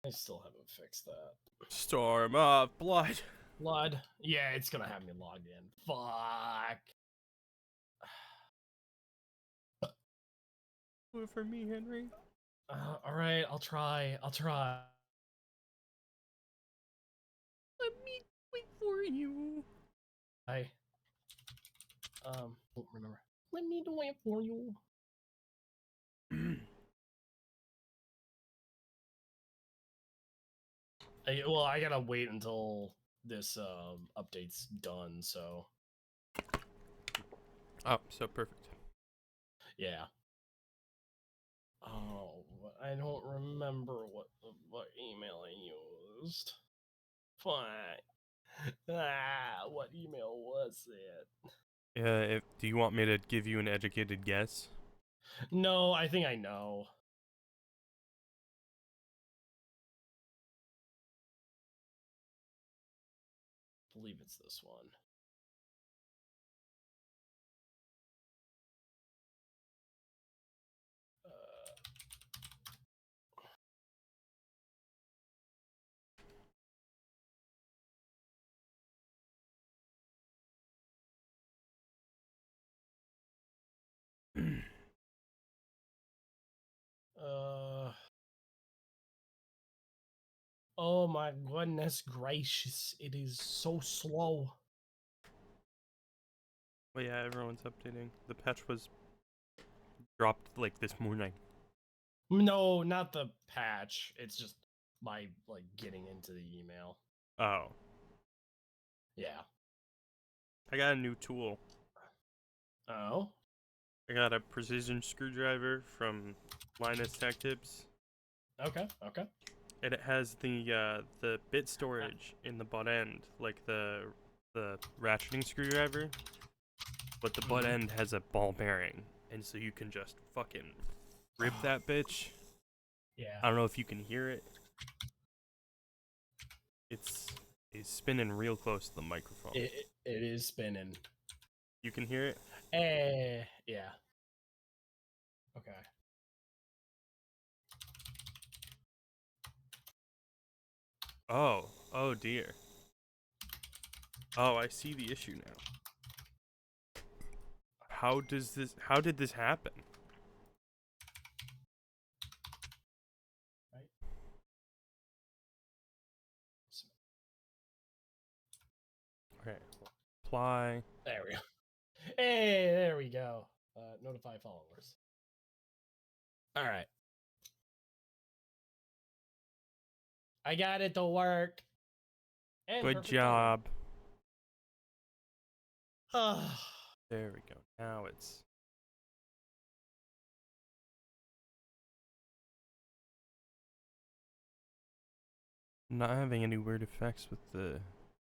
I still haven't fixed that. Storm of blood. Blood. Yeah, it's gonna have me logged in. Fuck. Do it for me, Henry. All right, I'll try. Let me wait for you. I don't remember. Let me do it for you. I gotta wait until this update's done. So Oh, so perfect. yeah. Oh, I don't remember what email I used. Fine. What email was it? Do you want me to give you an educated guess? No, I think I know. I believe it's this one. Oh my goodness gracious, it is so slow. Well, yeah, everyone's updating. The patch was dropped like this morning. No, not the patch. It's just my getting into the email. Oh. Yeah. I got a new tool. Oh? I got a precision screwdriver from Linus Tech Tips. Okay. And it has the bit storage in the butt end, like the ratcheting screwdriver. But the butt end has a ball bearing, and so you can just fucking rip that bitch. Yeah. I don't know if you can hear it. It's spinning real close to the microphone. It is spinning. You can hear it? Yeah. Okay. Oh dear. Oh, I see the issue now. How did this happen? Right. Okay. Apply. There we go. Hey, there we go. Notify followers. All right. I got it to work. And Good job. There we go. Now it's not having any weird effects with the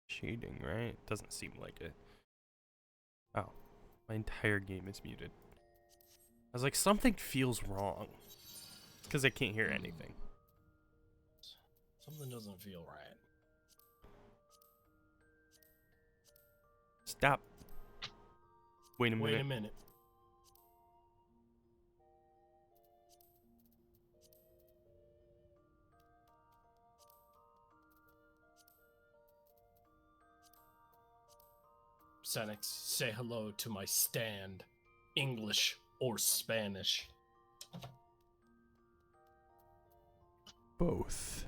shading, right? Doesn't seem like it. Oh, my entire game is muted. I was like, something feels wrong. It's because I can't hear anything. Something doesn't feel right. Stop. Wait a minute. Wait a minute. Senex, say hello to my stand. English or Spanish? Both.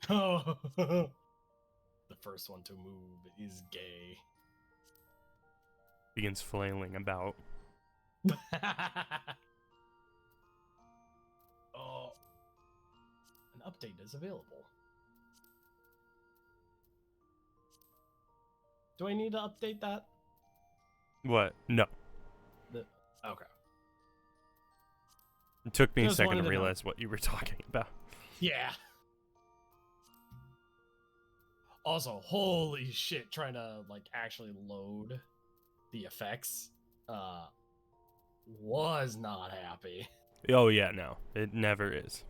The first one to move is gay. Begins flailing about. Oh, an update is available. Do I need to update that? What? No. Okay. It took me Just a second wanted to to know. realize what you were talking about. Yeah. Also, holy shit, trying to actually load the effects was not happy. Oh yeah, no. It never is.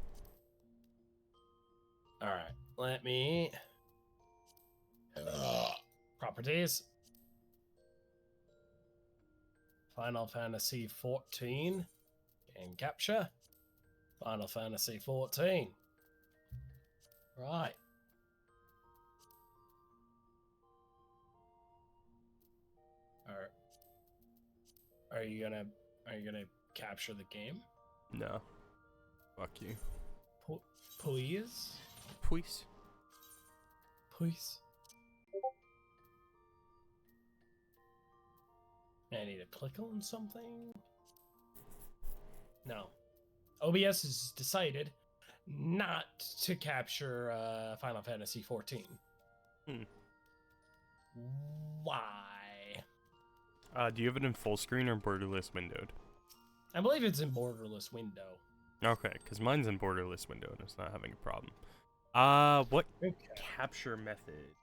Alright, let me properties. Final Fantasy 14 game capture. Final Fantasy 14. Right. Are you gonna capture the game? No. Fuck you. Please? Please. Please. I need to click on something? No. OBS has decided not to capture Final Fantasy XIV. Why? Do you have it in full screen or borderless windowed? I believe it's in borderless window. Okay, because mine's in borderless window and it's not having a problem. What capture method?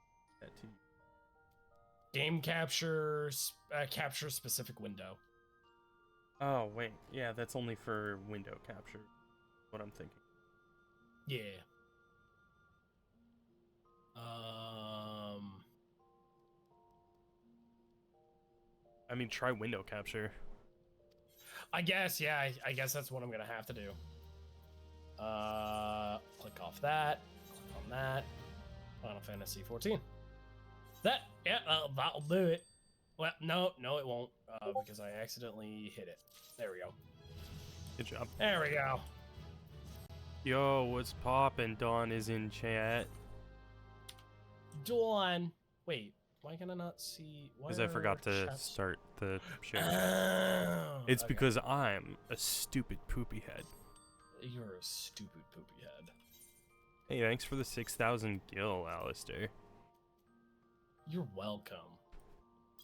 Game capture, capture specific window. Oh, wait. Yeah, that's only for window capture. What I'm thinking. Yeah. I mean, try window capture. I guess, yeah, I guess that's what I'm gonna have to do. Click off that. Click on that. Final Fantasy 14. That, yeah, that'll do it. Well, no, it won't, because I accidentally hit it. There we go. Good job. There we go. Yo, what's poppin'? Dawn is in chat. Dawn. Wait, why can I not see? Because I forgot to start the share. Oh, It's okay. because I'm a stupid poopy head. You're a stupid poopy head. Hey, thanks for the 6,000 gil, Alistair. You're welcome.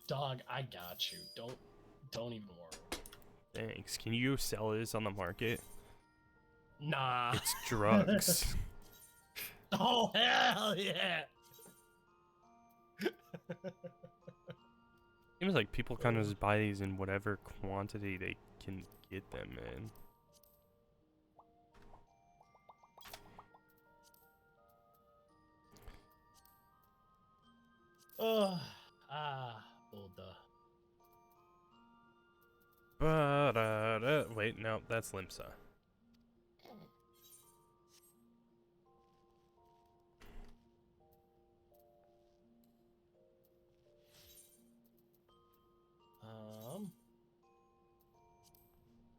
Dog, I got you. Don't even worry. Thanks. Can you sell this on the market? Nah. It's drugs. Oh, hell yeah. Seems like people kind of just buy these in whatever quantity they can get them in. Buddha. Wait, no, that's Limsa.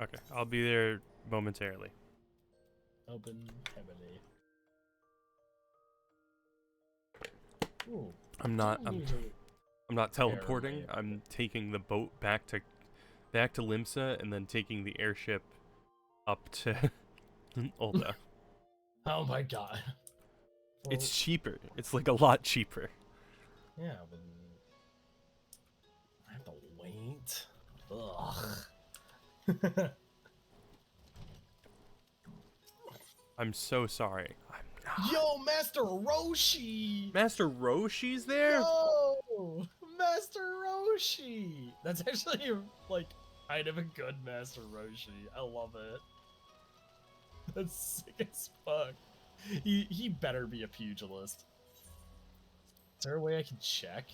Okay, I'll be there momentarily. Open heavily. Ooh, I'm not teleporting. I'm taking the boat back to Limsa and then taking the airship up to Ulda. Oh my god. Well, It's cheaper. It's like a lot cheaper. Yeah, but I have to wait. Ugh. I'm so sorry. Yo, Master Roshi! Master Roshi's there? Yo! Master Roshi! That's actually, like, kind of a good Master Roshi. I love it. That's sick as fuck. He better be a pugilist. Is there a way I can check?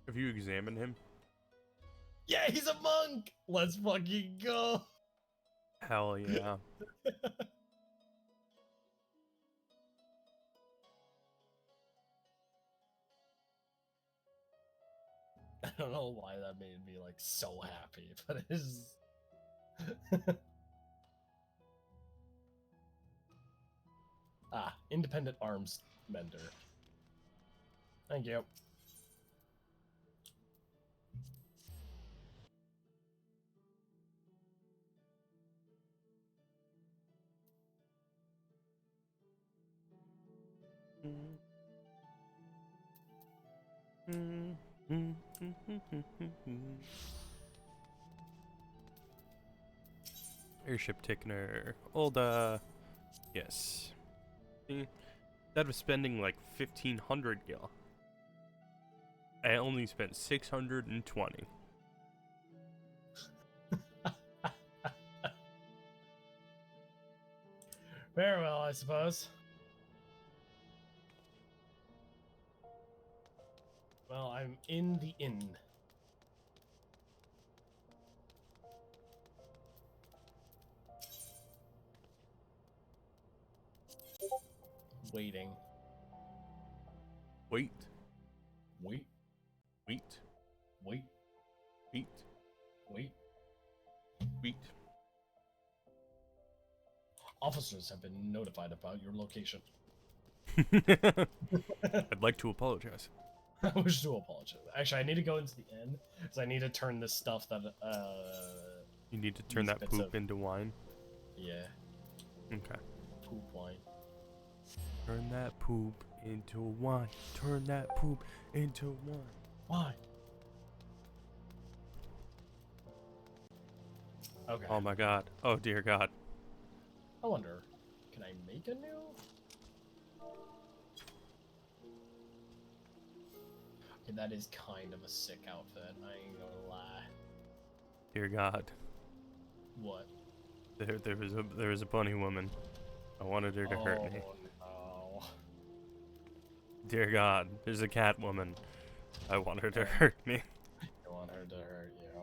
Have you examined him? Yeah, he's a monk! Let's fucking go! Hell yeah. I don't know why that made me, like, so happy, but it is... independent arms mender. Thank you. Airship Tickner. Ulda. Yes. Instead of spending like 1,500 gil, I only spent 620. Very well, I suppose. Well, I'm in the inn. Waiting. Wait. Wait. Wait. Wait. Wait. Wait. Wait. Officers have been notified about your location. I'd like to apologize. I wish to apologize. Actually, I need to go into the inn because I need to turn this stuff that You need to turn these that bits poop of- into wine. yeah, Okay. poop wine. Turn that poop into wine. Turn that poop into wine. Why? Okay. Oh my god. Oh dear god. I wonder, can I make a new? Okay, that is kind of a sick outfit. I ain't gonna lie. Dear god. What? There was a bunny woman. I wanted her to hurt me. Oh Dear god. There's a cat woman. I want her to hurt me. no! I want her to hurt you.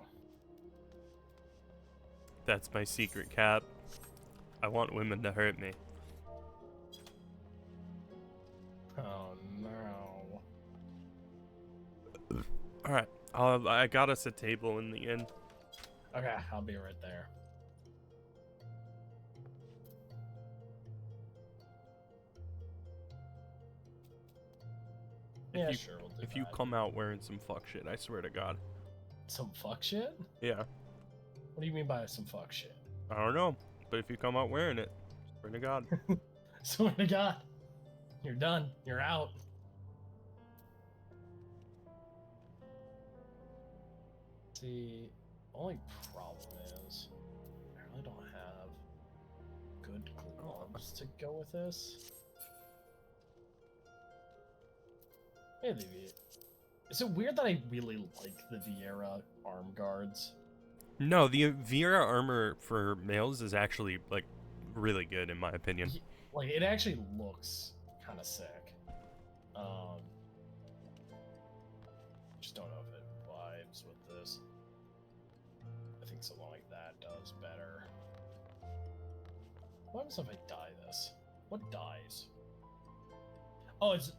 That's my secret, cat. I want women to hurt me. Oh no! Alright. I got us a table in the inn. Okay, I'll be right there. Yeah, sure, we'll do If you that. come out wearing some fuck shit, I swear to god. Some fuck shit? Yeah. What do you mean by some fuck shit? I don't know. But if you come out wearing it, swear to god. Swear to God, you're done. You're out. See, only problem is I really don't have good gloves to go with this. Hey, is it weird that I really like the Vieira arm guards? No, the Vera armor for males is actually, like, really good in my opinion. Like, it actually looks kind of sick. Just don't know if it vibes with this. I think something like that does better. What happens if I dye this? What dyes? Oh, it's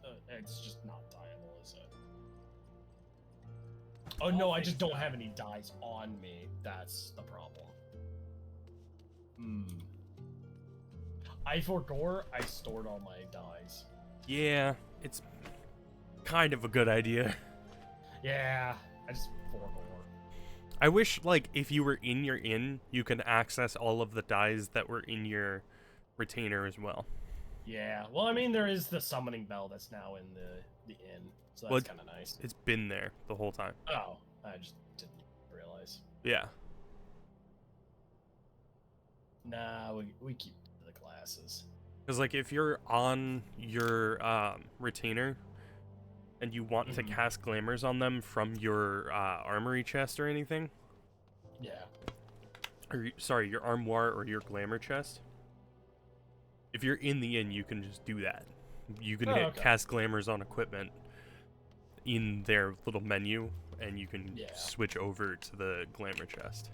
just not dyeable, is it? Oh no, I just don't have any dyes on me. That's the problem. I forgot I stored all my dyes. Yeah, it's kind of a good idea. Yeah, I just forgot. I wish, like, if you were in your inn, you could access all of the dyes that were in your retainer as well. Yeah, well, I mean, there is the summoning bell that's now in the inn, so that's Well, kind of nice. It's been there the whole time. Oh, I just didn't realize. Yeah. Nah, we keep the classes. Because, like, if you're on your retainer and you want to cast glamours on them from your armory chest or anything, Yeah. or sorry, your armoire or your glamour chest, if you're in the inn, you can just do that. You can hit cast glamours on equipment in their little menu, and you can switch over to the glamour chest.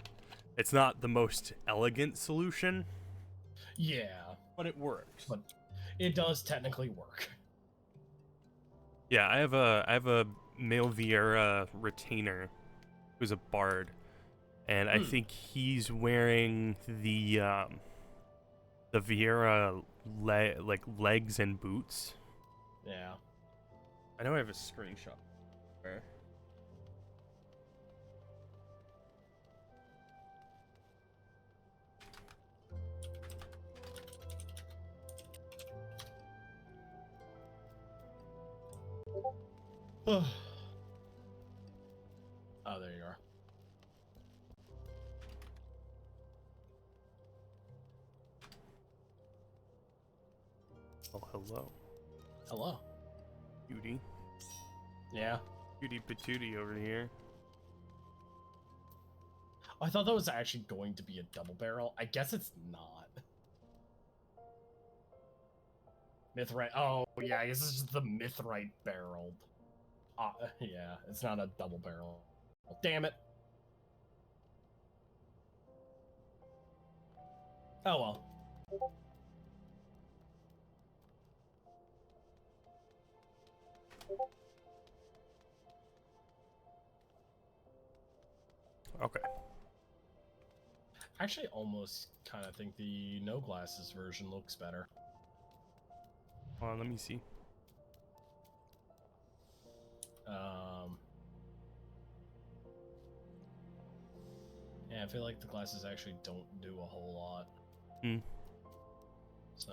It's not the most elegant solution. Yeah. But it works. But it does technically work. Yeah, I have a male Vieira retainer who's a bard, and I think he's wearing the Vieira legs and boots. Yeah. I know I have a screenshot. Where? Oh, there you are. Oh, hello. Hello. Cutie. Yeah. Cutie patootie over here. I thought that was actually going to be a double barrel. I guess it's not. Mithrite. Oh, yeah, I guess it's just the Mithrite barreled. Yeah, it's not a double barrel. Oh, damn it. Oh well. Okay. Actually, almost kind of think the no glasses version looks better. Hold on, let me see. Yeah, I feel like the glasses actually don't do a whole lot. Hmm. So,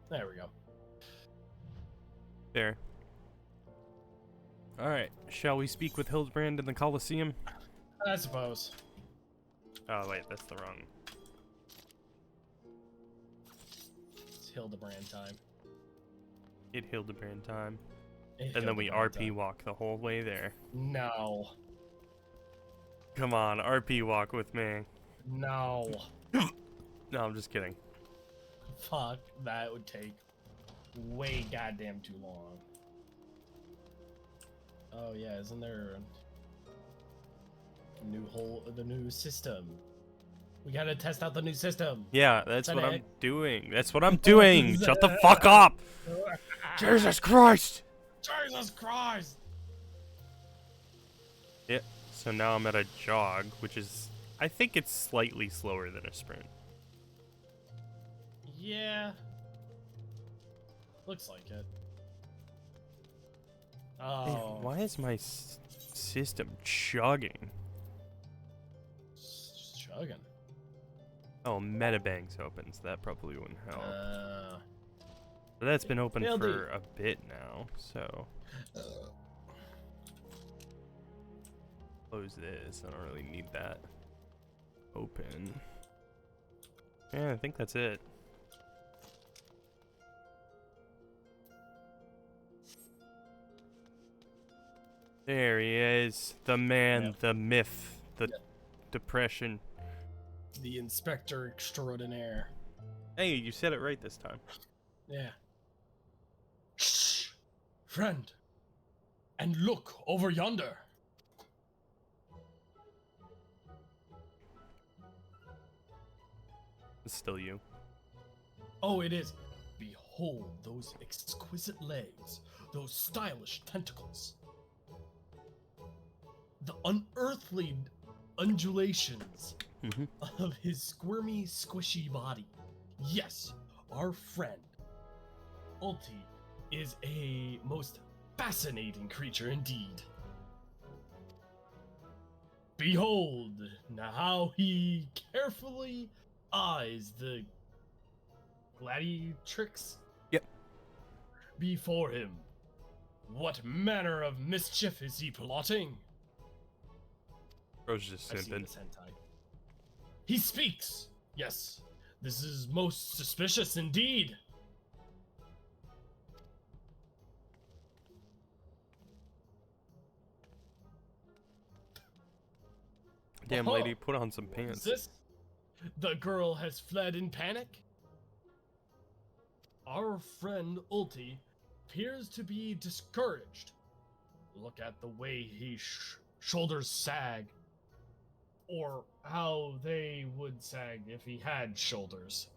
there we go. There. Alright, shall we speak with Hildibrand in the Colosseum? I suppose. Oh, wait, that's the wrong. It's Hildibrand time. It Hildibrand time. It's And then we Hildibrand RP time. walk the whole way there. No. Come on, RP walk with me. No. No, I'm just kidding. Fuck, that would take way goddamn too long. Oh yeah, isn't there a the new system? We gotta test out the new system. Yeah, that's what I'm Zedek. doing. That's what I'm doing. Shut the fuck up! Jesus Christ! Jesus Christ! Yeah, so now I'm at a jog, which is, I think it's slightly slower than a sprint. Yeah. Looks like it. Man, Oh. why is my system chugging? Just chugging. Oh, Metabanks opens. That probably wouldn't help. Uh, But that's been open They'll for do. a bit now, so close this. I don't really need that open. Yeah, I think that's it. There he is. The man, Yeah. the myth, the Yeah. depression. The inspector extraordinaire. Hey, you said it right this time. Yeah. Shh, friend. And look over yonder. It's still you. Oh, it is. Behold those exquisite legs, those stylish tentacles. The unearthly undulations Mm-hmm. of his squirmy, squishy body. Yes, our friend, Ulti, is a most fascinating creature indeed. Behold now how he carefully eyes the gladiatrix Yep. before him. What manner of mischief is he plotting? Bro's just I've seen simping. this hentai. He speaks! Yes, this is most suspicious indeed. Damn Oh, lady, put on some what is pants. this? The girl has fled in panic? Our friend Ulti appears to be discouraged. Look at the way his shoulders sag. Or how they would sag if he had shoulders.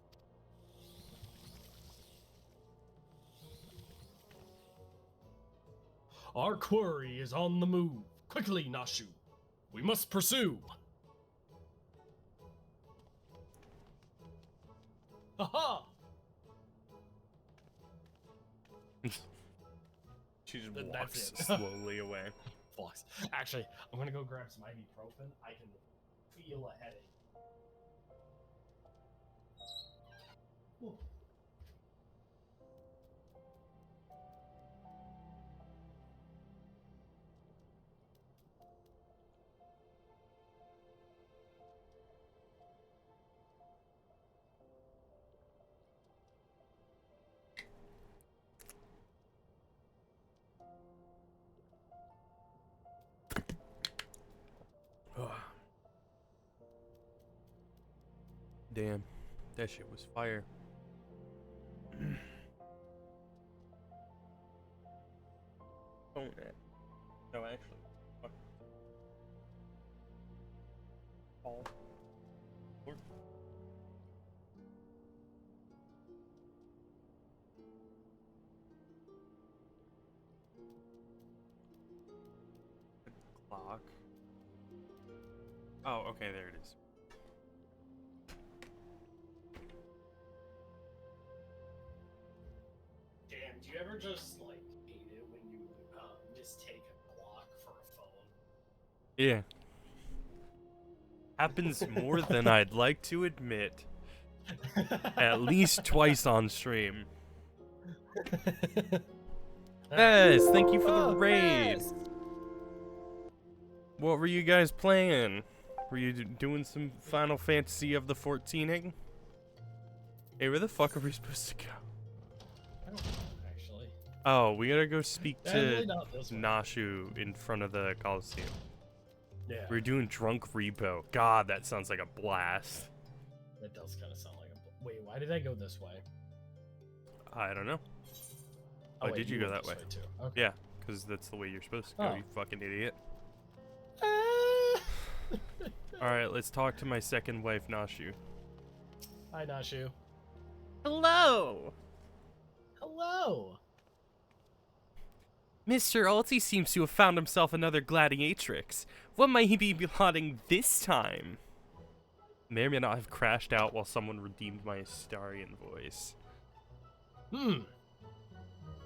Our quarry is on the move. Quickly, Nashu. We must pursue. Haha! She just That's walks it. slowly away. Flux. Actually, I'm gonna go grab some ibuprofen. I can feel a headache. Ooh. Damn, that shit was fire. Oh, no, actually. Fuck. Paul. Or- Lock. Oh, okay, there it is. Damn, do you ever just like hate it when you mistake a block for a phone? Yeah. Happens more than I'd like to admit. At least twice on stream. Yes, thank you for the raid. Yes. What were you guys playing? Were you doing some Final Fantasy of the 14ing? Hey, where the fuck are we supposed to go? I don't know, actually. Oh, we gotta go speak Definitely to not this one. Nashu in front of the Coliseum. Yeah. We're doing Drunk Repo. God, that sounds like a blast. That does kind of sound like a. Wait, why did I go this way? I don't know. Oh, wait, did you go went that way? this too? Okay. Yeah, because that's the way you're supposed to go, Oh. you fucking idiot. Ah. Alright, let's talk to my second wife, Nashu. Hi, Nashu. Hello! Hello. Mr. Alti seems to have found himself another gladiatrix. What might he be plotting this time? May or may not have crashed out while someone redeemed my Astarian voice.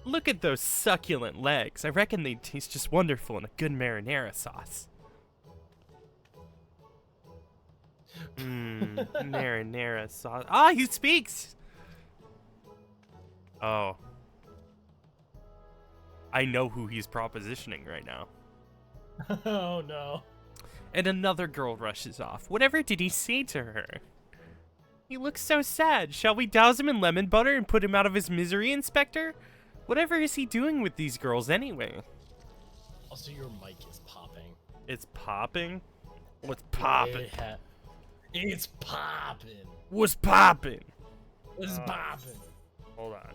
Look at those succulent legs. I reckon they taste just wonderful in a good marinara sauce. Marinara sauce. Ah, he speaks! Oh. I know who he's propositioning right now. Oh no. And another girl rushes off. Whatever did he say to her? He looks so sad. Shall we douse him in lemon butter and put him out of his misery, Inspector? Whatever is he doing with these girls anyway? Also, your mic is popping. It's popping? What's popping? It's popping. What's popping? It's popping. Hold on.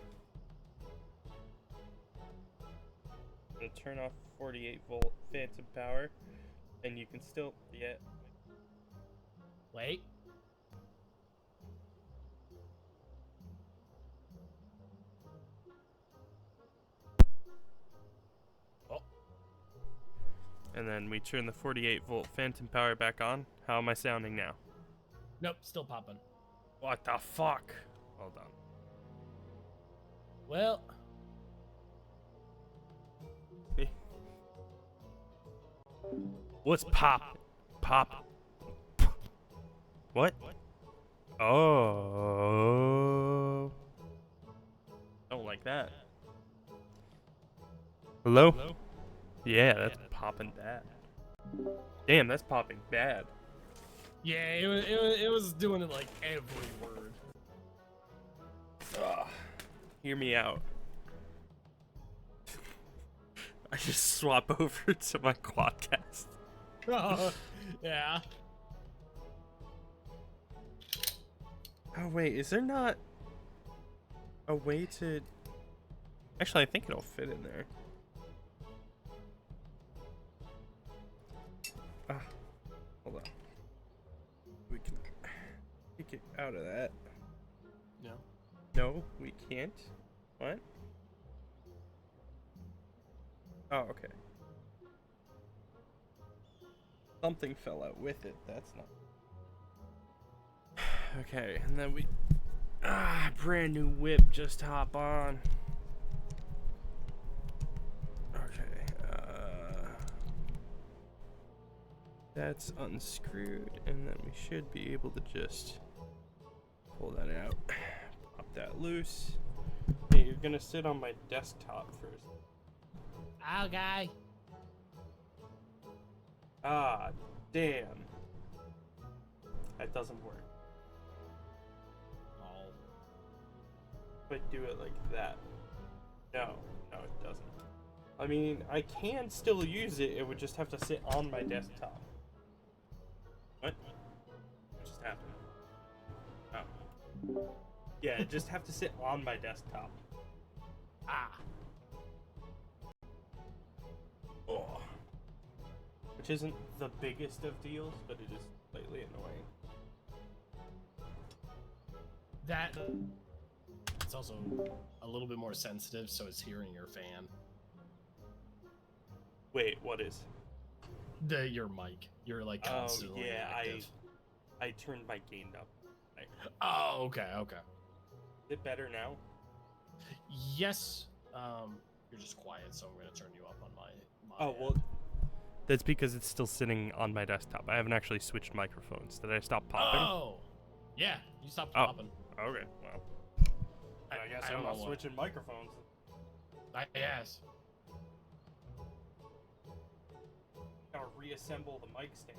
I'm gonna turn off 48 volt phantom power, and you can still, yeah. Wait. Oh. And then we turn the 48 volt phantom power back on. How am I sounding now? Nope, still popping. What the fuck? Hold on. Well. What's pop? Pop. What? Oh. Don't like that. Hello? Yeah, that's popping bad. Damn, that's popping bad. Yeah, it was doing it like every word. Ugh. Hear me out. I just swap over to my quadcast. Oh, yeah. Oh wait, is there not a way to... Actually, I think it'll fit in there. Ah, hold on. We can take it out of that. No. No, we can't. What? Oh, okay. Something fell out with it. That's not... Okay, and then we... brand new whip, just hop on. Okay, that's unscrewed, and then we should be able to just pull that out. Pop that loose. Hey, you're gonna sit on my desktop first. Ow, guy. Ah, damn. That doesn't work. Oh. If I do it like that. No, it doesn't. I mean, I can still use it, it would just have to sit on my desktop. What? What just happened? Oh. Yeah, it just have to sit on my desktop. Ah. Oh. Which isn't the biggest of deals, but it is slightly annoying. That. It's also a little bit more sensitive, so it's hearing your fan. Wait, what is? Your mic. You're like constantly active. I turned my gain up. Oh, okay, okay. Is it better now? Yes. You're just quiet, so I'm gonna turn you up on my Oh, well, that's because it's still sitting on my desktop. I haven't actually switched microphones. Did I stop popping? Oh, yeah. You stopped popping. Okay, well. I guess I'm not switching microphones. I guess. Gotta reassemble the mic stand.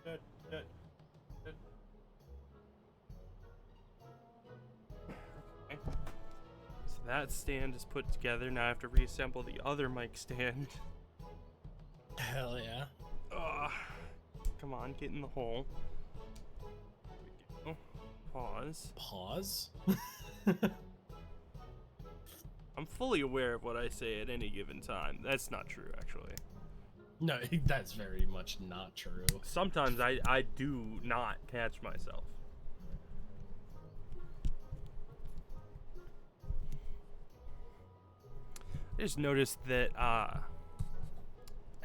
Good. Okay. So that stand is put together. Now I have to reassemble the other mic stand. Hell yeah. Ugh. Come on, get in the hole. There we go. Pause. Pause? I'm fully aware of what I say at any given time. That's not true, actually. No, that's very much not true. Sometimes I do not catch myself. I just noticed that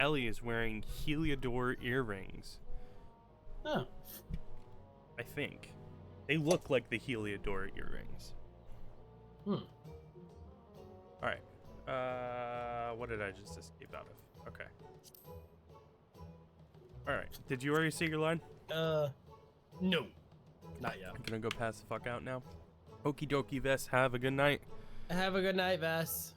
Ellie is wearing Heliodor earrings. Oh. I think. They look like the Heliodor earrings. Alright. What did I just escape out of? Okay. Alright. Did you already say your line? No. Not yet. I'm gonna go pass the fuck out now. Okie dokie, Vess. Have a good night. Have a good night, Vess.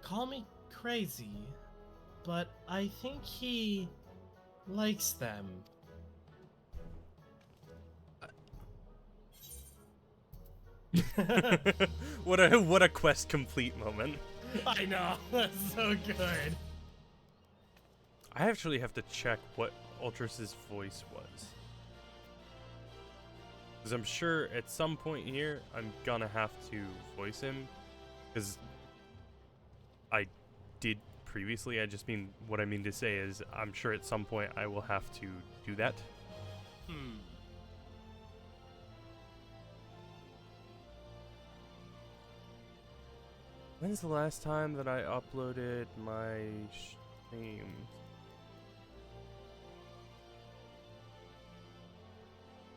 Call me crazy, but I think he likes them. What a quest complete moment. I know, that's so good. I actually have to check what Ultras's voice was. Because I'm sure at some point here, I'm gonna have to voice him. Because I did previously. What I mean to say is, I'm sure at some point I will have to do that. When's the last time that I uploaded my stream?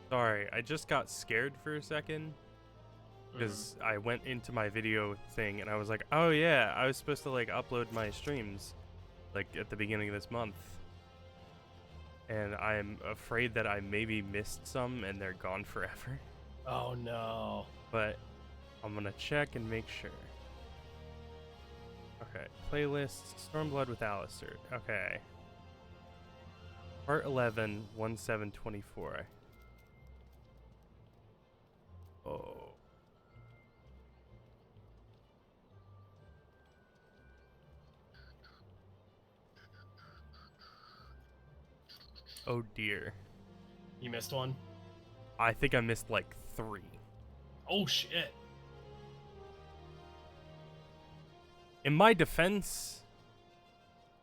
Sorry, I just got scared for a second. Because I went into my video thing and I was like, oh yeah, I was supposed to like upload my streams like at the beginning of this month. And I'm afraid that I maybe missed some and they're gone forever. Oh no. But I'm gonna check and make sure. Okay, playlist, Stormblood with Alistair. Okay. Part 11, 1724. Oh. Oh dear. You missed one? I think I missed like 3. Oh shit. In my defense,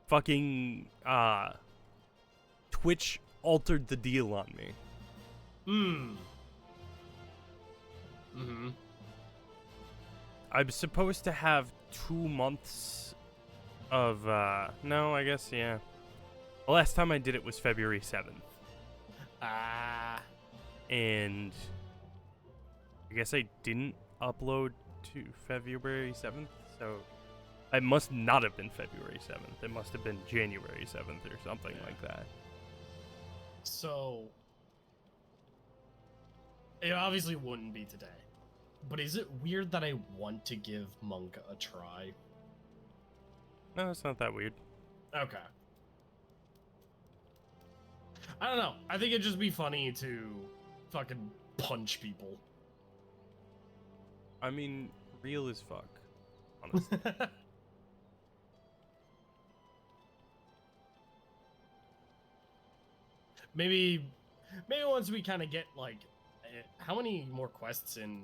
fucking Twitch altered the deal on me. I'm supposed to have 2 months of no, I guess yeah. The last time I did it was February 7th. And I guess I didn't upload to February 7th, so it must not have been February 7th. It must have been January 7th or something like that. So, it obviously wouldn't be today. But is it weird that I want to give Monk a try? No, it's not that weird. Okay. I don't know. I think it'd just be funny to fucking punch people. I mean, real as fuck, honestly. Maybe once we kind of get like, how many more quests in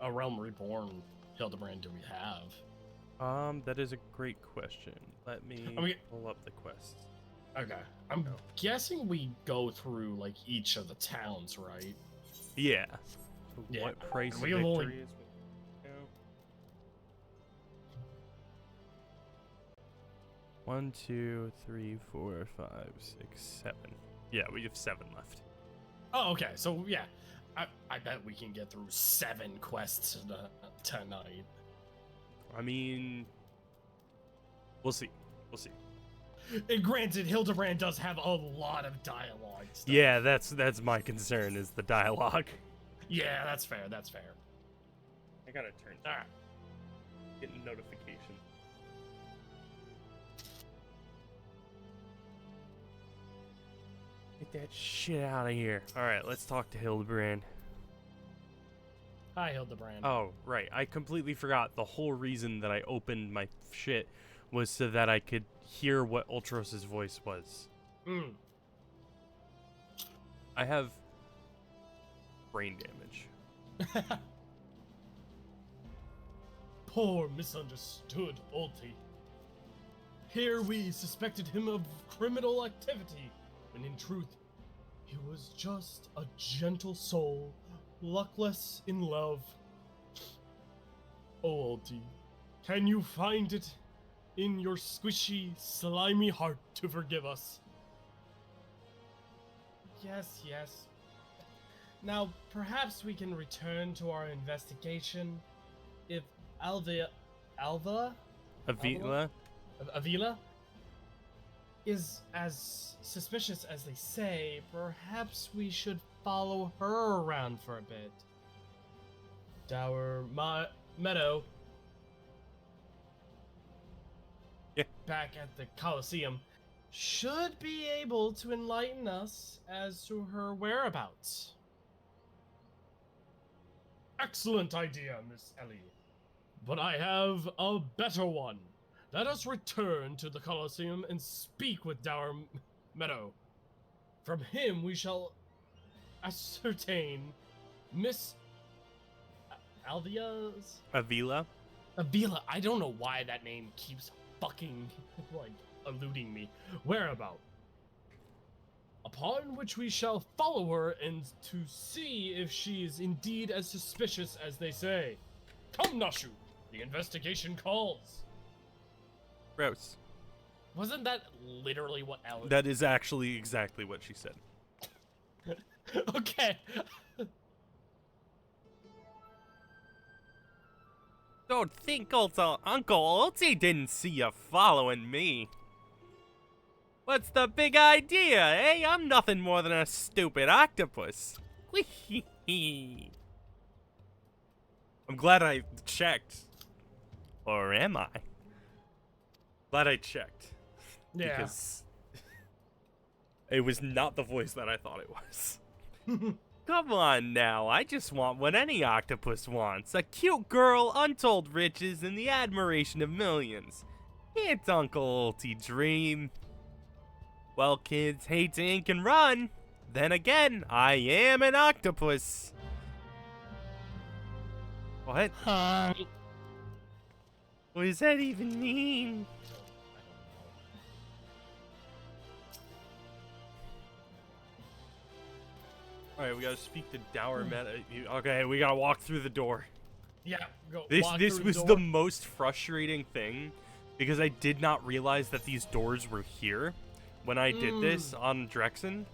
a Realm Reborn Hildibrand do we have? That is a great question. Let me I mean- pull up the quests. Okay. I'm No. guessing we go through, like, each of the towns, right? Yeah. So Yeah, what price of we have only- victory is no. 1, 2, 3, 4, 5, 6, 7. Yeah, we have 7 left. Oh, okay. So, yeah. I bet we can get through 7 quests tonight. I mean, we'll see. We'll see. And granted, Hildibrand does have a lot of dialogue stuff. Yeah, that's my concern is the dialogue. Yeah, that's fair. That's fair. I gotta turn Alright. getting notification. Get that shit out of here. Alright, let's talk to Hildibrand. Hi, Hildibrand. Oh, right. I completely forgot. The whole reason that I opened my shit was so that I could hear what Ultros's voice was. Mm. I have brain damage. Poor misunderstood Ulti. Here we suspected him of criminal activity, when in truth, he was just a gentle soul, luckless in love. Oh, Ulti, can you find it in your squishy, slimy heart to forgive us? Yes, yes. Now, perhaps we can return to our investigation. If Avila is as suspicious as they say, perhaps we should follow her around for a bit. Dower Meadow. Yeah. Back at the Colosseum should be able to enlighten us as to her whereabouts. Excellent idea, Miss Ellie. But I have a better one. Let us return to the Colosseum and speak with Dower Meadow. From him we shall ascertain Miss Avila? Avila. I don't know why that name keeps fucking, like, eluding me. Whereabout. Upon which we shall follow her and to see if she is indeed as suspicious as they say. Come, Nashu. The investigation calls. Gross. Wasn't that literally what Alex... That is actually exactly what she said. Okay. Don't think Uncle Ulti didn't see you following me. What's the big idea, eh? I'm nothing more than a stupid octopus. Whee! I'm glad I checked. Or am I? Glad I checked. Yeah. Because it was not the voice that I thought it was. Come on now, I just want what any octopus wants. A cute girl, untold riches, and the admiration of millions. It's Uncle Ulti dream. Well, kids, hate to ink and run. Then again, I am an octopus. What? Huh? What does that even mean? Alright, we gotta speak to Dower Meta. Okay, we gotta walk through the door. Yeah, go. This walk this through was door. the most frustrating thing because I did not realize that these doors were here when I did this on Drexen.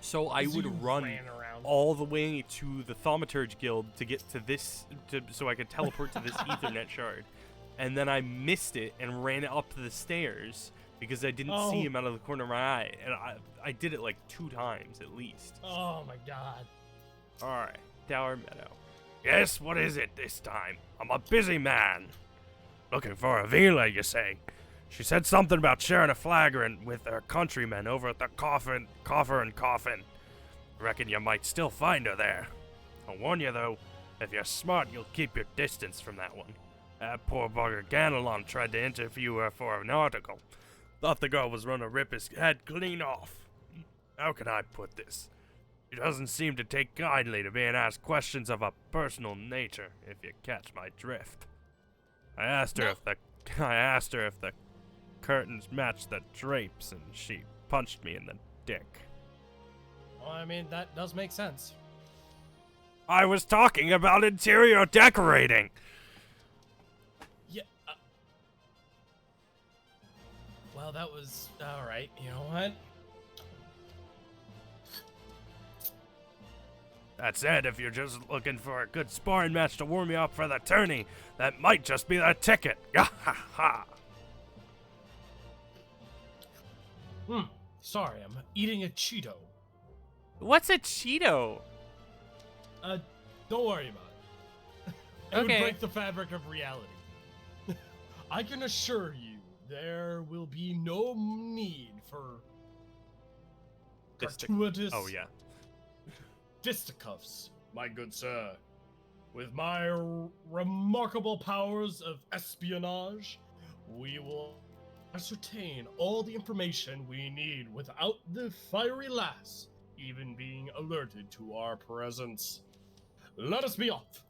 So I 'Cause would you run ran around. all the way to the Thaumaturge Guild to get to this, so I could teleport to this Ethernet shard. And then I missed it and ran up the stairs because I didn't see him out of the corner of my eye. And I did it like 2 times at least. Oh my god. Alright, Dower Meadow. Yes, what is it this time? I'm a busy man. Looking for Avila, you say? She said something about sharing a flagrant with her countrymen over at the Coffer and Coffin. Reckon you might still find her there. I'll warn you though, if you're smart, you'll keep your distance from that one. That poor bugger Ganelon tried to interview her for an article. Thought the girl was gonna rip his head clean off. How can I put this? She doesn't seem to take kindly to being asked questions of a personal nature, if you catch my drift. I asked her if the curtains matched the drapes, and she punched me in the dick. Well, I mean, that does make sense. I was talking about interior decorating! Yeah. Well, that was alright. You know what? That said, if you're just looking for a good sparring match to warm you up for the tourney, that might just be the ticket. Ha ha! Sorry, I'm eating a Cheeto. What's a Cheeto? Don't worry about it. It would break the fabric of reality. I can assure you, there will be no need for gratuitous fisticuffs, my good sir. With my remarkable powers of espionage, we will ascertain all the information we need without the fiery lass even being alerted to our presence. Let us be off.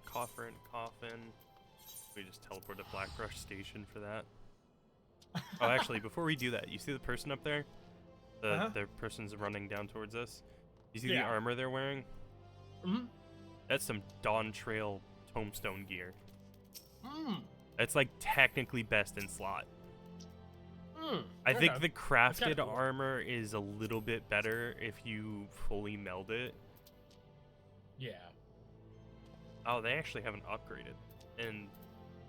Coffer and coffin. We just teleport to Blackrush Station for that. Oh, actually, before we do that, you see the person up there? The person's running down towards us. You see the armor they're wearing? Mm-hmm. That's some Dawn Trail Tombstone gear. Mm. That's like technically best in slot. I Okay. think the crafted cool. armor is a little bit better if you fully meld it. Yeah. Oh, they actually haven't upgraded. And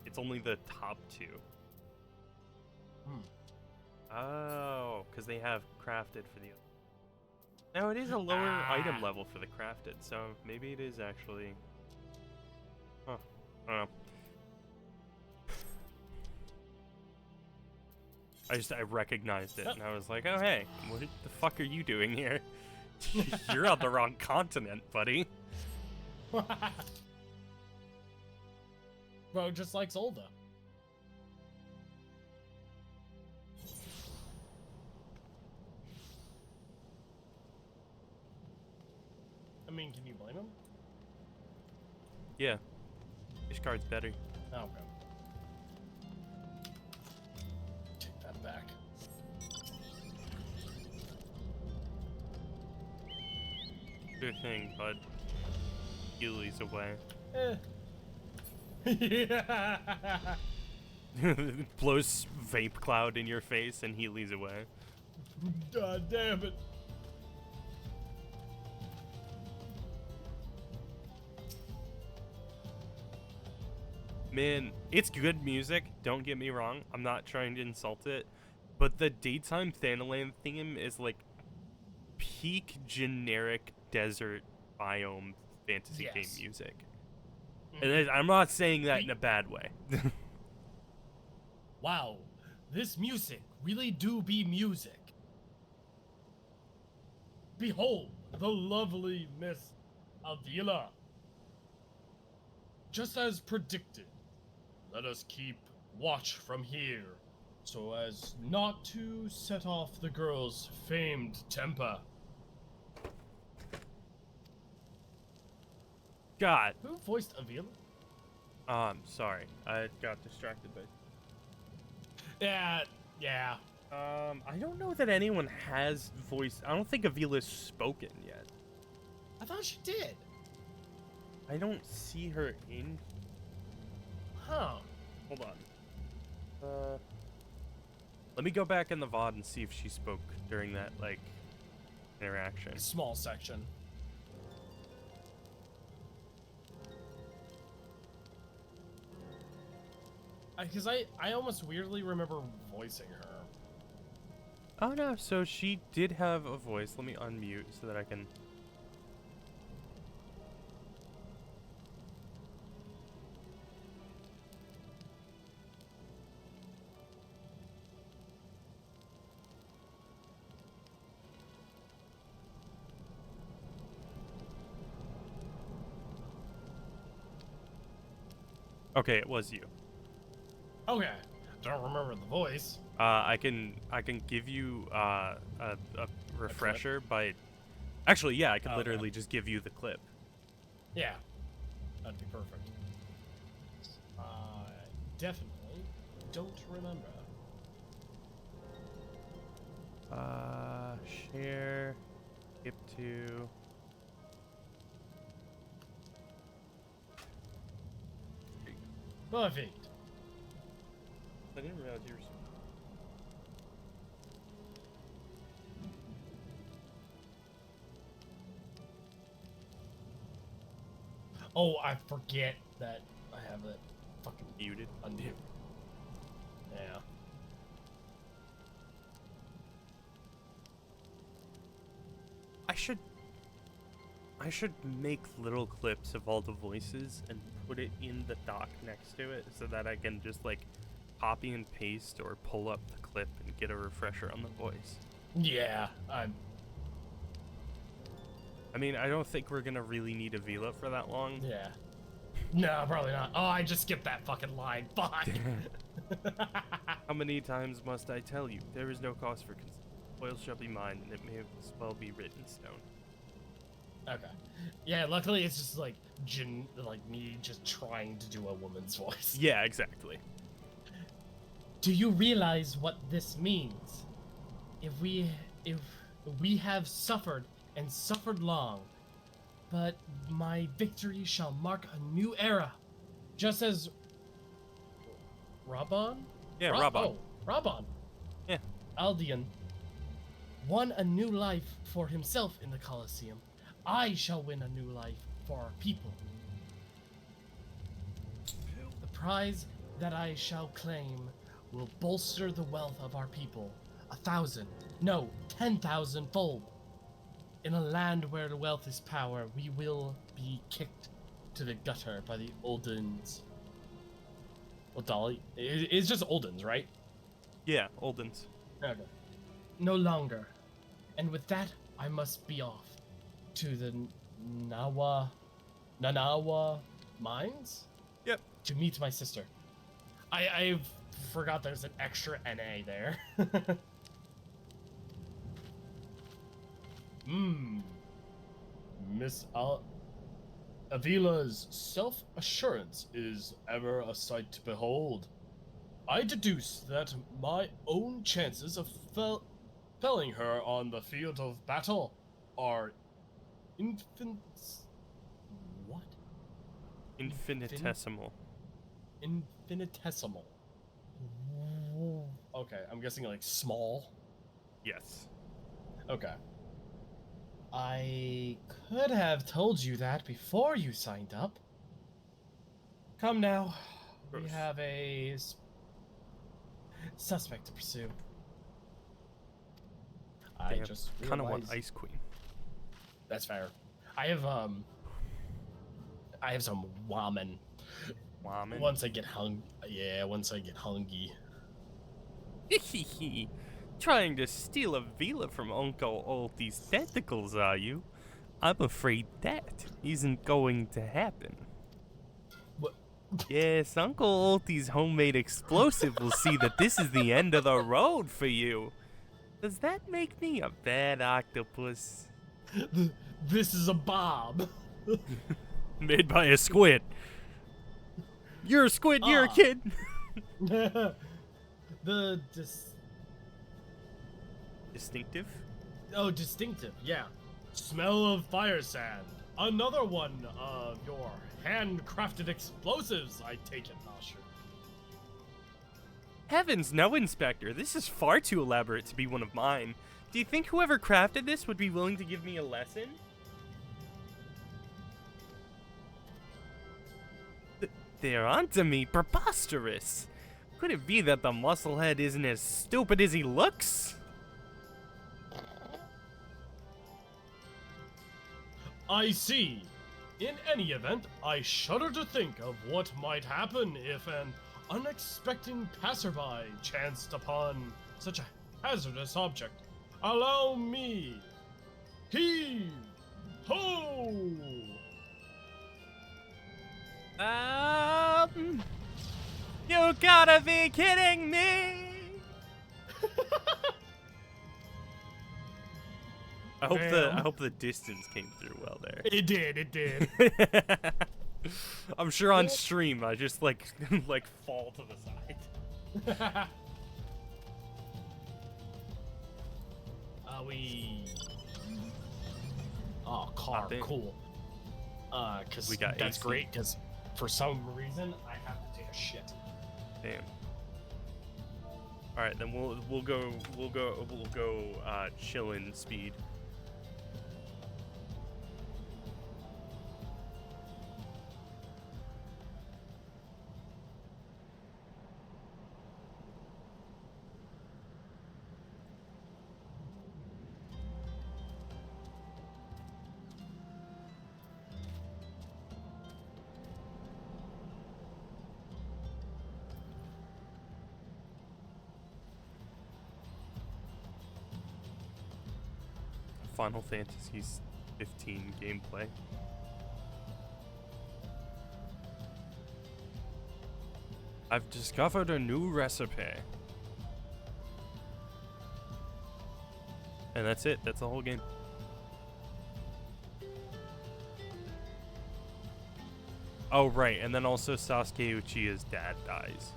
it's only the top two. Oh, because they have crafted for the... No, it is a lower item level for the crafted, so maybe it is actually... Huh. I don't know. I recognized it, and I was like, oh, hey, what the fuck are you doing here? You're on the wrong continent, buddy. Bro just likes Olda. I mean, can you blame him? Yeah. This card's better. Oh, okay. Take that back. Sure thing, bud. Healy's away. Yeah. Blows vape cloud in your face and Healy's away. God damn it. Man, it's good music, don't get me wrong. I'm not trying to insult it. But the daytime Thanalan theme is like peak generic desert biome fantasy game music. And I'm not saying that in a bad way. Wow, this music really do be music. Behold, the lovely Miss Avila. Just as predicted, let us keep watch from here, so as not to set off the girl's famed temper. God. Who voiced Avila? Sorry. I got distracted by... Yeah. I don't know that anyone has voiced... I don't think Avila's spoken yet. I thought she did. I don't see her in... Huh. Hold on. Let me go back in the VOD and see if she spoke during that, like, interaction. Small section. Because I almost weirdly remember voicing her. Oh no, so she did have a voice. Let me unmute so that I can... Okay, it was you. Okay. don't remember the voice. I can give you a refresher by. Actually, yeah, I could literally just give you the clip. Yeah, that'd be perfect. Definitely don't remember. Share, skip to. Perfect. I didn't realize you were. Oh, I forget that I have it fucking Muted. unmute. Yeah. I should make little clips of all the voices and put it in the doc next to it so that I can just like copy and paste or pull up the clip and get a refresher on the voice. Yeah, I mean, I don't think we're gonna really need a Vila for that long. Yeah. No, probably not. Oh, I just skipped that fucking line. Fuck. How many times must I tell you? There is no cost for consent. Oil shall be mine, and it may as well be written in stone. Okay. Yeah, luckily it's just like me just trying to do a woman's voice. Yeah, exactly. Do you realize what this means? If we have suffered and suffered long, but my victory shall mark a new era, just as Rabban? Yeah, Rabban. Oh, Rabban. Yeah. Aldean won a new life for himself in the Colosseum. I shall win a new life for our people. The prize that I shall claim will bolster the wealth of our people 1,000, no, 10,000 fold. In a land where the wealth is power, we will be kicked to the gutter by the Oldens. Well, Dolly, it's just Oldens, right? Yeah, Oldens. Okay. No longer. And with that, I must be off to the Nanawa mines? Yep. To meet my sister. I forgot there's an extra NA there. Miss Avila's self-assurance is ever a sight to behold. I deduce that my own chances of felling her on the field of battle are Infinitesimal. Infinitesimal. Okay, I'm guessing like small. Yes. Okay. I could have told you that before you signed up. Come now. Gross. We have a suspect to pursue. I just kind of want realized- Ice Queen. That's fair. I have some ramen. Ramen. Once I get hungry. Trying to steal a Vila from Uncle Oltie's tentacles, are you? I'm afraid that isn't going to happen. What? Yes, Uncle Oltie's homemade explosive will see that this is the end of the road for you. Does that make me a bad octopus? This is a Bob. Made by a squid. You're a squid, you're a kid. Distinctive? Oh, distinctive, yeah. Smell of fire sand. Another one of your handcrafted explosives, I take it, Master. Heavens no, Inspector. This is far too elaborate to be one of mine. Do you think whoever crafted this would be willing to give me a lesson? They're onto me. Preposterous. Could it be that the musclehead isn't as stupid as he looks? I see. In any event, I shudder to think of what might happen if an unexpected passerby chanced upon such a hazardous object. Allow me. Heave! Ho! You gotta be kidding me! I hope the distance came through well there. It did. I'm sure on stream I just like fall to the side. Oh, car, cool. Cause we got that's AC. great. Cause for some reason I have to take a shit. Damn. All right, then we'll go chillin' speed. Final Fantasy 15 gameplay. I've discovered a new recipe. And that's it. That's the whole game. Oh, right. And then also Sasuke Uchiha's dad dies.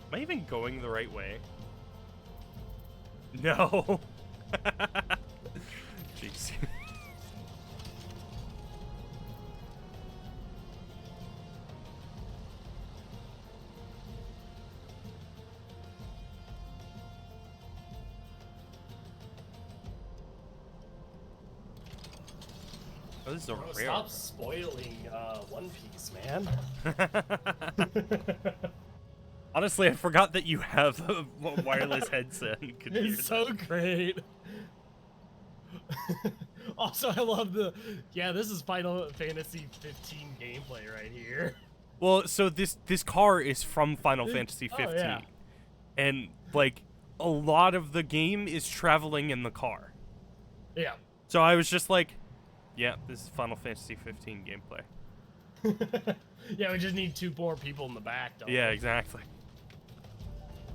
Am I even going the right way? No. Jeez. Oh, this is a rare. Stop spoiling One Piece, man. Honestly, I forgot that you have a wireless headset. And could hear It's so great. Also, I love this is Final Fantasy 15 gameplay right here. Well, so this car is from Final Fantasy 15. Oh, yeah. And like a lot of the game is traveling in the car. Yeah. So I was just like, yeah, this is Final Fantasy 15 gameplay. Yeah, we just need 2 more people in the back, don't Yeah, we? exactly.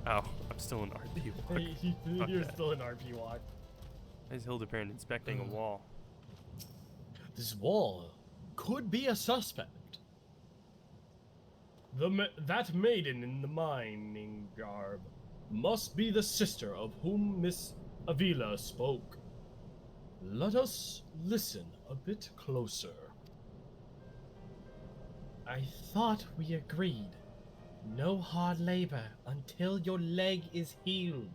Oh, I'm still in RP walk. You're Okay. still in RP walk. Why is Hildibrand inspecting a wall? This wall could be a suspect. That maiden in the mining garb must be the sister of whom Miss Avila spoke. Let us listen a bit closer. I thought we agreed. No hard labor until your leg is healed.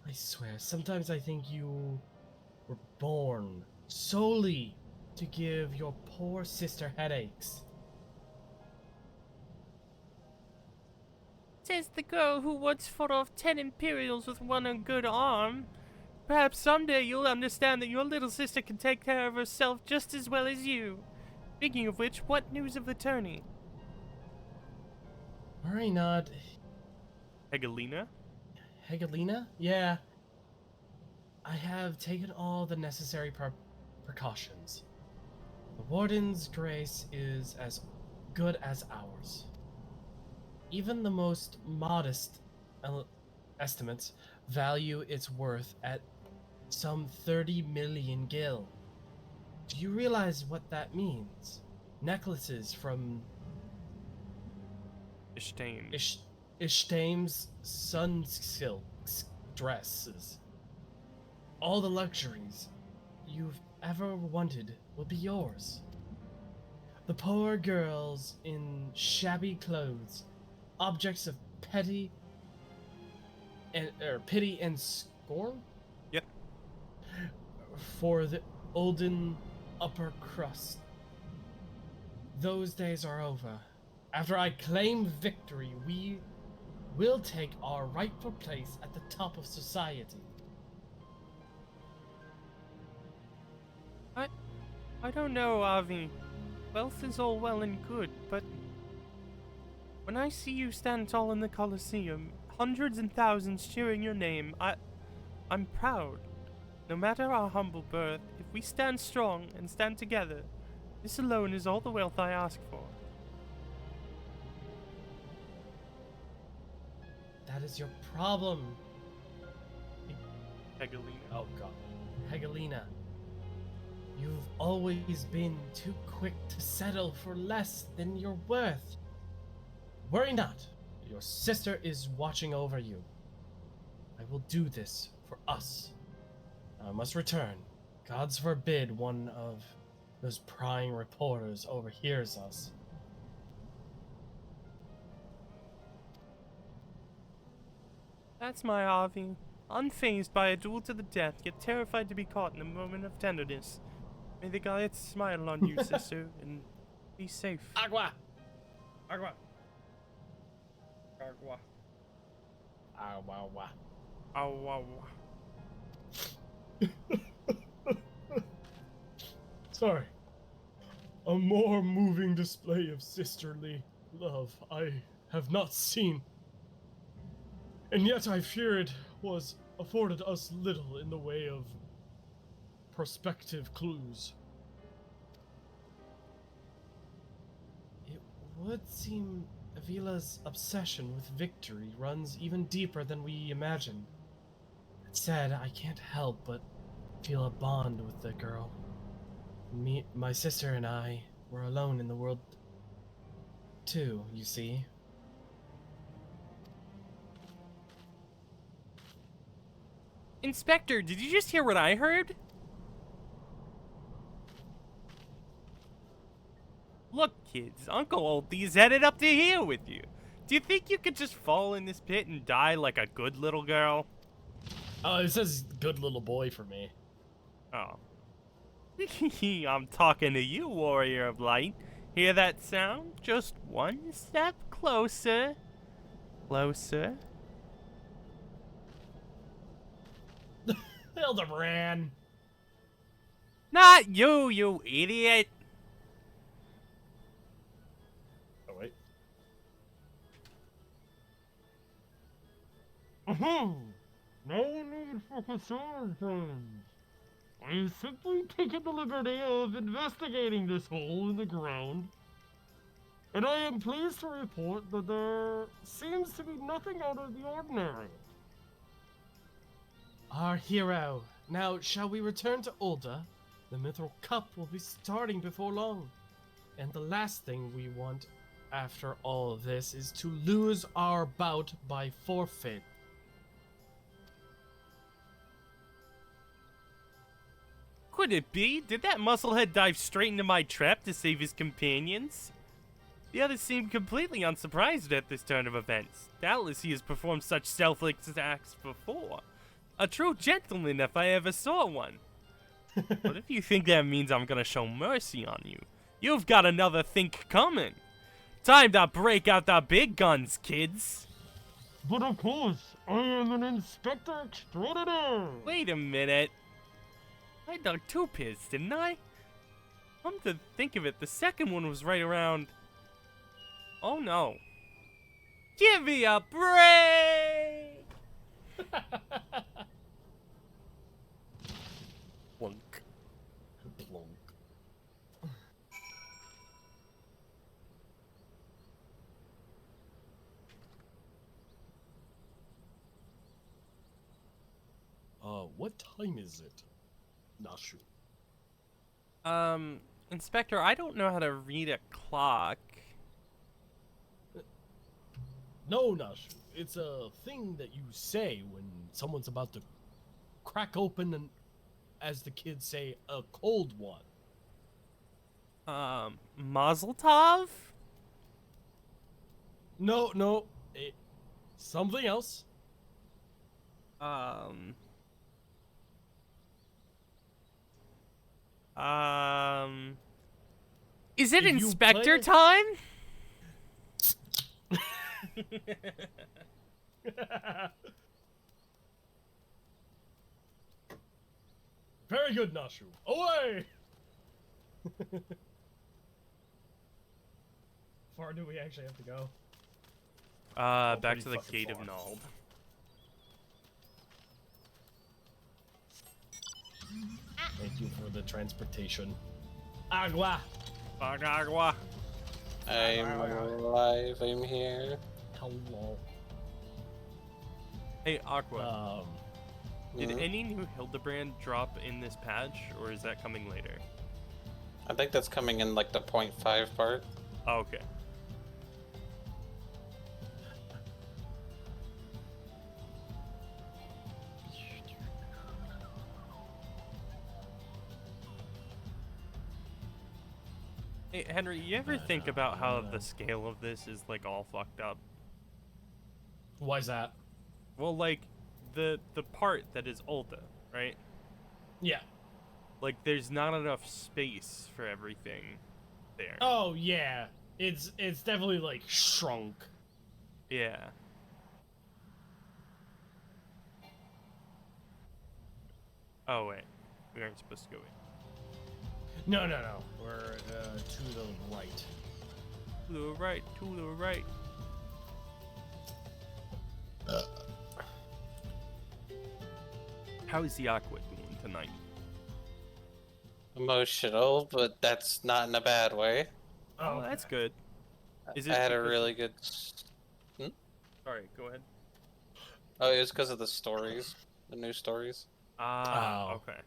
I swear, sometimes I think you were born solely to give your poor sister headaches. Says the girl who once fought off 10 Imperials with one good arm. Perhaps someday you'll understand that your little sister can take care of herself just as well as you. Speaking of which, what news of the tourney? Worry not. Hegelina? Hegelina? Yeah. I have taken all the necessary precautions. The Warden's grace is as good as ours. Even the most modest estimates value its worth at some 30 million gil. Do you realize what that means? Necklaces from Ishtain. Ishtaim's sun silk dresses. All the luxuries you've ever wanted will be yours. The poor girls in shabby clothes, objects of pity and scorn? Yep. For the olden upper crust. Those days are over. After I claim victory, we will take our rightful place at the top of society. I don't know, Avi. Wealth is all well and good, but when I see you stand tall in the Colosseum, hundreds and thousands cheering your name, I'm proud. No matter our humble birth, if we stand strong and stand together, this alone is all the wealth I ask for. That is your problem. Hegelina. Oh god. Hegelina. You've always been too quick to settle for less than you're worth. Worry not. Your sister is watching over you. I will do this for us. I must return. Gods forbid one of those prying reporters overhears us. That's my Avi. Unfazed by a duel to the death, yet terrified to be caught in a moment of tenderness. May the gods smile on you, sister, and be safe. Agua! Agua. Agua. Agua. Agua. Sorry. A more moving display of sisterly love I have not seen. And yet I fear it was afforded us little in the way of prospective clues. It would seem Avila's obsession with victory runs even deeper than we imagined. That said, I can't help but feel a bond with the girl. My sister and I were alone in the world too, you see. Inspector, did you just hear what I heard? Look, kids, Uncle Oldie's headed up to here with you. Do you think you could just fall in this pit and die like a good little girl? Oh, it says good little boy for me. Oh. I'm talking to you, warrior of light. Hear that sound? Just one step closer. Closer. Hildibrand! Not you, you idiot! Oh, wait. No need for concern, friends. I've simply taken the liberty of investigating this hole in the ground, and I am pleased to report that there seems to be nothing out of the ordinary. Our hero. Now, shall we return to Ulda? The Mithril Cup will be starting before long. And the last thing we want after all of this is to lose our bout by forfeit. Could it be? Did that musclehead dive straight into my trap to save his companions? The others seemed completely unsurprised at this turn of events. Doubtless he has performed such selfless acts before. A true gentleman if I ever saw one. But if you think that means I'm gonna show mercy on you, you've got another think coming. Time to break out the big guns, kids. But of course, I am an inspector extraordinaire. Wait a minute. I dug 2 pits, didn't I? Come to think of it, the second one was right around... Oh no. Give me a break! Plunk. Plunk. What time is it? Not sure. Inspector, I don't know how to read a clock. No, Nashu. It's a thing that you say when someone's about to crack open an, as the kids say, a cold one. Mazel tov? No, something else. Is it If you inspector play it- time? Very good, Nashu. Away! Far do we actually have to go? Back pretty to the fucking Gate of far. Nald. Thank you for the transportation. Agua! Agua. I'm alive, I'm here. Hello. Hey, Aqua. Did Mhm. any new Hildibrand drop in this patch, or is that coming later? I think that's coming in like the 0.5 part. Oh, okay. Hey, Henry, you ever think about how the scale of this is, like, all fucked up? Why's that? Well, like, the part that is Ulta, right? Yeah. Like, there's not enough space for everything there. Oh, yeah. It's definitely, like, shrunk. Yeah. Oh, wait. We aren't supposed to go in. No. We're to the right. To the right, to the right. How is the Aqua doing tonight? Emotional, but that's not in a bad way. Oh, Okay. that's good. Is I it had a because- really good. Sorry, go ahead. Oh, it was because of the stories, the new stories. Ah, Oh. okay.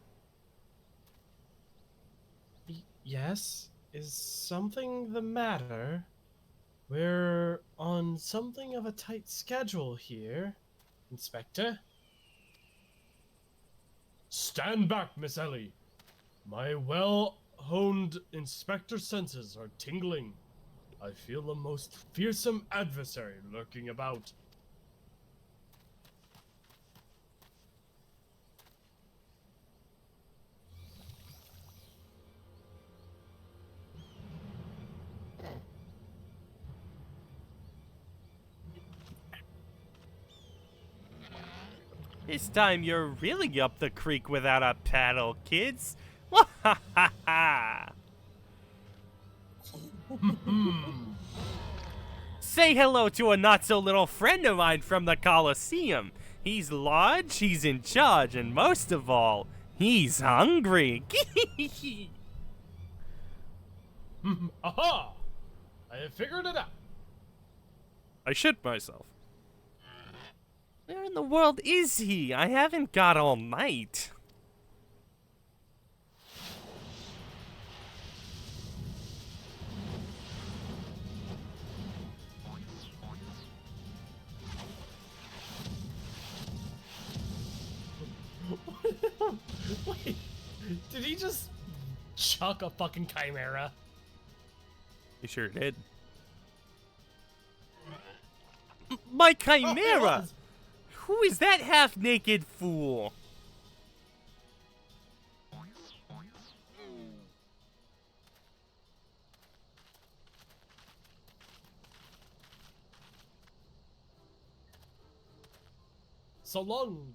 Yes? Is something the matter? We're on something of a tight schedule here, Inspector. Stand back, Miss Ellie. My well-honed inspector senses are tingling. I feel a most fearsome adversary lurking about. This time you're really up the creek without a paddle, kids. Wahahaha! Say hello to a not-so-little friend of mine from the Coliseum. He's large, he's in charge, and most of all, he's hungry. Aha! I have figured it out. I shit myself. Where in the world is he? I haven't got all night. Wait, did he just chuck a fucking chimera? You sure did. My Oh, it chimera! was. Who is that half-naked fool? So long,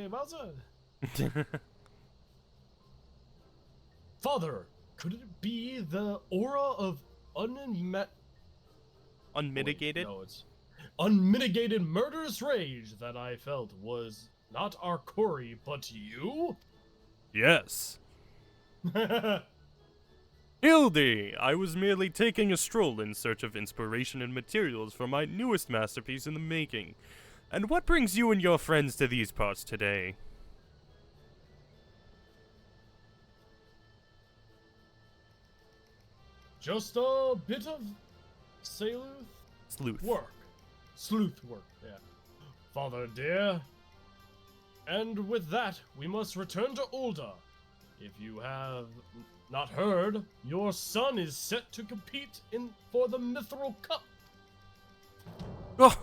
Bowser. Father, could it be the aura of Unmitigated? No, it's unmitigated murderous rage that I felt was not our Cory, but you? Yes. Hildy! I was merely taking a stroll in search of inspiration and materials for my newest masterpiece in the making. And what brings you and your friends to these parts today? Just a bit of sleuth Sleuth. work. Sleuth work, yeah. Father dear. And with that, we must return to Ulda. If you have not heard, your son is set to compete for the Mithril Cup. Oh!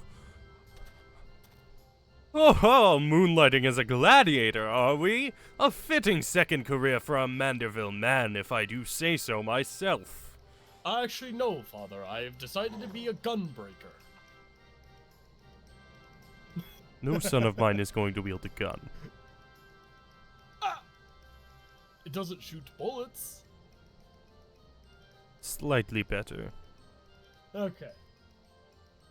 Oh, moonlighting as a gladiator, are we? A fitting second career for a Manderville man, if I do say so myself. Actually, no, Father. I have decided to be a gunbreaker. No son of mine is going to wield a gun. Ah! It doesn't shoot bullets. Slightly better. Okay.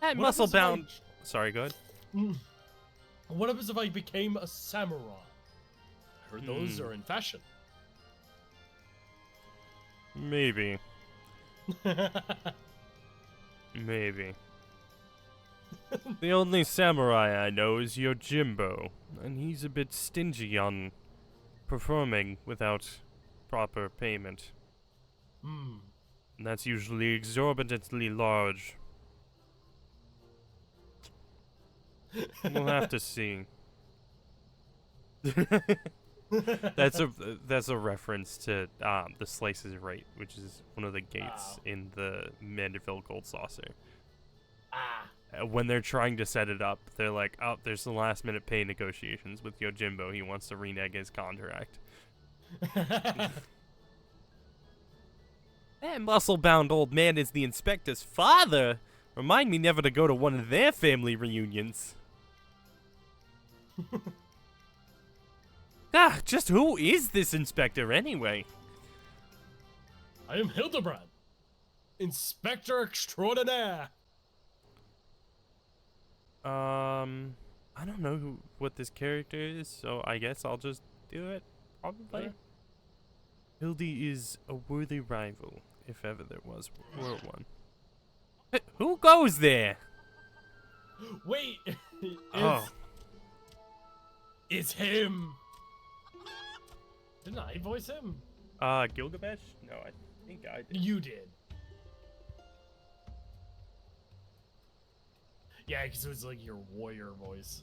That What happens if muscle-bound... Sorry, go ahead. What happens if I became a samurai? I heard those are in fashion. Maybe. Maybe. The only samurai I know is Yojimbo, and he's a bit stingy on performing without proper payment. And that's usually exorbitantly large. We'll have to see. That's a reference to the Slice is Right, which is one of the gates in the Mandeville Gold Saucer. When they're trying to set it up, they're like, "Oh, there's the last minute pay negotiations with Yojimbo. He wants to renege his contract." That muscle-bound old man is the inspector's father. Remind me never to go to one of their family reunions. Just who is this inspector anyway? I am Hildibrand, Inspector Extraordinaire. I don't know what this character is, so I guess I'll just do it, probably. Okay. Hildy is a worthy rival, if ever there were one. Hey, who goes there? Wait, Oh. It's him. Didn't I voice him? Gilgamesh? No, I think I did. You did. Yeah, because it was like your warrior voice.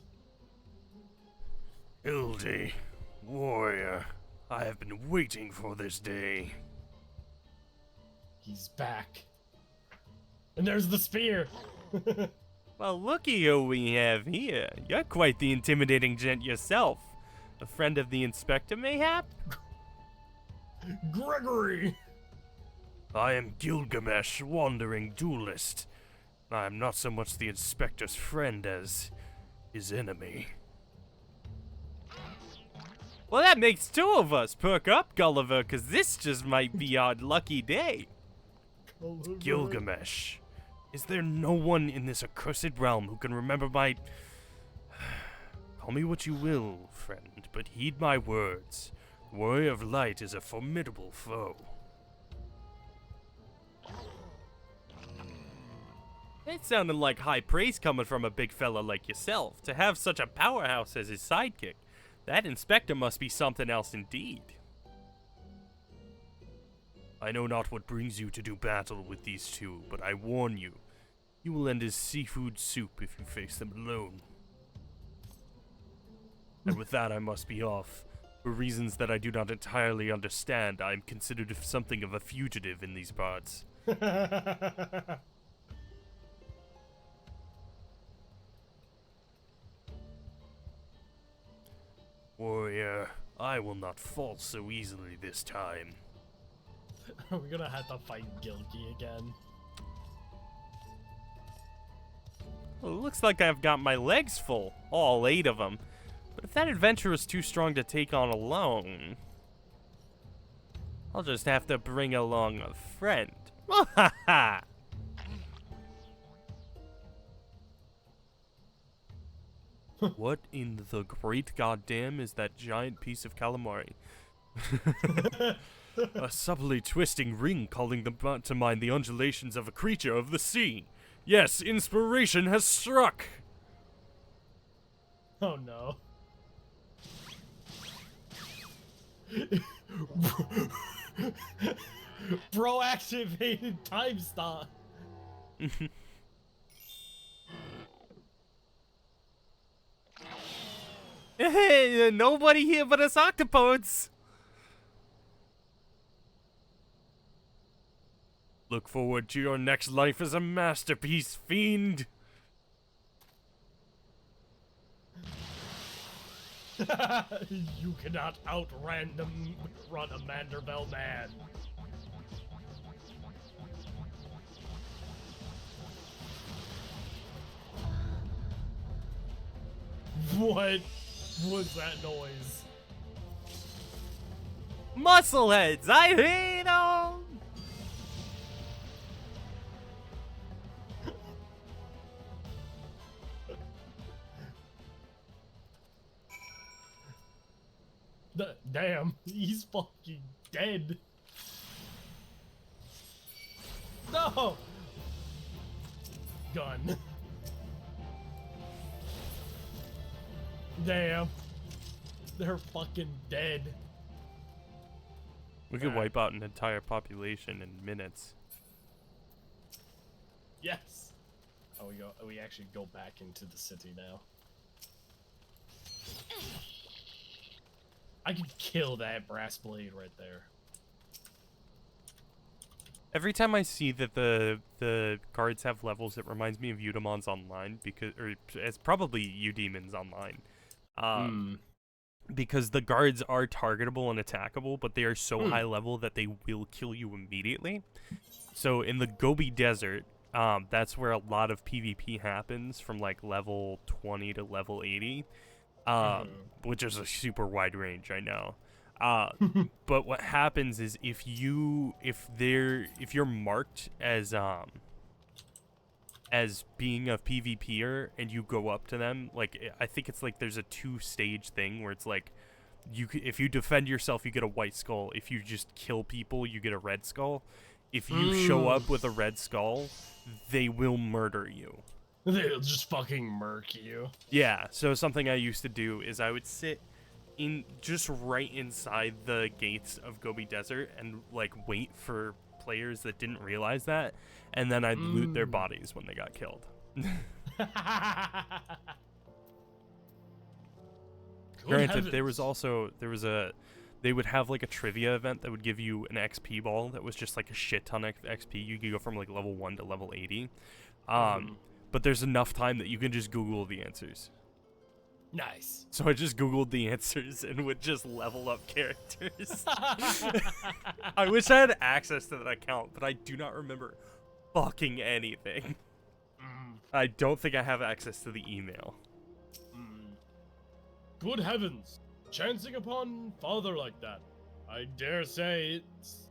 Hildy, warrior, I have been waiting for this day. He's back. And there's the spear. Well, looky who we have here. You're quite the intimidating gent yourself. A friend of the inspector, mayhap? Gregory. I am Gilgamesh, wandering duelist. I am not so much the inspector's friend as his enemy. Well, that makes two of us. Perk up, Gulliver, because this just might be our lucky day. Gilgamesh, is there no one in this accursed realm who can remember my... Call me what you will, friend, but heed my words. The Warrior of Light is a formidable foe. It sounded like high praise coming from a big fella like yourself. To have such a powerhouse as his sidekick, that inspector must be something else indeed. I know not what brings you to do battle with these two, but I warn you, you will end as seafood soup if you face them alone. And with that, I must be off. For reasons that I do not entirely understand, I am considered something of a fugitive in these parts. Warrior, I will not fall so easily this time. Are we gonna have to fight Gilky again? Well, it looks like I've got my legs full, all 8 of them. But if that adventure is too strong to take on alone, I'll just have to bring along a friend. What in the great goddamn is that giant piece of calamari? A subtly twisting ring calling to mind the undulations of a creature of the sea. Yes, inspiration has struck! Oh no. Bro activated time stop. Hey, nobody here but us octopodes! Look forward to your next life as a masterpiece, fiend! You cannot run a Manderville man. What was that noise? Muscleheads, I hate them! Damn, he's fucking dead. No! Gun. Damn. They're fucking dead. We could Alright. wipe out an entire population in minutes. Yes. Oh, we actually go back into the city now. I could kill that brass blade right there. Every time I see that the guards have levels, it reminds me of Eudamon's Online, because, or it's probably Eudemon's Online. Because the guards are targetable and attackable, but they are so high level that they will kill you immediately. So in the Gobi Desert, that's where a lot of PvP happens, from like level 20 to level 80, which is a super wide range, I know. But what happens is if you're marked as being a PvPer and you go up to them, like, I think it's like there's a 2-stage thing where it's like, if you defend yourself, you get a white skull. If you just kill people, you get a red skull. If you show up with a red skull, they will murder you. They'll just fucking murk you. Yeah, so something I used to do is I would sit in just right inside the gates of Gobi Desert and like wait for players that didn't realize that, and then I'd loot their bodies when they got killed. Granted, they would have like a trivia event that would give you an XP ball that was just like a shit ton of XP. You could go from like level 1 to level 80. But there's enough time that you can just Google the answers. Nice. So I just Googled the answers and would just level up characters. I wish I had access to that account, but I do not remember fucking anything. I don't think I have access to the email. Good heavens. Chancing upon father like that. I dare say it's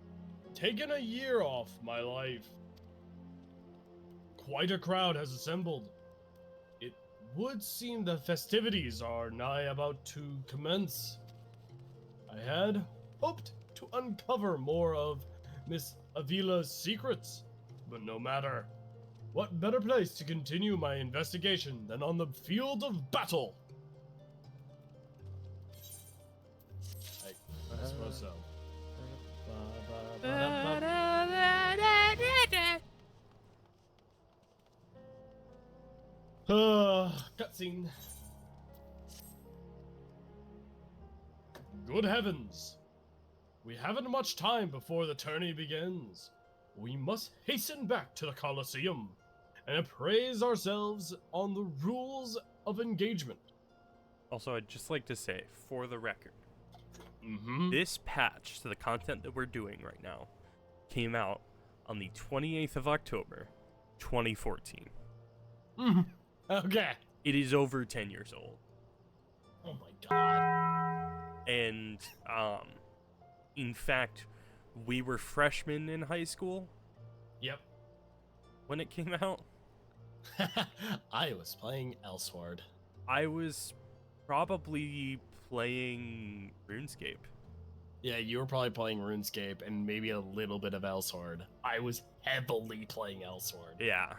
taken a year off my life. Quite a crowd has assembled. It would seem the festivities are nigh about to commence. I had hoped to uncover more of Miss Avila's secrets, but no matter. What better place to continue my investigation than on the field of battle? I suppose so. Cutscene. Good heavens. We haven't much time before the tourney begins. We must hasten back to the Colosseum and appraise ourselves on the rules of engagement. Also, I'd just like to say, for the record, this patch to the content that we're doing right now came out on the 28th of October, 2014. Okay. It is over 10 years old. Oh my god. And, in fact, we were freshmen in high school Yep. when it came out. I was playing Elsword. I was probably playing RuneScape. Yeah, you were probably playing RuneScape and maybe a little bit of Elsword. I was heavily playing Elsword. Yeah.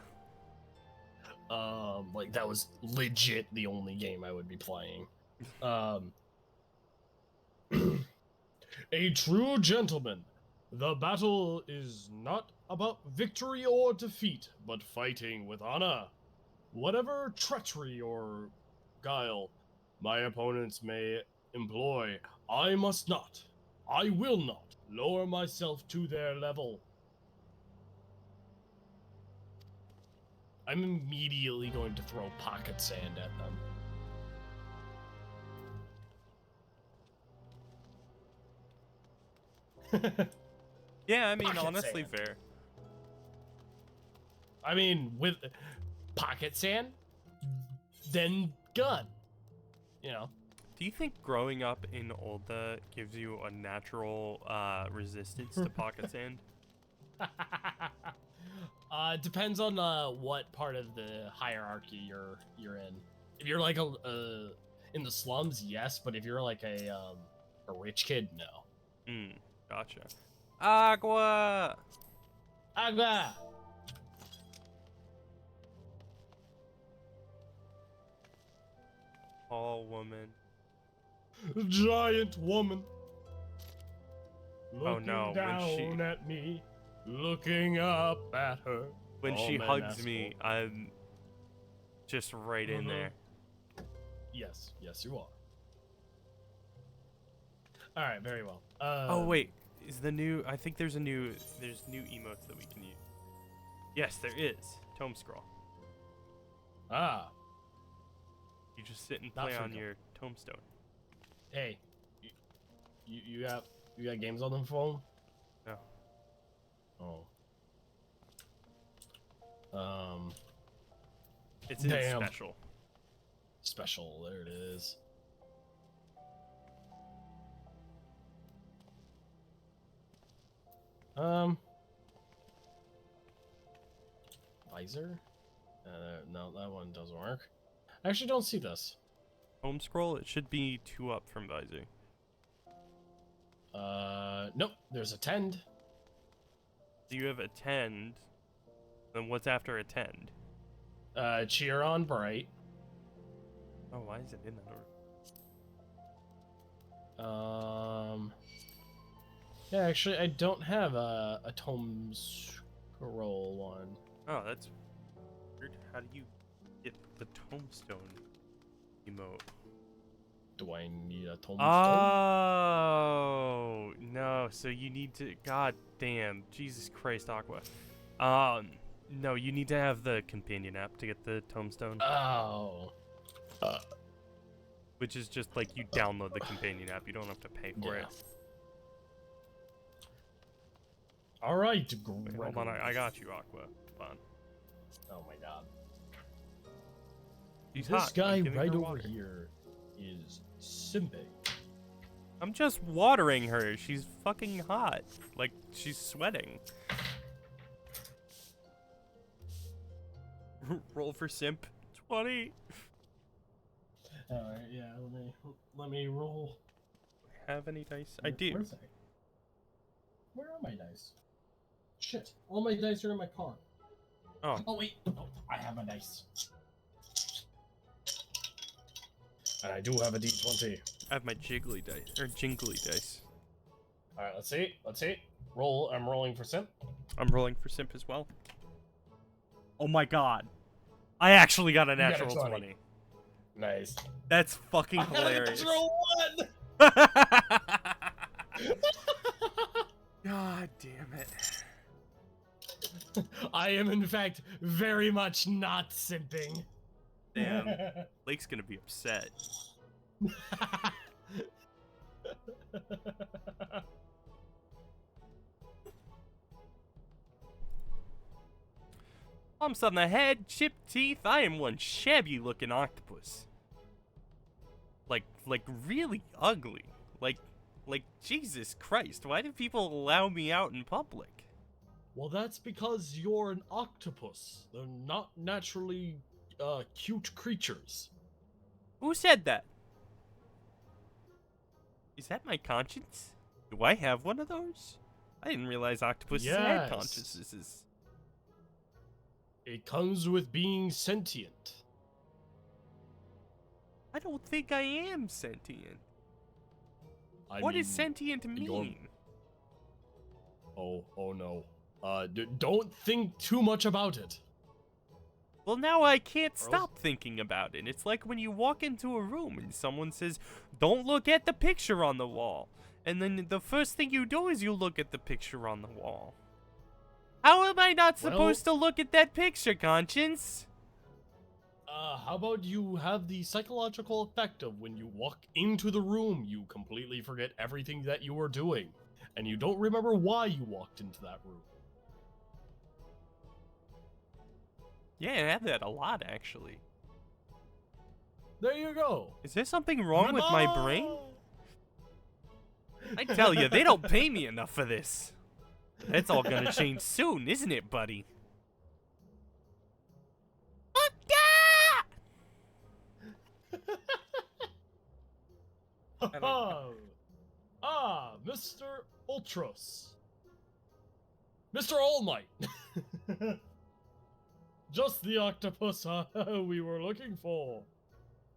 Like that was legit the only game I would be playing. A true gentleman. The battle is not about victory or defeat, but fighting with honor. Whatever treachery or guile my opponents may employ, I must not, I will not lower myself to their level. I'm immediately going to throw pocket sand at them. Yeah, I mean, Pocket honestly, sand. fair. I mean, with pocket sand, then gun. you know. Do you think growing up in Olda gives you a natural resistance to pocket sand? Depends on what part of the hierarchy you're in. If you're like in the slums, yes, but if you're like a rich kid, no. Gotcha. Agua! Agua! Tall woman. Giant woman. Oh no, Looking down at me, looking up at her. when All she men hugs ask me, for- I'm just right in there. Yes, yes, you are. All right, very well. Oh wait, is the new? I think there's new emotes that we can use. Yes, there is. Tome scroll. Ah, You just sit and Not play on forgot. your tombstone. hey, you got games on the phone? No. Oh. It's in Damn. special. Special. There it is. Visor? No, that one doesn't work. I actually don't see this. Home scroll. It should be 2 up from visor. Nope. There's attend. So you have attend. Then what's after attend? Cheer on bright. Oh, why is it in that order? Yeah, actually, I don't have a tome scroll one. Oh, that's weird. How do you get the tombstone emote? Do I need a tome Oh no! So you need to. God damn! Jesus Christ, Aqua. No, you need to have the companion app to get the tombstone, Oh. which is just like you download the companion app. You don't have to pay for Yeah. it. All right, Wait, hold on, I got you, Aqua. Hold on. Oh my god. She's This hot. guy I'm giving right her over water. here is simping. I'm just watering her. She's fucking hot. Like she's sweating. Roll for simp. 20. All right, yeah. Let me roll. Have any dice? I do. Where's that? Where are my dice? Shit! All my dice are in my car. Oh. Oh wait, oh, I have my dice. And I do have a D20. I have my jiggly dice or jingly dice. All right, let's see. Let's see. Roll. I'm rolling for simp. I'm rolling for simp as well. Oh my god. I actually got a got a natural 20. 20. Nice. That's fucking I got a hilarious. natural one. God damn it. I am in fact very much not simping. Damn. Lake's gonna be upset. Humps on the head, chipped teeth. I am one shabby looking octopus. Like really ugly. Like Jesus Christ. Why do people allow me out in public? Well, that's because you're an octopus. They're not naturally cute creatures. Who said that? Is that my conscience? Do I have one of those? I didn't realize octopuses had Yes. consciences. It comes with being sentient. I don't think I am sentient. I What mean, does sentient mean? Oh no. Don't think too much about it. Well, now I can't Or else- stop thinking about it. It's like when you walk into a room and someone says, "Don't look at the picture on the wall." And then the first thing you do is you look at the picture on the wall. How am I not Well- supposed to look at that picture, conscience? How about you have the psychological effect of when you walk into the room, you completely forget everything that you were doing, and you don't remember why you walked into that room. Yeah, I have that a lot, actually. There you go. Is there something wrong with my brain? Goodbye. I tell you, they don't pay me enough for this. That's all gonna change soon, isn't it, buddy? don't know. Mr. Ultros. Mr. All Might. Just the octopus we were looking for.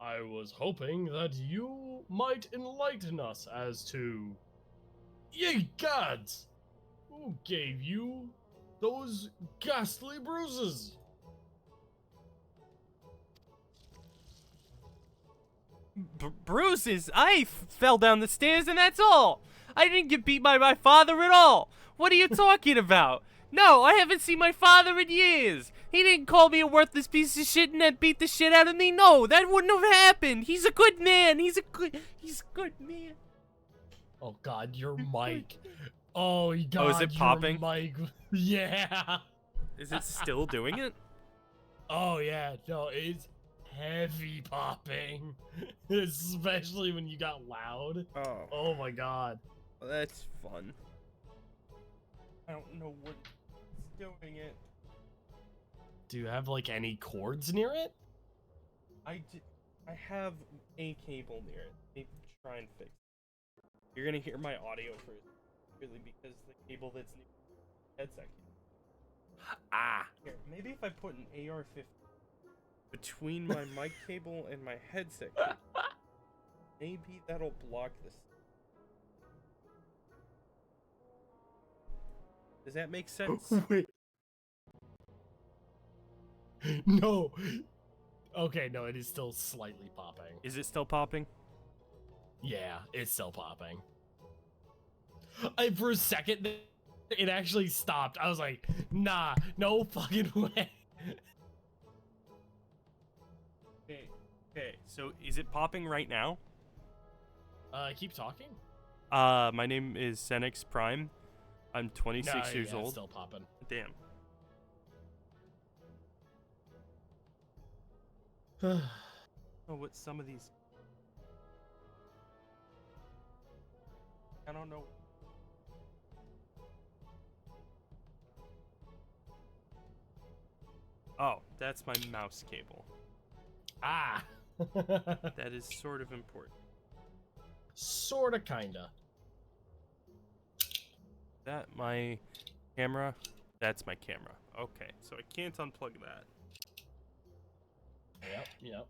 I was hoping that you might enlighten us as to... Ye gods! Who gave you those ghastly bruises? Bruises? I fell down the stairs and that's all. I didn't get beat by my father at all. What are you talking about? No, I haven't seen my father in years. He didn't call me a worthless piece of shit and then beat the shit out of me. No, that wouldn't have happened. He's a good man. He's a good man. Oh god, your mic. Oh god, Oh, is it popping? Your mic. Yeah. Is it still doing it? Oh yeah, no, it's heavy popping. Especially when you got loud. Oh. Oh my god. Well, that's fun. I don't know what's doing it. Do you have like any cords near it? I have a cable near it. Let me try and fix it. You're gonna hear my audio first, really, because the cable that's near the headset. Here, maybe if I put an AR-15 between my mic cable and my headset cable, maybe that'll block this. Does that make sense? Wait. No. Okay, no, it is still slightly popping. Is it still popping? Yeah, it's still popping. For a second, it actually stopped. I was like, nah, no fucking way. Okay, so is it popping right now? Keep talking? My name is Xenix Prime. I'm 26 No, years yeah, old. It's still popping. Damn. Oh, what some of these... I don't know. Oh, that's my mouse cable. Ah. That is sort of important. Sorta, kinda. That my camera? That's my camera. Okay, so I can't unplug that. Yep.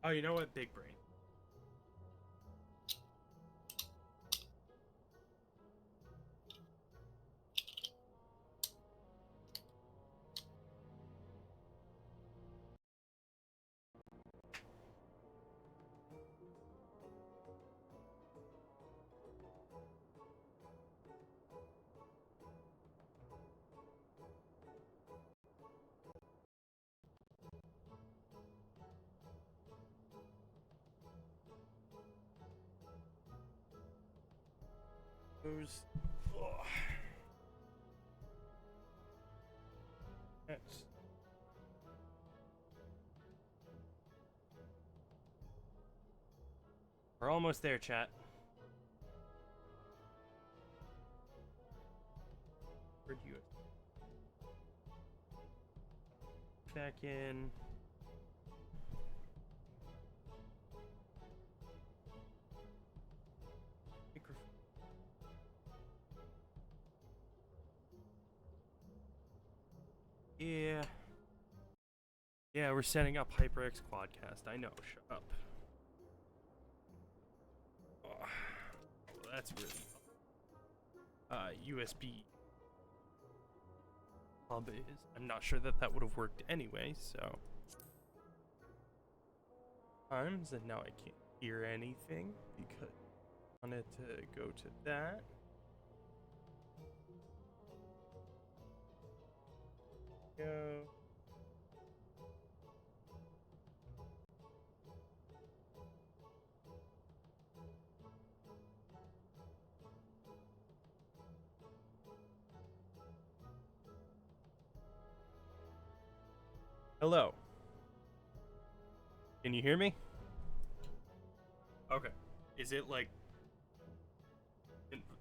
Oh, you know what? Big brain. Those. Ugh. That's. We're almost there, chat. Where'd you go? Back in. Yeah. Yeah, we're setting up HyperX Quadcast. I know. Shut up. Oh, well, that's really USB hub is. I'm not sure that would have worked anyway, so. And now I can't hear anything because I wanted to go to that. Go. Hello. Can you hear me? Okay. Is it like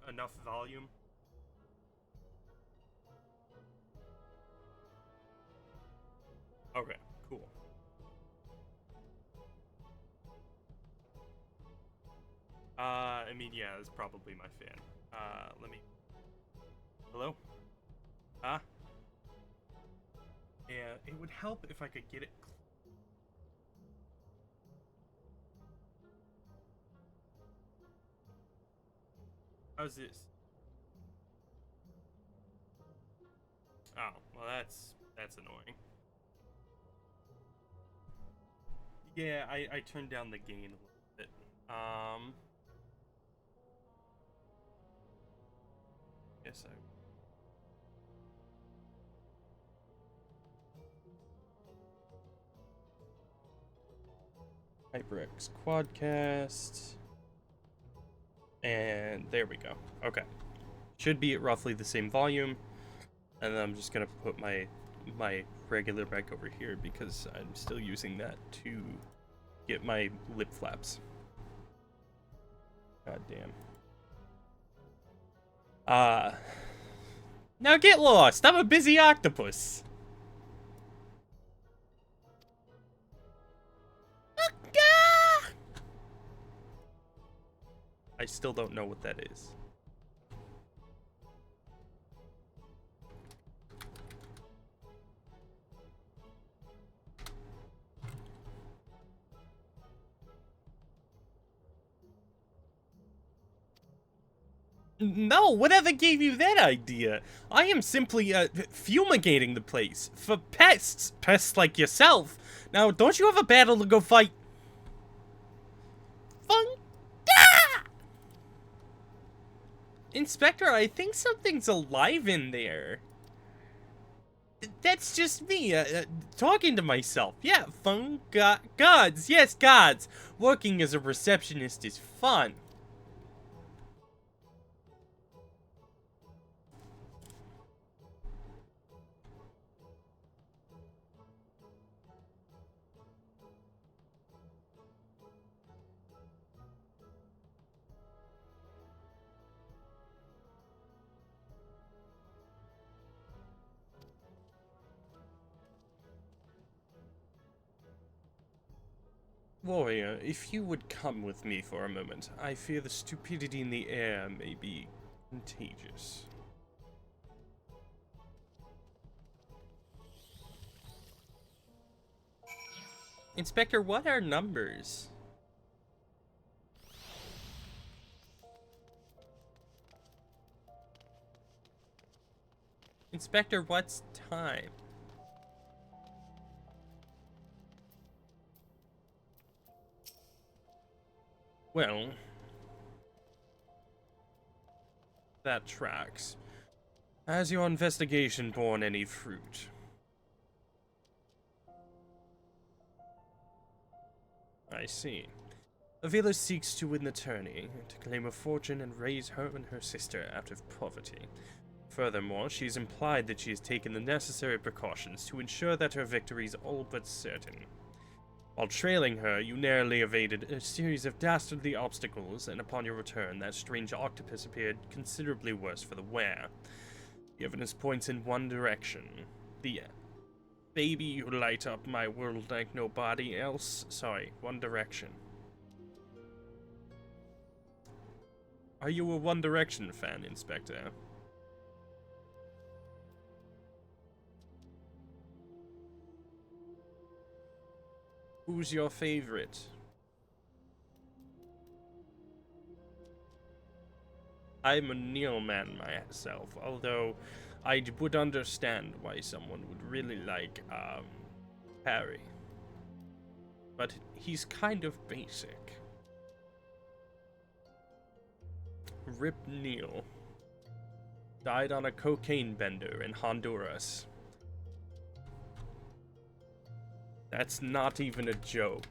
enough volume? Okay, cool. I mean, yeah, it's probably my fan. Let me. Hello? Huh? Yeah, it would help if I could get it. How's this? Oh, well, that's annoying. Yeah, I turned down the gain a little bit. Guess HyperX Quadcast. And there we go. Okay. Should be at roughly the same volume. And then I'm just gonna put my regular mic over here because I'm still using that to get my lip flaps. God damn. Now get lost! I'm a busy octopus! I still don't know what that is. No, whatever gave you that idea? I am simply, fumigating the place. For pests. Pests like yourself. Now, don't you have a battle to go fight? Inspector, I think something's alive in there. That's just me, talking to myself. Yeah, fun gods. Yes, gods. Working as a receptionist is fun. Warrior, if you would come with me for a moment, I fear the stupidity in the air may be contagious. Inspector, what are numbers? Inspector, what's time? Well, that tracks. Has your investigation borne any fruit? I see. Avila seeks to win the tourney, to claim a fortune and raise her and her sister out of poverty. Furthermore, she's implied that she has taken the necessary precautions to ensure that her victory is all but certain. While trailing her, you narrowly evaded a series of dastardly obstacles, and upon your return, that strange octopus appeared considerably worse for the wear. The evidence points in one direction. The baby, you light up my world like nobody else. Sorry, one direction. Are you a One Direction fan, Inspector? Who's your favorite? I'm a Neil man myself, although I would understand why someone would really like, Harry. But he's kind of basic. Rip Neil. Died on a cocaine bender in Honduras. That's not even a joke.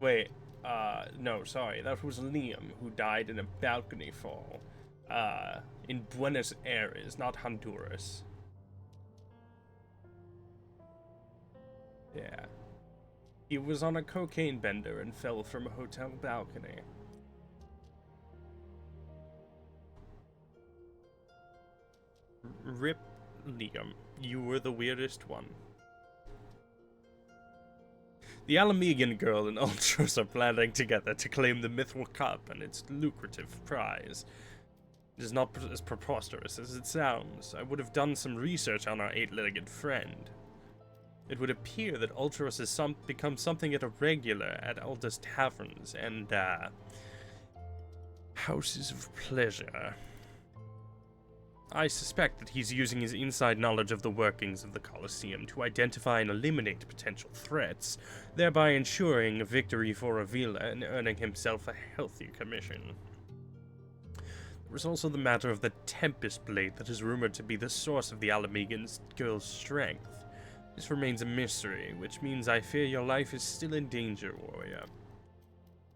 Wait, no, sorry, that was Liam, who died in a balcony fall, in Buenos Aires, not Honduras. Yeah. He was on a cocaine bender and fell from a hotel balcony. Rip Liam, you were the weirdest one. The Alamegan girl and Ultros are planning together to claim the Mithril Cup and its lucrative prize. It is not as preposterous as it sounds. I would have done some research on our eight-legged friend. It would appear that Ultros has become something of a regular at Alda's taverns and, houses of pleasure. I suspect that he's using his inside knowledge of the workings of the Colosseum to identify and eliminate potential threats, thereby ensuring a victory for Avila and earning himself a healthy commission. There is also the matter of the Tempest Blade that is rumored to be the source of the Alamegan girl's strength. This remains a mystery, which means I fear your life is still in danger, warrior.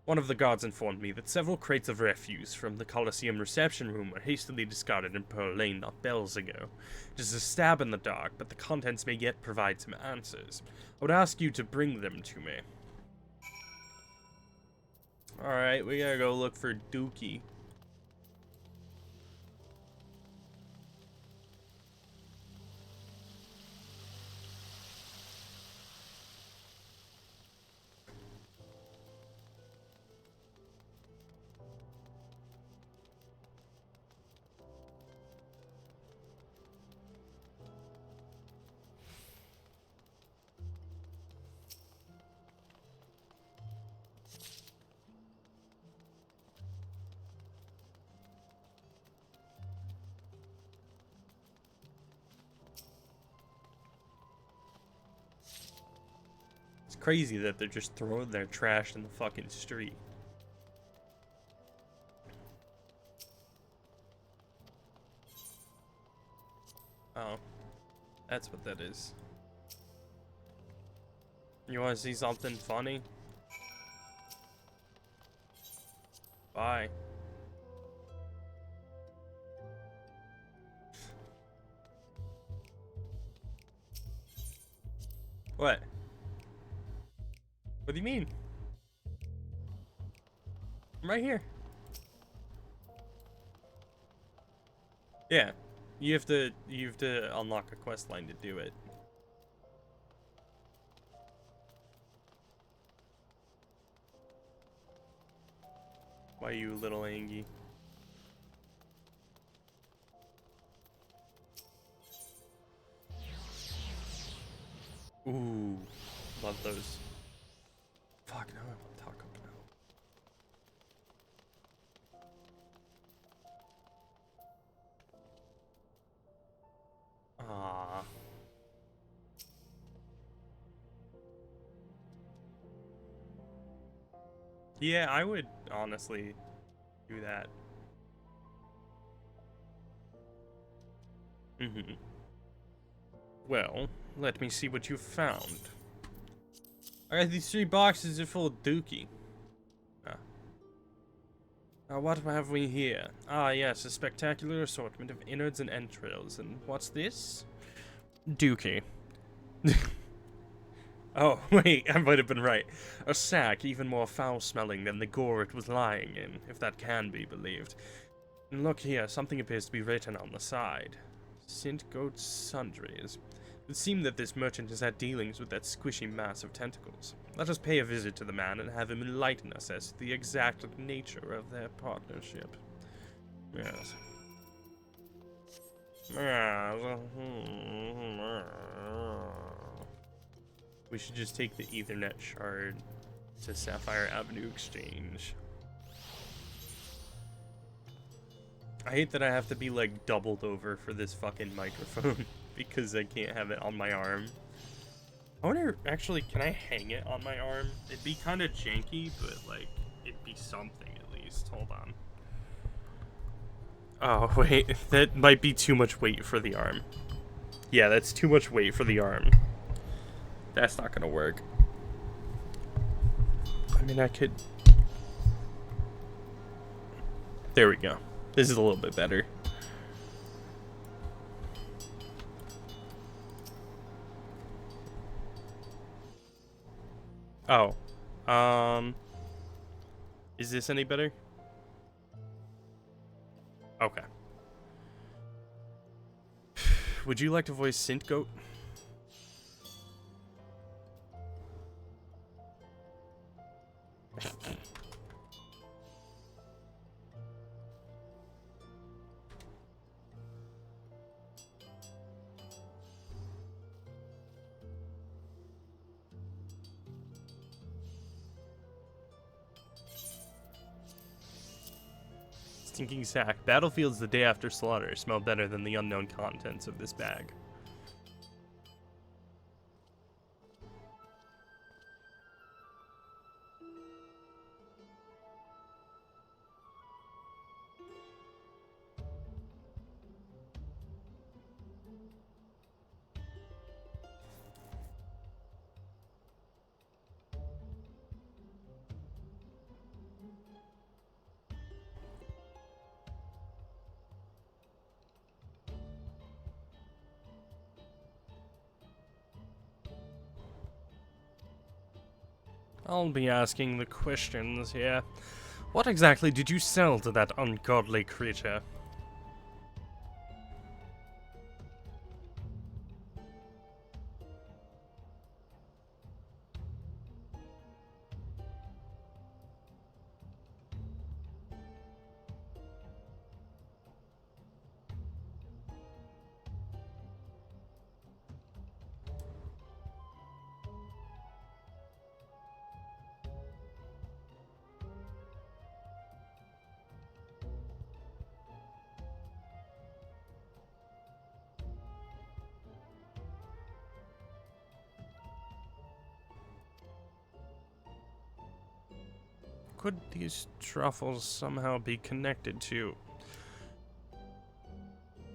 One of the guards informed me that several crates of refuse from the Colosseum reception room were hastily discarded in Pearl Lane not bells ago. It is a stab in the dark, but the contents may yet provide some answers. I would ask you to bring them to me. Alright, we gotta go look for Dookie. Crazy that they're just throwing their trash in the fucking street. Oh, that's what that is. You want to see something funny? Bye. What? What do you mean? I'm right here. Yeah. You have to unlock a quest line to do it. Why you a little Angie? Ooh, love those. Fuck, now I want Taco Bell. Ah. Yeah, I would honestly do that. Mm-hmm. Well, let me see what you found. I got these 3 boxes are full of Dookie. Now what have we here? Ah yes, a spectacular assortment of innards and entrails. And what's this? Dookie. Oh, wait, I might have been right. A sack even more foul-smelling than the gore it was lying in, if that can be believed. And look here, something appears to be written on the side. Sint Goat Sundries. It would seem that this merchant has had dealings with that squishy mass of tentacles. Let us pay a visit to the man and have him enlighten us as to the exact nature of their partnership. Yes. We should just take the Ethernet shard to Sapphire Avenue Exchange. I hate that I have to be like doubled over for this fucking microphone because I can't have it on my arm. I wonder, actually, can I hang it on my arm? It'd be kind of janky, but like, it'd be something at least. Hold on. Oh, wait, that might be too much weight for the arm. Yeah, that's too much weight for the arm. That's not gonna work. I mean, I could... There we go. This is a little bit better. Oh. Is this any better? Okay. Would you like to voice Sint Goat? Stinking sack. Battlefields the day after slaughter smell better than the unknown contents of this bag. I'll be asking the questions here. What exactly did you sell to that ungodly creature? Could these truffles somehow be connected to...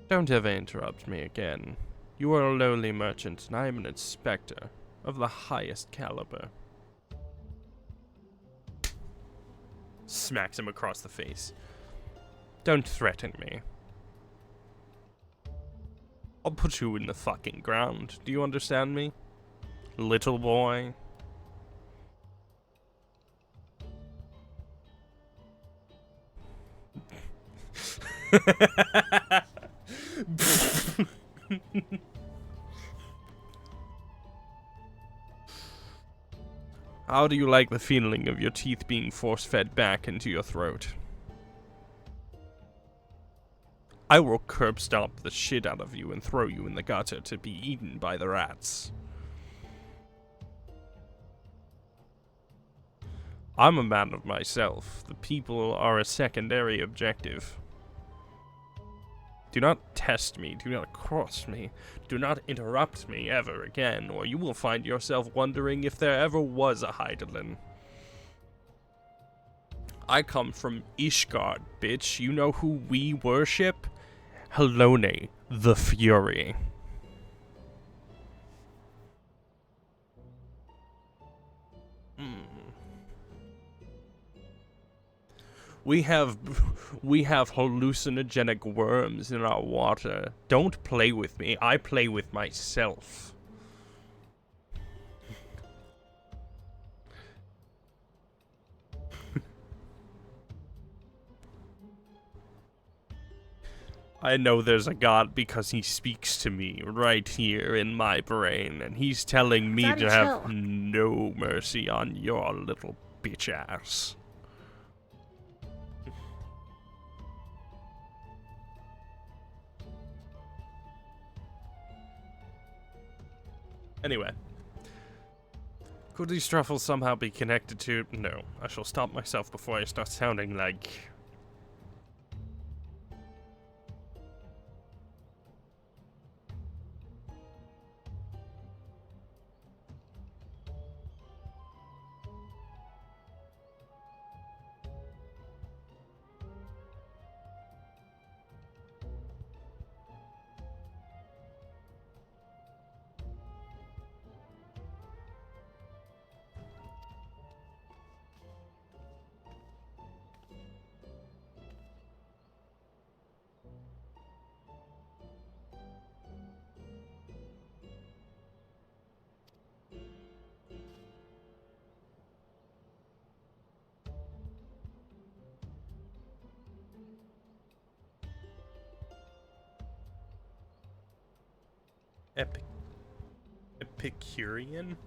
Don't ever interrupt me again. You are a lowly merchant, and I am an inspector of the highest caliber. Smacks him across the face. Don't threaten me. I'll put you in the fucking ground. Do you understand me? Little boy. How do you like the feeling of your teeth being force-fed back into your throat? I will curb stomp the shit out of you and throw you in the gutter to be eaten by the rats. I'm a man of myself. The people are a secondary objective. Do not test me, do not cross me, do not interrupt me ever again, or you will find yourself wondering if there ever was a Heidelin. I come from Ishgard, bitch. You know who we worship? Helone, the Fury. We have hallucinogenic worms in our water. Don't play with me. I play with myself. I know there's a god because he speaks to me right here in my brain, and he's telling me Daddy, to have chill. no mercy on your little bitch ass. Anyway. Could these truffles somehow be connected to... No. I shall stop myself before I start sounding like... Epicurean?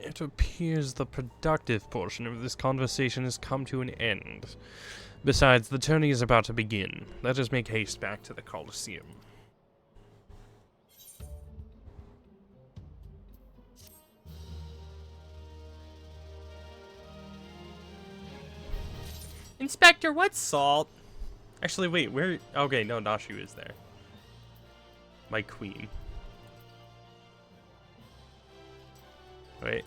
It appears the productive portion of this conversation has come to an end. Besides, the tourney is about to begin. Let us make haste back to the Colosseum. Inspector, what's salt? Actually, wait, where? Okay, no, Nashu is there. My queen. Wait.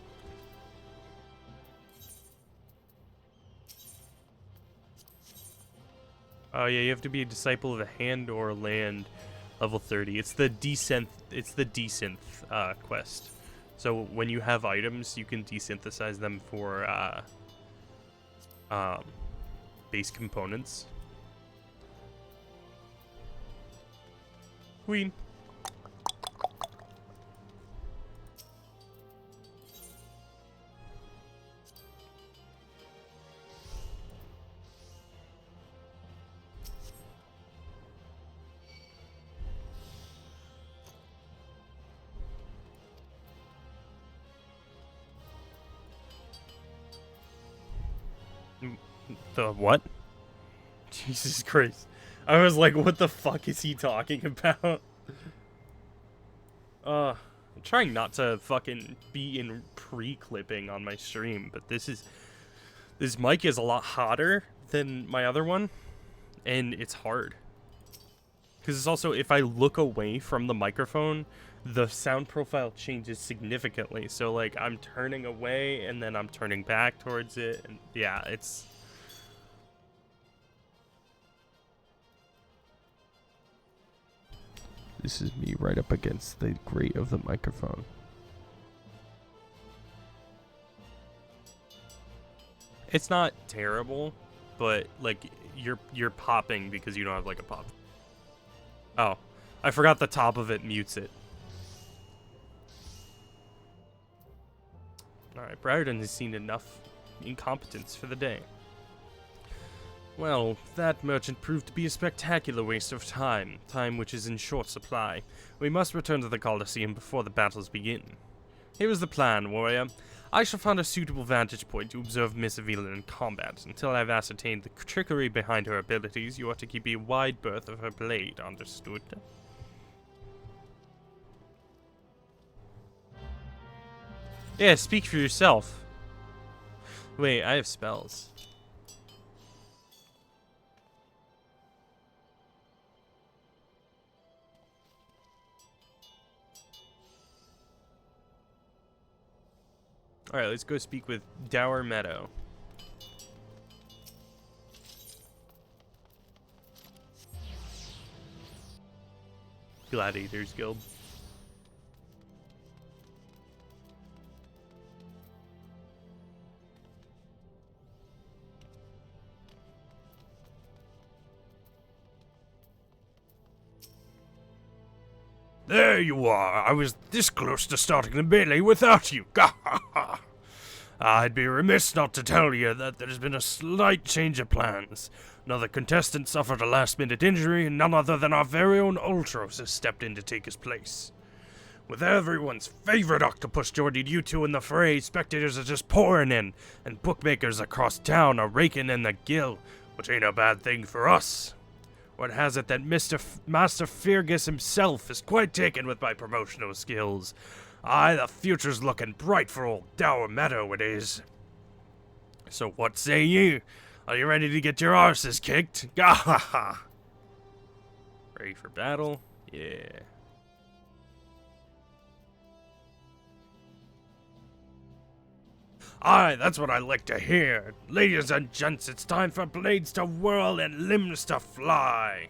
Oh yeah, you have to be a disciple of a hand or land, level 30. It's the desynth. It's the desynth quest. So when you have items, you can desynthesize them for base components. Queen. The what? Jesus Christ. I was like, what the fuck is he talking about? I'm trying not to fucking be in pre-clipping on my stream, but this mic is a lot hotter than my other one, and it's hard. Because it's also, if I look away from the microphone, the sound profile changes significantly. So, like, I'm turning away, and then I'm turning back towards it, and yeah, it's... This is me right up against the grate of the microphone. It's not terrible, but like you're popping because you don't have like a pop. Oh, I forgot the top of it mutes it. All right, Briarden has seen enough incompetence for the day. Well, that merchant proved to be a spectacular waste of time, time which is in short supply. We must return to the Colosseum before the battles begin. Here is the plan, warrior. I shall find a suitable vantage point to observe Miss Avila in combat. Until I've ascertained the trickery behind her abilities, you are to keep a wide berth of her blade, understood? Yeah, speak for yourself. Wait, I have spells. Alright, let's go speak with Dower Meadow. Gladiators Guild. There you are. I was this close to starting the melee without you. I'd be remiss not to tell you that there's been a slight change of plans. Another contestant suffered a last-minute injury, and none other than our very own Ultros has stepped in to take his place. With everyone's favorite octopus joining you two in the fray, spectators are just pouring in, and bookmakers across town are raking in the gill, which ain't a bad thing for us. What has it that Master Fergus himself is quite taken with my promotional skills? Aye, the future's looking bright for old Dower Meadow, it is. So what say ye? Are you ready to get your arses kicked? Gah ha ha! Ready for battle? Yeah. Aye, that's what I like to hear. Ladies and gents, it's time for blades to whirl and limbs to fly.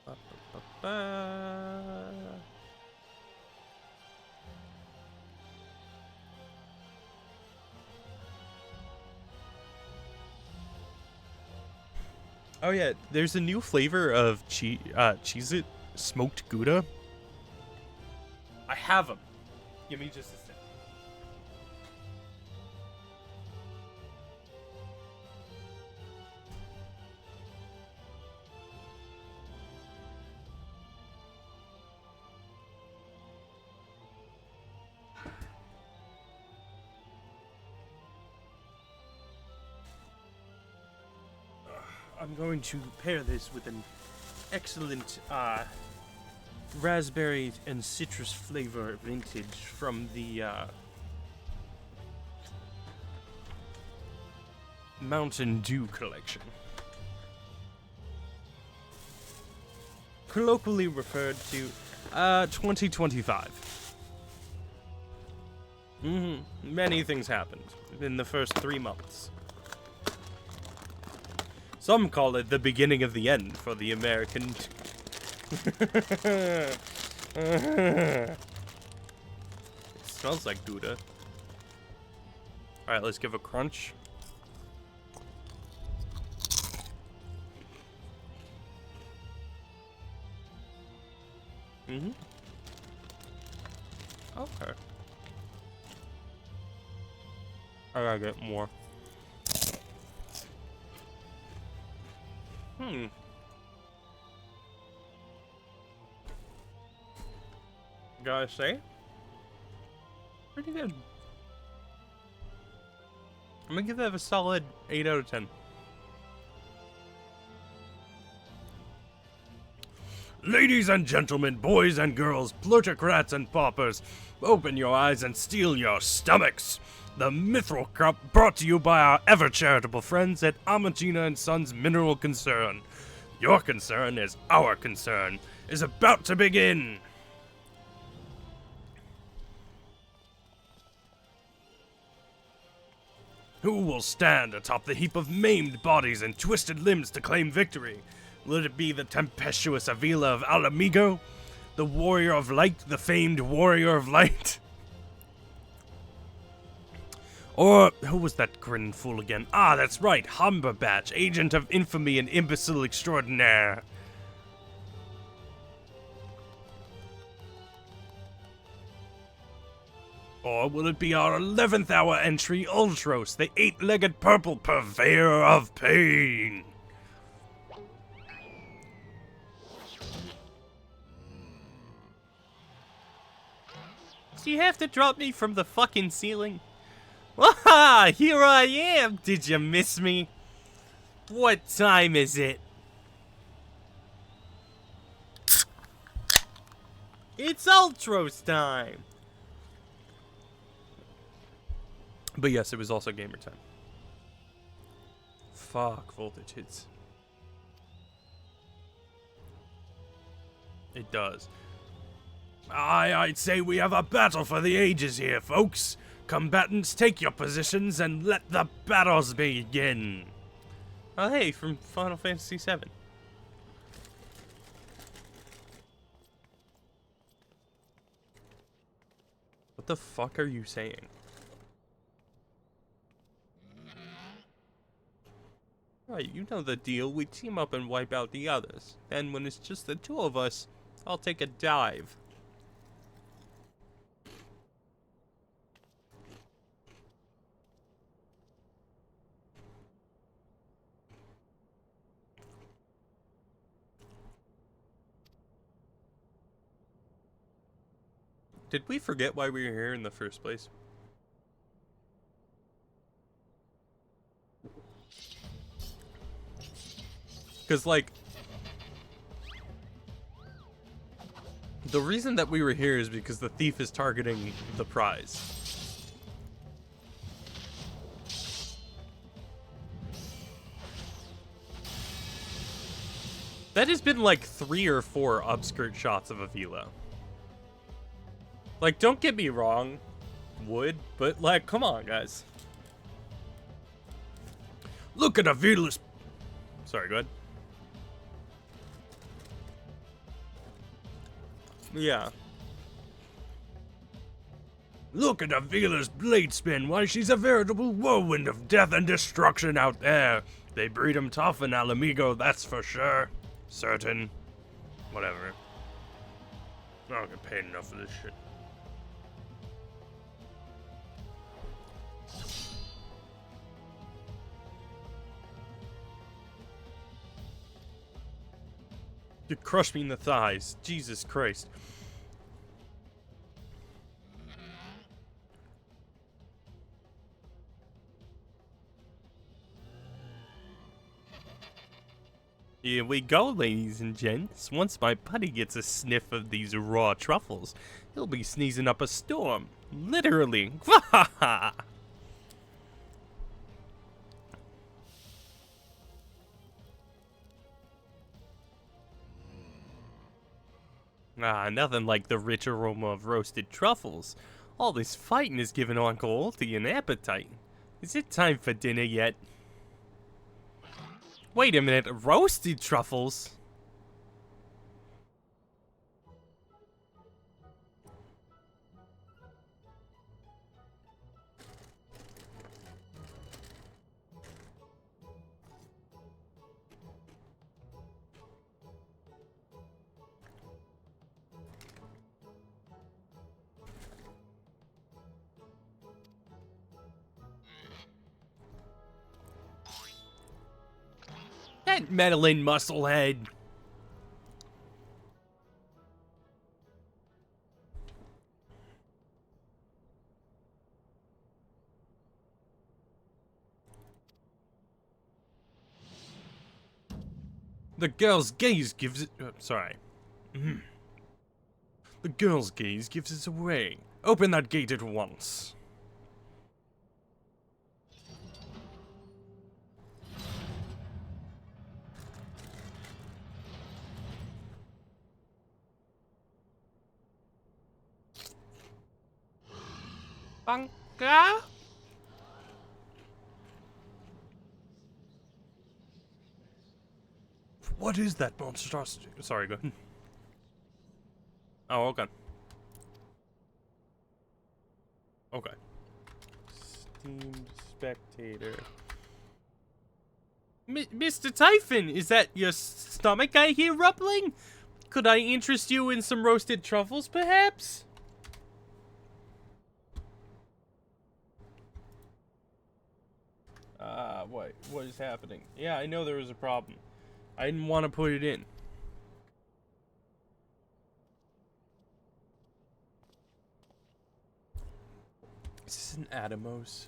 Ba-ba-ba-ba. Oh yeah, there's a new flavor of Cheez-It smoked Gouda. I have them. Give me just a sec. I'm going to pair this with an excellent raspberry and citrus flavor vintage from the Mountain Dew collection. Colloquially referred to 2025. Many things happened in the first 3 months. Some call it the beginning of the end for the American. It smells like Gouda. Alright, let's give a crunch. Okay. I gotta get more. Gotta say, pretty good. I'm gonna give that a solid 8 out of 10. Ladies and gentlemen, boys and girls, plutocrats and paupers, open your eyes and steel your stomachs. The Mithril Cup brought to you by our ever-charitable friends at Amagina & Sons Mineral Concern. Your concern is our concern, is about to begin. Who will stand atop the heap of maimed bodies and twisted limbs to claim victory? Will it be the tempestuous Avila of Alamigo? The warrior of light, the famed warrior of light? Or, who was that grin fool again? Ah, that's right, Humberbatch, agent of infamy and imbecile extraordinaire. Or will it be our 11th hour entry, Ultros, the 8-legged purple purveyor of pain? Do you have to drop me from the fucking ceiling? Ah, here I am! Did you miss me? What time is it? It's Ultros time! But yes, it was also gamer time. Fuck voltage hits. It does. I'd say we have a battle for the ages here, folks. Combatants, take your positions and let the battles begin. Oh, hey, from Final Fantasy VII. What the fuck are you saying? Right, you know the deal. We team up and wipe out the others. Then when it's just the two of us, I'll take a dive. Did we forget why we were here in the first place? Because, like, the reason that we were here is because the thief is targeting the prize. That has been like 3 or 4 upskirt shots of Avila. Like, don't get me wrong, would, but like, come on, guys. Look at Avila's. Sorry, go ahead. Yeah. Look at Avila's blade spin. Why, she's a veritable whirlwind of death and destruction out there. They breed 'em tough in Alamigo, that's for sure. Certain. Whatever. I don't get paid enough for this shit. You crushed me in the thighs. Jesus Christ. Here we go, ladies and gents. Once my buddy gets a sniff of these raw truffles, he'll be sneezing up a storm. Literally. Ah, nothing like the rich aroma of roasted truffles. All this fighting has given Uncle Ulti an appetite. Is it time for dinner yet? Wait a minute, roasted truffles? That meddling musclehead. The girl's gaze gives it. Sorry. The girl's gaze gives us away. Open that gate at once. Bunga? What is that monstrosity? Sorry, go ahead. Oh, okay. Okay. Steamed spectator. Mr. Typhon, is that your stomach I hear rumbling? Could I interest you in some roasted truffles, perhaps? What is happening? Yeah, I know there was a problem. I didn't want to put it in. Is this an Atomos?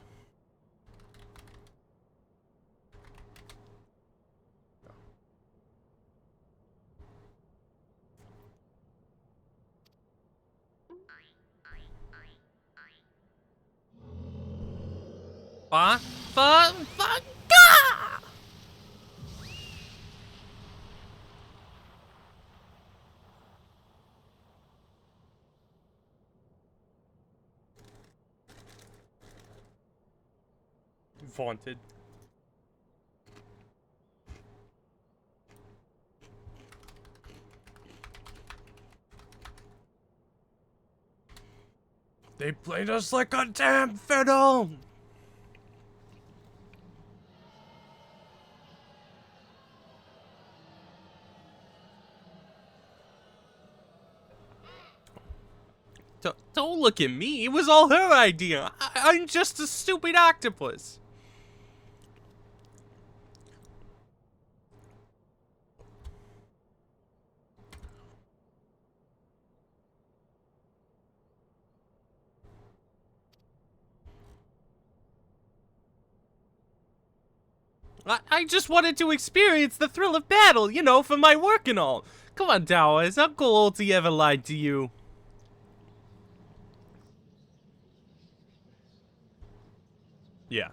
Vaunted. They played us like a damn fiddle! Don't look at me. It was all her idea. I'm just a stupid octopus. I just wanted to experience the thrill of battle, you know, for my work and all. Come on, Dow, has Uncle Ulti ever lied to you? Yeah.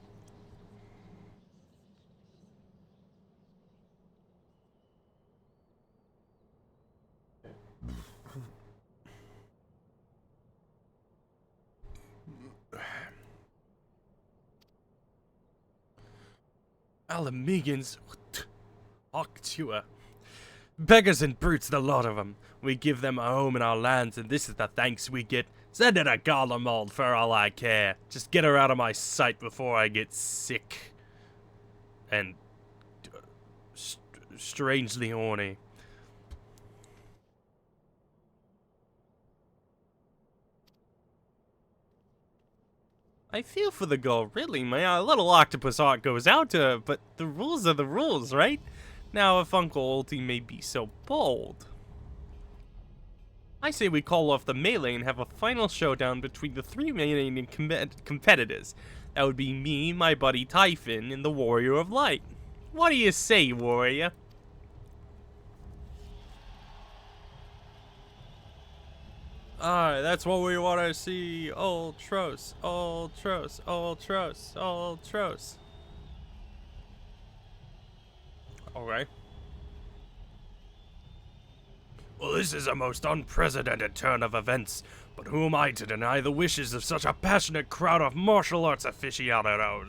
Alamegans, Octua. Beggars and brutes, the lot of 'em. We give them a home in our lands, and this is the thanks we get. Send in a Garlemald for all I care. Just get her out of my sight before I get sick. And strangely horny. I feel for the girl, really. My little octopus heart goes out to her, but the rules are the rules, right? Now, if Uncle Ulti may be so bold, I say we call off the melee and have a final showdown between the three main competitors. That would be me, my buddy Typhon, and the Warrior of Light. What do you say, Warrior? Alright, that's what we want to see. Ultros, Ultros, Ultros, Ultros. Alright. Well, this is a most unprecedented turn of events, but who am I to deny the wishes of such a passionate crowd of martial arts aficionados?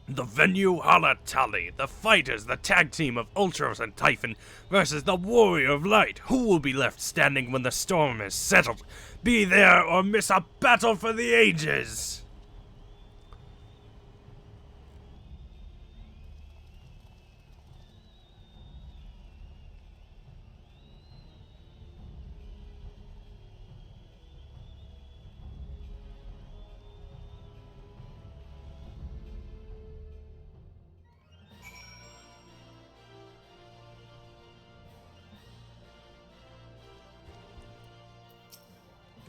The venue, Halatali. The fighters, the tag team of Ultros and Typhon versus the Warrior of Light. Who will be left standing when the storm is settled? Be there or miss a battle for the ages!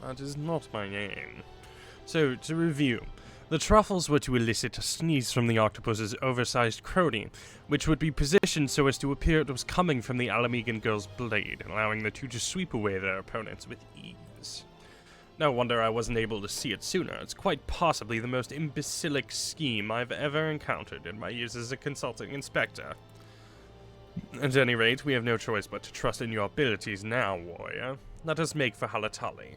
That is not my aim. So, to review. The truffles were to elicit a sneeze from the octopus's oversized crony, which would be positioned so as to appear it was coming from the Alamegan girl's blade, allowing the two to sweep away their opponents with ease. No wonder I wasn't able to see it sooner. It's quite possibly the most imbecilic scheme I've ever encountered in my years as a consulting inspector. At any rate, we have no choice but to trust in your abilities now, warrior. Let us make for Halatali.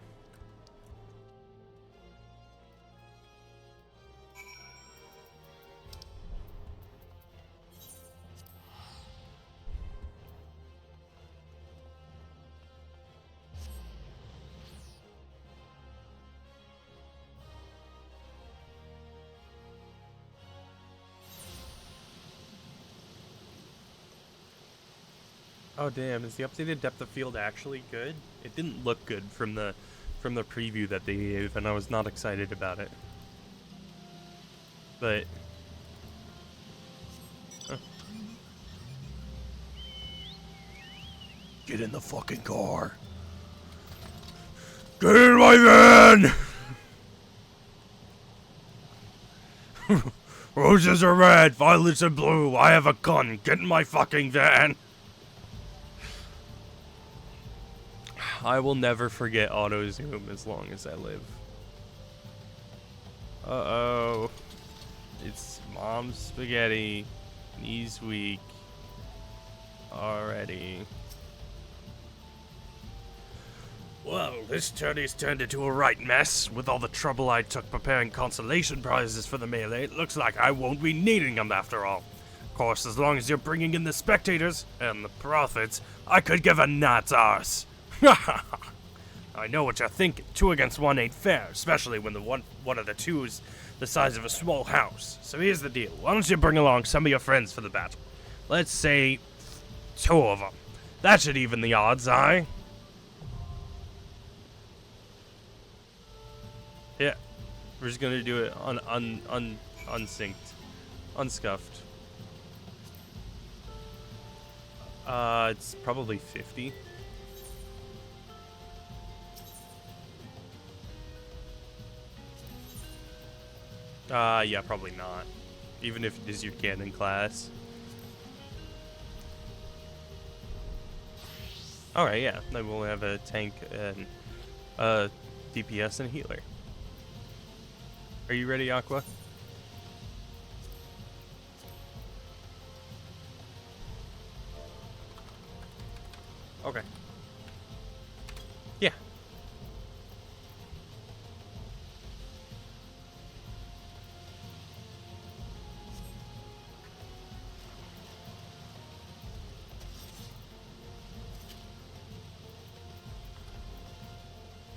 Oh damn, is the updated depth of field actually good? It didn't look good from the preview that they gave, and I was not excited about it. But get in the fucking car. Get in my van! Roses are red, violets are blue. I have a gun. Get in my fucking van. I will never forget auto zoom as long as I live. Uh-oh. It's mom's spaghetti. Knees weak. Already. Well, this journey's turned into a right mess. With all the trouble I took preparing consolation prizes for the melee, it looks like I won't be needing them after all. Of course, as long as you're bringing in the spectators and the profits, I could give a gnat's arse. I know what you're thinking. 2 against 1 ain't fair, especially when the one of the two is the size of a small house. So here's the deal. Why don't you bring along some of your friends for the battle? Let's say 2 of them. That should even the odds, aye? Yeah. We're just gonna do it unsynced. Unscuffed. It's probably 50. Yeah, probably not. Even if it is your cannon class. Alright, yeah. Then we'll have a tank and a DPS and a healer. Are you ready, Aqua? Okay. Yeah.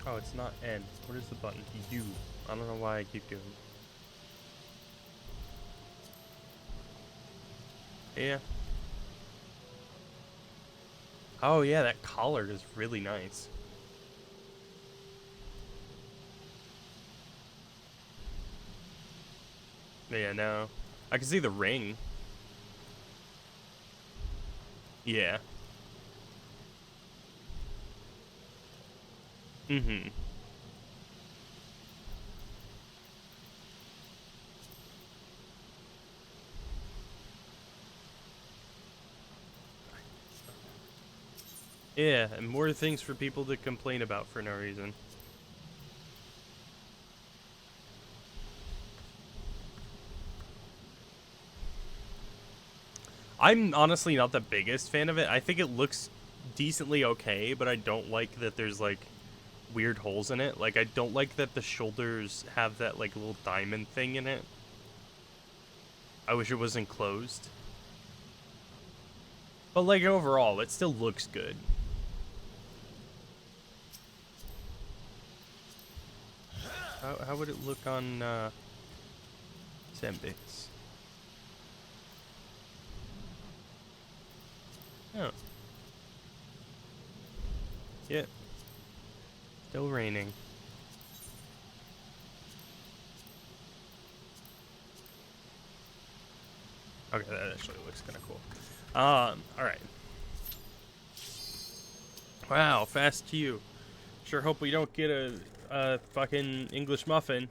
Oh, it's not N. What is the button? U. I don't know why I keep doing it. Yeah. Oh yeah, that collar is really nice. Yeah, no. I can see the ring. Yeah. Mm-hmm. Yeah, and more things for people to complain about for no reason. I'm honestly not the biggest fan of it. I think it looks decently okay, but I don't like that there's like weird holes in it. Like I don't like that the shoulders have that like little diamond thing in it. I wish it was enclosed. But like overall, it still looks good. How would it look on Zembix? Oh. Yeah. Still raining. Okay, that actually looks kind of cool. Alright. Wow, fast queue. Sure hope we don't get a fucking English muffin.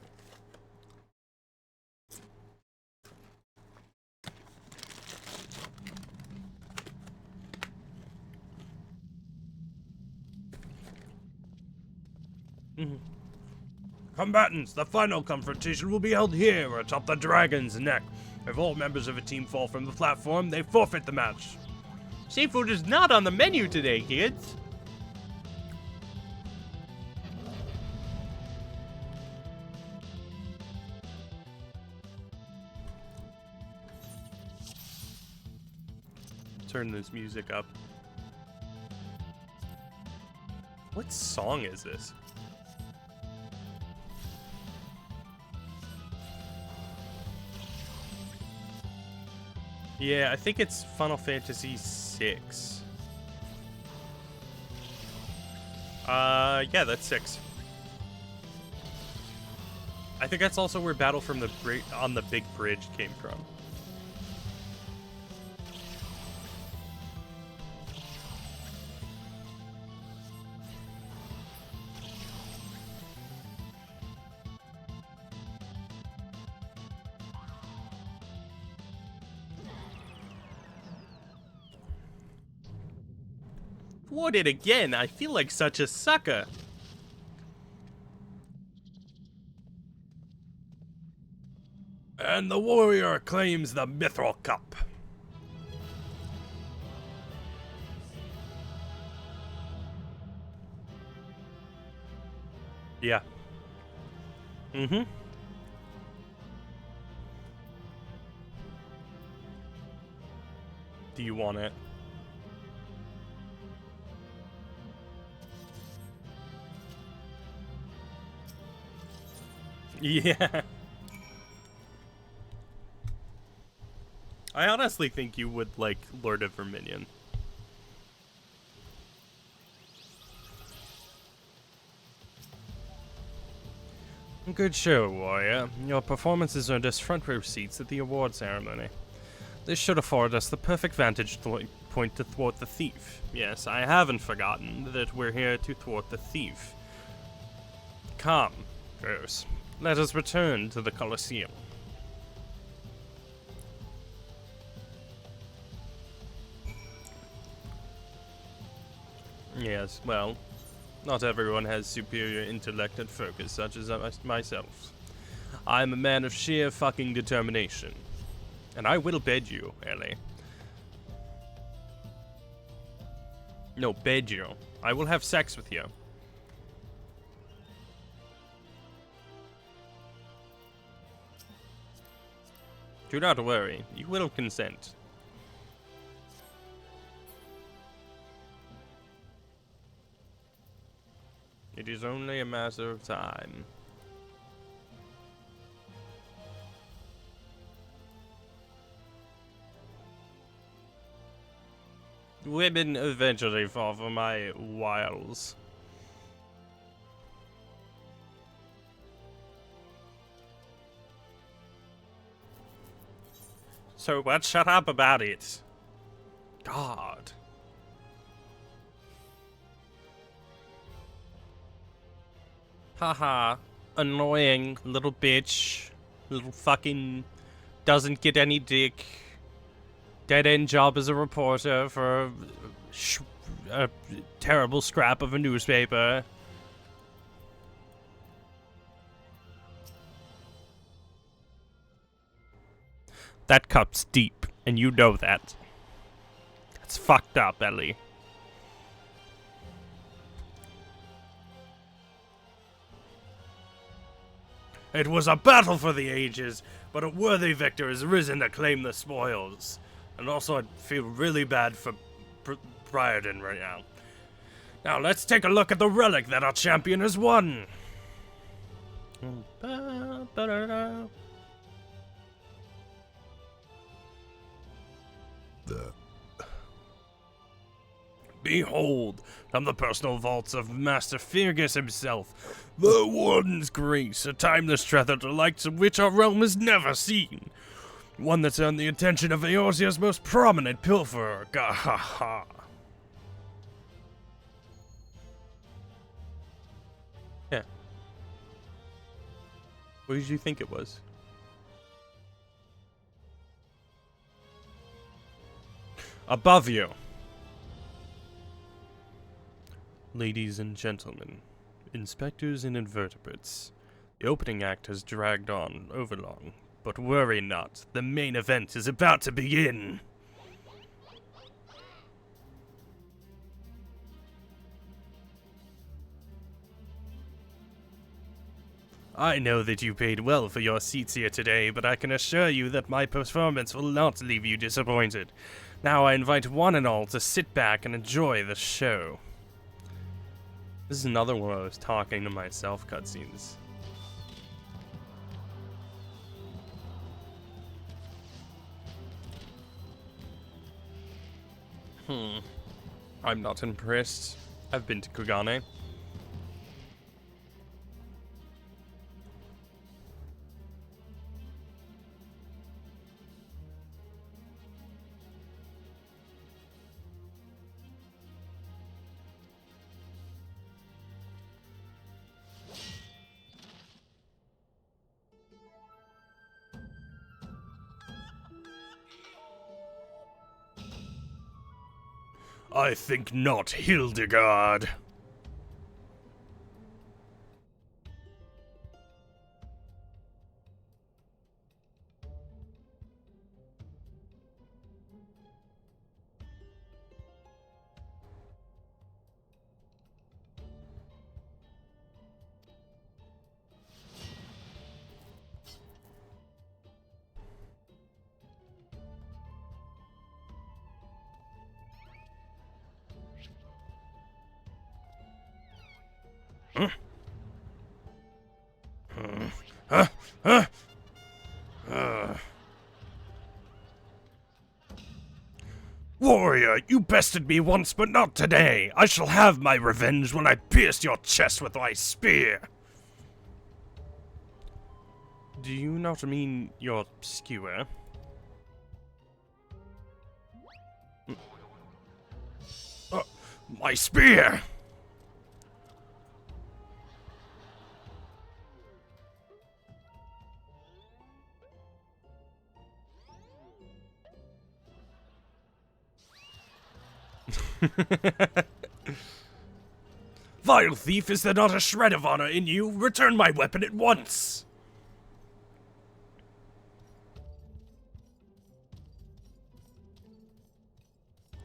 Combatants, the final confrontation will be held here atop the dragon's neck. If all members of a team fall from the platform, they forfeit the match. Seafood is not on the menu today, kids. Turn this music up. What song is this? Yeah, I think it's Final Fantasy VI. Yeah, that's 6. I think that's also where Battle from the on the Big Bridge came from. Thwarted again. I feel like such a sucker. And the warrior claims the Mithril Cup. Yeah. Mm-hmm. Do you want it? Yeah. I honestly think you would like Lord of Verminion. Good show, warrior. Your performances earned us front row seats at the award ceremony. This should afford us the perfect vantage point to thwart the thief. Yes, I haven't forgotten that we're here to thwart the thief. Come, girls. Let us return to the Colosseum. Yes, well, not everyone has superior intellect and focus, such as myself. I'm a man of sheer fucking determination. And I will bed you, Ellie. No, bed you. I will have sex with you. Do not worry, you will consent. It is only a matter of time. Women eventually fall for my wiles. So what? Shut up about it. God. Haha. Annoying little bitch. Little fucking doesn't get any dick. Dead end job as a reporter for a terrible scrap of a newspaper. That cup's deep, and you know that. That's fucked up, Ellie. It was a battle for the ages, but a worthy victor has risen to claim the spoils. And also, I feel really bad for Briarden right now. Now, let's take a look at the relic that our champion has won. Behold, from the personal vaults of Master Fergus himself, the Warden's Grace, a timeless treasure the likes of which our realm has never seen. One that's earned the attention of Eorzea's most prominent pilferer. Gahaha. Yeah. What did you think it was? Above you. Ladies and gentlemen, inspectors and invertebrates, the opening act has dragged on overlong, but worry not, the main event is about to begin! I know that you paid well for your seats here today, but I can assure you that my performance will not leave you disappointed. Now I invite one and all to sit back and enjoy the show. This is another one of those talking to myself cutscenes. I'm not impressed. I've been to Kugane. I think not, Hildibrand. Warrior, you bested me once, but not today. I shall have my revenge when I pierce your chest with my spear. Do you not mean your skewer? My spear! Vile thief, is there not a shred of honor in you? Return my weapon at once!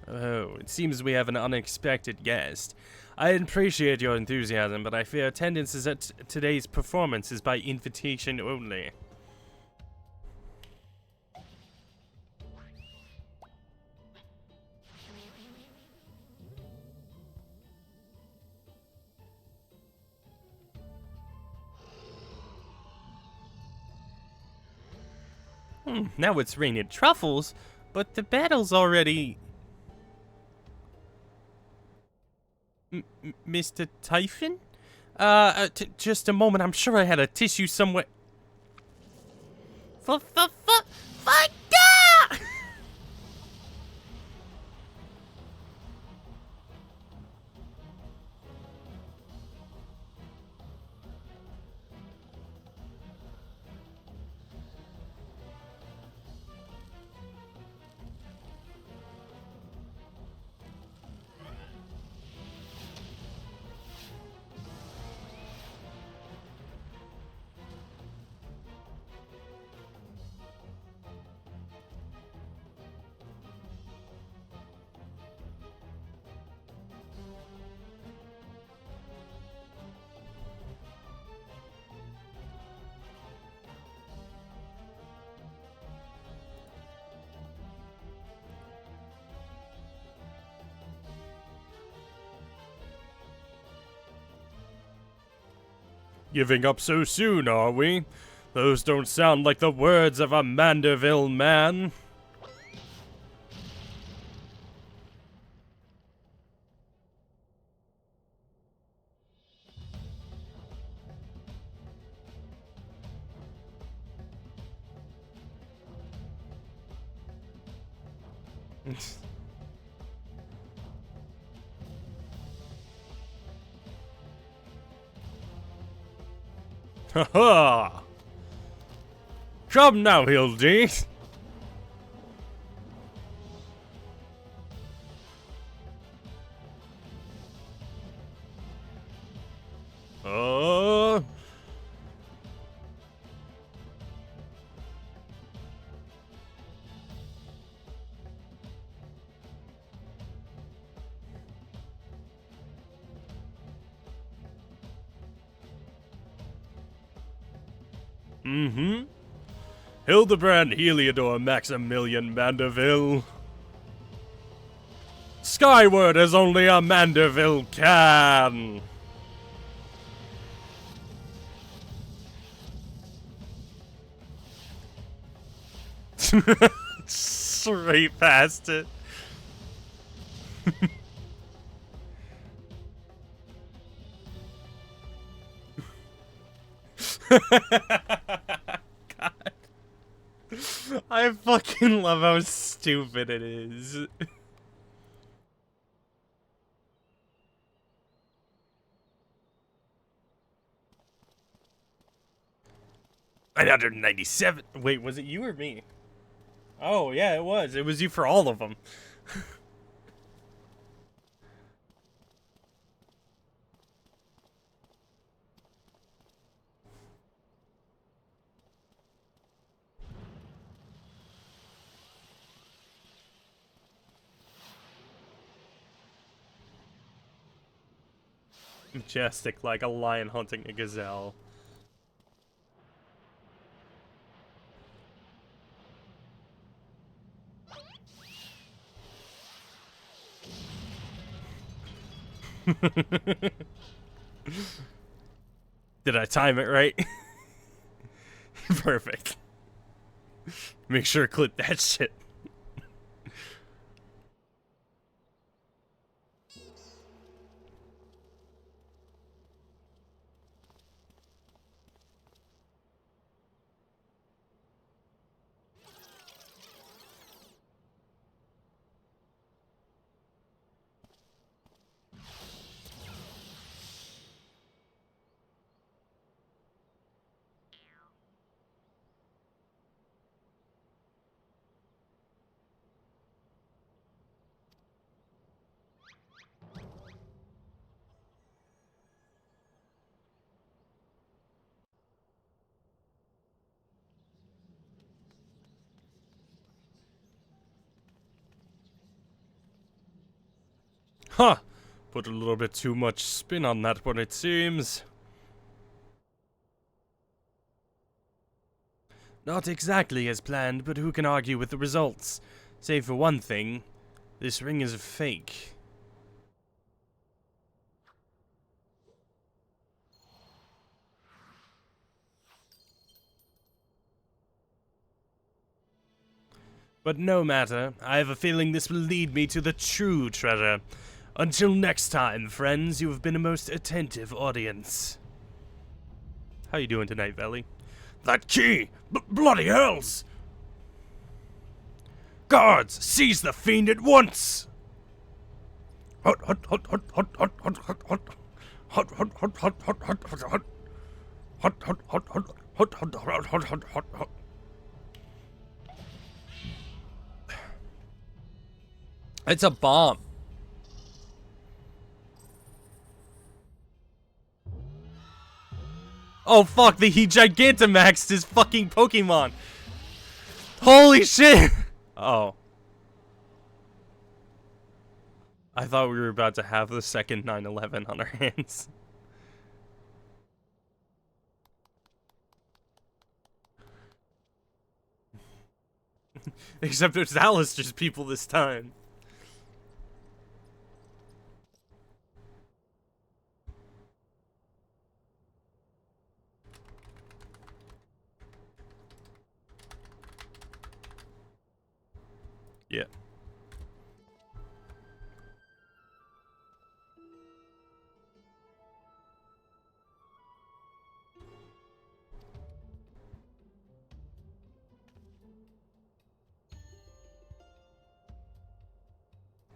Oh, it seems we have an unexpected guest. I appreciate your enthusiasm, but I fear attendance is at today's performance is by invitation only. Now it's raining truffles, but the battle's already... Mr. Typhon? Just a moment, I'm sure I had a tissue somewhere. Fuck! Giving up so soon, are we? Those don't sound like the words of a Manderville man. Ha-ha! Come now, Hildy. Hildibrand, Heliodor, Maximilian Manderville. Skyward as only a Manderville can. Straight past it. God. I fucking love how stupid it is. 997. Wait, was it you or me? Oh, yeah, it was. It was you for all of them. Majestic, like a lion hunting a gazelle. Did I time it right? Perfect. Make sure to clip that shit. Huh! Put a little bit too much spin on that one, it seems. Not exactly as planned, but who can argue with the results? Save for one thing, this ring is a fake. But no matter, I have a feeling this will lead me to the true treasure. Until next time, friends, you have been a most attentive audience. How you doing tonight, Valley? That key! Bloody hells! Guards, seize the fiend at once! Hut, hut, hut, hut, hut, hut, hut, hut, hut. Hut, hut, hut, hut, hut, hut, hut, hut. Hut, hut, hut, hut, hut, hut, hut, hut, hut, hut, hut. It's a bomb. Oh fuck, he Gigantamaxed his fucking Pokemon. Holy shit! Oh. I thought we were about to have the second 9/11 on our hands. Except it's Alistair's people this time. Yeah.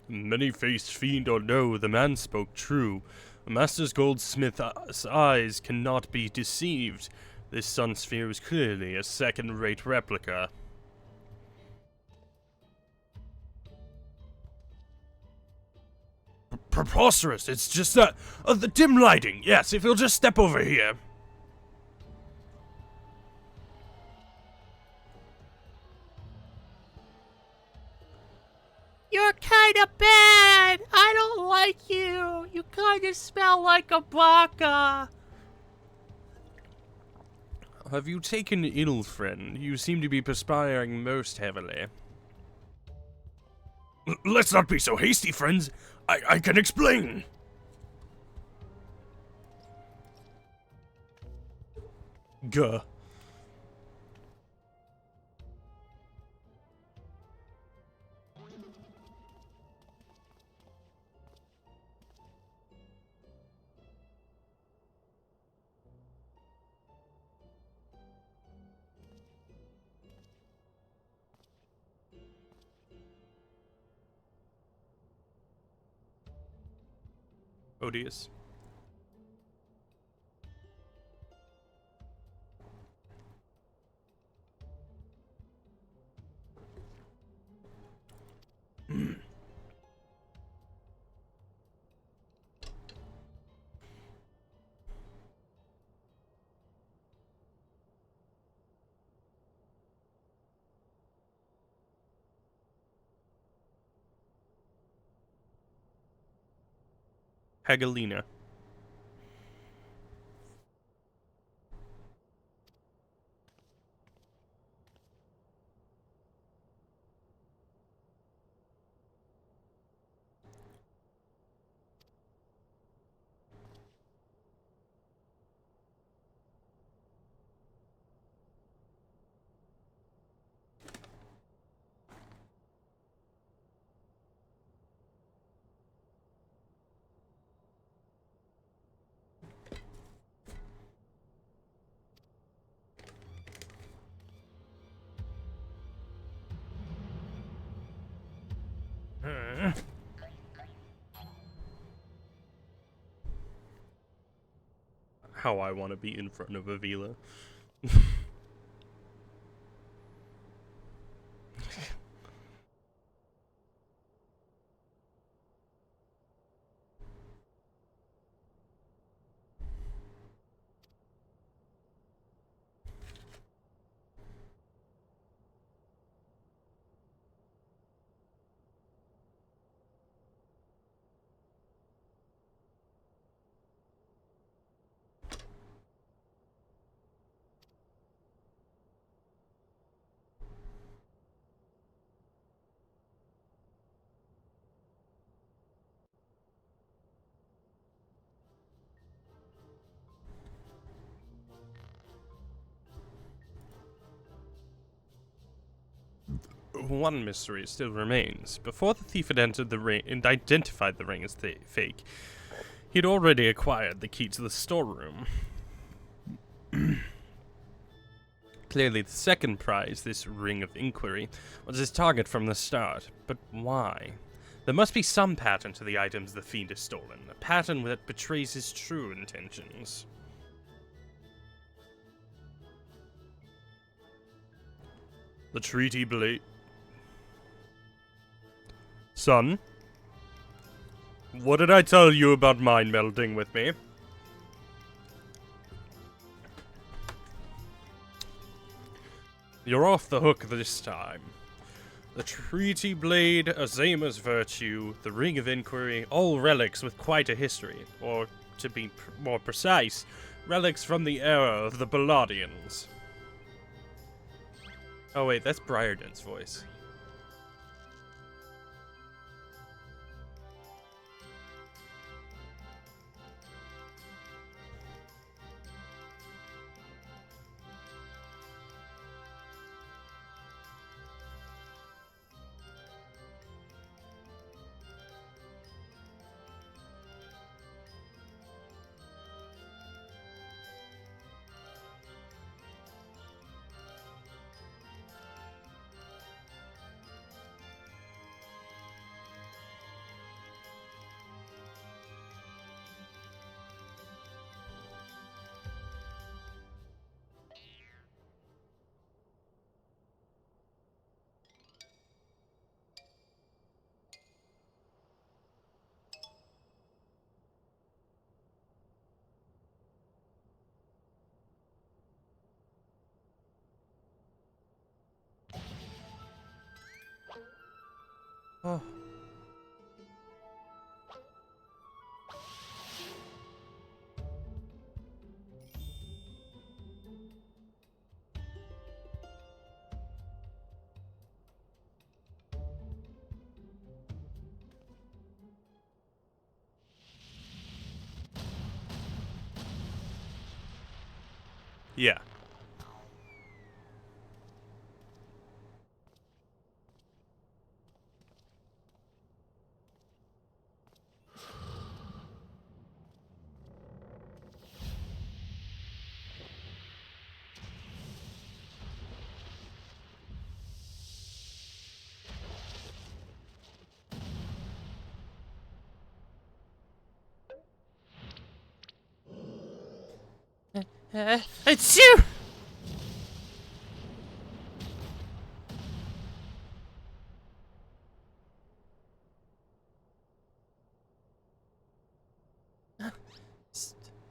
Many-faced fiend or no, the man spoke true. A master's goldsmith's eyes cannot be deceived. This sun sphere is clearly a second-rate replica. Preposterous, it's just that... the dim lighting, yes, if you'll just step over here. You're kinda bad! I don't like you! You kinda smell like a baka! Have you taken ill, friend? You seem to be perspiring most heavily. Let's not be so hasty, friends. I can explain. Gah. Odious. Hagalina. How I want to be in front of Avila. one mystery still remains. Before the thief had entered the ring and identified the ring as fake, he'd already acquired the key to the storeroom. Clearly the second prize, this ring of inquiry, was his target from the start. But why? There must be some pattern to the items the fiend has stolen, a pattern that betrays his true intentions. The treaty blade. Son? What did I tell you about mind melding with me? You're off the hook this time. The treaty blade, Azema's virtue, the ring of inquiry, all relics with quite a history, or, to be more precise, relics from the era of the Balladians. Oh wait, that's Briarden's voice. Oh. Yeah. It's you!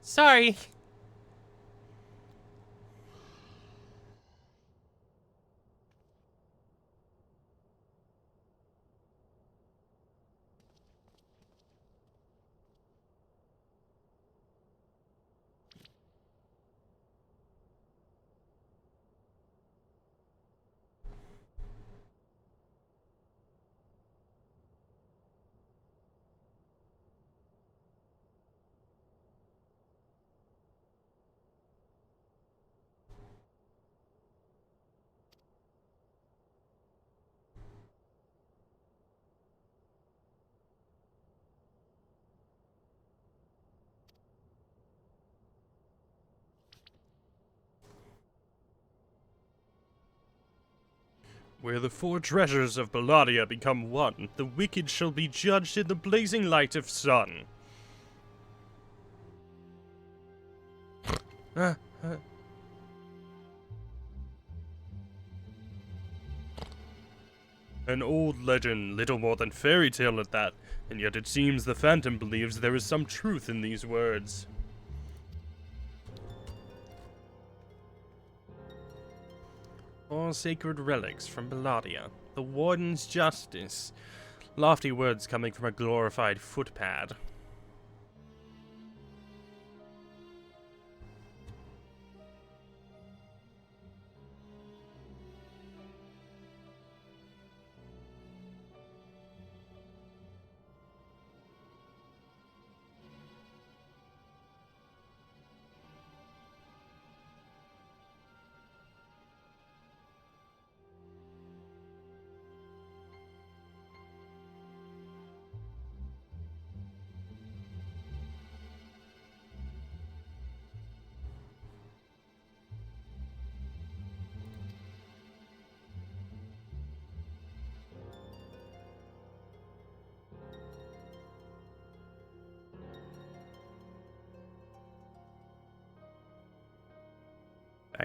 Sorry. Where the four treasures of Balladia become one, the wicked shall be judged in the blazing light of sun. An old legend, little more than fairy tale at that, and yet it seems the Phantom believes there is some truth in these words. Four sacred relics from Balladia, the Warden's justice. Lofty words coming from a glorified footpad.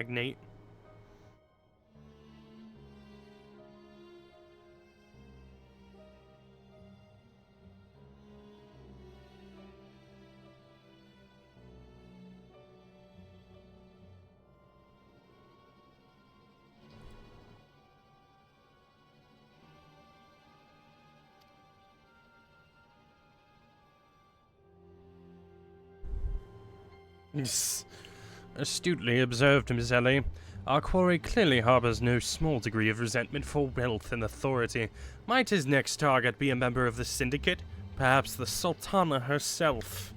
magnate. Yes. Astutely observed, Miss Ellie. Our quarry clearly harbors no small degree of resentment for wealth and authority. Might his next target be a member of the Syndicate? Perhaps the Sultana herself?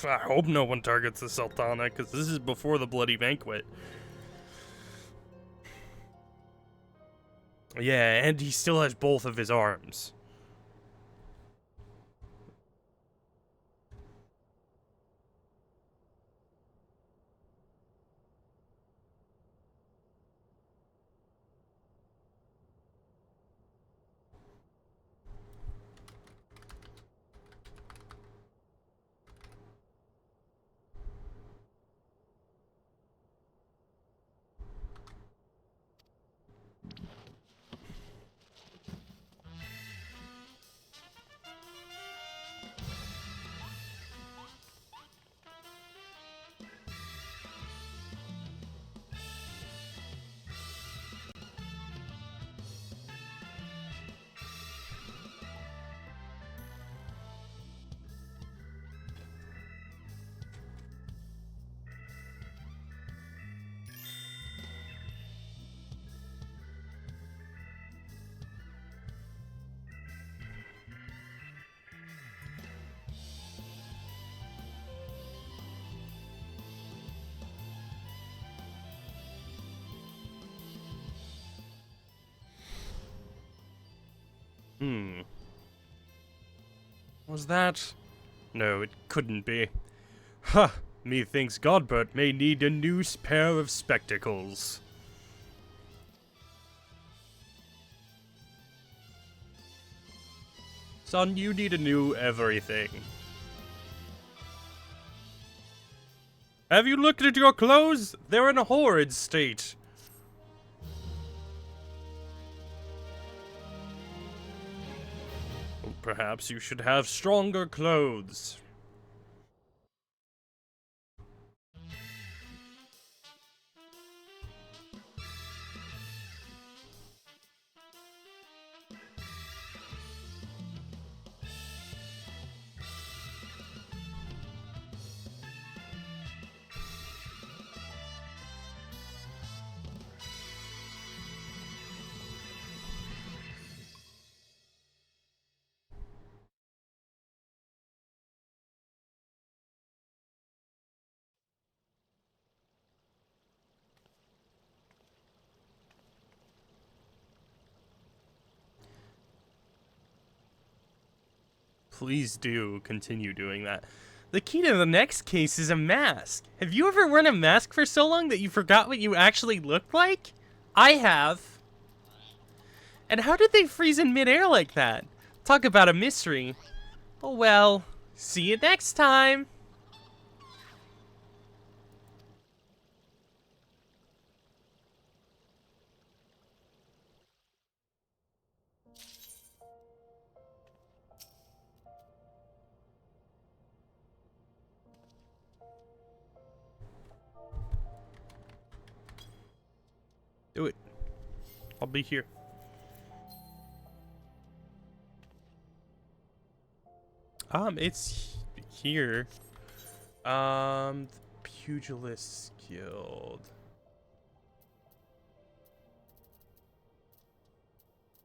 I hope no one targets the Sultana, because this is before the bloody banquet. Yeah, and he still has both of his arms. Was that? No, it couldn't be. Ha! Methinks Godbert may need a new pair of spectacles. Son, you need a new everything. Have you looked at your clothes? They're in a horrid state. Perhaps you should have stronger clothes. Please do continue doing that. The key to the next case is a mask. Have you ever worn a mask for so long that you forgot what you actually looked like? I have. And how did they freeze in midair like that? Talk about a mystery. Oh well, see you next time. Do it. I'll be here. It's here. The Pugilist Guild.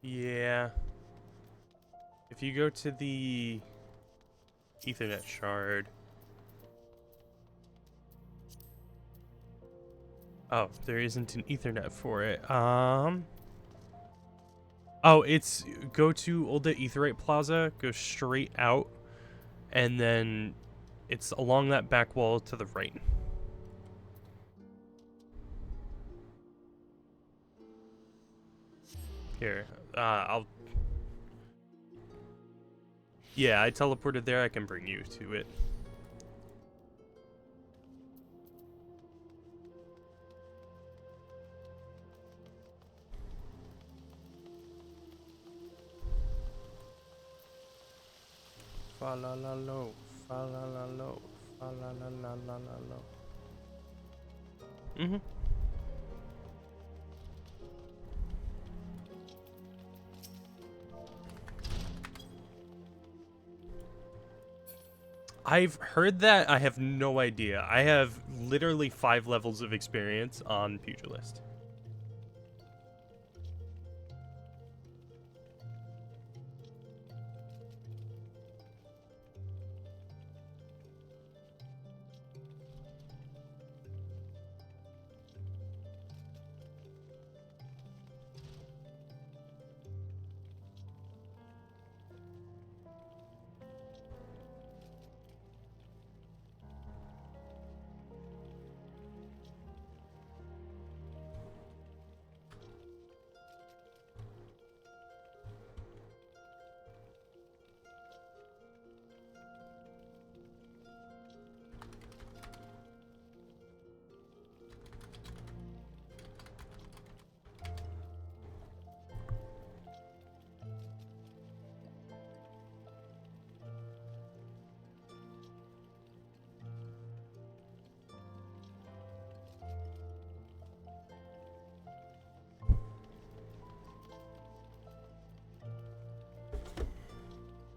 Yeah. If you go to the Ethernet shard. Oh, there isn't an Ethernet for it. Oh, it's go to Olda Aetherite Plaza, go straight out, and then it's along that back wall to the right. Here, yeah, I teleported there. I can bring you to it. Fa la la lo, fa la la lo, fa la la la la la lo. Mm-hmm. I've heard that. I have no idea. I have literally 5 levels of experience on Pugilist.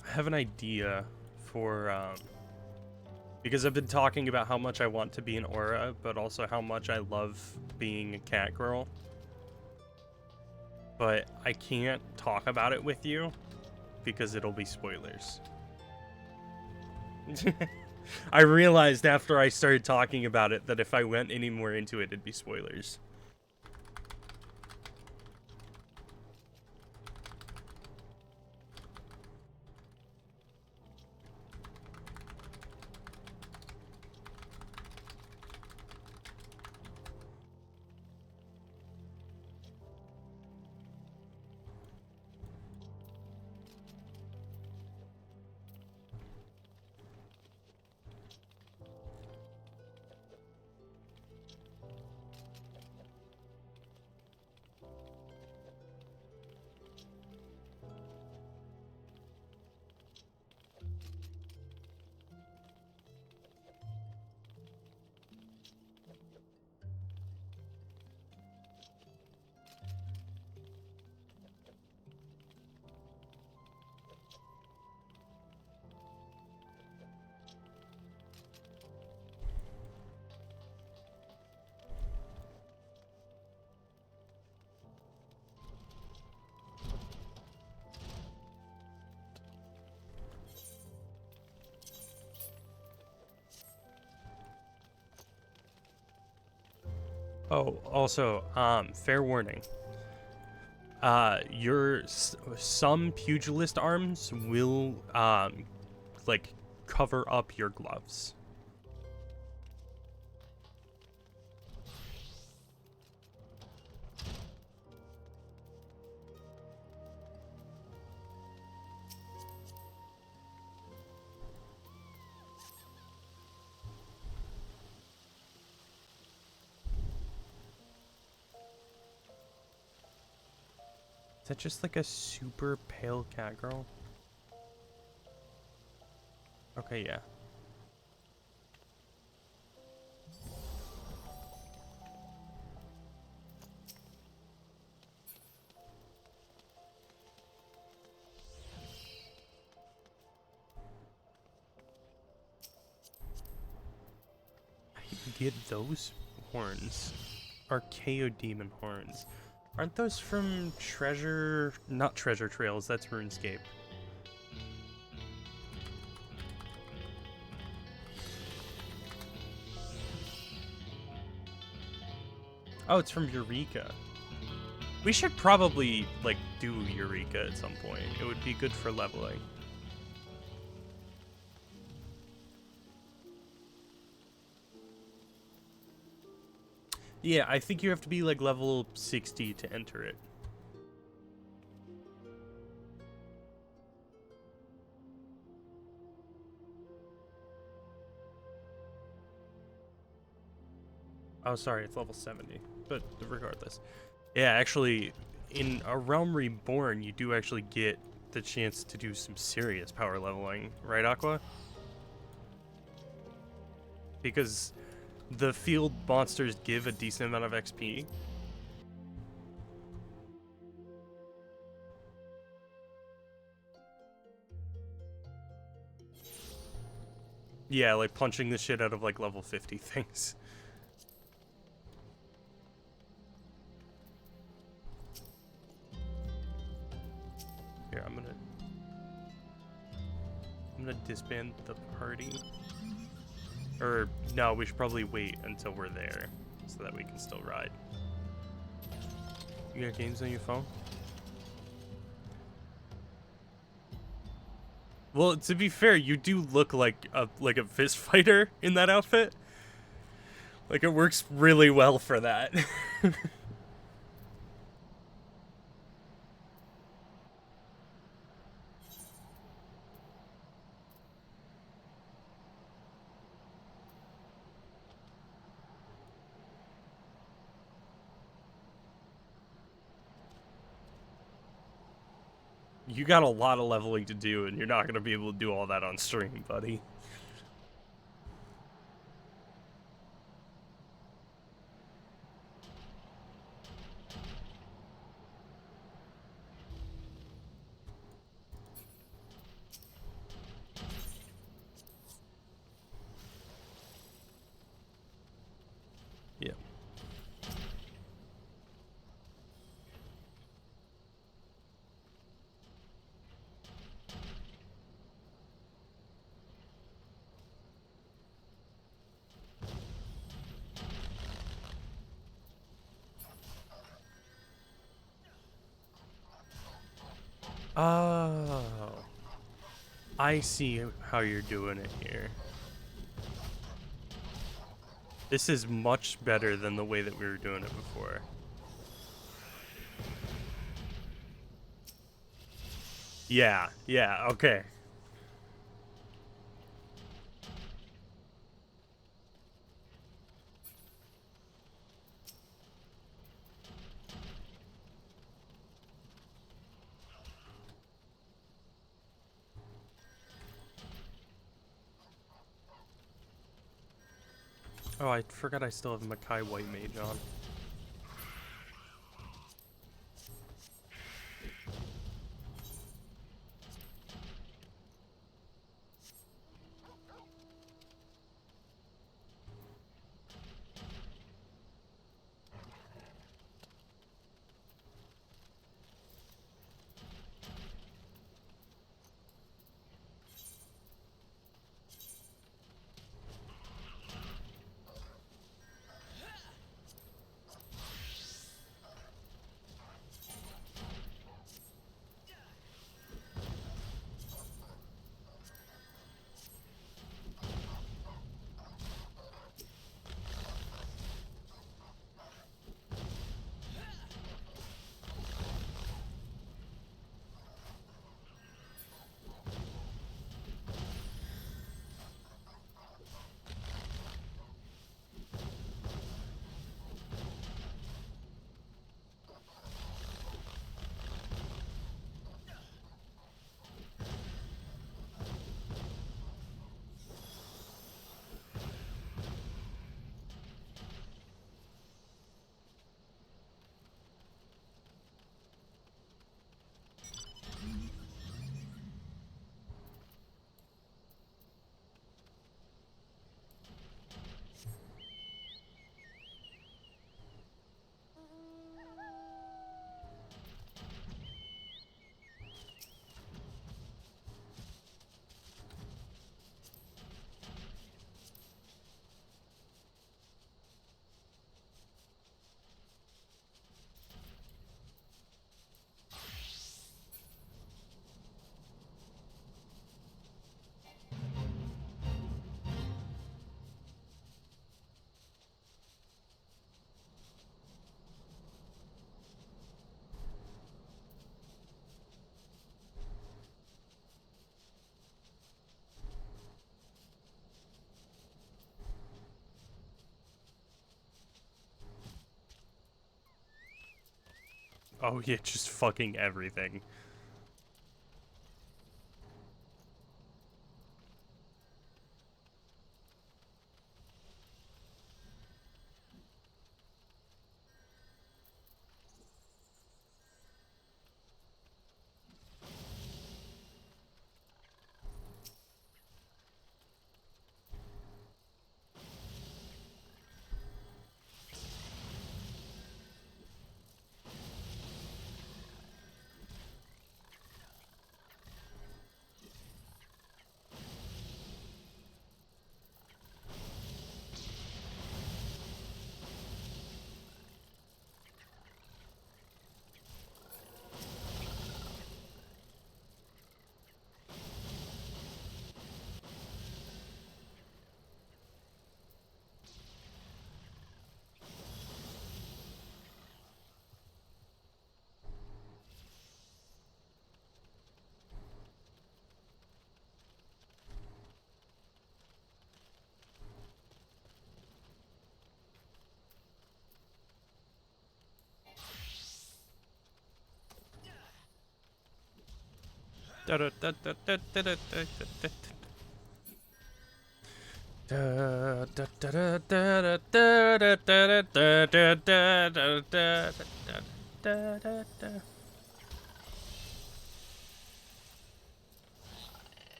I have an idea for, because I've been talking about how much I want to be an aura, but also how much I love being a cat girl. But I can't talk about it with you because it'll be spoilers. I realized after I started talking about it that if I went any more into it, it'd be spoilers. Oh, also, fair warning. Some pugilist arms will, like, cover up your gloves. Is that just like a super pale cat girl? Okay, yeah. I get those horns. Archaeo demon horns. Aren't those from Treasure... Not Treasure Trails, that's RuneScape. Oh, it's from Eureka. We should probably, like, do Eureka at some point. It would be good for leveling. Yeah, I think you have to be, like, level 60 to enter it. Oh, sorry, it's level 70. But regardless. Yeah, actually, in A Realm Reborn, you do actually get the chance to do some serious power leveling, right, Aqua? Because the field monsters give a decent amount of XP. Yeah, like punching the shit out of like level 50 things. Here, I'm gonna disband the party. Or no, we should probably wait until we're there so that we can still ride. You got games on your phone? Well, to be fair, you do look like a fist fighter in that outfit. Like it works really well for that. You got a lot of leveling to do, and you're not going to be able to do all that on stream, buddy. Yeah. Oh, I see how you're doing it here. This is much better than the way that we were doing it before. Yeah, okay. Oh, I forgot I still have Makai White Mage on. Oh yeah, just fucking everything.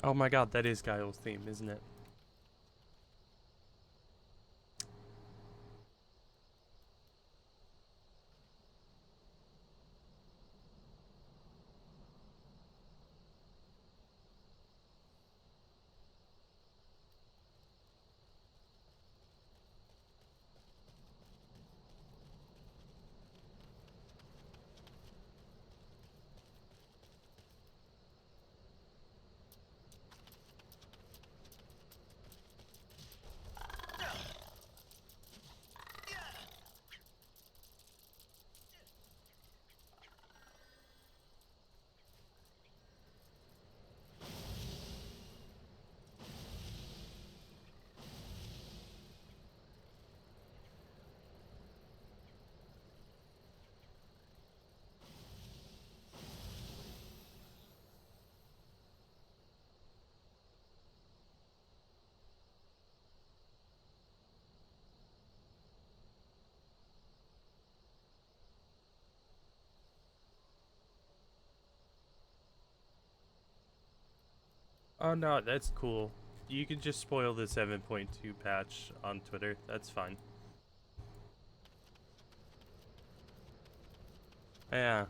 Oh my god, that is Guile's theme, isn't it? Oh no, that's cool. You can just spoil the 7.2 patch on Twitter. That's fine. Yeah.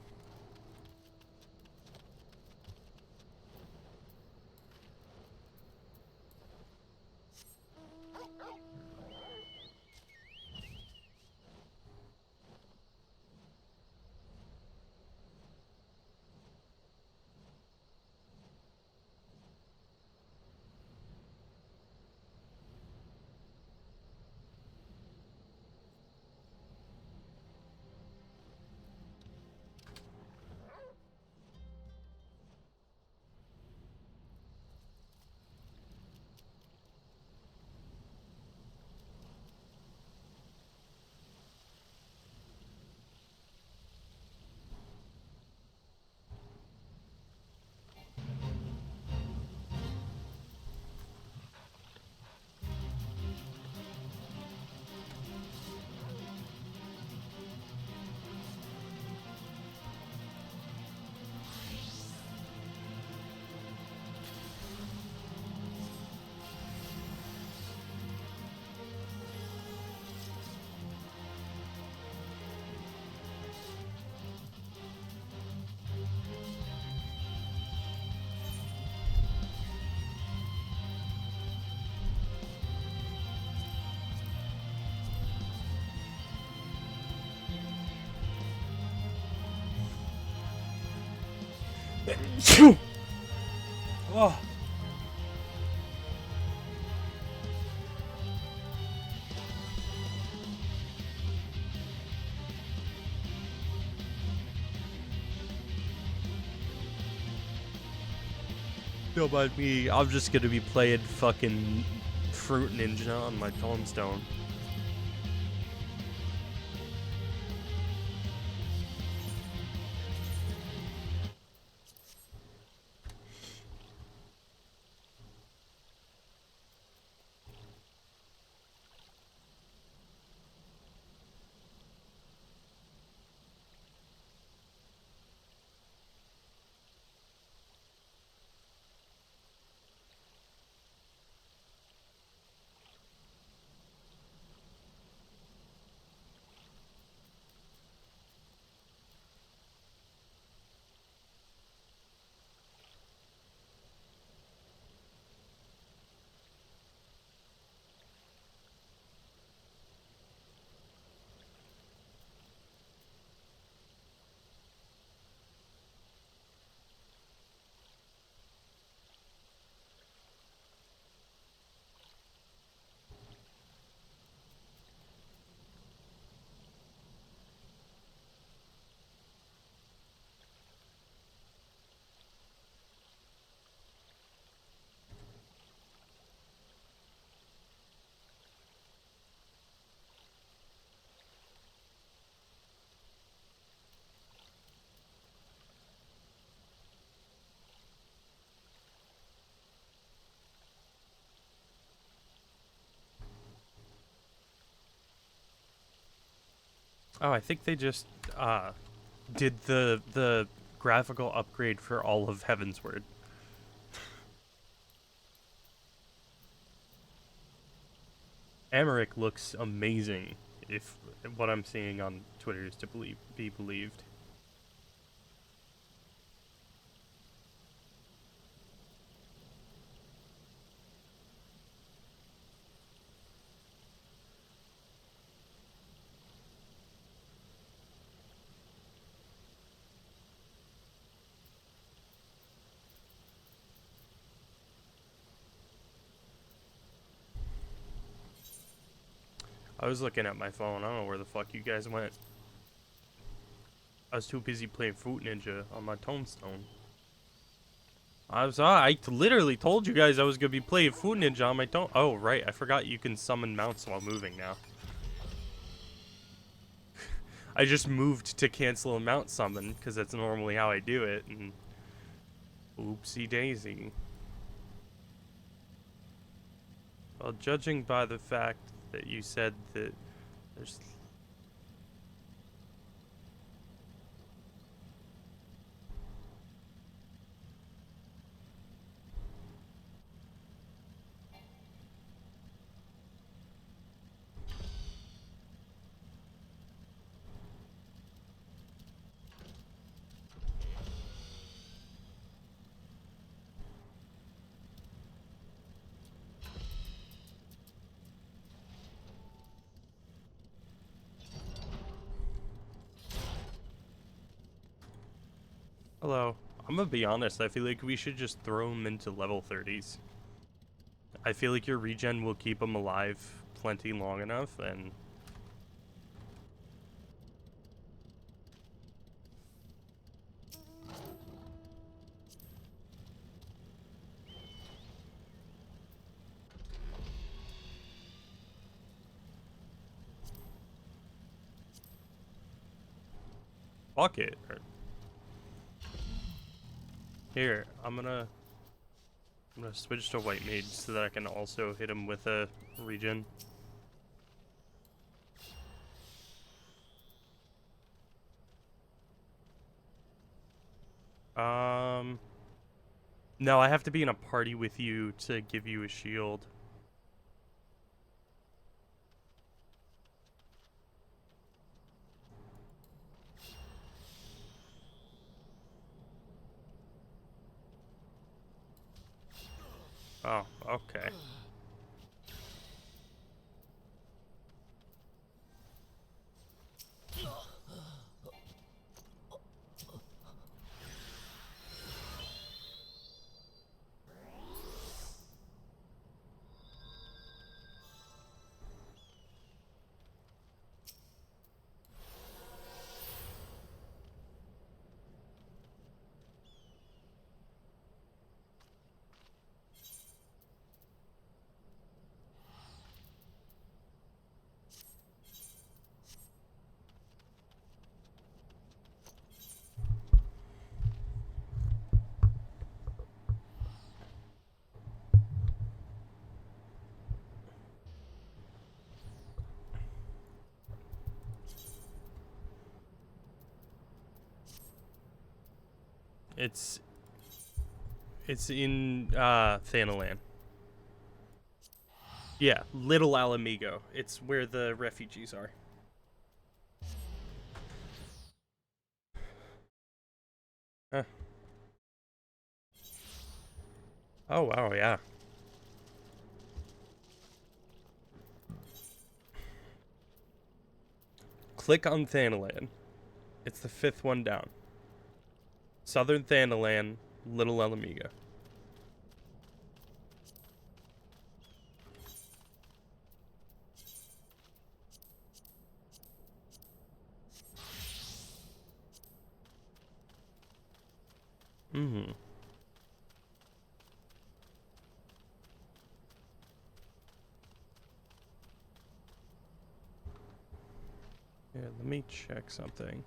Oh. Don't mind me. I'm just gonna be playing fucking Fruit Ninja on my Tombstone. Oh, I think they just did the graphical upgrade for all of Heavensward. Emmerich looks amazing, if what I'm seeing on Twitter is to be believed. I was looking at my phone. I don't know where the fuck you guys went. I was too busy playing Fruit Ninja on my tombstone. I literally told you guys I was gonna be playing Fruit Ninja on my tome. Oh, right. I forgot you can summon mounts while moving now. I just moved to cancel a mount summon, because that's normally how I do it, and oopsie daisy. Well, judging by the fact that you said that there's... Hello. I'm gonna be honest, I feel like we should just throw them into level 30s. I feel like your regen will keep them alive plenty long enough, and... Fuck it. Here, I'm gonna switch to White Mage so that I can also hit him with a regen. No, I have to be in a party with you to give you a shield. Oh, okay. It's in Thanalan. Yeah, Little Alamigo. It's where the refugees are. Huh. Oh wow, yeah. Click on Thanalan. It's the 5th one down. Southern Thanalan, Little Alamigo. Mm-hmm. Yeah, let me check something.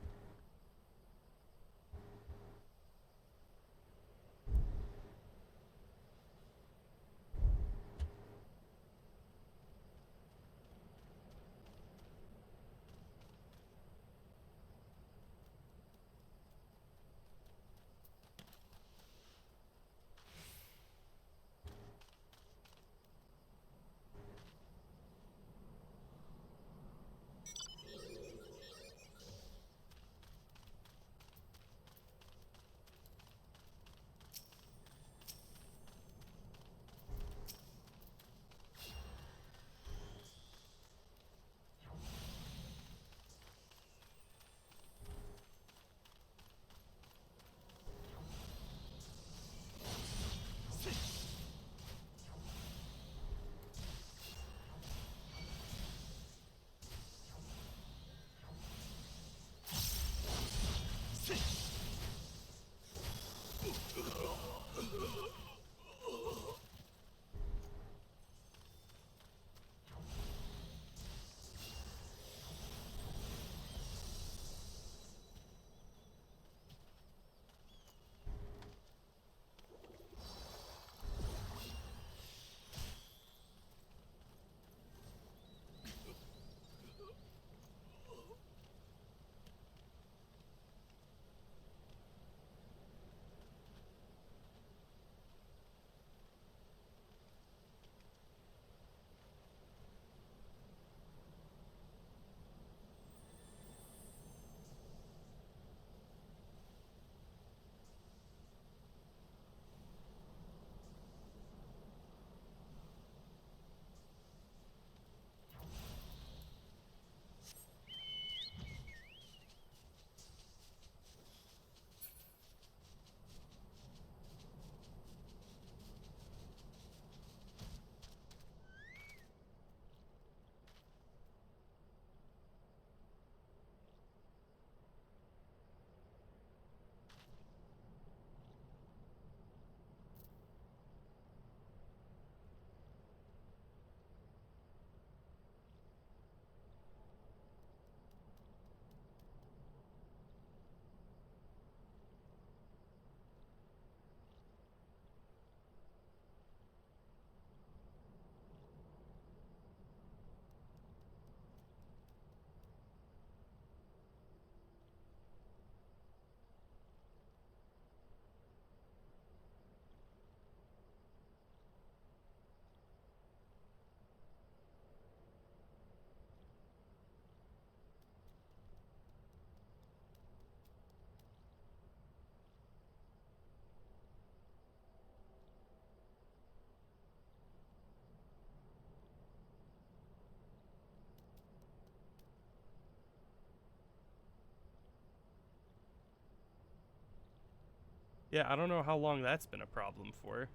Yeah, I don't know how long that's been a problem for.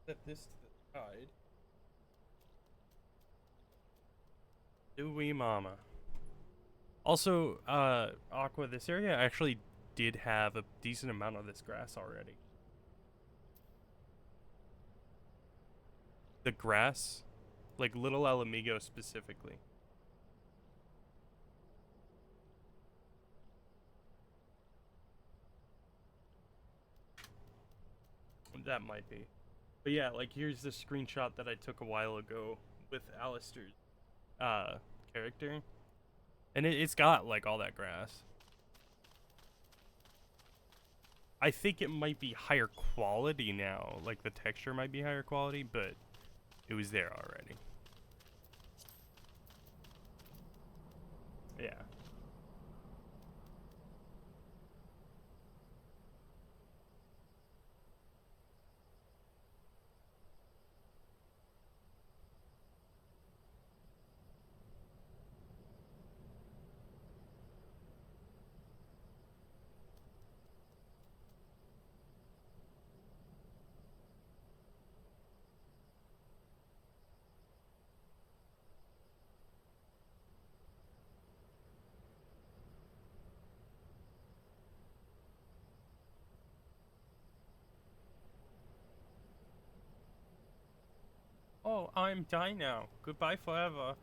Set this to the side. Dewey Mama. Also, Aqua, this area actually did have a decent amount of this grass already. The grass, like Little Alamigo specifically. That might be. But yeah, like here's the screenshot that I took a while ago with Alistair's character. And it's got like all that grass. I think it might be higher quality now. Like the texture might be higher quality, but it was there already. Yeah. Oh, I'm dying now. Goodbye forever.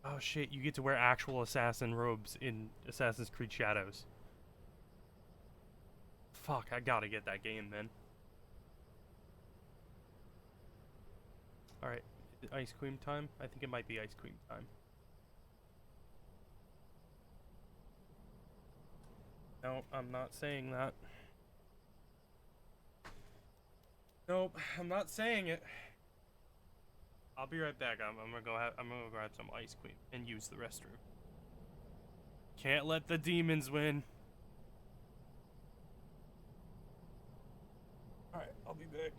Oh shit, you get to wear actual assassin robes in Assassin's Creed Shadows. Fuck, I gotta get that game then. Alright, ice cream time? I think it might be ice cream time. No, I'm not saying that. Nope, I'm not saying it. I'll be right back. I'm gonna go grab some ice cream and use the restroom. Can't let the demons win. Alright, I'll be back.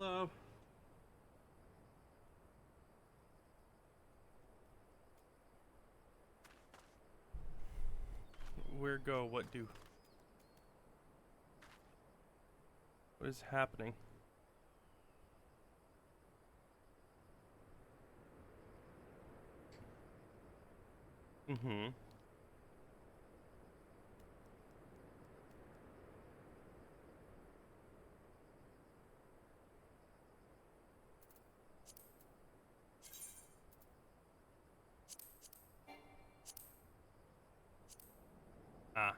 Hello. Where go? What do? What is happening? Mm-hmm. Ah.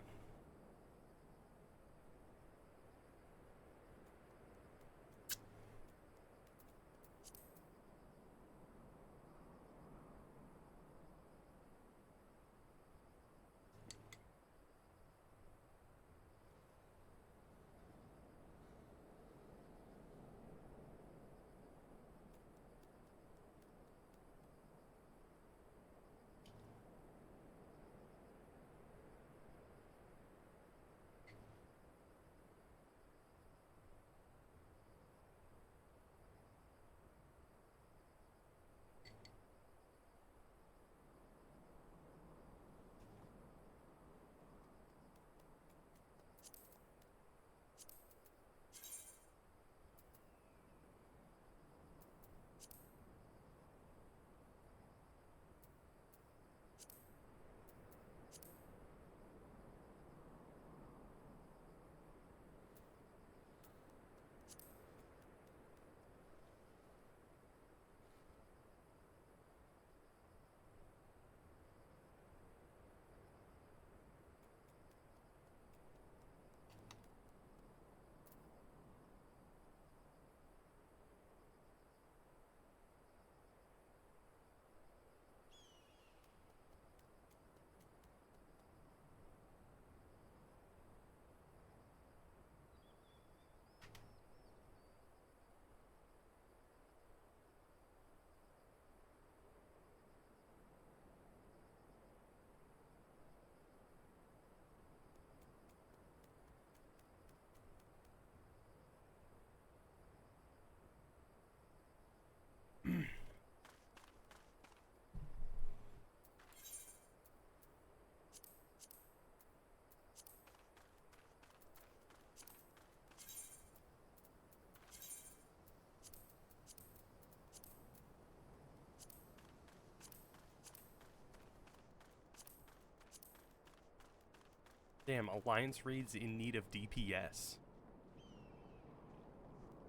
Damn, Alliance raids in need of DPS.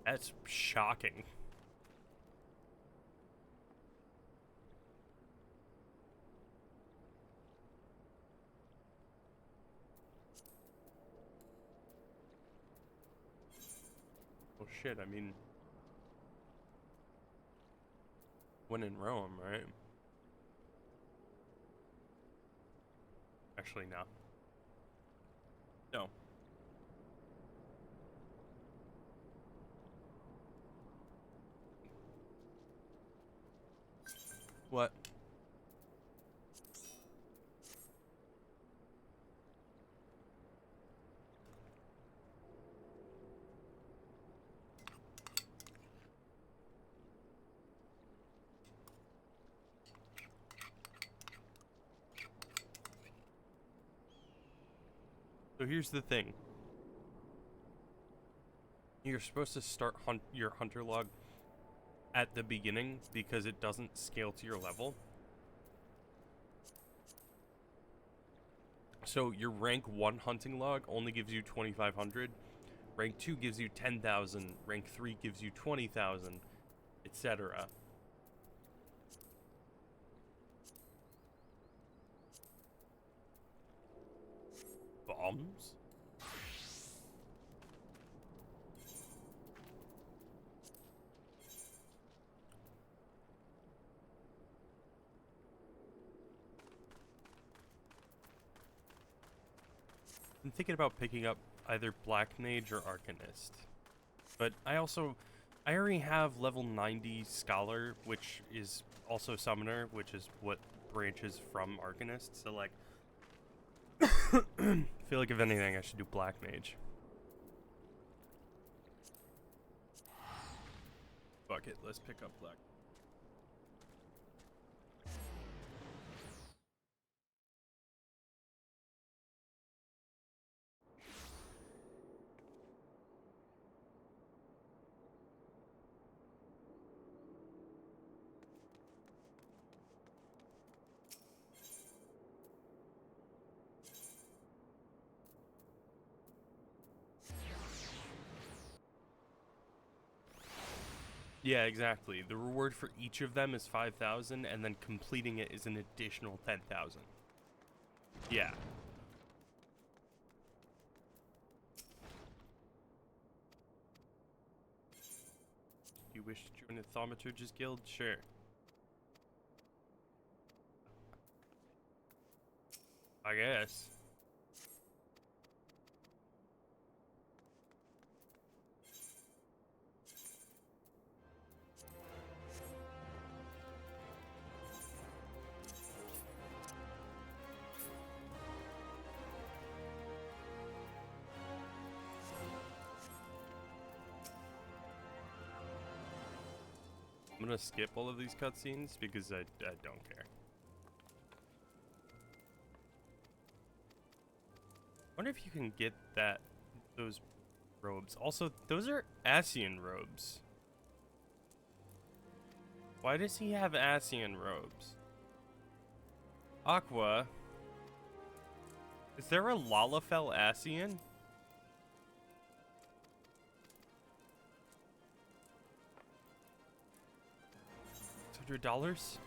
That's shocking. Well, shit, I mean... when in Rome, right? Actually, no. No. What? So here's the thing. You're supposed to start your hunter log at the beginning because it doesn't scale to your level. So your rank 1 hunting log only gives you 2,500. Rank 2 gives you 10,000. Rank 3 gives you 20,000, etc. Bombs? I'm thinking about picking up either Black Mage or Arcanist. But I already have level 90 Scholar, which is also Summoner, which is what branches from Arcanist. So, like, I feel like if anything, I should do Black Mage. fuck it. Let's pick up luck. Yeah, exactly. The reward for each of them is 5,000, and then completing it is an additional 10,000. Yeah. You wish to join the Thaumaturgist Guild? Sure. I guess. I'm gonna skip all of these cutscenes because I don't care. Wonder if you can get those robes. Also, those are Asian robes. Why does he have Asian robes? Aqua. Is there a Lalafell Asian? $100?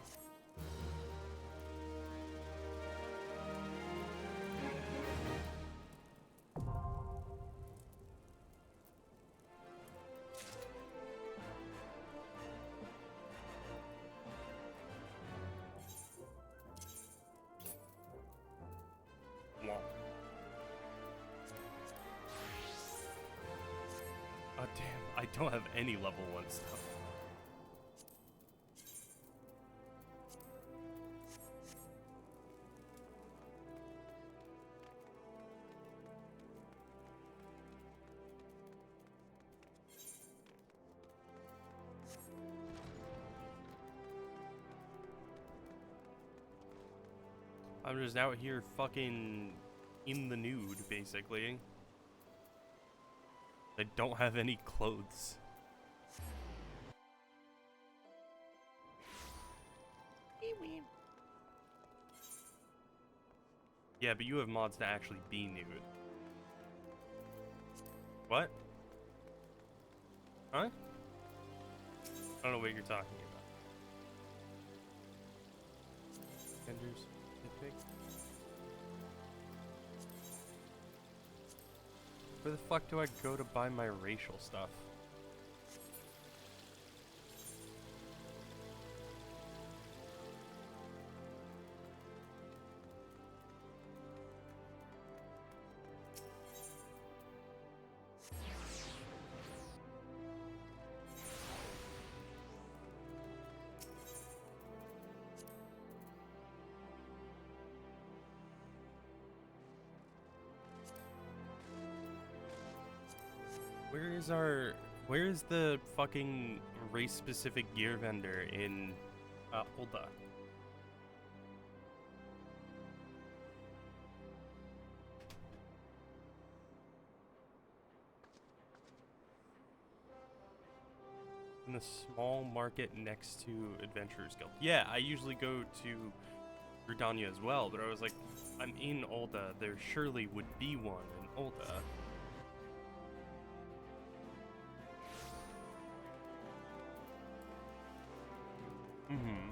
Oh damn, I don't have any level 1 stuff. I'm just out here fucking in the nude, basically. I don't have any clothes. Yeah, but you have mods to actually be nude. What? Huh? I don't know what you're talking about. Vendors, nitpick. Where the fuck do I go to buy my racial stuff? Where is the fucking race-specific gear vendor in Ulda? In the small market next to Adventurers Guild. Yeah, I usually go to Gridania as well, but I was like, I'm in Ulda. There surely would be one in Ulda. Mm-hmm.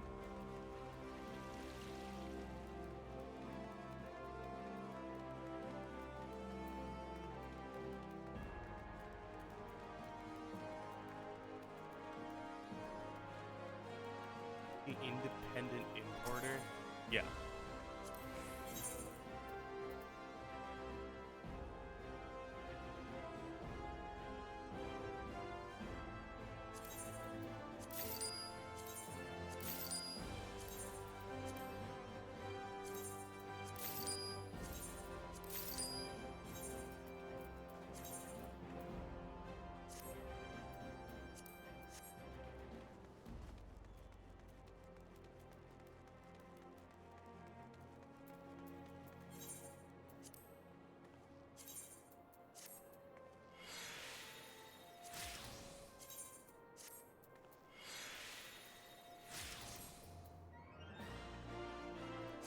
The independent importer? Yeah.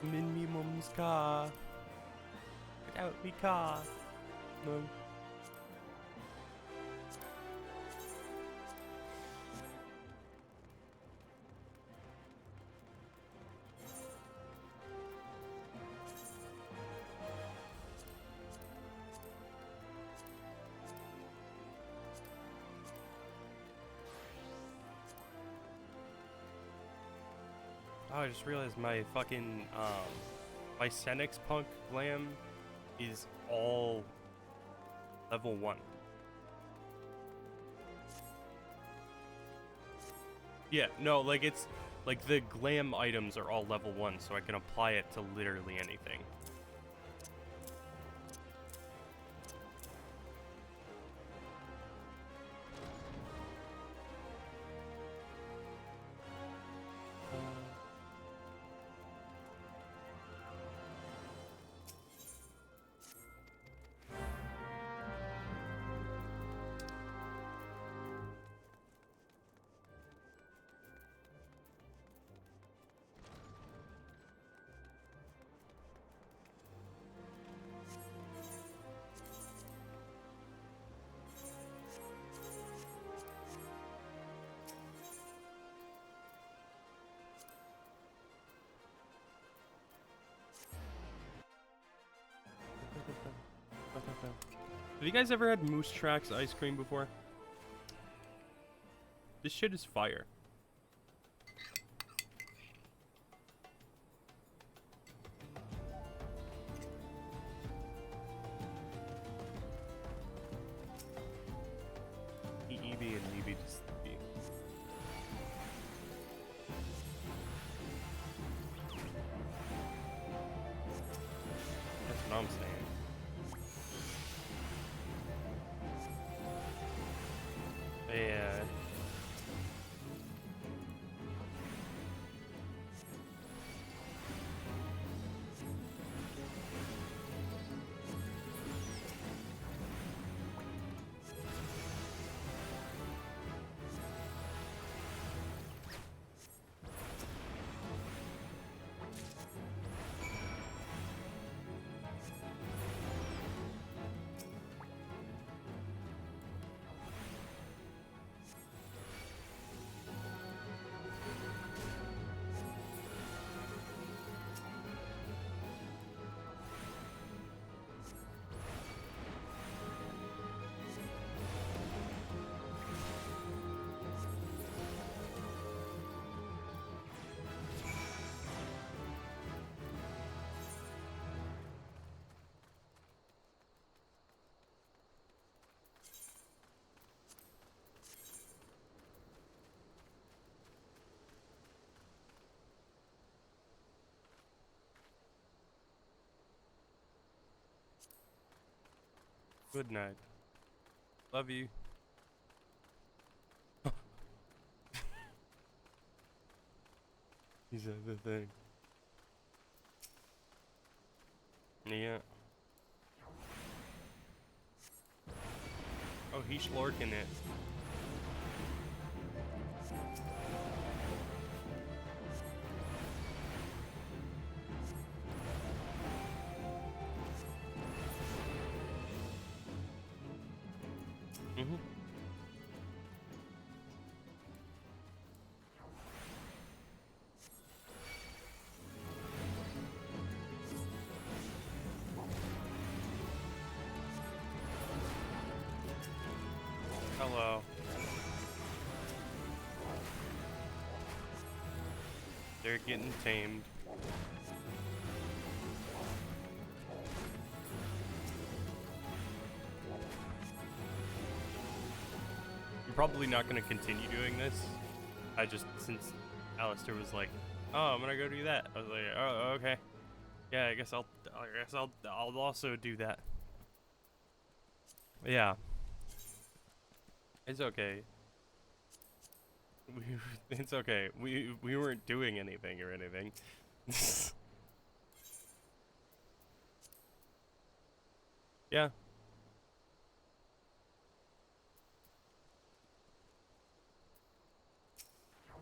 I'm in me mum's car. Get out me car. Mum. Oh, I just realized my fucking, my Senex Punk Glam is all level 1. Yeah, no, like it's, like the Glam items are all level 1, so I can apply it to literally anything. Have you guys ever had Moose Tracks ice cream before? This shit is fire. EB and EB just be. That's what I'm saying. Yeah. Good night. Love you. He said the thing. Yeah. Oh, he's lurking it. Mm-hmm. Hello. They're getting tamed. I'm probably not going to continue doing this. I just, since Alistair was like, "Oh, I'm gonna go do that," I was like, "Oh, okay. Yeah, I guess I'll also do that." Yeah. It's okay. It's okay. We weren't doing anything or anything. Yeah.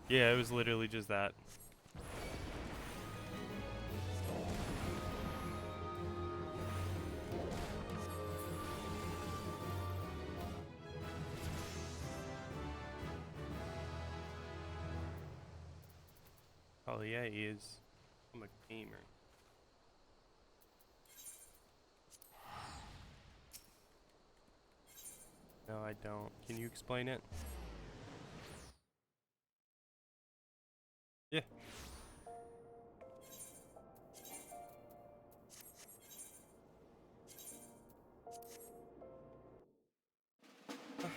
Yeah, it was literally just that. Oh yeah, he is. I'm a gamer. No, I don't. Can you explain it? Yeah.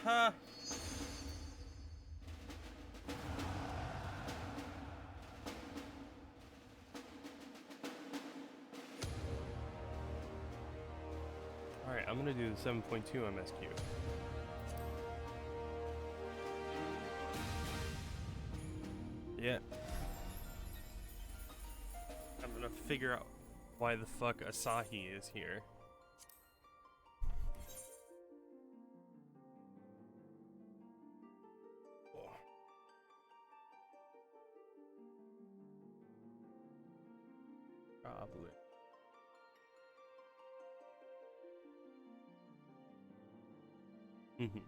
Haha. Alright, I'm gonna do the 7.2 MSQ. Yeah. I'm gonna figure out why the fuck Asahi is here. Probably. Mhm.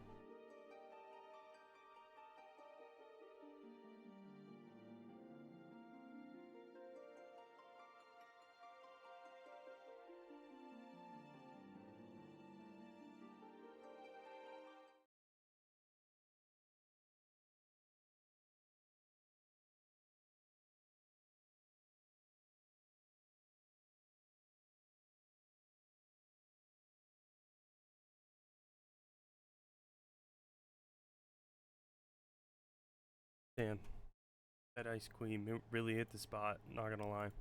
Damn. That ice cream really hit the spot, not gonna lie.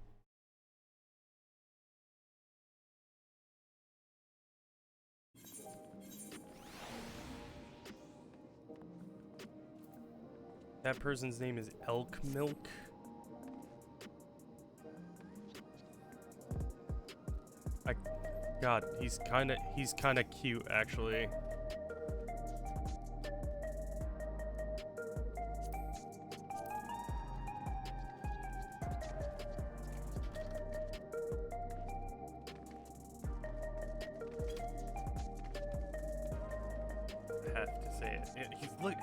That person's name is Elk Milk. God, he's kinda cute actually. I have to say it. He's look.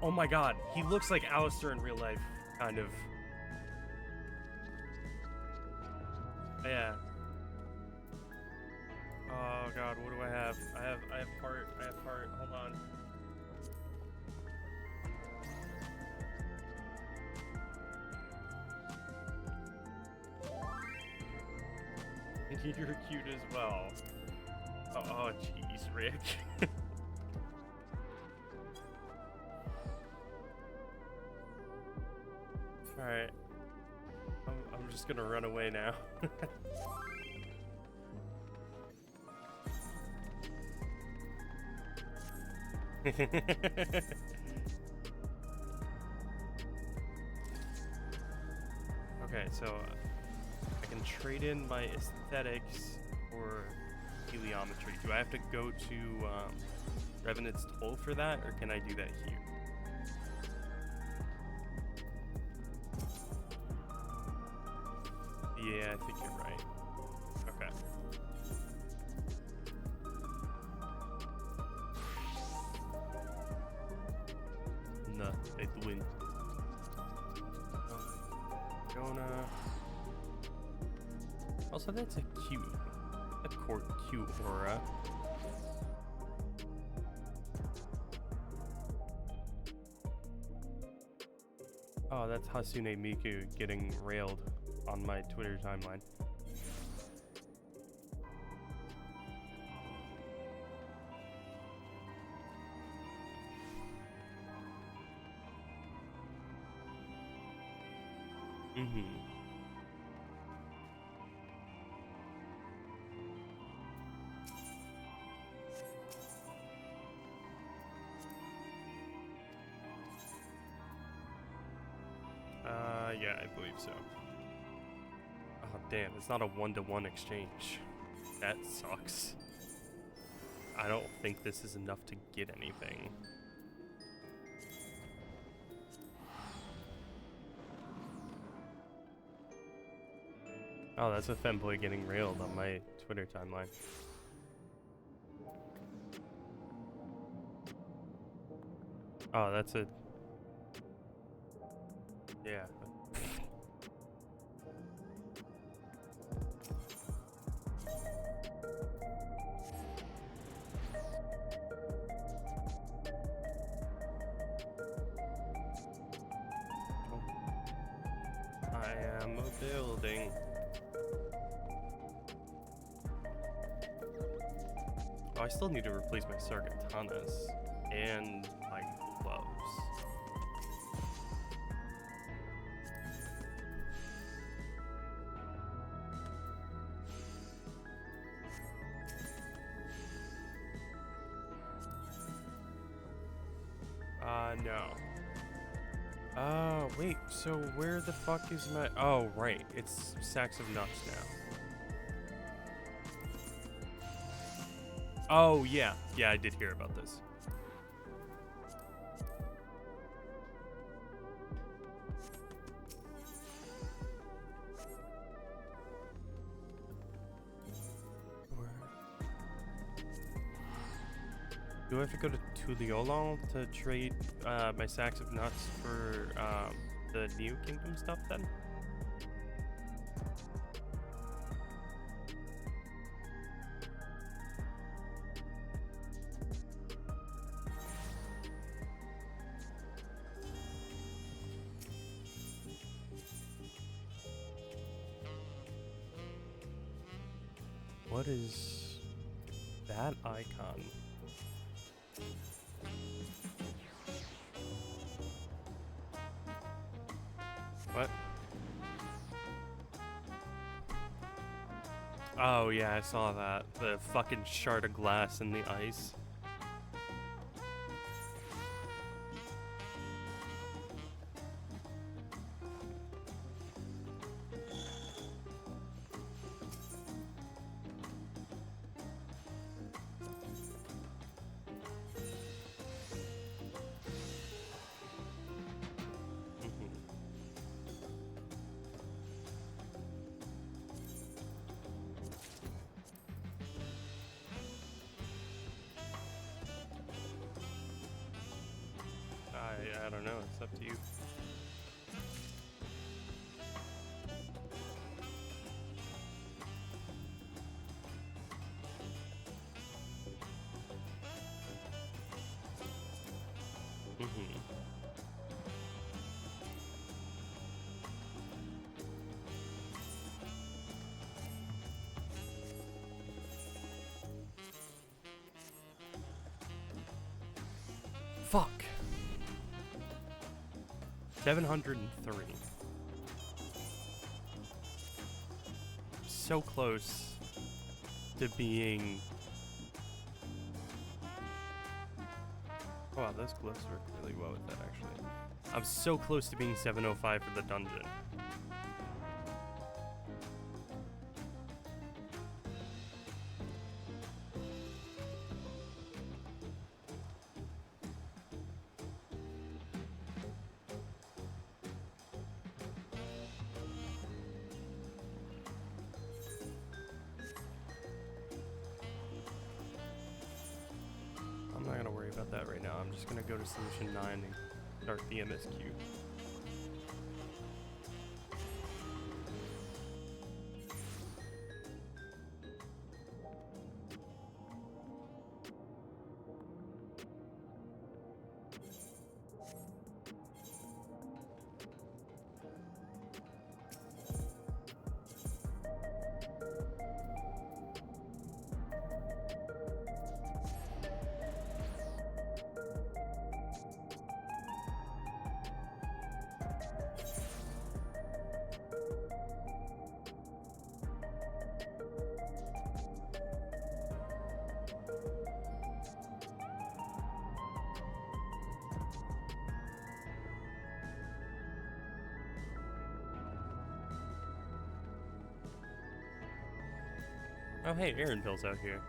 Oh my God, he looks like Alistair in real life, kind of. Yeah. Oh God, what do I have? I have heart. I have heart. Hold on. You're cute as well. Oh, jeez, Rick. All right. I'm just gonna run away now. Okay, so I can trade in my aesthetics for heliometry. Do I have to go to Revenant's Toll for that, or can I do that here? Yeah, I think you're right. Okay. Nah, it's win. Gonna. Also, that's a cute aura. Oh, that's Hasune Miku getting railed on my Twitter timeline. Mm-hmm. Yeah, I believe so. Oh, damn, it's not a one-to-one exchange. That sucks. I don't think this is enough to get anything. Oh, that's a femboy getting railed on my Twitter timeline. Oh, that's a... Yeah. building. Oh, I still need to replace my sargatanas and my gloves. No. Wait, so where the fuck is my... Oh, right, it's sacks of nuts now. Oh, yeah. Yeah, I did hear about this. Do I have to go to Tuliolon to trade my sacks of nuts for the New Kingdom stuff then? What is that icon? What? Oh yeah, I saw that. The fucking shard of glass in the ice. I don't know, it's up to you. Fuck. 703. So close to being... Oh, wow, those gloves work really well with that, actually. I'm so close to being 705 for the dungeon. I'm not gonna worry about that right now. I'm just gonna go to solution 9 and start the MSQ. Oh hey, Aaronville's out here.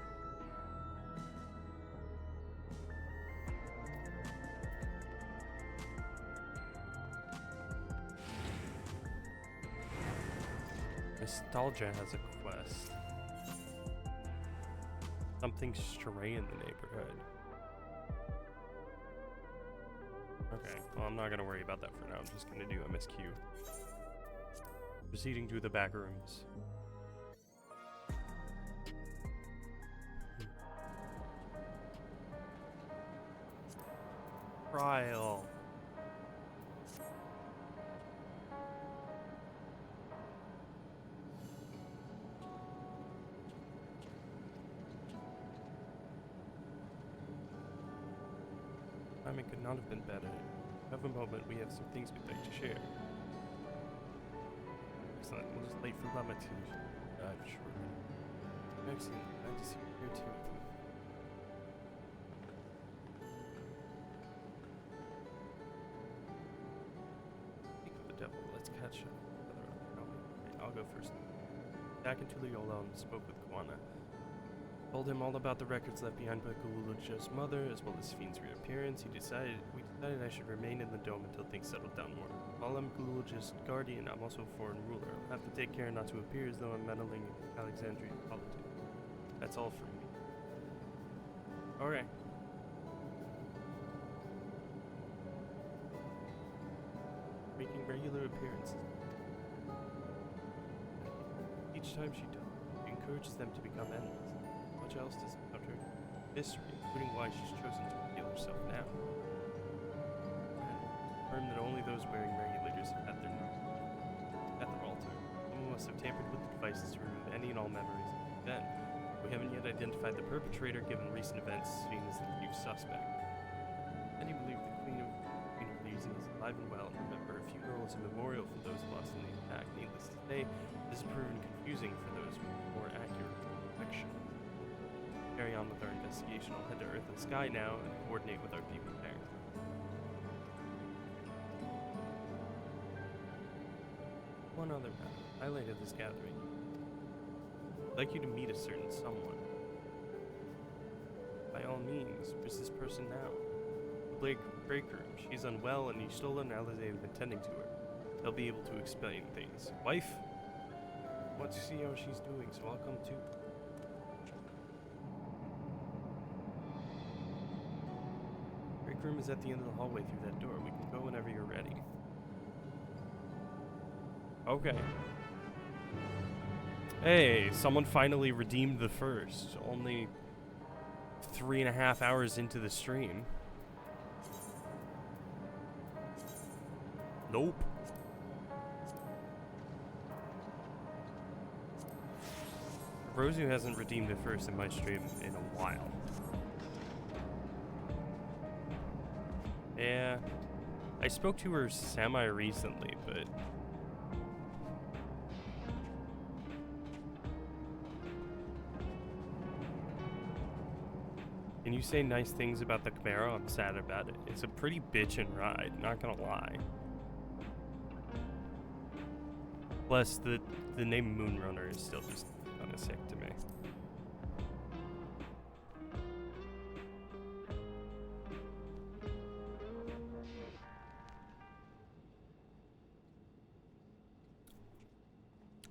Nostalgia has a quest. Something stray in the neighborhood. Okay, well I'm not gonna worry about that for now. I'm just gonna do MSQ. Proceeding to the back rooms. Trial. timing could not have been better. Have a moment, we have some things we'd like to share. Excellent, we'll just wait for Llama to arrive shortly. Excellent, glad to see you here too. Speak of the devil, let's catch up. I'll go first. Back into Leola and spoke with Kwana. Told him all about the records left behind by Guluja's mother, as well as Fiend's reappearance. We decided I should remain in the dome until things settled down more. While I'm Guluja's guardian, I'm also a foreign ruler. I'll have to take care not to appear as though I'm meddling in Alexandrian politics. That's all from me. Alright. Making regular appearances. Each time she does, she encourages them to become enemies. Much else does encounter mystery, including why she's chosen to reveal herself now. And confirm that only those wearing regulators have had their number at the altar. Someone must have tampered with the devices to remove any and all memories of the event. We haven't yet identified the perpetrator, given recent events seen as the chief suspect. Many believe the Queen of Reason is alive and well, and remember, a funeral is a memorial for those lost in the attack. Needless to say, this has proven confusing for those with more accurate recollection. Carry on with our investigation. I'll head to Earth and Sky now and coordinate with our people there. One other highlight of this gathering. I'd like you to meet a certain someone. By all means, where's this person now? The break room. She's unwell and Yustola and Alize have been tending to her. They'll be able to explain things. Wife? I want to see how she's doing, so I'll come too. Break room is at the end of the hallway through that door. We can go whenever you're ready. Okay. Hey, someone finally redeemed the first. Only 3.5 hours into the stream. Nope. Rosu hasn't redeemed the first in my stream in a while. Yeah. I spoke to her semi-recently, but... Can you say nice things about the Camaro? I'm sad about it. It's a pretty bitchin' ride, not gonna lie. Plus, the name Moonrunner is still just kind of sick to me.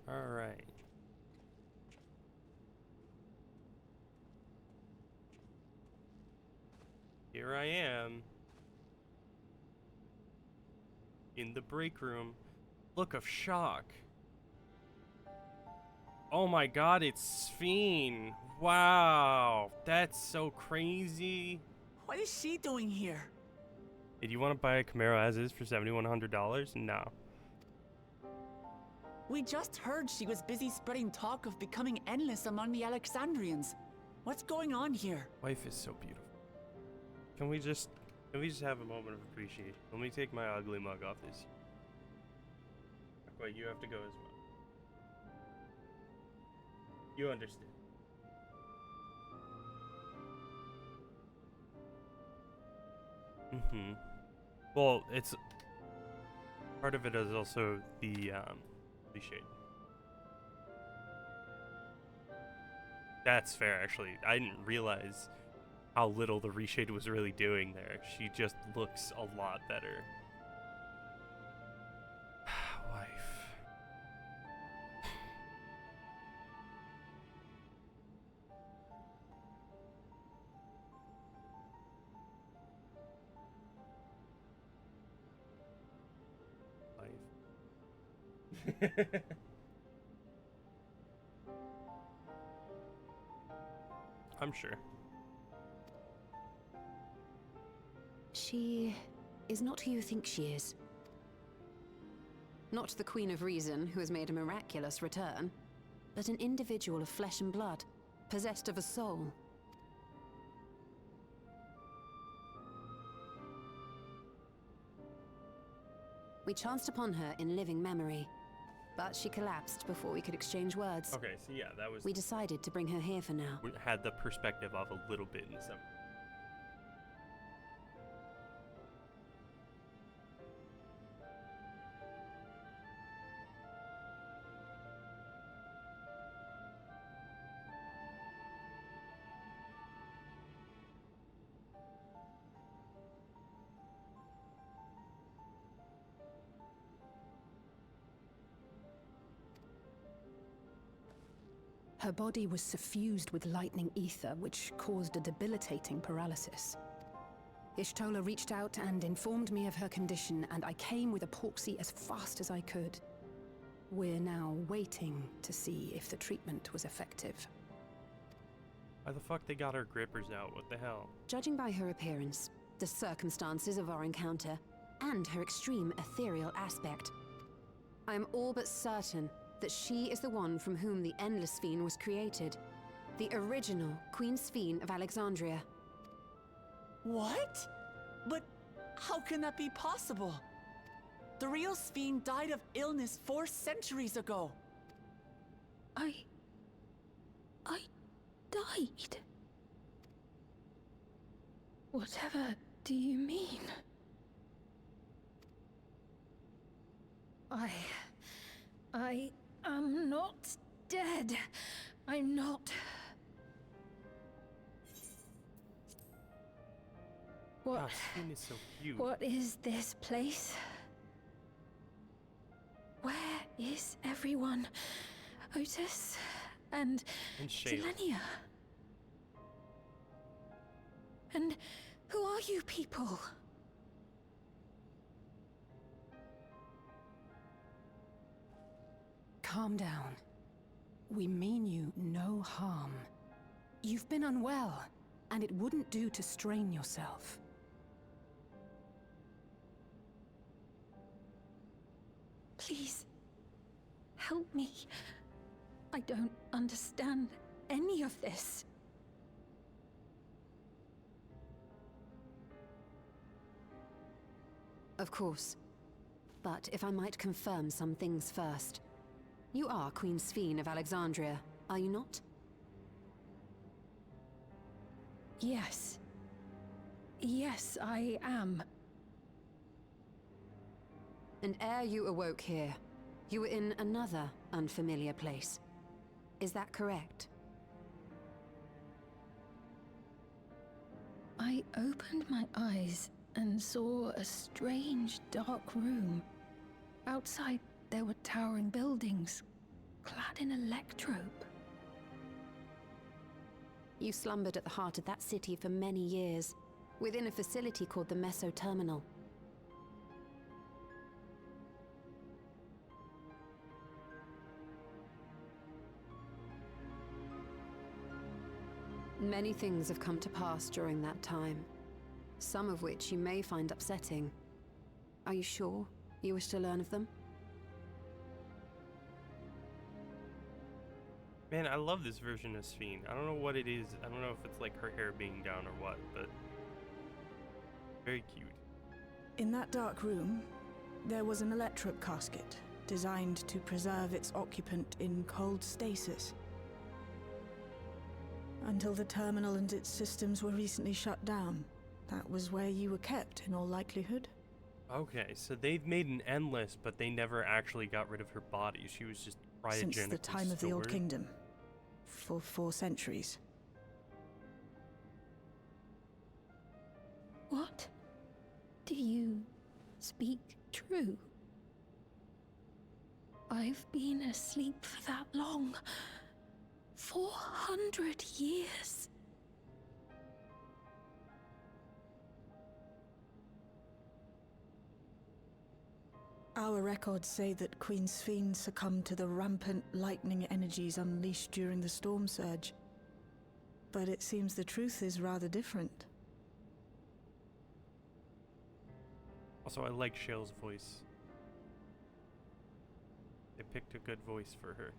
Alright. Here I am. In the break room. Look of shock. Oh my god, it's Sphene. Wow. That's so crazy. What is she doing here? Hey, do you want to buy a Camaro as is for $7,100? No. We just heard she was busy spreading talk of becoming endless among the Alexandrians. What's going on here? Wife is so beautiful. Can we just have a moment of appreciation? Let me take my ugly mug off this. Wait, you have to go as well. You understand. Mm-hmm. Well, it's... Part of it is also the, shade. That's fair, actually. I didn't realize how little the reshade was really doing there. She just looks a lot better. Wife. Wife. I'm sure. She is not who you think she is. Not the Queen of Reason, who has made a miraculous return, but an individual of flesh and blood, possessed of a soul. We chanced upon her in living memory, but she collapsed before we could exchange words. Okay, so yeah, that was... We decided to bring her here for now. We had the perspective of a little bit in some... Her body was suffused with lightning ether, which caused a debilitating paralysis. Ishtola reached out and informed me of her condition, and I came with epoxy as fast as I could. We're now waiting to see if the treatment was effective. Why the fuck they got our grippers out? What the hell? Judging by her appearance, the circumstances of our encounter, and her extreme ethereal aspect, I am all but certain that she is the one from whom the Endless Fiend was created. The original Queen Sphene of Alexandria. What? But how can that be possible? The real Sphene died of illness 4 centuries ago. I died. Whatever do you mean? I am not dead. I'm not. What? Gosh, Sphene is so cute. What is this place? Where is everyone? Otis and Shayla. Selenia. And who are you people? Calm down. We mean you no harm. You've been unwell, and it wouldn't do to strain yourself. Please, help me. I don't understand any of this. Of course. But if I might confirm some things first. You are Queen Sphene of Alexandria, are you not? Yes. Yes, I am. And ere you awoke here, you were in another unfamiliar place. Is that correct? I opened my eyes and saw a strange, dark room. Outside, there were towering buildings, clad in electrope. You slumbered at the heart of that city for many years, within a facility called the Meso Terminal. Many things have come to pass during that time, some of which you may find upsetting. Are you sure you wish to learn of them? Man, I love this version of Sphene. I don't know what it is. I don't know if it's like her hair being down or what, but very cute. In that dark room, there was an electrope casket designed to preserve its occupant in cold stasis. Until the terminal and its systems were recently shut down. That was where you were kept, in all likelihood. Okay, so they've made an endless, but they never actually got rid of her body. She was just cryogenically Since the time of the Old stored. Kingdom. For 4 centuries. What? Do you speak true? I've been asleep for that long. 400 years. Our records say that Queen Sphene succumbed to the rampant lightning energies unleashed during the storm surge. But it seems the truth is rather different. Also, I like Shale's voice. They picked a good voice for her.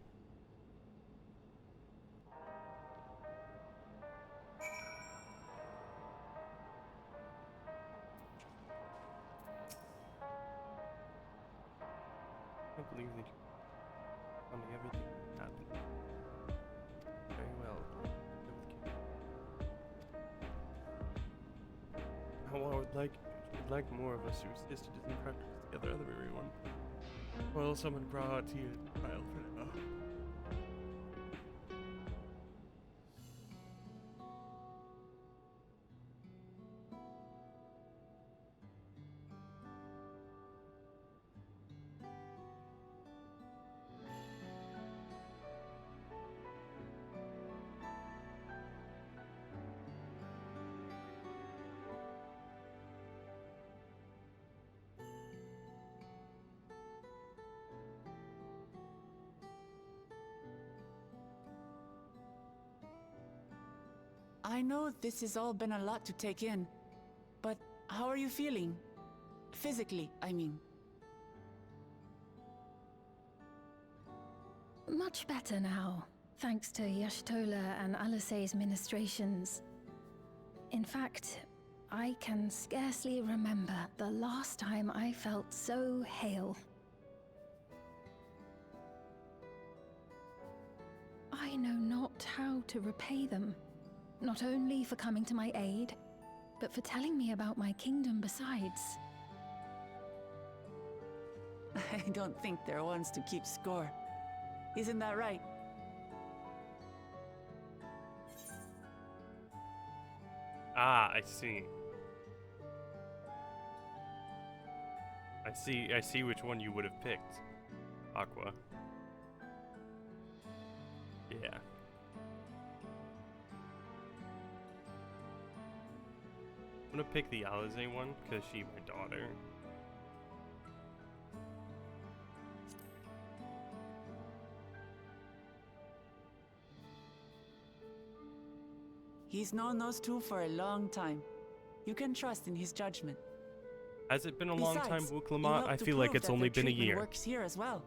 can't believe they tell me everything happened. Very well. How I would like more of us who assisted in practice together than everyone. Well, someone brought you a trial for now. I know this has all been a lot to take in, but how are you feeling? Physically, I mean. Much better now, thanks to Y'shtola and Alisei's ministrations. In fact, I can scarcely remember the last time I felt so hale. I know not how to repay them, not only for coming to my aid, but for telling me about my kingdom besides. I don't think they're ones to keep score. Isn't that right? Ah, I see. I see which one you would have picked. Aqua. Yeah. I'm gonna pick the Alizé one, because she's my daughter. He's known those two for a long time. You can trust in his judgment. Has it been a long time, Besides, you Wuklamot? helped I to feel like prove it's that only their been a treatment year. Works here as well.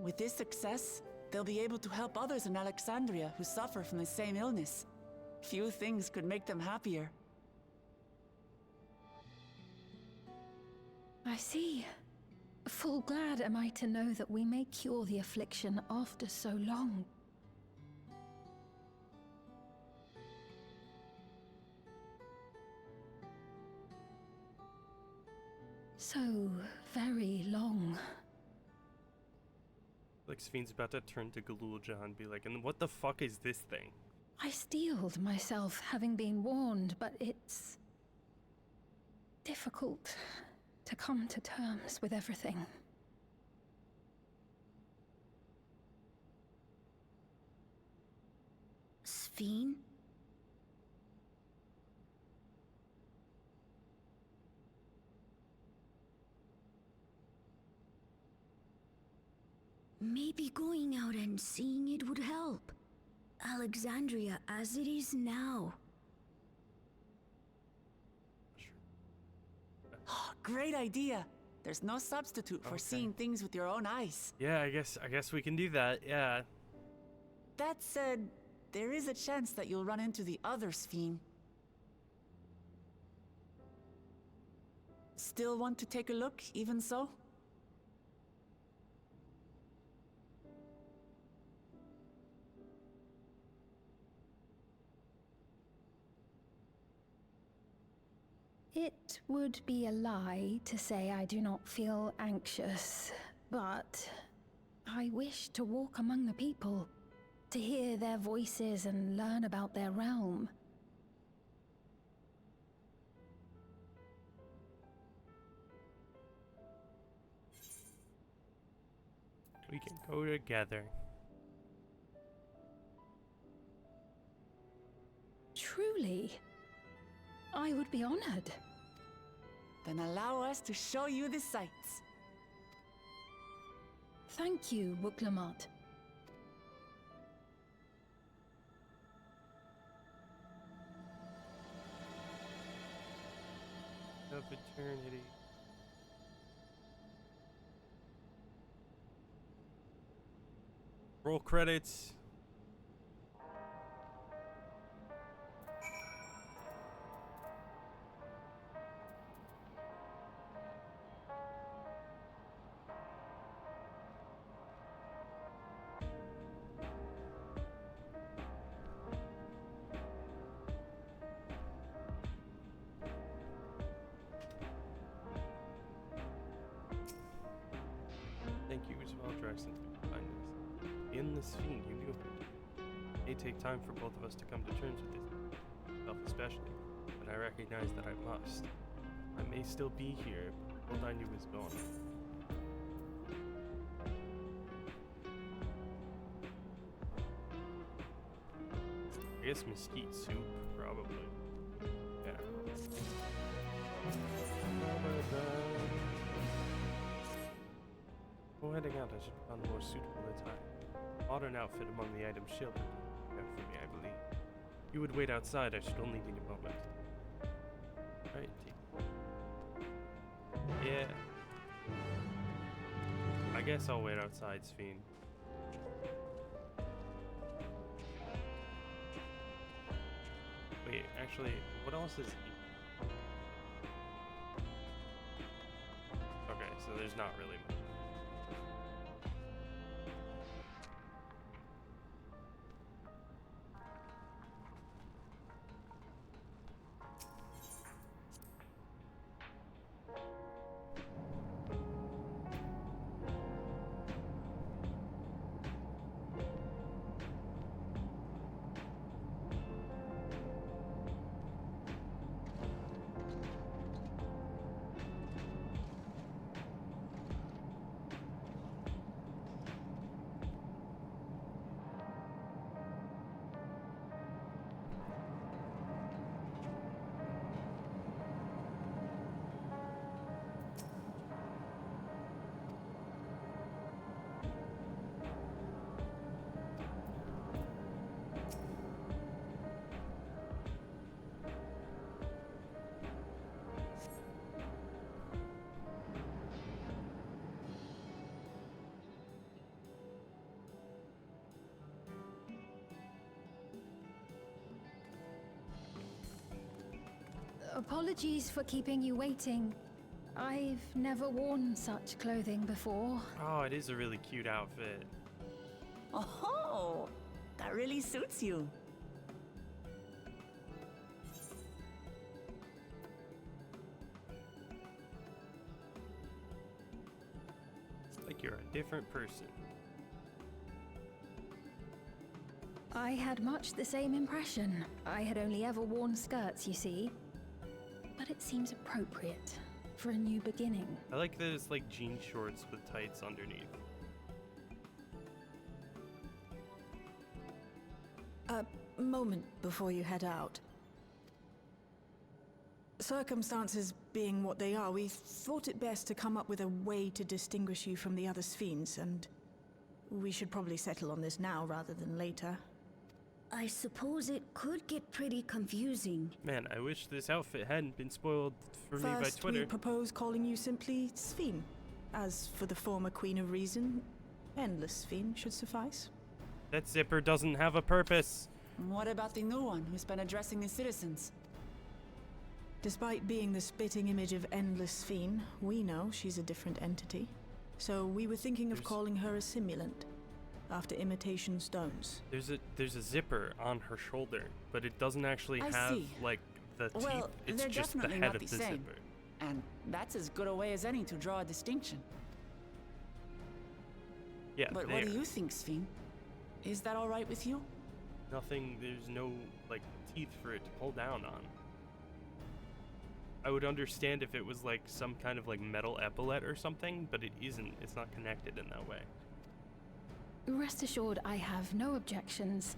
With this success, they'll be able to help others in Alexandria who suffer from the same illness. Few things could make them happier. I see. Full glad am I to know that we may cure the affliction after so long. So very long. Like Sven's about to turn to Galulja and be like, and what the fuck is this thing? I steeled myself having been warned, but it's difficult to come to terms with everything. Sven? Maybe going out and seeing it would help. Alexandria as it is now. Great idea. There's no substitute for seeing things with your own eyes. Yeah, I guess we can do that. Yeah. That said, there is a chance that you'll run into the other Sven. Still want to take a look, even so? It would be a lie to say I do not feel anxious, but I wish to walk among the people, to hear their voices and learn about their realm. We can go together. Truly, I would be honored. Then allow us to show you the sights. Thank you, Wuklamot. Of eternity. Roll credits. thank you as well, Draxon, for your kindness. In this fiend, you knew her. It may take time for both of us to come to terms with this, myself especially, but I recognize that I must. I may still be here, but all I knew is gone. I guess mesquite soup, probably. Yeah. Before heading out, I should find a more suitable attire. Modern outfit among the items shielded. Enough for me, I believe. You would wait outside, I should only need a moment. Right, yeah. I guess I'll wait outside, Sphene. Wait, actually, what else is he? Okay, so there's not really much. Apologies for keeping you waiting. I've never worn such clothing before. Oh, it is a really cute outfit. Oh, that really suits you. It's like you're a different person. I had much the same impression. I had only ever worn skirts, you see. But it seems appropriate for a new beginning. I like that it's like jean shorts with tights underneath. A moment before you head out. Circumstances being what they are, we thought it best to come up with a way to distinguish you from the other Sphenes, and we should probably settle on this now rather than later. I suppose it could get pretty confusing. Man, I wish this outfit hadn't been spoiled for me by First, Twitter. we propose calling you simply Sphene. As for the former Queen of Reason, Endless Sphene should suffice. That zipper doesn't have a purpose. What about the new one who's been addressing the citizens? Despite being the spitting image of Endless Sphene, we know she's a different entity. So we were thinking of calling her a simulant, after imitation stones. There's a zipper on her shoulder, but it doesn't actually I have see. like the teeth. Well, It's they're just the definitely head not of the the same. zipper. And that's as good a way as any to draw a distinction. Yeah, But there. what do you think, Sphene? Is that all right with you? Nothing. There's no like teeth for it to pull down on. I would understand if it was like some kind of like metal epaulet or something, but it isn't. It's not connected in that way. Rest assured, I have no objections.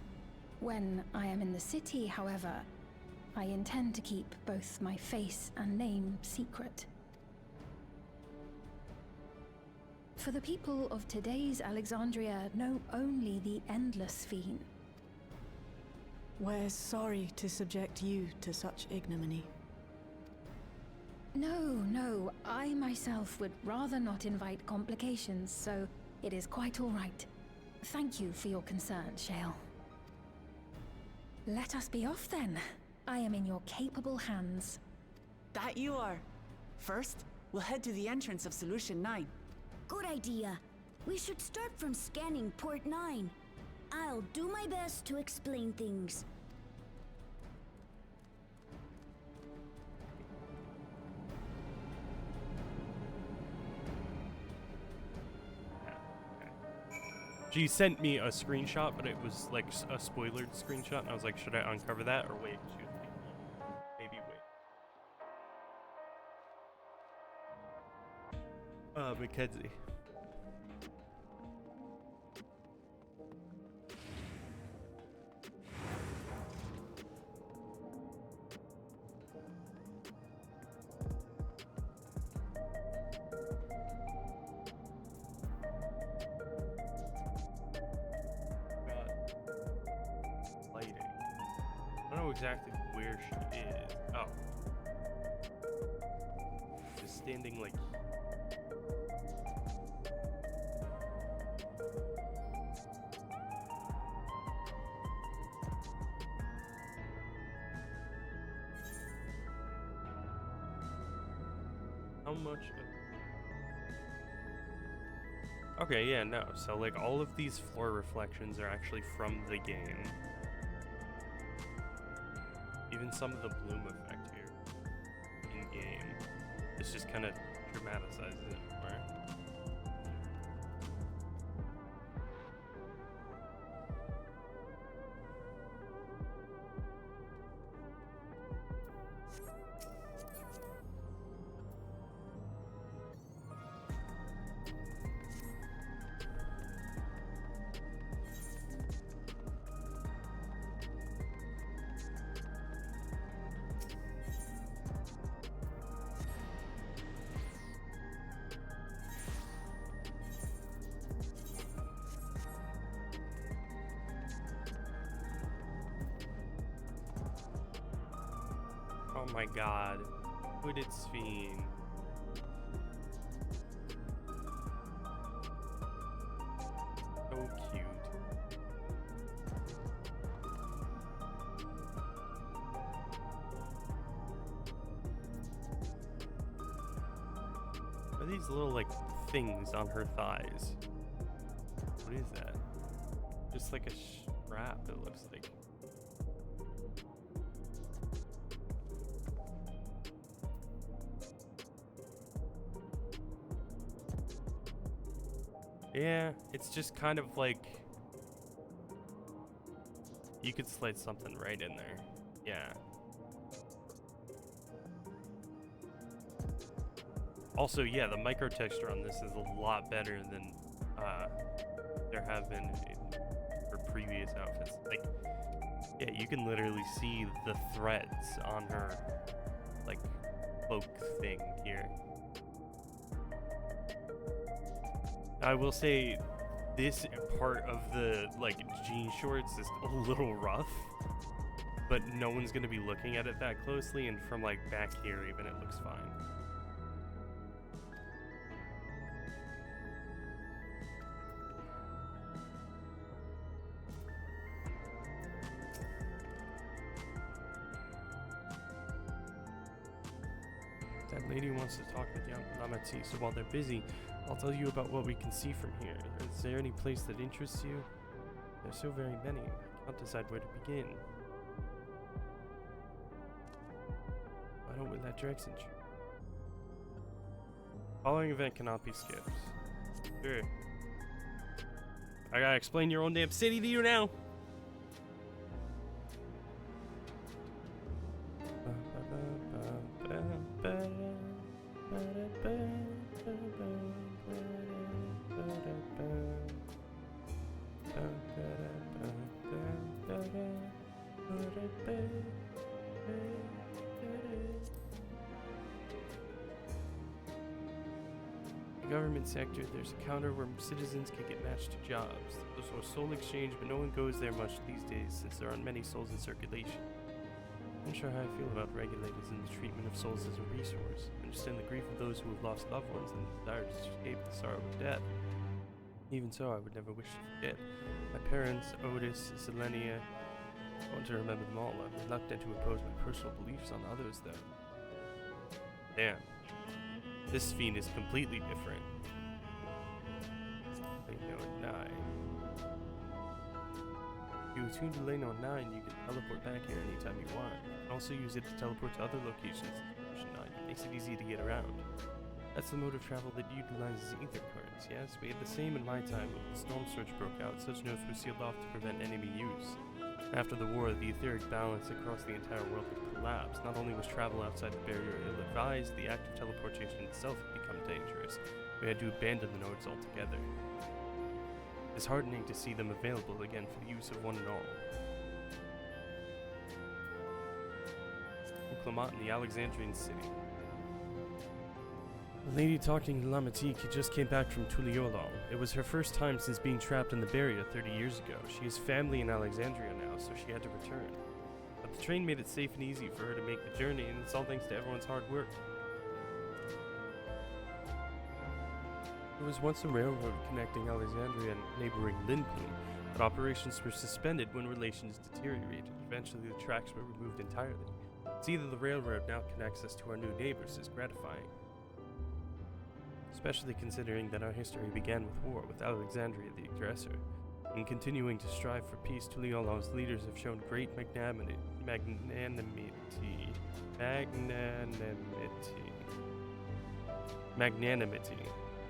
When I am in the city, however, I intend to keep both my face and name secret. For the people of today's Alexandria know only the Endless Sphene. We're sorry to subject you to such ignominy. No, I myself would rather not invite complications, so it is quite all right. Thank you for your concern, Shale. Let us be off then. I am in your capable hands. That you are. First, we'll head to the entrance of Solution 9. Good idea. We should start from scanning Port 9. I'll do my best to explain things. She sent me a screenshot, but it was like a spoilered screenshot, and I was like, should I uncover that or wait? Maybe wait. Mackenzie. Exactly where she is. Oh. Just standing like. How much? Okay, yeah, no. So, like, all of these floor reflections are actually from the game. Even some of the bloom effect here in game, it's just kind of dramatizes it more. Oh my god. Hooded Sphene. So cute. What are these little like things on her thighs? What is that? Just like a strap, it looks like. Yeah, it's just kind of like you could slide something right in there. Yeah. Also, yeah, the micro texture on this is a lot better than there have been in her previous outfits. Like, yeah, you can literally see the threads on her like cloak thing here. I will say this part of the like jean shorts is a little rough, but no one's gonna be looking at it that closely, and from like back here even it looks fine. That lady wants to talk with Yamati, so while they're busy, I'll tell you about what we can see from here. Is there any place that interests you? There's so very many. I can't decide where to begin. Why don't we let Drexen choose? Following event cannot be skipped. Sure. I gotta explain your own damn city to you now. Government sector, there's a counter where citizens can get matched to jobs. There's a soul exchange, but no one goes there much these days since there aren't many souls in circulation. I'm not sure how I feel about regulators and the treatment of souls as a resource. I understand the grief of those who have lost loved ones and the desire to escape the sorrow of death. Even so, I would never wish to forget. My parents, Otis, Selenia, I want to remember them all. I'm reluctant to impose my personal beliefs on others, though. Damn. This Sphene is completely different. Leno 9. If you attune to Leno 9, you can teleport back here anytime you want. You can also use it to teleport to other locations in Version 9. It makes it easy to get around. That's the mode of travel that utilizes ether currents, yes? We had the same in my time, but when the storm surge broke out, such nodes were sealed off to prevent enemy use. After the war, the etheric balance across the entire world had collapsed. Not only was travel outside the barrier ill-advised, the act of teleportation itself had become dangerous. We had to abandon the nodes altogether. It's heartening to see them available again for the use of one and all. Clement in the Alexandrian city. The lady talking to Lamatique just came back from Tuliolong. It was her first time since being trapped in the barrier 30 years ago. She has family in Alexandria now, so she had to return. But the train made it safe and easy for her to make the journey, and it's all thanks to everyone's hard work. There was once a railroad connecting Alexandria and neighboring Linplume, but operations were suspended when relations deteriorated. Eventually the tracks were removed entirely. See that the railroad now connects us to our new neighbors is gratifying. Especially considering that our history began with war, with Alexandria the aggressor. In continuing to strive for peace, Tuliolong's leaders have shown great magnanimity,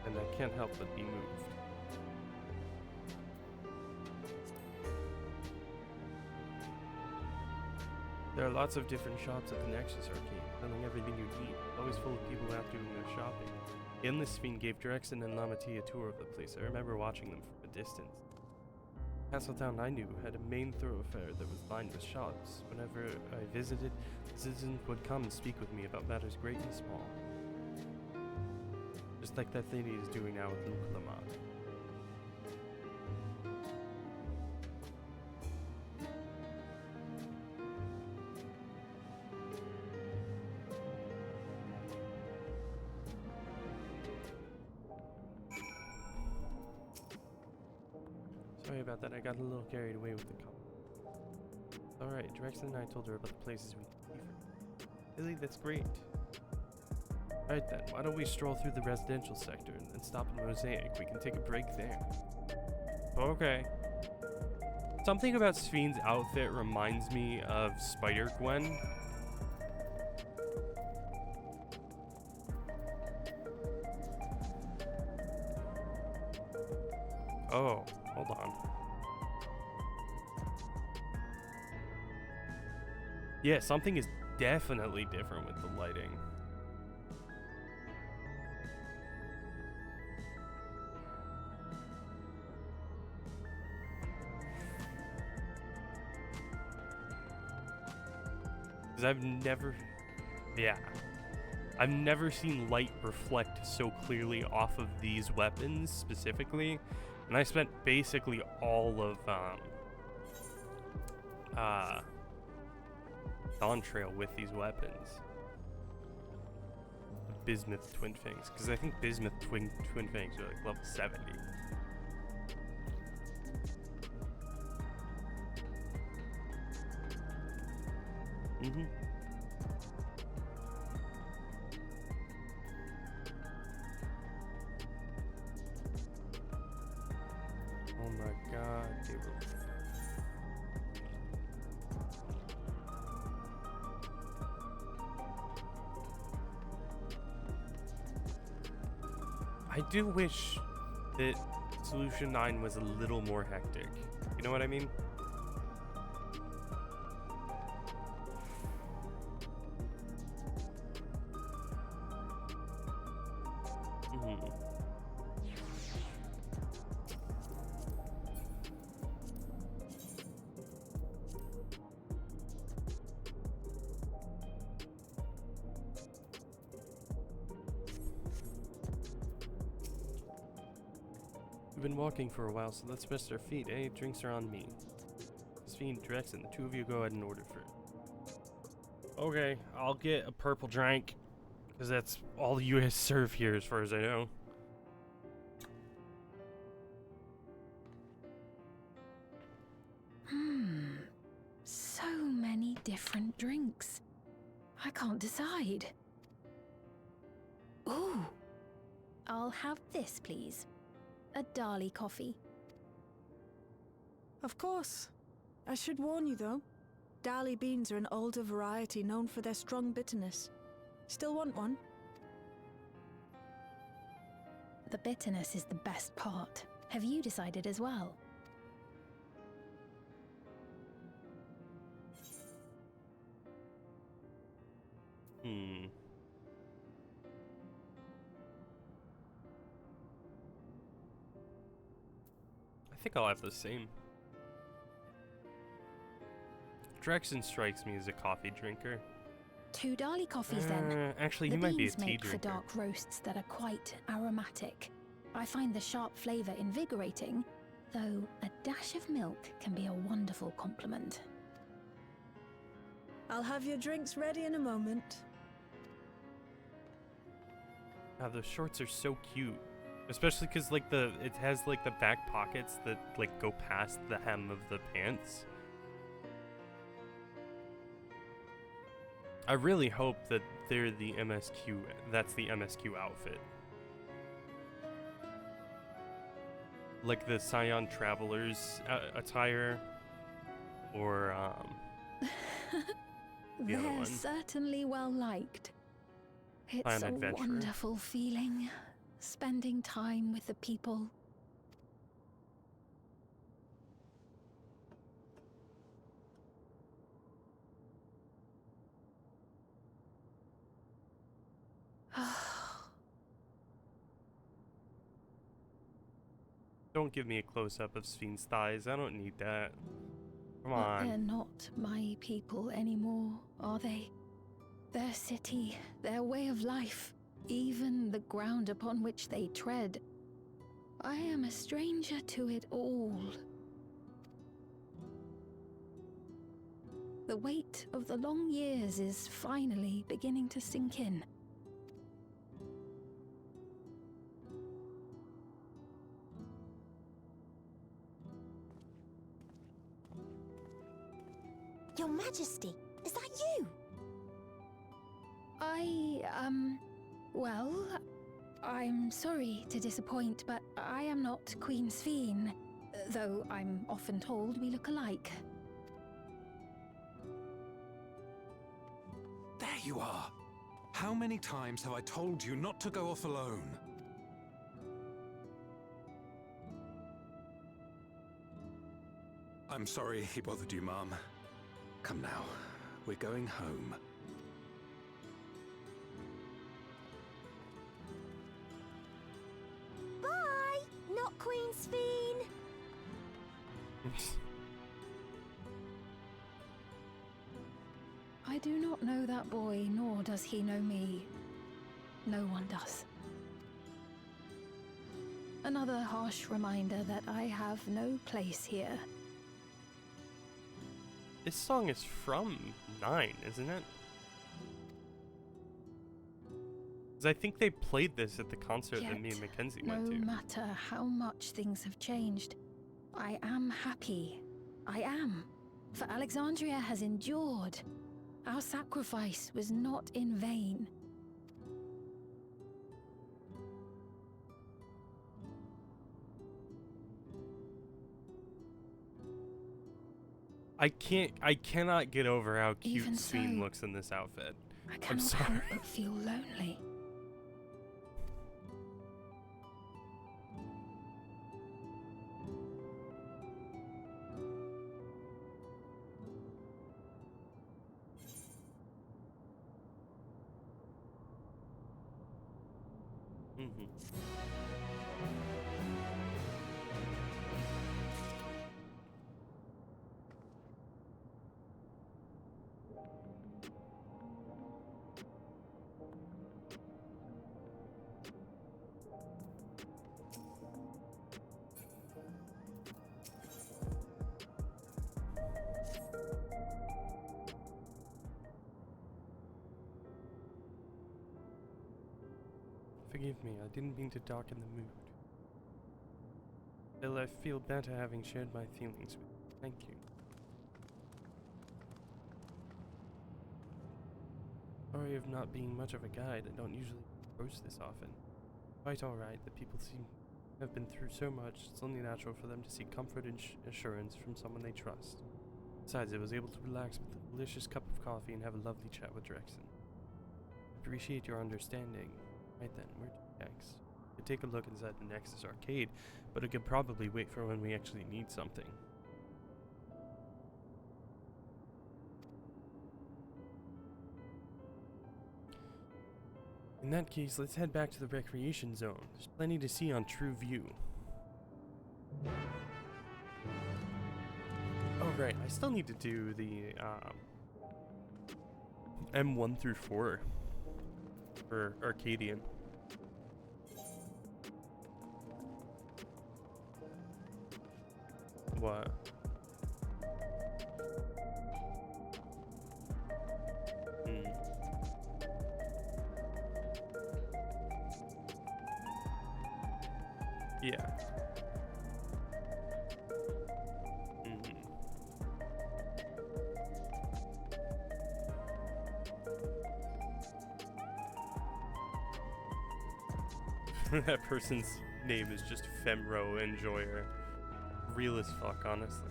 and I can't help but be moved. There are lots of different shops at the Nexus Arcade, selling everything you need, always full of people out doing their shopping. The Endless Fiend gave Drexen and Lamatie a tour of the place. I remember watching them from a distance. Castletown I knew had a main thoroughfare that was lined with shops. Whenever I visited, citizens would come and speak with me about matters great and small. Just like that lady is doing now with Luke Lamont. Sorry about that, I got a little carried away with the comment. Alright, Drexen and I told her about the places we could leave her. Really, that's great. Alright then, why don't we stroll through the residential sector and then stop in Mosaic? We can take a break there. Okay. Something about Spheen's outfit reminds me of Spider-Gwen. Oh, hold on. Yeah, something is definitely different with the lighting. Because I've never seen light reflect so clearly off of these weapons specifically. And I spent basically all of Dawn Trail with these weapons. The Bismuth Twin Fangs, because I think Bismuth Twin Fangs are like level 70. Oh my god, dude. I do wish that Solution 9 was a little more hectic. You know what I mean? We've been walking for a while, so let's rest our feet, eh? Drinks are on me. Sphene, Drexen, the two of you go ahead and order for it. Okay, I'll get a purple drink, because that's all you guys serve here as far as I know. So many different drinks. I can't decide. Ooh. I'll have this, please. A Dali coffee. Of course. I should warn you, though. Dali beans are an older variety known for their strong bitterness. Still want one? the bitterness is the best part. Have you decided as well? I think I'll have the same. Drexen strikes me as a coffee drinker. 2 Dali coffees then. Actually, The he might be a beans tea make drinker. for dark roasts that are quite aromatic. I find the sharp flavor invigorating, though a dash of milk can be a wonderful complement. I'll have your drinks ready in a moment. Wow, those shorts are so cute. Especially because like it has like the back pockets that like go past the hem of the pants. I really hope that they're the MSQ. That's the MSQ outfit. Like the Scion Travelers attire, or the other They're one. certainly well liked. It's Scion a Adventurer. wonderful feeling, spending time with the people. Don't give me a close-up of Sven's thighs. I don't need that. Come But they're on. not my people anymore, are they? Their city, their way of life, even the ground upon which they tread. I am a stranger to it all. The weight of the long years is finally beginning to sink in. Your Majesty, is that you? Well, I'm sorry to disappoint, but I am not Queen Sven, though I'm often told we look alike. There you are. How many times have I told you not to go off alone? I'm sorry he bothered you, Mom. Come now, we're going home. Bye! Not Queen Sven! I do not know that boy, nor does he know me. No one does. Another harsh reminder that I have no place here. This song is from 9, isn't it? 'Cause I think they played this at the concert that me and Yet, Mackenzie no went to. matter how much things have changed, I am happy. I am. For Alexandria has endured. Our sacrifice was not in vain. I cannot get over how cute Even Sven so, looks in this outfit. I cannot sorry. help but feel lonely. Forgive me, I didn't mean to darken the mood. Still, I feel better having shared my feelings with you. Thank you. Sorry of not being much of a guide. I don't usually post this often. Quite alright, the people have been through so much, it's only natural for them to seek comfort and assurance from someone they trust. Besides, I was able to relax with a delicious cup of coffee and have a lovely chat with Drexen. Appreciate your understanding. Right then, where to next? Could take a look inside the Nexus arcade, but it could probably wait for when we actually need something. In that case, let's head back to the recreation zone. There's plenty to see on True View. Oh right, I still need to do the M1 through 4 for Arcadian. What? Yeah. That person's name is just Femro Enjoyer. Real as fuck, honestly.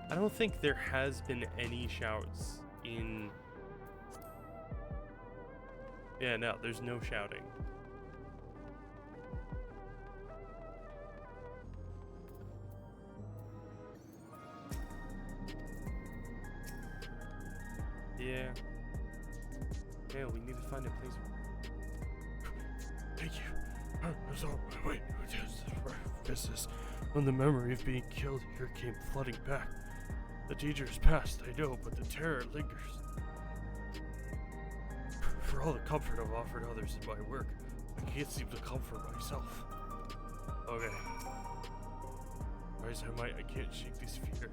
I don't think there has been any shouts in... Yeah, no, there's no shouting. Yeah. Yeah, we need to find a place. Thank you. I was on my way to this business when the memory of being killed here came flooding back. The danger is past, I know, but the terror lingers. For all the comfort I've offered others in my work, I can't seem to comfort myself. Okay. Try as I might, I can't shake this fear.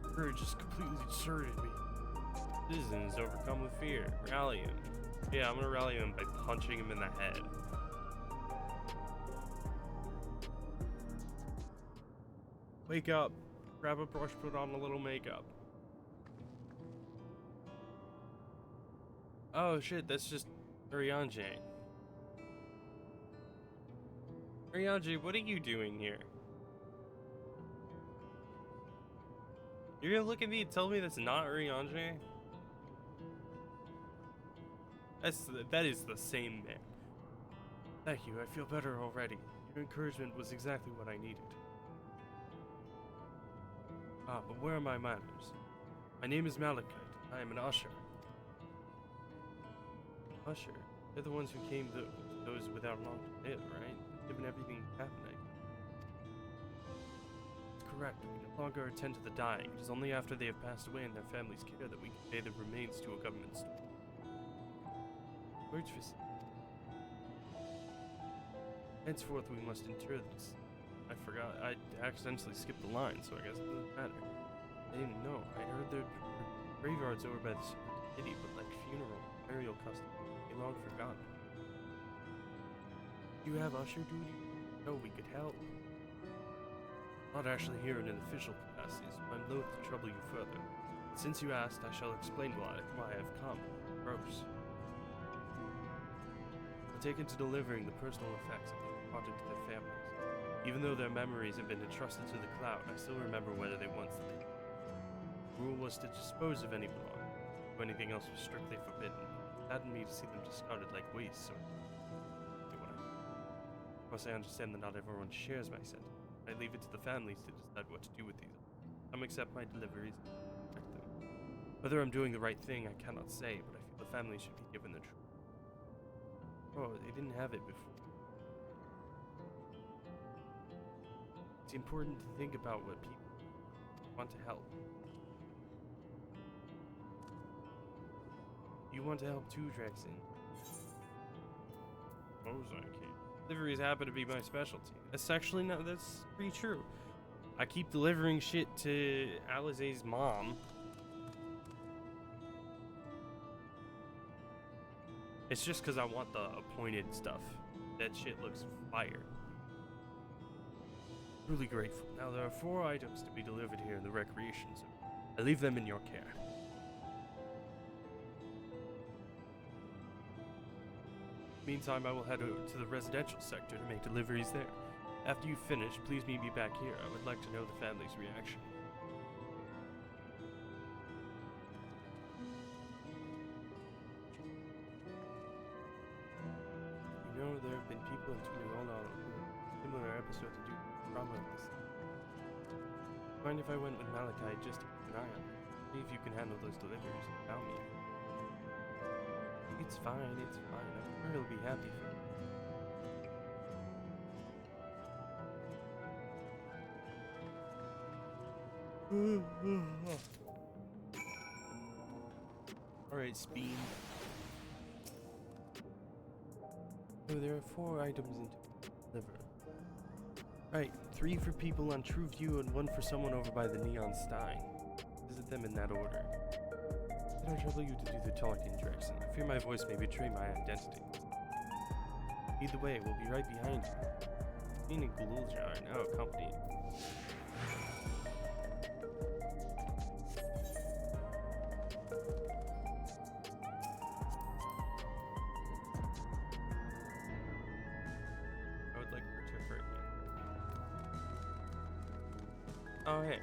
Courage is completely deserted me. Citizens overcome with fear. Rally him. Yeah, I'm gonna rally him by punching him in the head. Wake up. Grab a brush, put on a little makeup. Oh shit, that's just Arianje. Arianje, what are you doing here? You're gonna look at me and tell me that's not Arianje? That is the same man. Thank you, I feel better already. Your encouragement was exactly what I needed. Ah, but where are my manners? My name is Malachite. I am an usher. Usher? They're the ones who came to those without long to live, right? Given everything happening. It's correct. We no longer attend to the dying. It is only after they have passed away in their family's care that we convey their remains to a government store. Words for... Henceforth, we must endure this. I forgot. I accidentally skipped the line, so I guess it doesn't matter. I didn't know. I heard their graveyards over by the city, but like funeral, burial custom, they long forgotten. You have usher duty? No, we could help. Not actually here in an official capacity, so I'm loath to trouble you further. Since you asked, I shall explain why I have come. Gross. I'll take into delivering the personal effects of the departed to their families. Even though their memories have been entrusted to the cloud, I still remember whether they once lived. The rule was to dispose of any belonging. If anything else was strictly forbidden. It saddened me to see them discarded like waste, so do what I do. Of course, I understand that not everyone shares my sentiment. I leave it to the families to decide what to do with these. Some accept my deliveries and protect them. Whether I'm doing the right thing, I cannot say, but I feel the families should be given the truth. Oh, they didn't have it before. It's important to think about what people want to help. You want to help too, Drexen. Suppose I can. Deliveries happen to be my specialty. That's actually not. That's pretty true. I keep delivering shit to Alizé's mom. It's just because I want the appointed stuff. That shit looks fire. Truly grateful. Now there are 4 items to be delivered here in the recreation zone. I leave them in your care. Meantime, I will head over to the residential sector to make deliveries there. After you finish, please meet me back here. I would like to know the family's reaction. You know, there have been people in Tuneola who similar episode to do drama of this. Mind if I went with Malachi just to keep an eye on her? See if you can handle those deliveries without me. It's fine, it's fine. I'm sure he'll be happy for me. Alright, Speed. So there are 4 items in deliver. Right, 3 for people on True View and 1 for someone over by the Neon Stein. Visit them in that order. Did I trouble you to do the talking, Drexen? I fear my voice may betray my identity. Lead the way, we'll be right behind you. Meaning Gululjar, now accompanying. I would like her to hurt me. Oh, hey.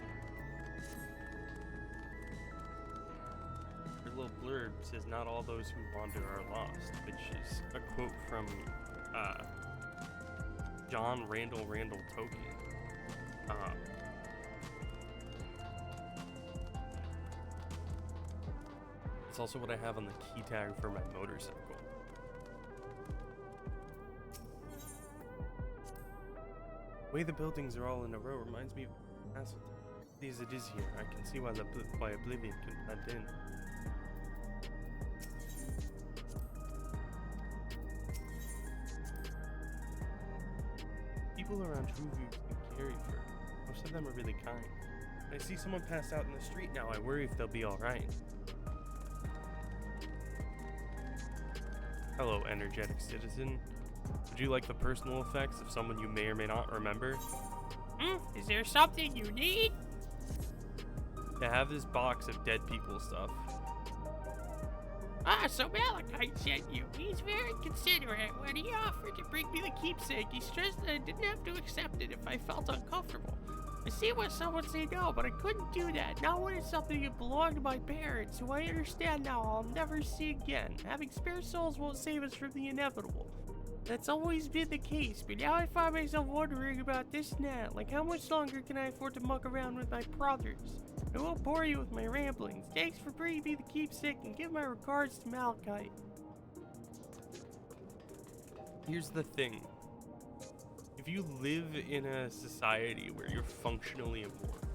Her little blurb says, "Not all those who wander are lost," which is a quote from John Randall Tolkien. It's also what I have on the key tag for my motorcycle. The way the buildings are all in a row reminds me of Castle. As it is here, I can see why Oblivion can blend in. People around Trueview can carry for. Most of them are really kind. When I see someone pass out in the street now, I worry if they'll be alright. Hello, energetic citizen. Would you like the personal effects of someone you may or may not remember? Is there something you need? I have this box of dead people stuff. So Malachi sent you. He's very considerate. When he offered to bring me the keepsake, he stressed that I didn't have to accept it if I felt uncomfortable. I see why someone say no, but I couldn't do that. Not when it's something that belonged to my parents, who I understand now I'll never see again. Having spare souls won't save us from the inevitable. That's always been the case, but now I find myself wondering about this and that. Like, how much longer can I afford to muck around with my brothers? I won't bore you with my ramblings. Thanks for bringing me the keepsake, and give my regards to Malachi. Here's the thing. If you live in a society where you're functionally immortal,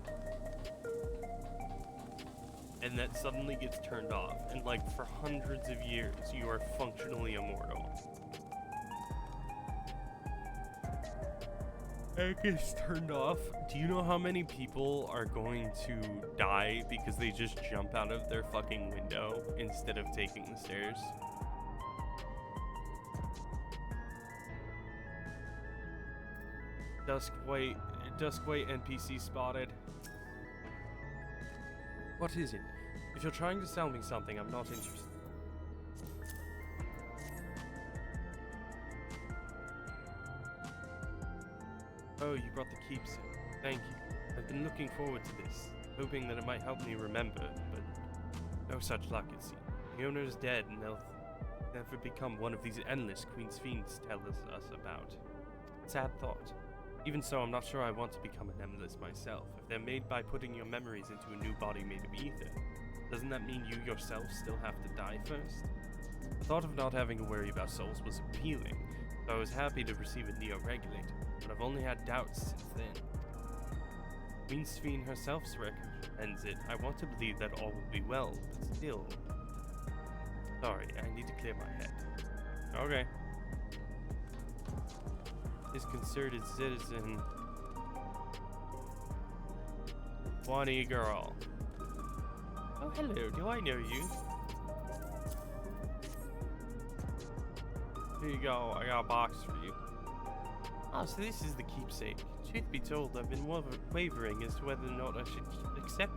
and that suddenly gets turned off, and like for hundreds of years you are functionally immortal, and it gets turned off, do you know how many people are going to die because they just jump out of their fucking window instead of taking the stairs? Duskwhite NPC spotted. What is it? If you're trying to sell me something, I'm not interested. Oh, you brought the keepsake. Thank you. I've been looking forward to this, hoping that it might help me remember, but no such luck it seems. The owner is dead, and they'll never become one of these endless Queen's Fiends tell us about. Sad thought. Even so, I'm not sure I want to become an endless myself. If they're made by putting your memories into a new body made of ether, doesn't that mean you yourself still have to die first? The thought of not having to worry about souls was appealing, so I was happy to receive a neo-regulator, but I've only had doubts since then. Queen Sphene herself recommends it. I want to believe that all will be well, but still... Sorry, I need to clear my head. Okay. This concerted citizen... Swanee girl. Oh, hello, do I know you? Here you go, I got a box for you. Oh, so this is the keepsake. Truth be told, I've been wavering as to whether or not I should accept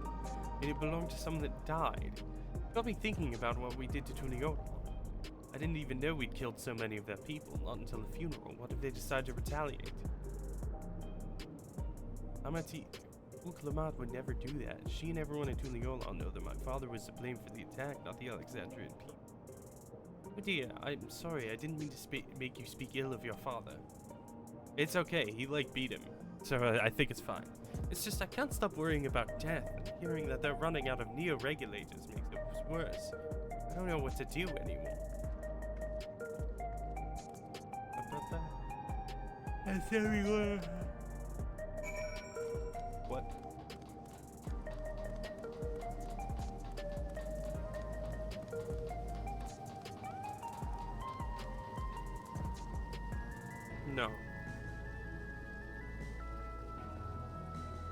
it. It belonged to someone that died. Got me thinking about what we did to Tuneola. I didn't even know we'd killed so many of their people, not until the funeral. What if they decide to retaliate? Amati Lamad would never do that. She and everyone in Tuliola know that my father was to blame for the attack, not the Alexandrian people. Oh dear, I'm sorry, I didn't mean to make you speak ill of your father. It's okay, he beat him, so I think it's fine. It's just I can't stop worrying about death, and hearing that they're running out of neo-regulators makes it worse. I don't know what to do anymore. That's everywhere. What? No.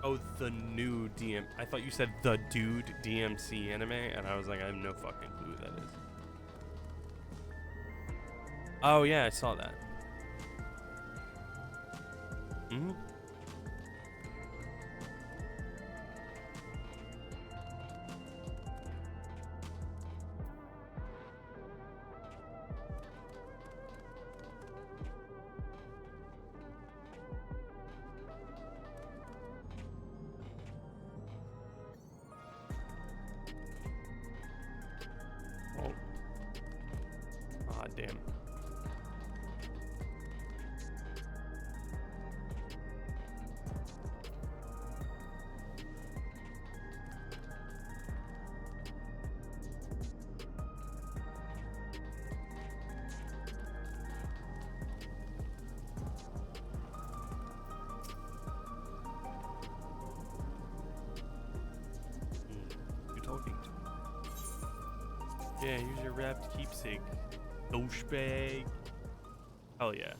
Oh, the new DM. I thought you said the dude DMC anime, and I was like, I have no fucking clue who that is. Oh, yeah, I saw that. Mm-hmm. Oh. Ah, damn. You're talking to me. Yeah, here's your wrapped keepsake. Douchebag. Hell yeah.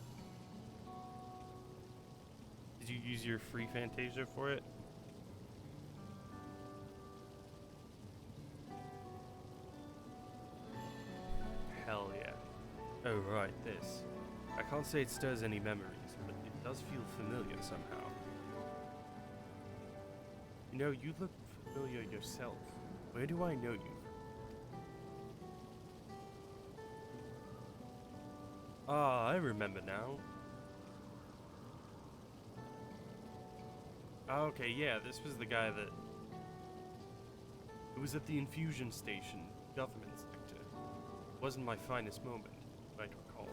Did you use your free Fantasia for it? Hell yeah. Oh right, this. I can't say it stirs any memories, but it does feel familiar somehow. You know, you look familiar yourself. Where do I know you from? Ah, I remember now. Oh, okay, yeah, this was the guy that... It was at the infusion station, government sector. It wasn't my finest moment, you might recall.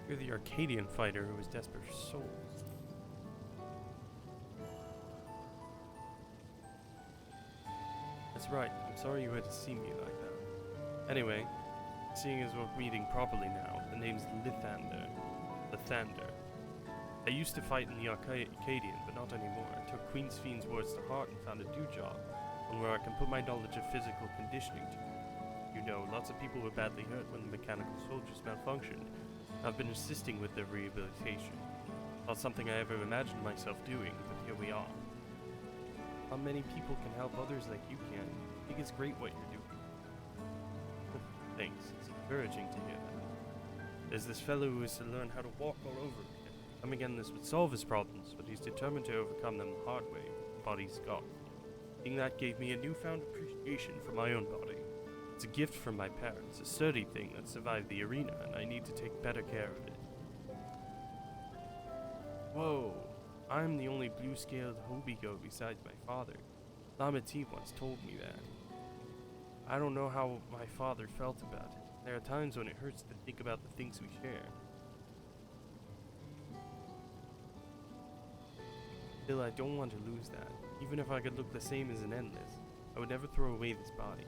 You're the Arcadian fighter who was desperate for souls. That's right, I'm sorry you had to see me like that. Anyway, seeing as we're meeting properly now, the name's Lithander. Lithander. I used to fight in the Arcadian, but not anymore. I took Queen's Fiend's words to heart and found a new job, one where I can put my knowledge of physical conditioning to. You know, lots of people were badly hurt when the mechanical soldiers malfunctioned. I've been assisting with their rehabilitation. Not something I ever imagined myself doing, but here we are. Not many people can help others like you can. I think it's great what you're doing. Thanks. It's encouraging to hear that. There's this fellow who is to learn how to walk all over again. Coming in this would solve his problems, but he's determined to overcome them the hard way. The body's gone. Seeing that gave me a newfound appreciation for my own body. It's a gift from my parents, a sturdy thing that survived the arena, and I need to take better care of it. Whoa, I'm the only blue-scaled hobigo besides my father. Lamati once told me that. I don't know how my father felt about it. There are times when it hurts to think about the things we share. Still, I don't want to lose that. Even if I could look the same as an Endless, I would never throw away this body.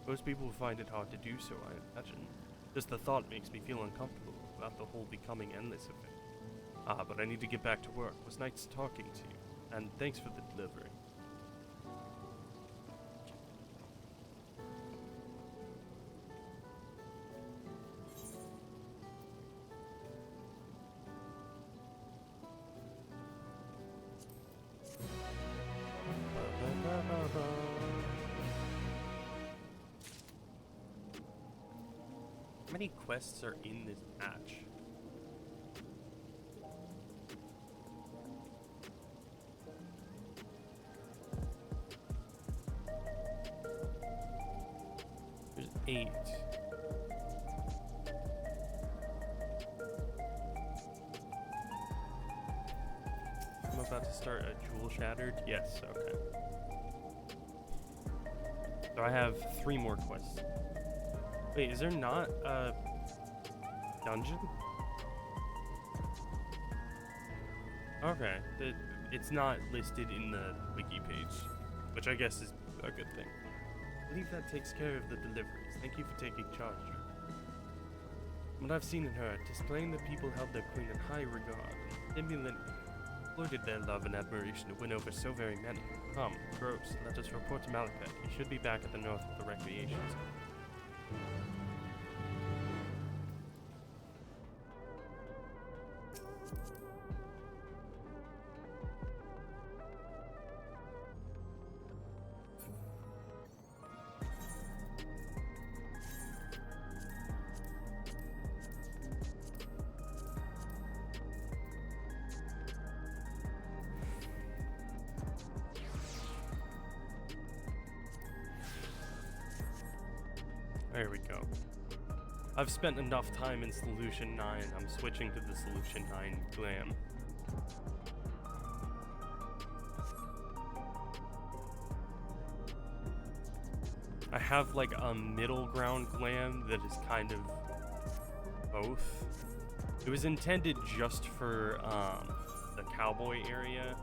Most people will find it hard to do so, I imagine. Just the thought makes me feel uncomfortable about the whole becoming Endless affair. Ah, but I need to get back to work. It was nice talking to you, and thanks for the delivery. many quests are in this patch? There's 8. I'm about to start a Jewel Shattered. Yes, okay. So I have 3 more quests. Wait, is there not a dungeon? Okay, it's not listed in the wiki page, which I guess is a good thing. I believe that takes care of the deliveries. Thank you for taking charge. What I've seen in her, displaying the people held their queen in high regard. Stimulant exploited their love and admiration to win over so very many. Come, Gross, let us report to Malekith. He should be back at the north of the recreation zone. There we go. I've spent enough time in Solution 9. I'm switching to the Solution 9 glam. I have like a middle ground glam that is kind of both. It was intended just for the cowboy area.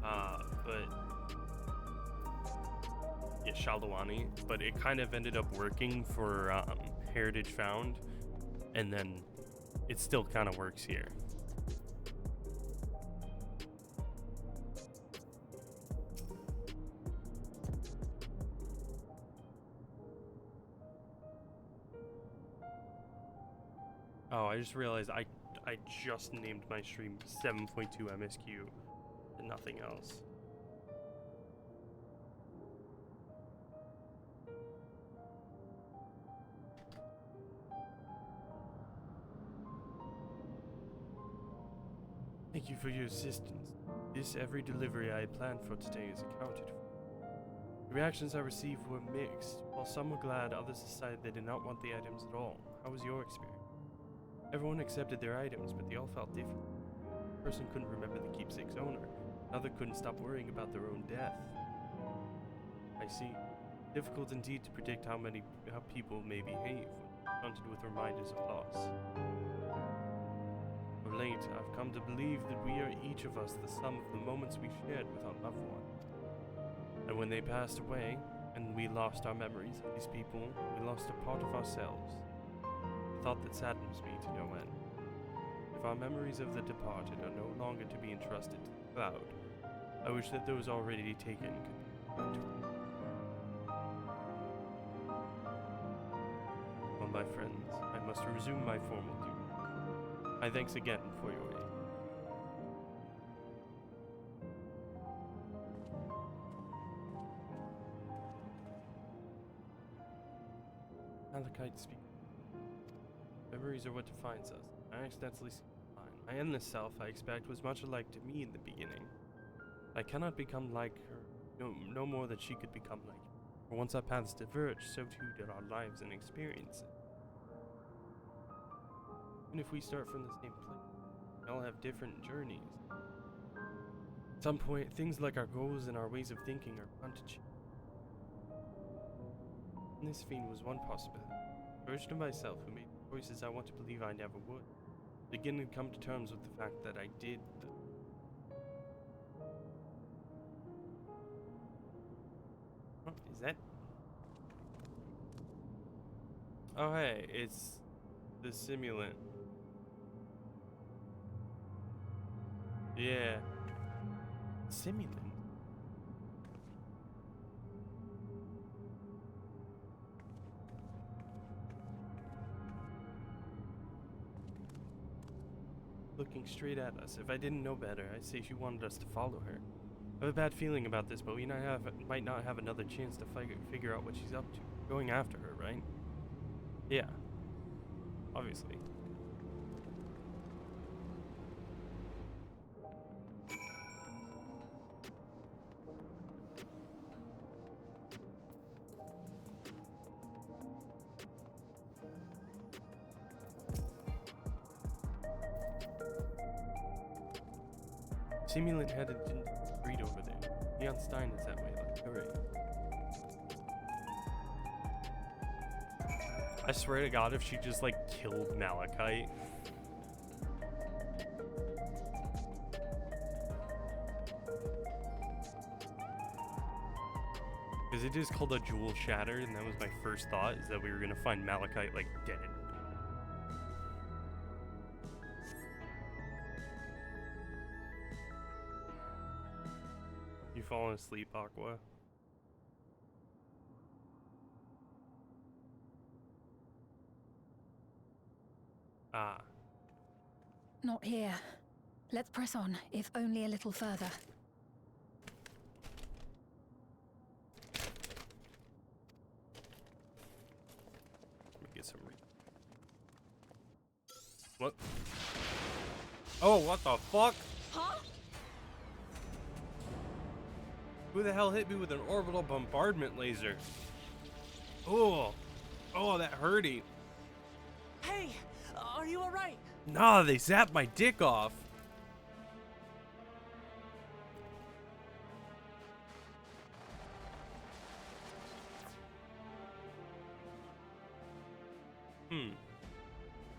But yeah, Shalawani, but it kind of ended up working for Heritage Found, and then it still kind of works here. Oh, I just realized I just named my stream 7.2 MSQ and nothing else. Thank you for your assistance. Every delivery I had planned for today is accounted for. The reactions I received were mixed. While some were glad, others decided they did not want the items at all. How was your experience? Everyone accepted their items, but they all felt different. One person couldn't remember the keepsake's owner. Another couldn't stop worrying about their own death. I see. Difficult indeed to predict how people may behave when confronted with reminders of loss. Of late, I've come to believe that we are each of us the sum of the moments we shared with our loved one. And when they passed away, and we lost our memories of these people, we lost a part of ourselves. A thought that saddens me to no end. If our memories of the departed are no longer to be entrusted to the cloud, I wish that those already taken could be returned. Well, my friends, I must resume my formal duty. My thanks again for your aid. Malachite speaks. Memories are what defines us. I accidentally see mine. My endless self, I expect, was much alike to me in the beginning. I cannot become like her, no more than she could become like me. For once our paths diverged, so too did our lives and experiences. Even if we start from the same place, we all have different journeys. At some point, things like our goals and our ways of thinking are bound to change. And this fiend was one possibility. A version of myself who made choices I want to believe I never would. Begin to come to terms with the fact that I did them. Huh, is that? Oh hey, it's the simulant. Yeah. Simulant? Looking straight at us. If I didn't know better, I'd say she wanted us to follow her. I have a bad feeling about this, but we might not have another chance to figure out what she's up to. Going after her, right? Yeah. Obviously. Simulant had a breed over there. Leon Stein is that way, like, alright. I swear to God, if she just, like, killed Malachite. Because it is called a jewel shattered, and that was my first thought, is that we were gonna find Malachite, like, dead. You falling asleep, Aqua? Ah. Not here. Let's press on, if only a little further. Let me get some What? Oh, what the fuck? Huh? Who the hell hit me with an orbital bombardment laser? Oh. Oh, that hurty. Hey, are you alright? Nah, they zapped my dick off.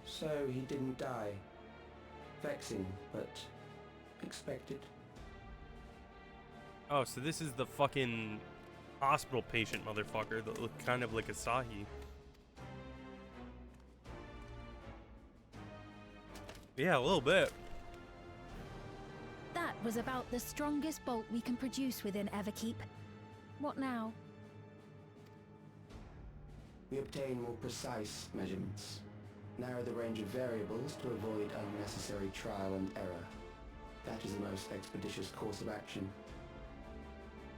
So he didn't die. Vexing, but expected. Oh, so this is the fucking hospital patient motherfucker that looked kind of like Asahi. Yeah, a little bit. That was about the strongest bolt we can produce within Everkeep. What now? We obtain more precise measurements. Narrow the range of variables to avoid unnecessary trial and error. That is the most expeditious course of action.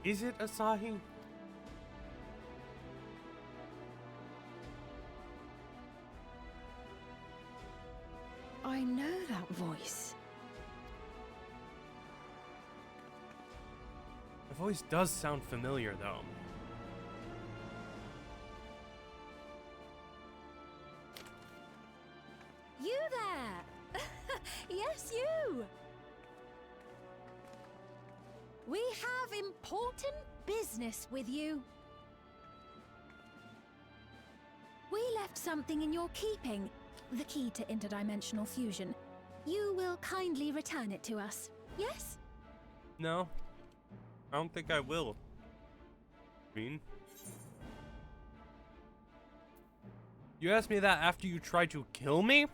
Is it Asahi? I know that voice. The voice does sound familiar, though. You there! Yes, you! We have important business with you. We left something in your keeping, the key to interdimensional fusion. You will kindly return it to us, yes? No. I don't think I will. Green? You asked me that after you tried to kill me?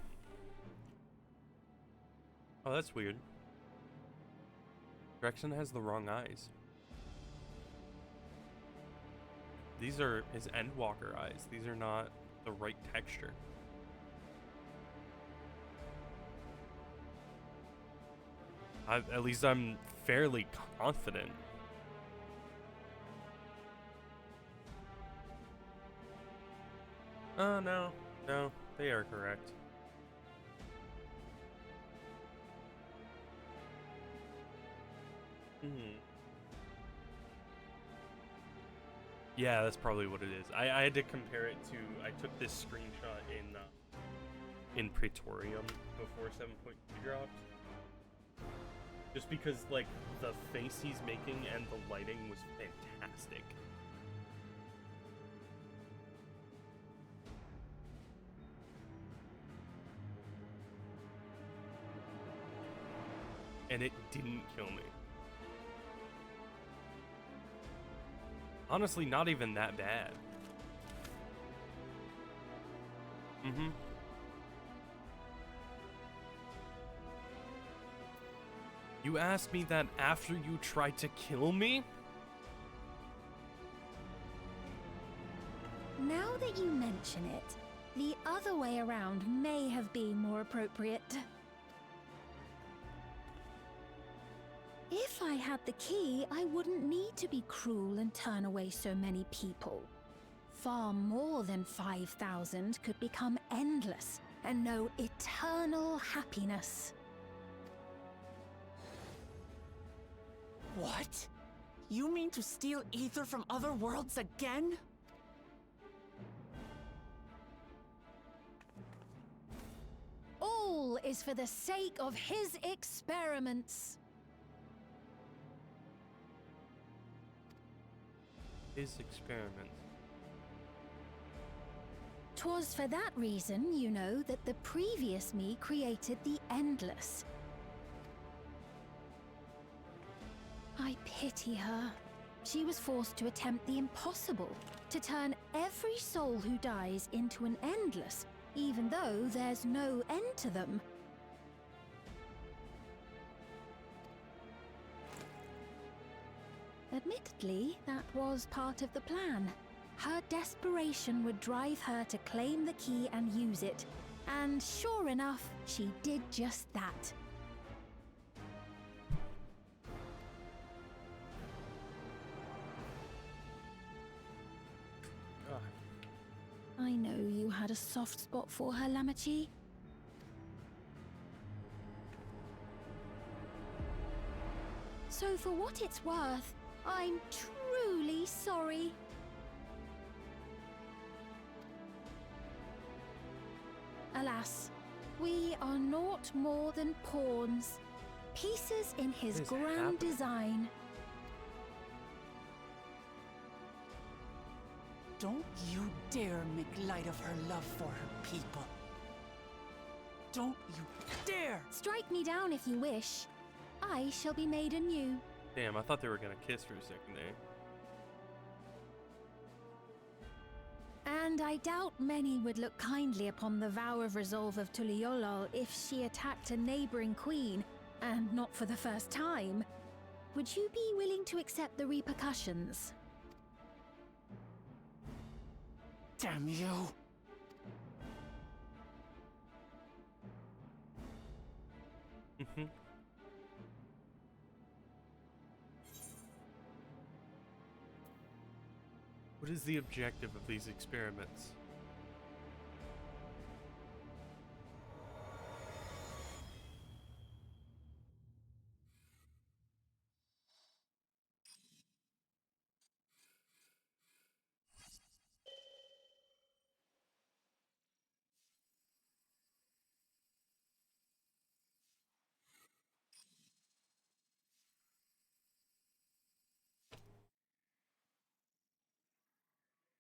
Oh, that's weird. Gregson has the wrong eyes. These are his Endwalker eyes. These are not the right texture. At least I'm fairly confident. Oh, no. No, they are correct. Yeah, that's probably what it is. I had to compare it to... I took this screenshot in Praetorium before 7.2 dropped. Just because, like, the face he's making and the lighting was fantastic. And it didn't kill me. Honestly, not even that bad. You asked me that after you tried to kill me? Now that you mention it, the other way around may have been more appropriate. If I had the key, I wouldn't need to be cruel and turn away so many people. far more than 5,000 could become endless and know eternal happiness. What? You mean to steal ether from other worlds again? All is for the sake of his experiments. His experiments. 'Twas for that reason, you know, that the previous me created the Endless. I pity her. She was forced to attempt the impossible, to turn every soul who dies into an Endless, even though there's no end to them. Admittedly, that was part of the plan. Her desperation would drive her to claim the key and use it, and sure enough, she did just that. I know you had a soft spot for her, Lamachi. So for what it's worth, I'm truly sorry. Alas, we are naught more than pawns, pieces in his grand design. Don't you dare make light of her love for her people. Don't you dare! Strike me down if you wish. I shall be made anew. Damn, I thought they were gonna kiss for a second there. And I doubt many would look kindly upon the vow of resolve of Tuliolol if she attacked a neighboring queen, and not for the first time. Would you be willing to accept the repercussions? Damn you! What is the objective of these experiments?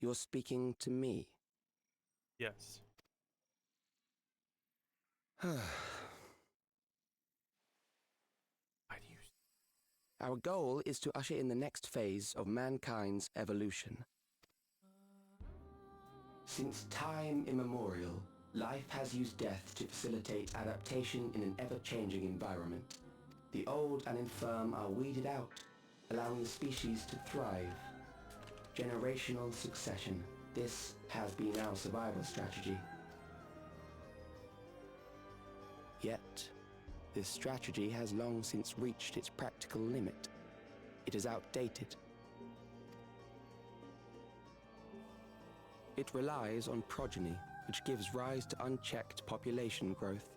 You're speaking to me? Yes. Our goal is to usher in the next phase of mankind's evolution. Since time immemorial, life has used death to facilitate adaptation in an ever-changing environment. The old and infirm are weeded out, allowing the species to thrive. Generational succession. This has been our survival strategy. Yet, this strategy has long since reached its practical limit. It is outdated. It relies on progeny, which gives rise to unchecked population growth.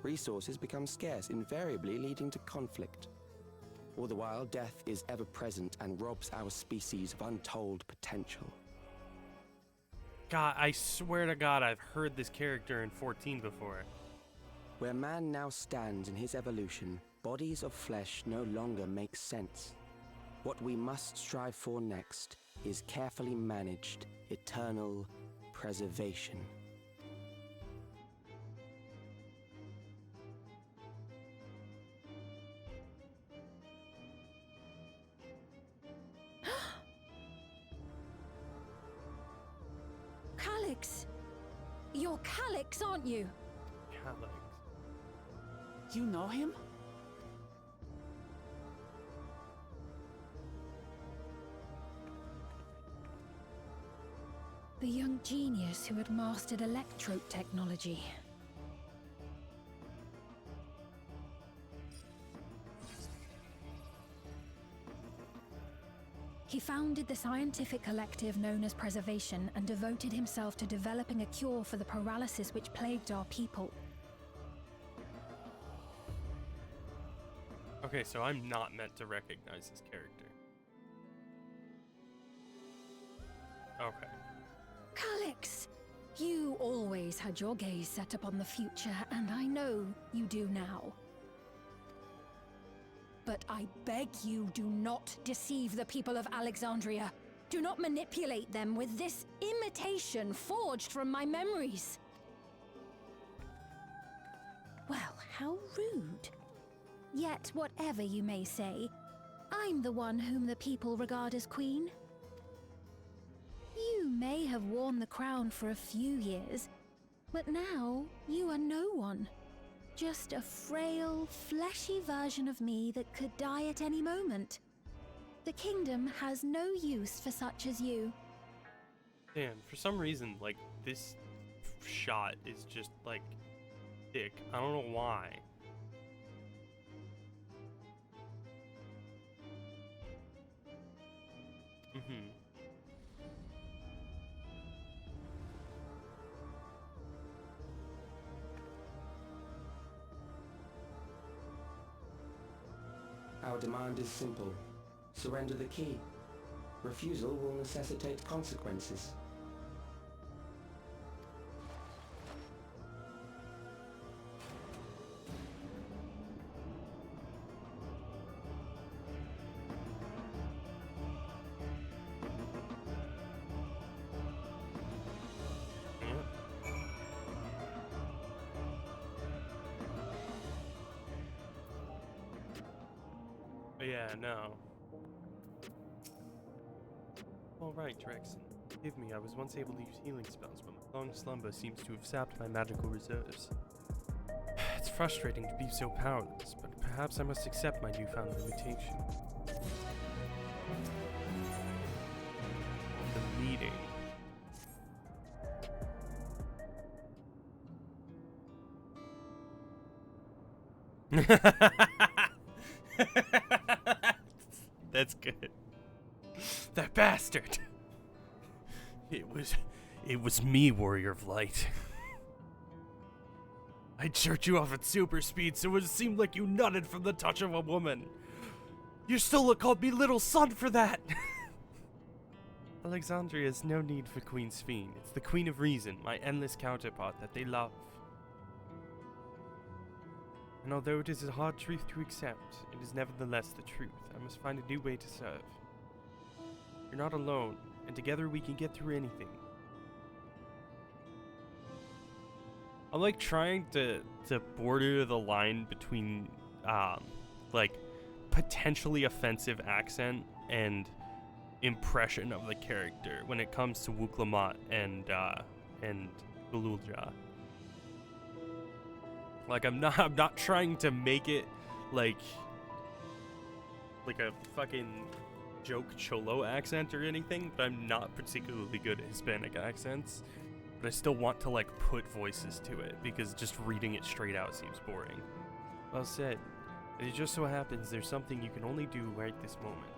Resources become scarce, invariably leading to conflict. All the while, death is ever present and robs our species of untold potential. God, I swear to God, I've heard this character in 14 before. Where man now stands in his evolution, bodies of flesh no longer make sense. What we must strive for next is carefully managed, eternal preservation. Calyx! You're Calyx, aren't you? Calyx. You know him? The young genius who had mastered electrope technology. He founded the scientific collective known as Preservation and devoted himself to developing a cure for the paralysis which plagued our people. Okay, so I'm not meant to recognize this character. Okay. Calix! You always had your gaze set upon the future, and I know you do now. But I beg you, do not deceive the people of Alexandria. Do not manipulate them with this imitation forged from my memories. Well, how rude. Yet, whatever you may say, I'm the one whom the people regard as queen. You may have worn the crown for a few years, but now you are no one. Just a frail, fleshy version of me that could die at any moment. The kingdom has no use for such as you. Damn, for some reason, like, this shot is just, like, thick. I don't know why. Our demand is simple. Surrender the key. Refusal will necessitate consequences. Yeah, no. Alright, Drexen. Forgive me, I was once able to use healing spells, but my long slumber seems to have sapped my magical reserves. It's frustrating to be so powerless, but perhaps I must accept my newfound limitation. The meeting. That's good. That bastard! It was me, Warrior of Light. I'd jerked you off at super speed so it seemed like you nutted from the touch of a woman. You still called me little son for that! Alexandria has no need for Queen Sphene. It's the Queen of Reason, my endless counterpart that they love. And although it is a hard truth to accept, it is nevertheless the truth. I must find a new way to serve. You're not alone, and together we can get through anything. I'm like trying to border the line between like potentially offensive accent and impression of the character when it comes to Wuklamot and Gululja. Like I'm not trying to make it like a fucking joke cholo accent or anything, but I'm not particularly good at Hispanic accents. But I still want to like put voices to it because just reading it straight out seems boring. Well said. It just so happens there's something you can only do right this moment.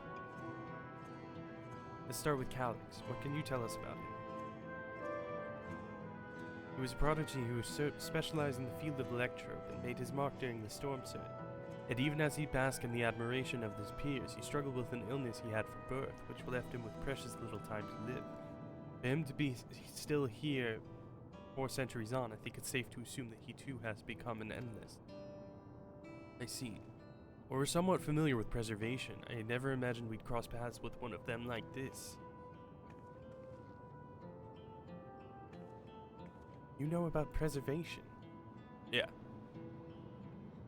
Let's start with Calix. What can you tell us about him? He was a prodigy who specialized in the field of electrope and made his mark during the storm surge. Yet even as he basked in the admiration of his peers, he struggled with an illness he had from birth, which left him with precious little time to live. For him to be still here 4 centuries on, I think it's safe to assume that he too has become an endless. I see. Well, we're somewhat familiar with preservation. I never imagined we'd cross paths with one of them like this. You know about preservation? Yeah.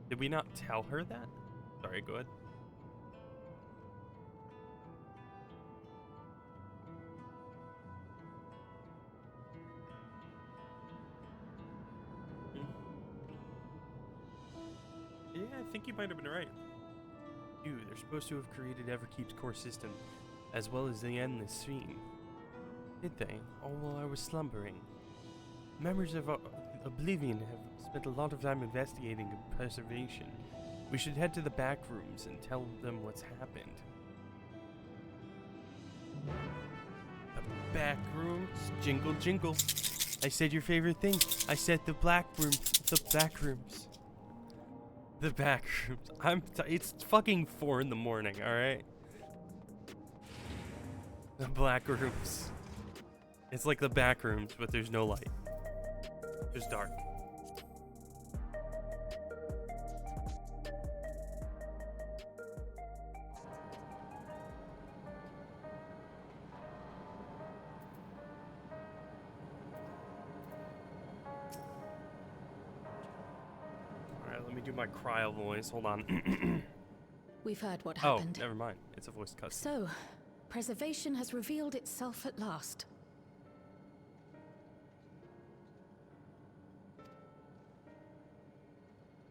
Did we not tell her that? Sorry, go ahead. Yeah, I think you might have been right. They're supposed to have created Everkeep's core system, as well as the Endless Stream. Did they? All while I was slumbering. Members of Oblivion have spent a lot of time investigating preservation. We should head to the back rooms and tell them what's happened. The back rooms, jingle jingle. I said your favorite thing. I said the black rooms, the back rooms. The back rooms. It's fucking 4 in the morning, alright? The black rooms. It's like the back rooms, but there's no light. Just dark. Alright, let me do my cryo voice. Hold on. We've heard what Oh, happened. never mind. It's a voice cut. So, preservation has revealed itself at last.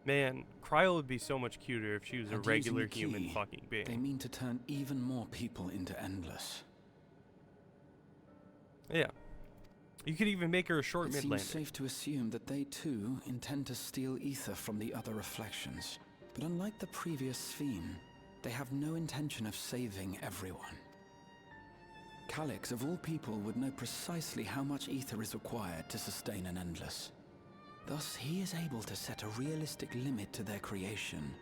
Man, Cryo would be so much cuter if she was a And regular using the human key, fucking being. They mean to turn even more people into Endless. Yeah. You could even make her a short It mid-lander. seems safe to assume that they too intend to steal ether from the other reflections. But unlike the previous Sphene, they have no intention of saving everyone. Calyx, of all people, would know precisely how much ether is required to sustain an Endless. Thus, he is able to set a realistic limit to their creation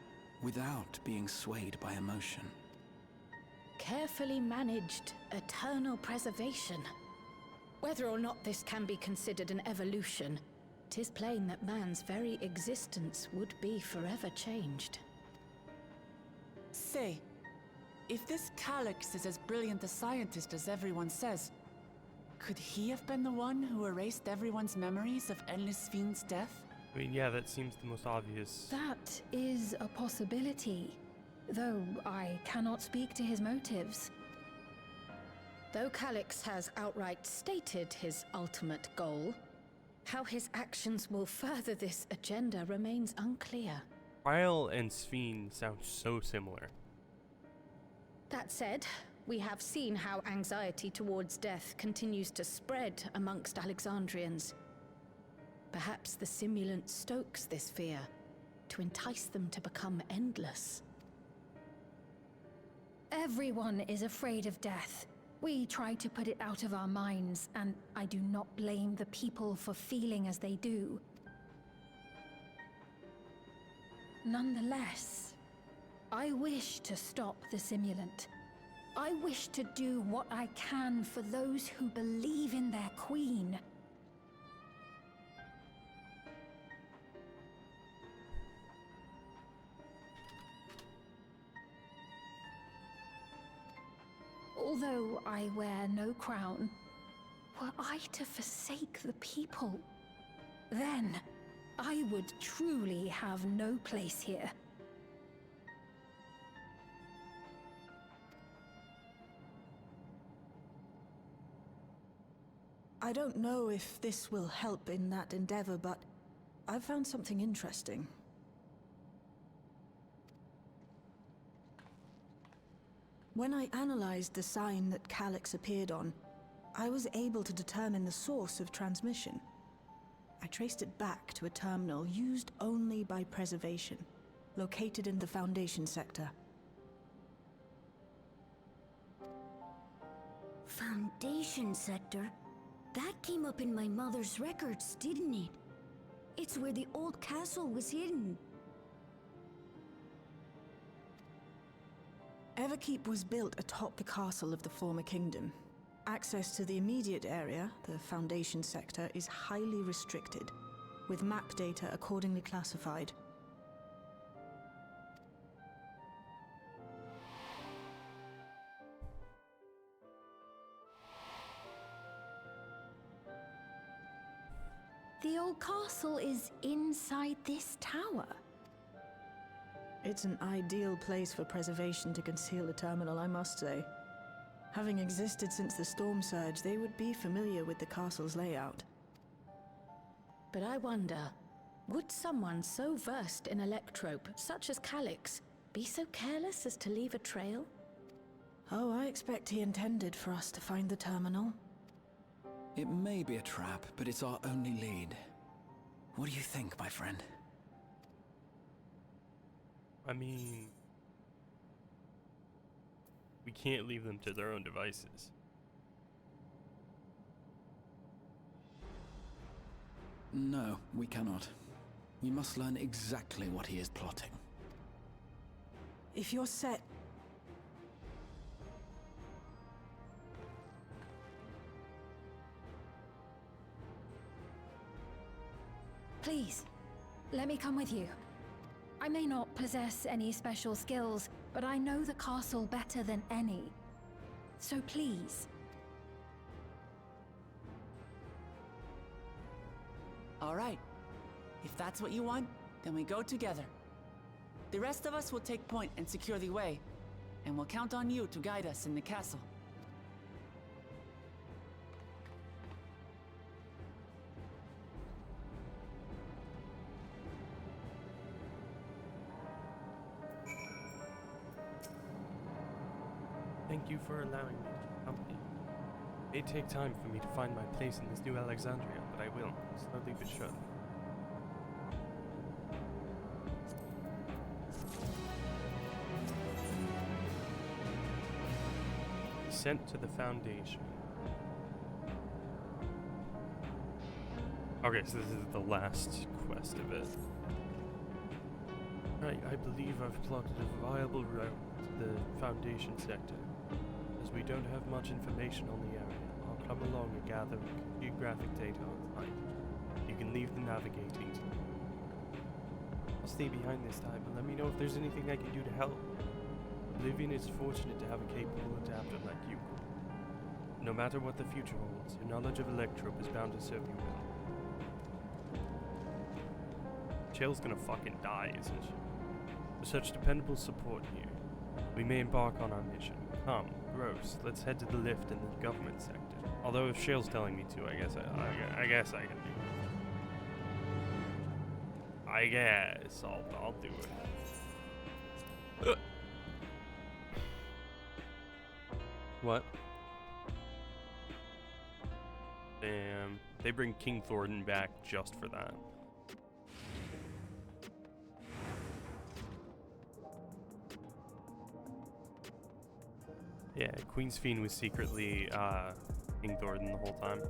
without being swayed by emotion. Carefully managed eternal preservation. Whether or not this can be considered an evolution, 'tis plain that man's very existence would be forever changed. Say, if this Calyx is as brilliant a scientist as everyone says, could he have been the one who erased everyone's memories of Endless Sphene's death? I mean, yeah, that seems the most obvious. That is a possibility, though I cannot speak to his motives. Though Calyx has outright stated his ultimate goal, how his actions will further this agenda remains unclear. Cryo and Sphene sound so similar. That said, we have seen how anxiety towards death continues to spread amongst Alexandrians. Perhaps the simulant stokes this fear to entice them to become endless. Everyone is afraid of death. We try to put it out of our minds, and I do not blame the people for feeling as they do. Nonetheless, I wish to stop the simulant. I wish to do what I can for those who believe in their queen. Although I wear no crown, were I to forsake the people, then I would truly have no place here. I don't know if this will help in that endeavor, but I've found something interesting. When I analyzed the sign that Calyx appeared on, I was able to determine the source of transmission. I traced it back to a terminal used only by preservation, located in the Foundation sector. Foundation sector? That came up in my mother's records, didn't it? It's where the old castle was hidden. Everkeep was built atop the castle of the former kingdom. Access to the immediate area, the Foundation sector, is highly restricted, with map data accordingly classified. The old castle is inside this tower. It's an ideal place for preservation to conceal a terminal, I must say. Having existed since the Storm Surge, they would be familiar with the castle's layout. But I wonder, would someone so versed in electrope, such as Calyx, be so careless as to leave a trail? Oh, I expect he intended for us to find the terminal. It may be a trap, but it's our only lead. What do you think, my friend? I mean, we can't leave them to their own devices. No, we cannot. We must learn exactly what he is plotting. If you're set... Please, let me come with you. I may not possess any special skills, but I know the castle better than any. So please. All right. If that's what you want, then we go together. The rest of us will take point and secure the way, and we'll count on you to guide us in the castle. Thank you for allowing me to accompany you. It may take time for me to find my place in this new Alexandria, but I will, slowly but surely. Sent to the Foundation. Okay, so this is the last quest of it. I believe I've plotted a viable route to the Foundation sector. As we don't have much information on the area, I'll come along and gather geographic data on site. You can leave the navigating to me. I'll stay behind this time and let me know if there's anything I can do to help. Oblivion is fortunate to have a capable adapter like you. No matter what the future holds, your knowledge of Electrope is bound to serve you well. Chill's gonna fucking die, isn't she? With such dependable support here, we may embark on our mission. Come, Gross, let's head to the lift in the government sector. Although if Shale's telling me to, I guess I can do it. I guess I'll do it. What? Damn, they bring King Thornton back just for that. Yeah, Queen's Fiend was secretly King Thornton the whole time.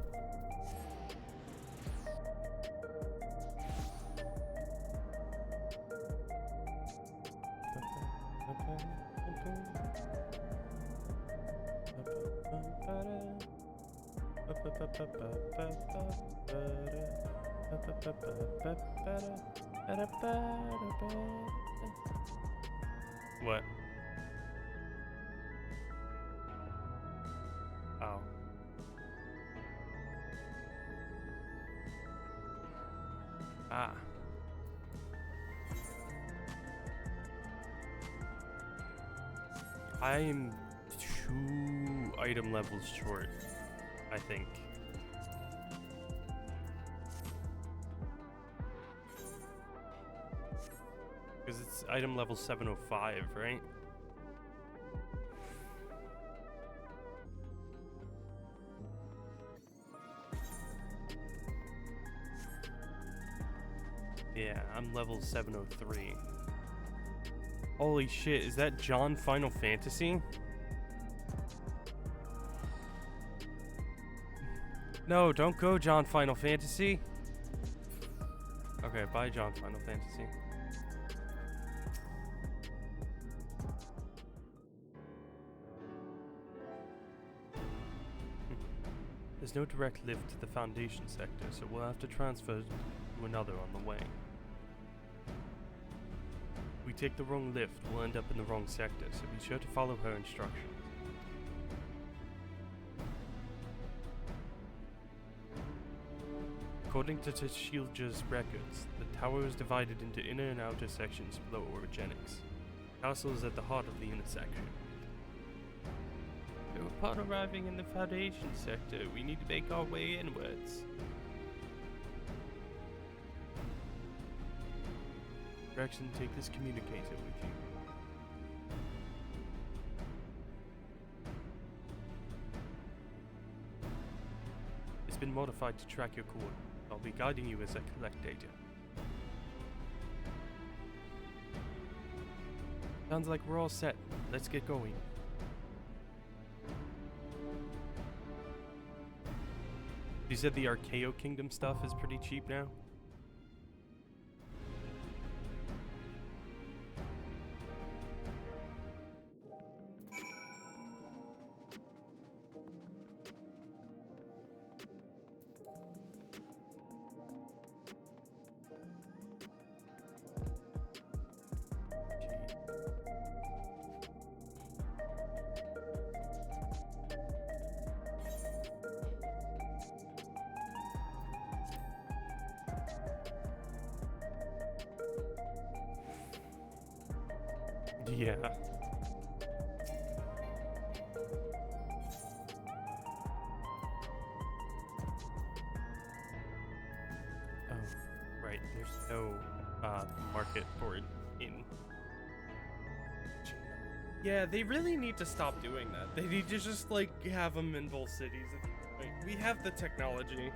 What? Oh. Ah. I am 2 item levels short, I think. Because it's item level 705, right? Yeah, I'm level 703. Holy shit, is that John Final Fantasy? No, don't go John Final Fantasy. Okay, bye John Final Fantasy. There's no direct lift to the Foundation sector, so we'll have to transfer to another on the way. If we take the wrong lift, we'll end up in the wrong sector, so be sure to follow her instructions. According to Tashilja's records, the tower is divided into inner and outer sections below Orogenics. The castle is at the heart of the inner section. So upon arriving in the Foundation sector, we need to make our way inwards. Gregson, take this communicator with you. It's been modified to track your coordinates. I'll be guiding you as I collect data. Sounds like we're all set. Let's get going. You said the Archaeo Kingdom stuff is pretty cheap now? Yeah. Oh, right. There's no market for it in. Yeah, they really need to stop doing that. They need to just like have them in both cities. Like, we have the technology.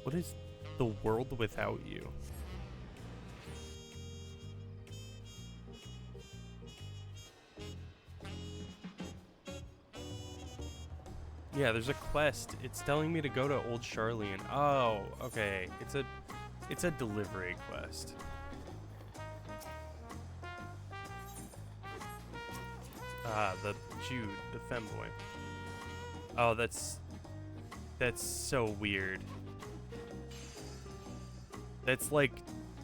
What is the world without you? Yeah, there's a quest. It's telling me to go to Old Charlian. Oh, okay. It's a delivery quest. Ah, the Jude, the femboy. Oh, that's so weird.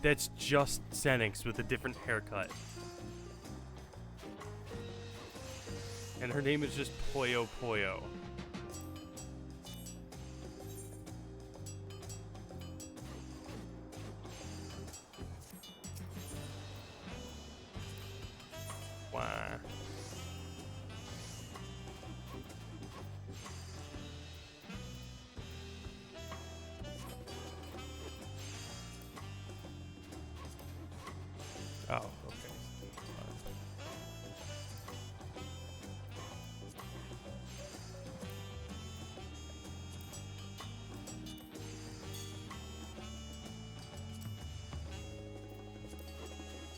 That's just Xenix with a different haircut. And her name is just Poyo Poyo. Wow. Oh, okay.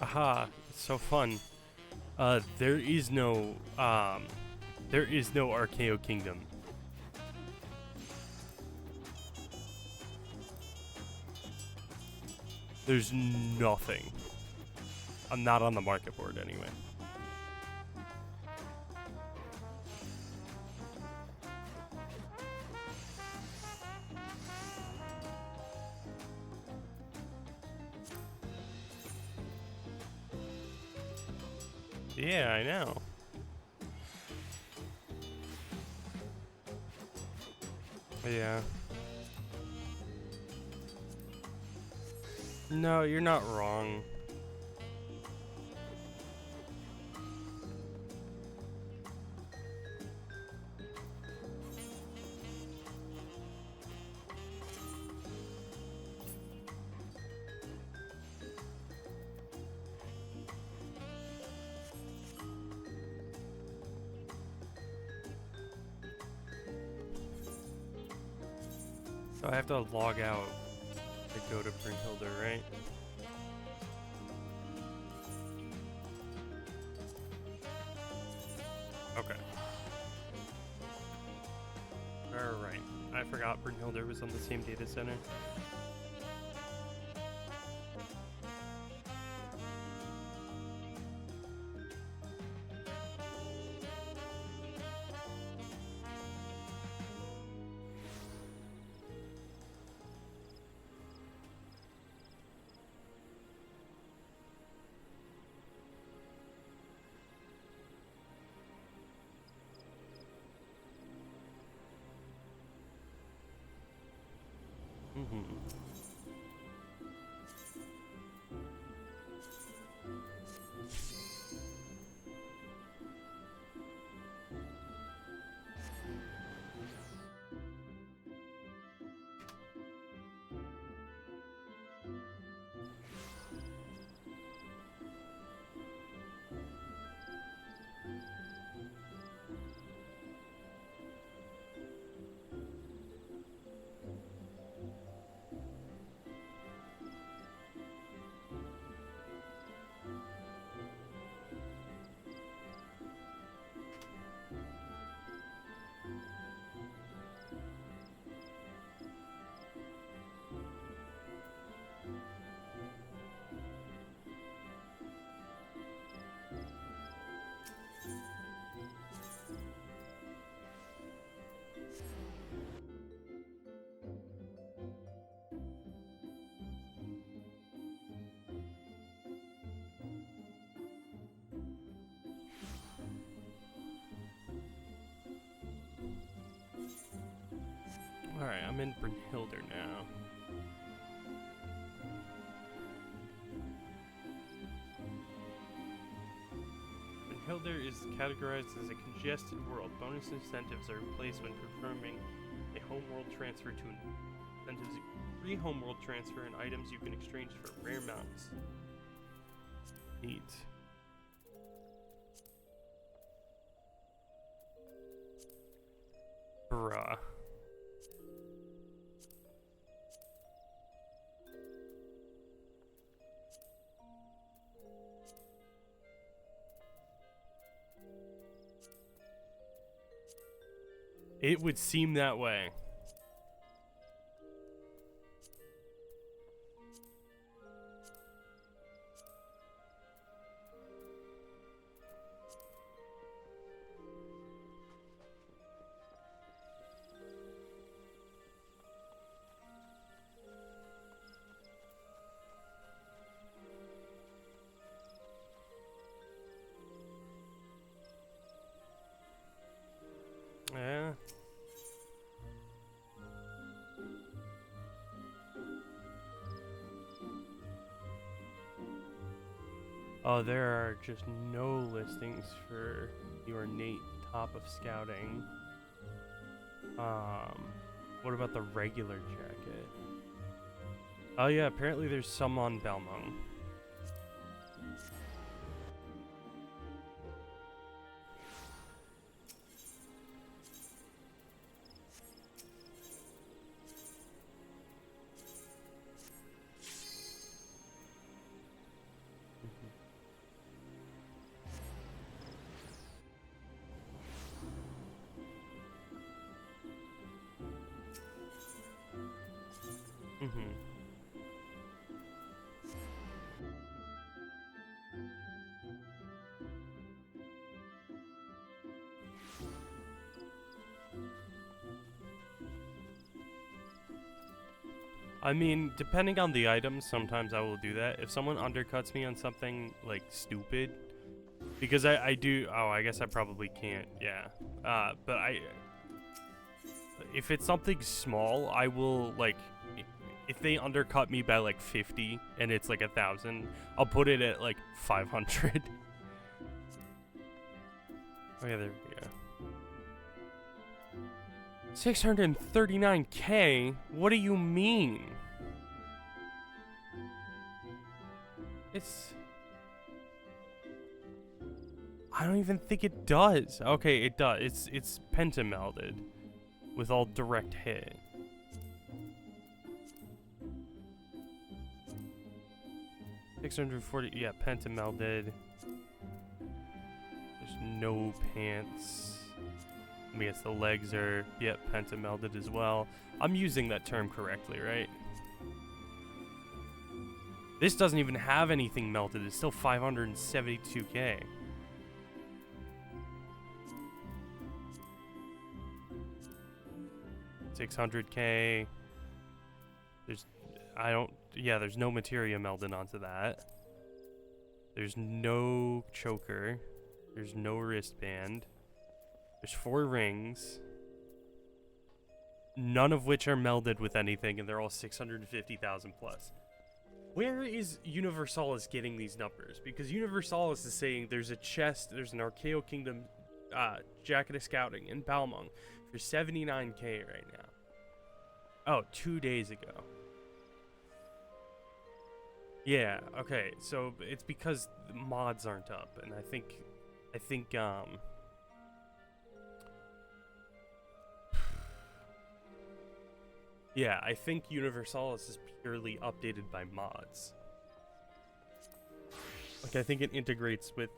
Aha, it's so fun. There is no Archaeo Kingdom. There's nothing. I'm not on the market board anyway. Yeah, I know. Yeah. No, you're not wrong. So I have to log out to go to Brynhilde, right? Okay. Alright. I forgot Brynhilde was on the same data center. I'm in Brynhildr now. Brynhildr is categorized as a congested world. Bonus incentives are in place when performing a homeworld transfer to an incentives free homeworld transfer and items you can exchange for rare mounts. Neat. Bruh. It would seem that way. Yeah. Oh, there are just no listings for the ornate top of scouting. What about the regular jacket? Oh yeah, apparently there's some on Balmung. I mean, depending on the item, sometimes I will do that. If someone undercuts me on something, like, stupid, because I do, oh, I guess I probably can't, yeah. But if it's something small, I will, like, if they undercut me by, like, 50, and it's, like, 1,000, I'll put it at, like, 500. Okay, there we go. 639K? What do you mean? I don't even think it does. Okay, it does. It's pentamelded with all direct hit. $640, yeah, pentamelded. There's no pants. I guess the legs are, yep, pentamelded as well. I'm using that term correctly, right? This doesn't even have anything melted. It's still 572K. $600K. There's no materia melded onto that. There's no choker. There's no wristband. There's 4 rings, none of which are melded with anything, and they're all 650,000 plus. Where is Universalis getting these numbers? Because Universalis is saying there's a chest, there's an Archaeo Kingdom Jacket of Scouting in Balmung for 79K right now. Oh, 2 days ago. Yeah, okay, so it's because the mods aren't up, and I think yeah, I think Universalis is purely updated by mods. Like, I think it integrates with,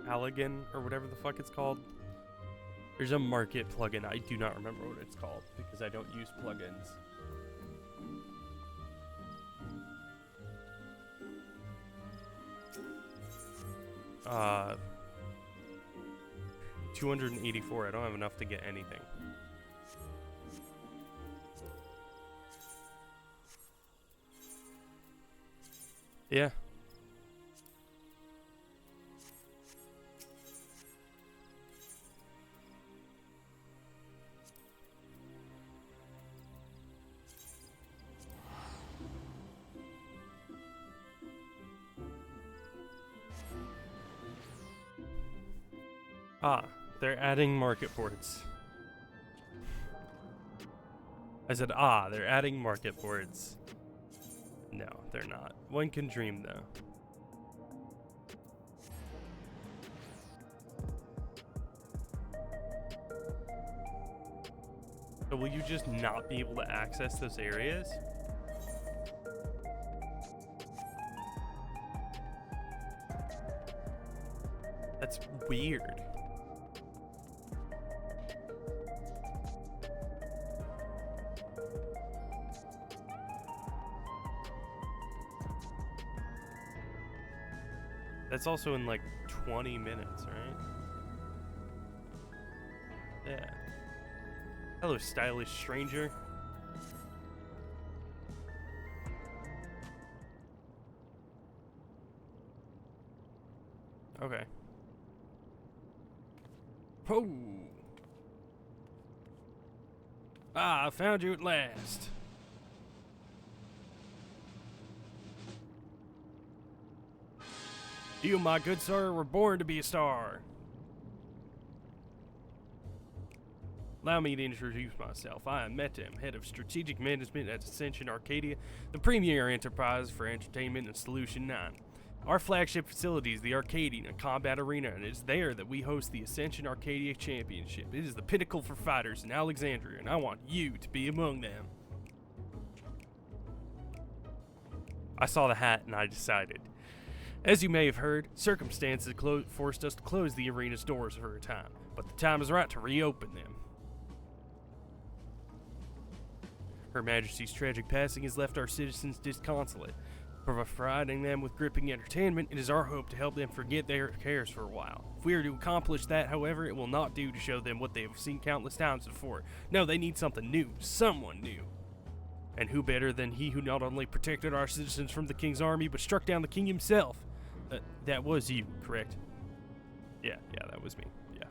Allegan, or whatever the fuck it's called. There's a market plugin, I do not remember what it's called, because I don't use plugins. Uh... 284, I don't have enough to get anything. Yeah. Ah, they're adding market boards. I said, ah, they're adding market boards. No, they're not. One can dream, though. So will you just not be able to access those areas? That's weird. That's also in like 20 minutes, right? Yeah. Hello, stylish stranger. Okay. Oh. Ah, I found you at last. You, my good sir, were born to be a star. Allow me to introduce myself. I am Metem, head of strategic management at Ascension Arcadia, the premier enterprise for entertainment in Solution 9. Our flagship facility is the Arcadian, a combat arena, and it is there that we host the Ascension Arcadia Championship. It is the pinnacle for fighters in Alexandria, and I want you to be among them. I saw the hat and I decided. As you may have heard, circumstances forced us to close the arena's doors for a time, but the time is right to reopen them. Her Majesty's tragic passing has left our citizens disconsolate. Providing them with gripping entertainment, it is our hope to help them forget their cares for a while. If we are to accomplish that, however, it will not do to show them what they have seen countless times before. No, they need something new, someone new. And who better than he who not only protected our citizens from the king's army, but struck down the king himself? That was you, correct? Yeah, that was me. Yeah.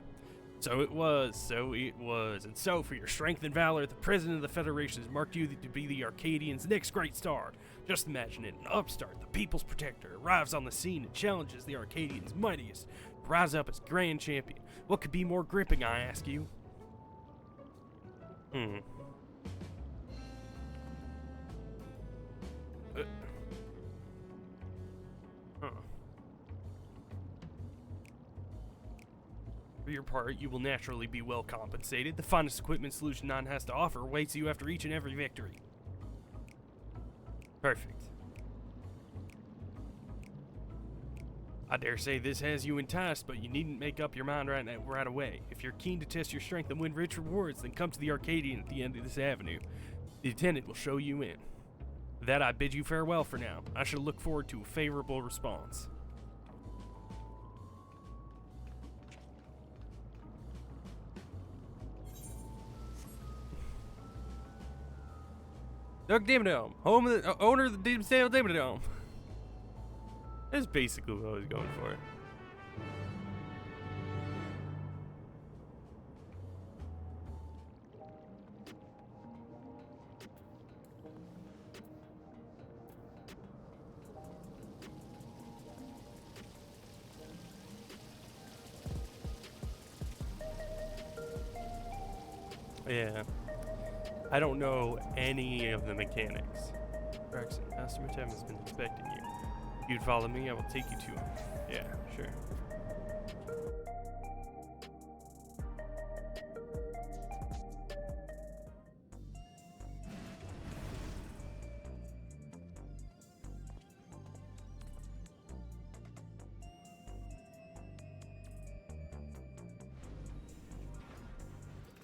So it was. And so, for your strength and valor, the President of the Federation has marked you to be the Arcadians' next great star. Just imagine it, an upstart, the people's protector, arrives on the scene and challenges the Arcadians' mightiest to rise up as grand champion. What could be more gripping, I ask you? For your part, you will naturally be well compensated. The finest equipment Solution 9 has to offer awaits you after each and every victory. Perfect. I dare say this has you enticed, but you needn't make up your mind right away. If you're keen to test your strength and win rich rewards, then come to the Arcadian at the end of this avenue. The attendant will show you in. With that, I bid you farewell for now. I shall look forward to a favorable response. Doug Dimmadome, owner of the Dimsdale Dimmadome. That's basically what I was going for. Yeah. I don't know any of the mechanics. Braxton, Master Matem has been expecting you. If you'd follow me, I will take you to him. Yeah, sure.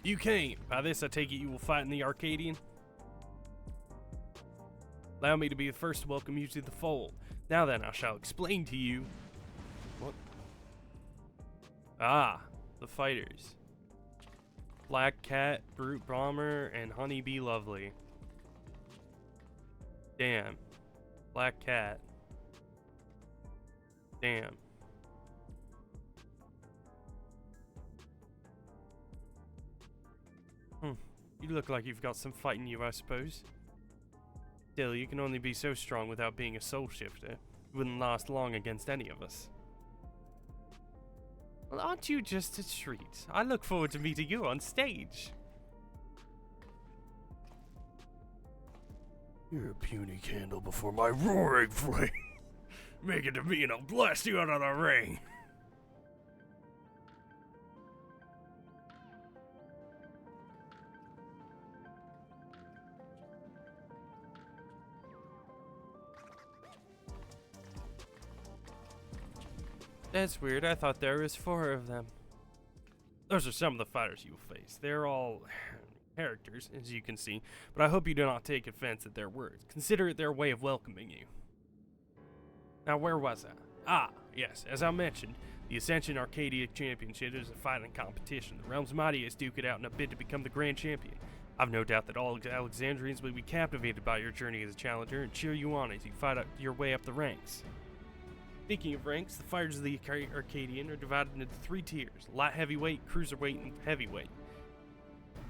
You came. By this, I take it you will fight in the Arcadian? Allow me to be the first to welcome you to the fold. Now then, I shall explain to you... What? Ah, the fighters. Black Cat, Brute Bomber, and Honeybee Lovely. Damn. Black Cat. Damn. You look like you've got some fight in you, I suppose. Still, you can only be so strong without being a soul shifter. You wouldn't last long against any of us. Well, aren't you just a treat? I look forward to meeting you on stage. You're a puny candle before my roaring flame. Make it to me and I'll blast you out of the ring. That's weird. I thought there was 4 of them. Those are some of the fighters you will face. They're all characters, as you can see, but I hope you do not take offense at their words. Consider it their way of welcoming you. Now, where was I? Ah, yes, as I mentioned, the Ascension Arcadia Championship is a fighting competition. The realm's mightiest duke it out in a bid to become the grand champion. I've no doubt that all Alexandrians will be captivated by your journey as a challenger and cheer you on as you fight your way up the ranks. Speaking of ranks, the fighters of the Arcadian are divided into 3 tiers: light heavyweight, cruiserweight, and heavyweight.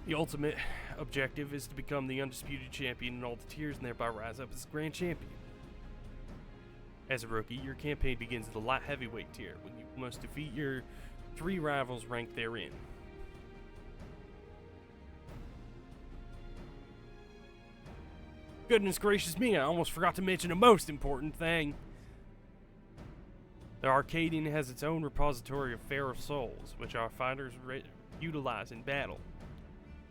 The ultimate objective is to become the undisputed champion in all the tiers and thereby rise up as grand champion. As a rookie, your campaign begins at the light heavyweight tier, when you must defeat your 3 rivals ranked therein. Goodness gracious me, I almost forgot to mention a most important thing. The Arcadian has its own repository of Fair Souls, which our fighters utilize in battle.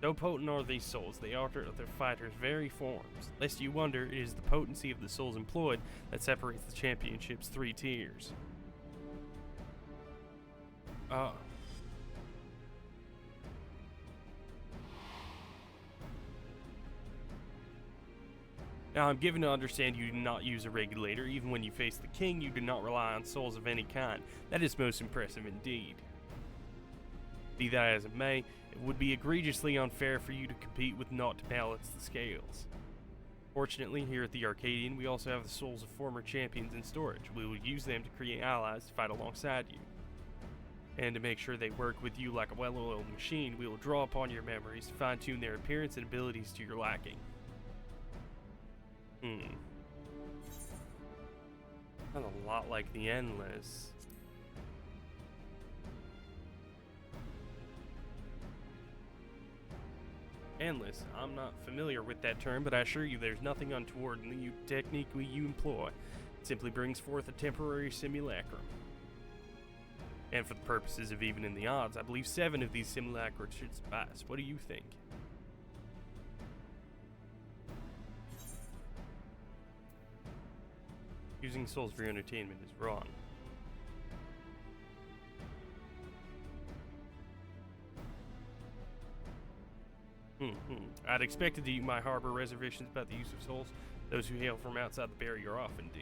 So potent are these souls, they alter their fighters' very forms. Lest you wonder, it is the potency of the souls employed that separates the championship's 3 tiers. Now, I'm given to understand you do not use a regulator. Even when you face the king, you do not rely on souls of any kind. That is most impressive indeed. Be that as it may, it would be egregiously unfair for you to compete with naught to balance the scales. Fortunately, here at the Arcadian, we also have the souls of former champions in storage. We will use them to create allies to fight alongside you. And to make sure they work with you like a well-oiled machine, we will draw upon your memories to fine-tune their appearance and abilities to your liking. Sounds a lot like the Endless. Endless. I'm not familiar with that term, but I assure you there's nothing untoward in the technique you employ. It simply brings forth a temporary simulacrum. And for the purposes of evening the odds, I believe 7 of these simulacra should suffice. What do you think? Using souls for your entertainment is wrong. I'd expected that you might harbor reservations about the use of souls. Those who hail from outside the barrier often do.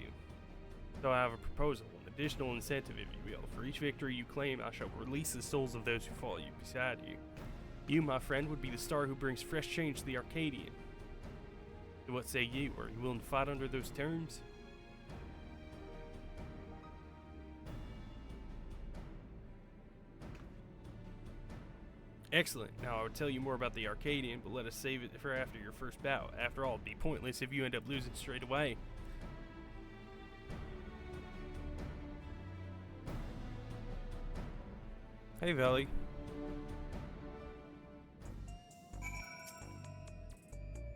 So I have a proposal, an additional incentive if you will. For each victory you claim, I shall release the souls of those who follow you beside you. You, my friend, would be the star who brings fresh change to the Arcadian. So what say you? Are you willing to fight under those terms? Excellent. Now I would tell you more about the Arcadian, but let us save it for after your first bout. After all, it'd be pointless if you end up losing straight away. Hey, Veli.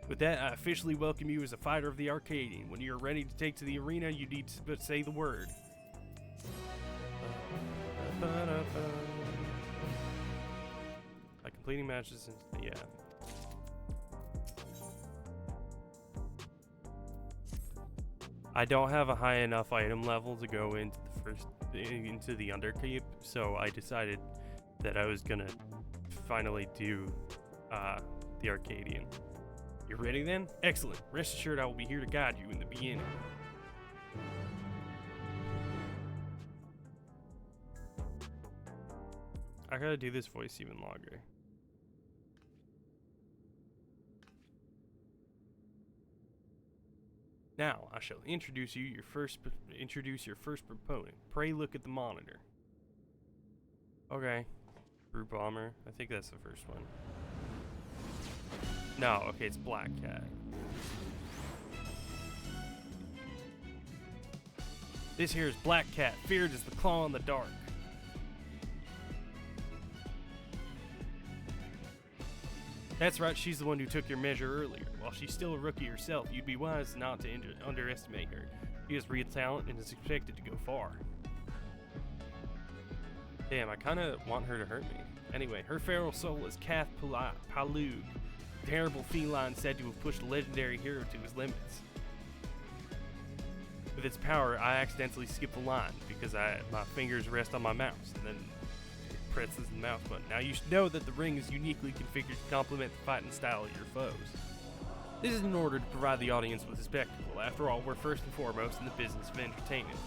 With that, I officially welcome you as a fighter of the Arcadian. When you're ready to take to the arena, you need to but say the word. By completing matches, yeah. I don't have a high enough item level to go into the Underkeep, so I decided that I was gonna finally do the Arcadian. You ready then? Excellent. Rest assured I will be here to guide you in the beginning. I gotta do this voice even longer. Now, I shall introduce your first proponent. Pray look at the monitor. Okay. Brute Bomber. I think that's the first one. No, okay, it's Black Cat. This here is Black Cat, feared as the claw in the dark. That's right, she's the one who took your measure earlier. While she's still a rookie herself, you'd be wise not to underestimate her. She has real talent and is expected to go far. Damn, I kinda want her to hurt me. Anyway, her feral soul is Kath Palug, a terrible feline said to have pushed a legendary hero to his limits. With its power, I accidentally skip the line because my fingers rest on my mouse, and then it presses the mouse button. Now you should know that the ring is uniquely configured to complement the fighting style of your foes. This is in order to provide the audience with a spectacle. After all, we're first and foremost in the business of entertainment.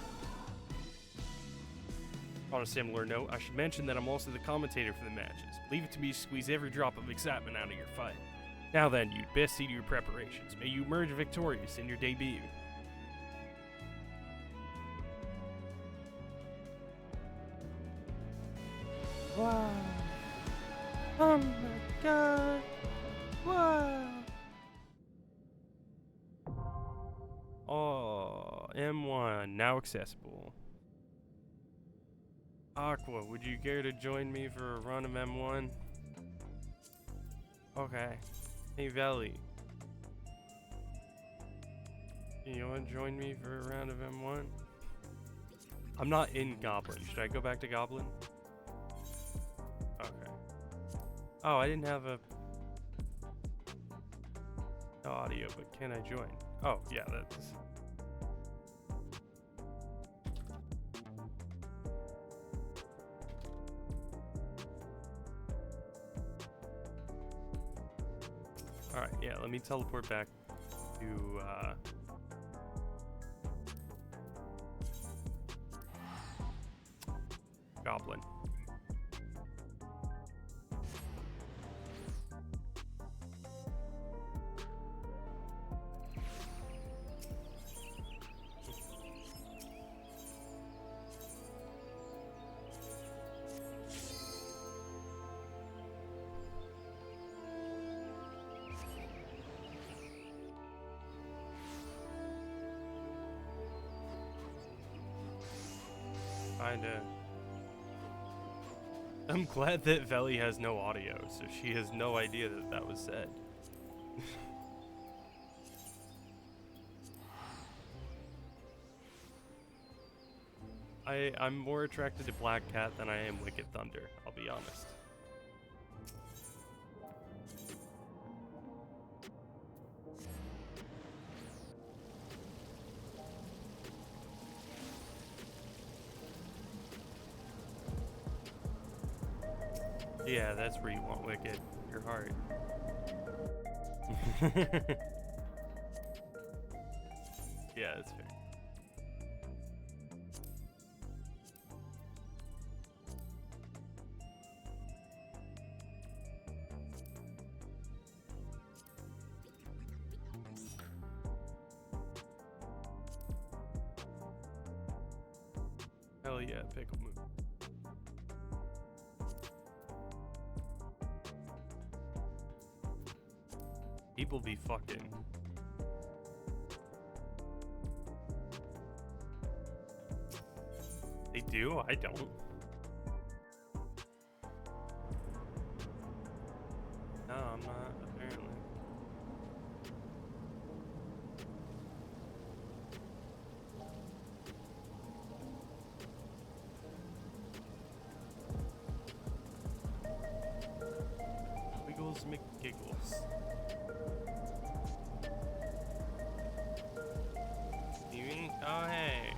On a similar note, I should mention that I'm also the commentator for the matches. Leave it to me to squeeze every drop of excitement out of your fight. Now then, you'd best see to your preparations. May you emerge victorious in your debut. Wow. Oh my god. Wow. Oh, M1 now accessible. Aqua, would you care to join me for a run of M1? Okay. Hey Valley. You wanna join me for a round of M1? I'm not in Goblin. Should I go back to Goblin? Okay. Oh, I didn't have no audio, but can I join? Oh, yeah, that's... Alright, yeah, let me teleport back to, Goblin. I'm glad that Veli has no audio, so she has no idea that that was said. I'm more attracted to Black Cat than I am Wicked Thunder, I'll be honest. Yeah, that's where you want Wicked. Your heart. Yeah, that's fair. Hell yeah, pickle move. People be fucking. They do? I don't. No, I'm not, apparently. Wiggles McGiggles. Steven? Oh, hey.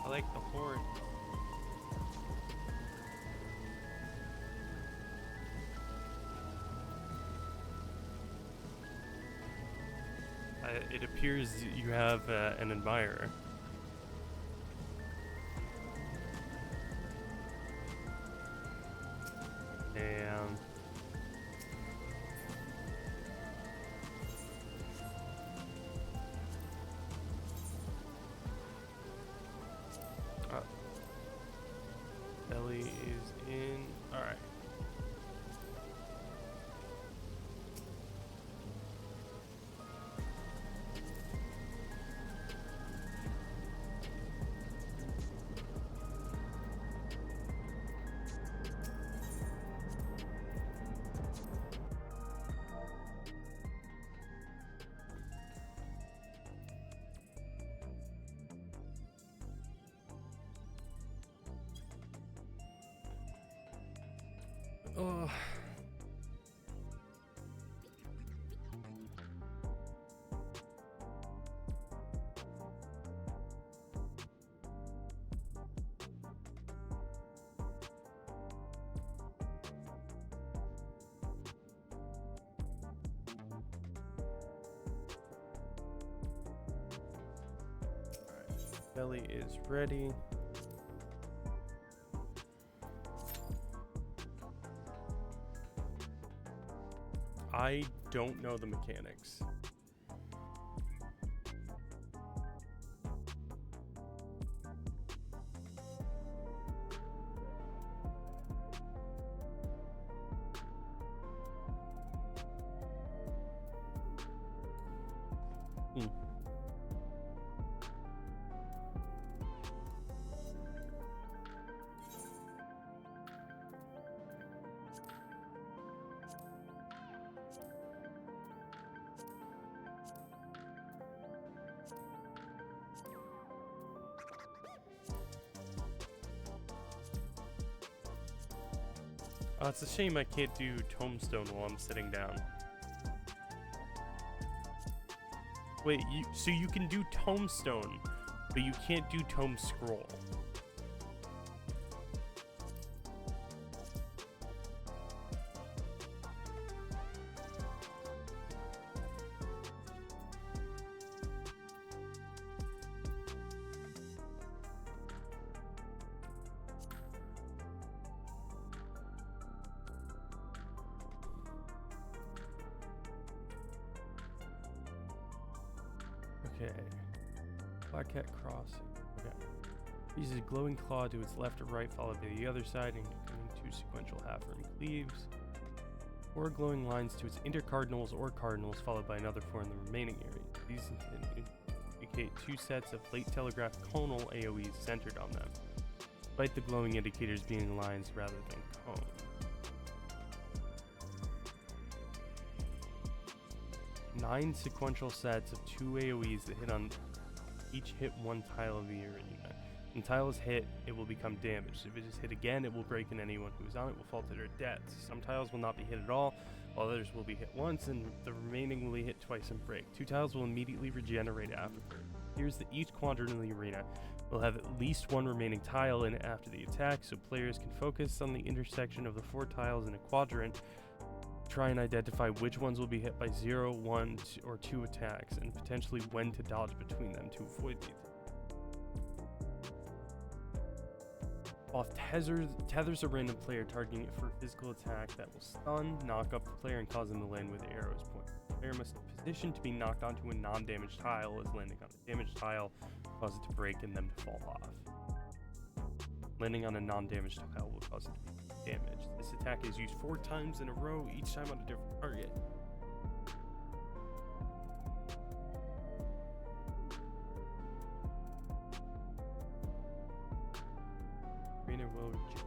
I like the horn. It appears you have an admirer. Damn. Ellie is in. Alright. Oh. Belly is ready. I don't know the mechanics. Oh, it's a shame I can't do Tombstone while I'm sitting down. Wait, so you can do Tombstone, but you can't do Tome Scroll. Okay. Blackcat Crossing. Okay. Uses a glowing claw to its left or right, followed by the other side, including 2 sequential half-rim cleaves. 4 glowing lines to its intercardinals or cardinals, followed by another 4 in the remaining area. These indicate 2 sets of late telegraph conal AoEs centered on them, despite the glowing indicators being lines rather than cones. Nine sequential sets of 2 AoEs that each hit 1 tile of the arena. When the tile is hit, it will become damaged. If it is hit again, it will break, and anyone who is on it will fall to their deaths. Some tiles will not be hit at all, while others will be hit once, and the remaining will be hit twice and break. 2 tiles will immediately regenerate afterward. Here's that each quadrant in the arena will have at least 1 remaining tile in it after the attack, so players can focus on the intersection of the 4 tiles in a quadrant, try and identify which ones will be hit by 0, 1, or 2 attacks, and potentially when to dodge between them to avoid these. While tethers a random player, targeting it for a physical attack that will stun, knock up the player, and cause them to land where the arrow is pointed. The player must position to be knocked onto a non-damaged tile, as landing on a damaged tile will cause it to break and them to fall off. Landing on a non-damaged tile will cause it to be damaged. This attack is used 4 times in a row, each time on a different target. Arena will reject.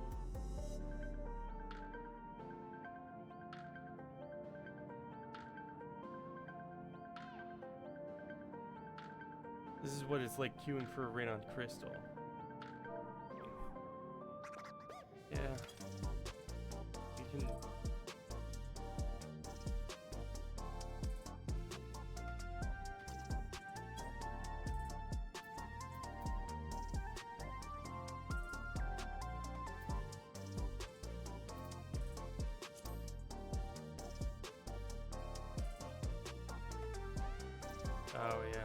This is what it's like queuing for a rain on Crystal. Yeah. You can. Oh, yeah.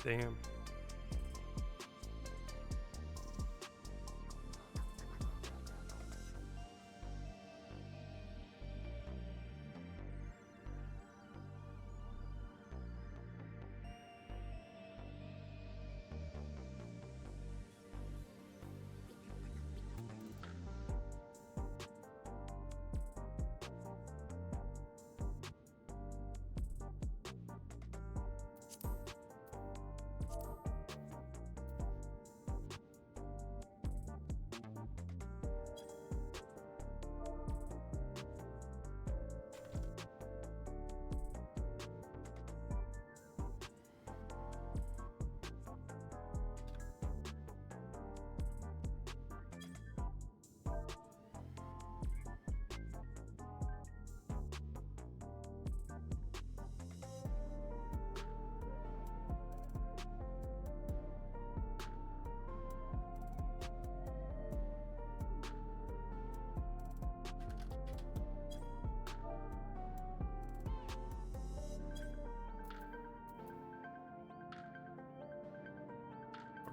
Damn.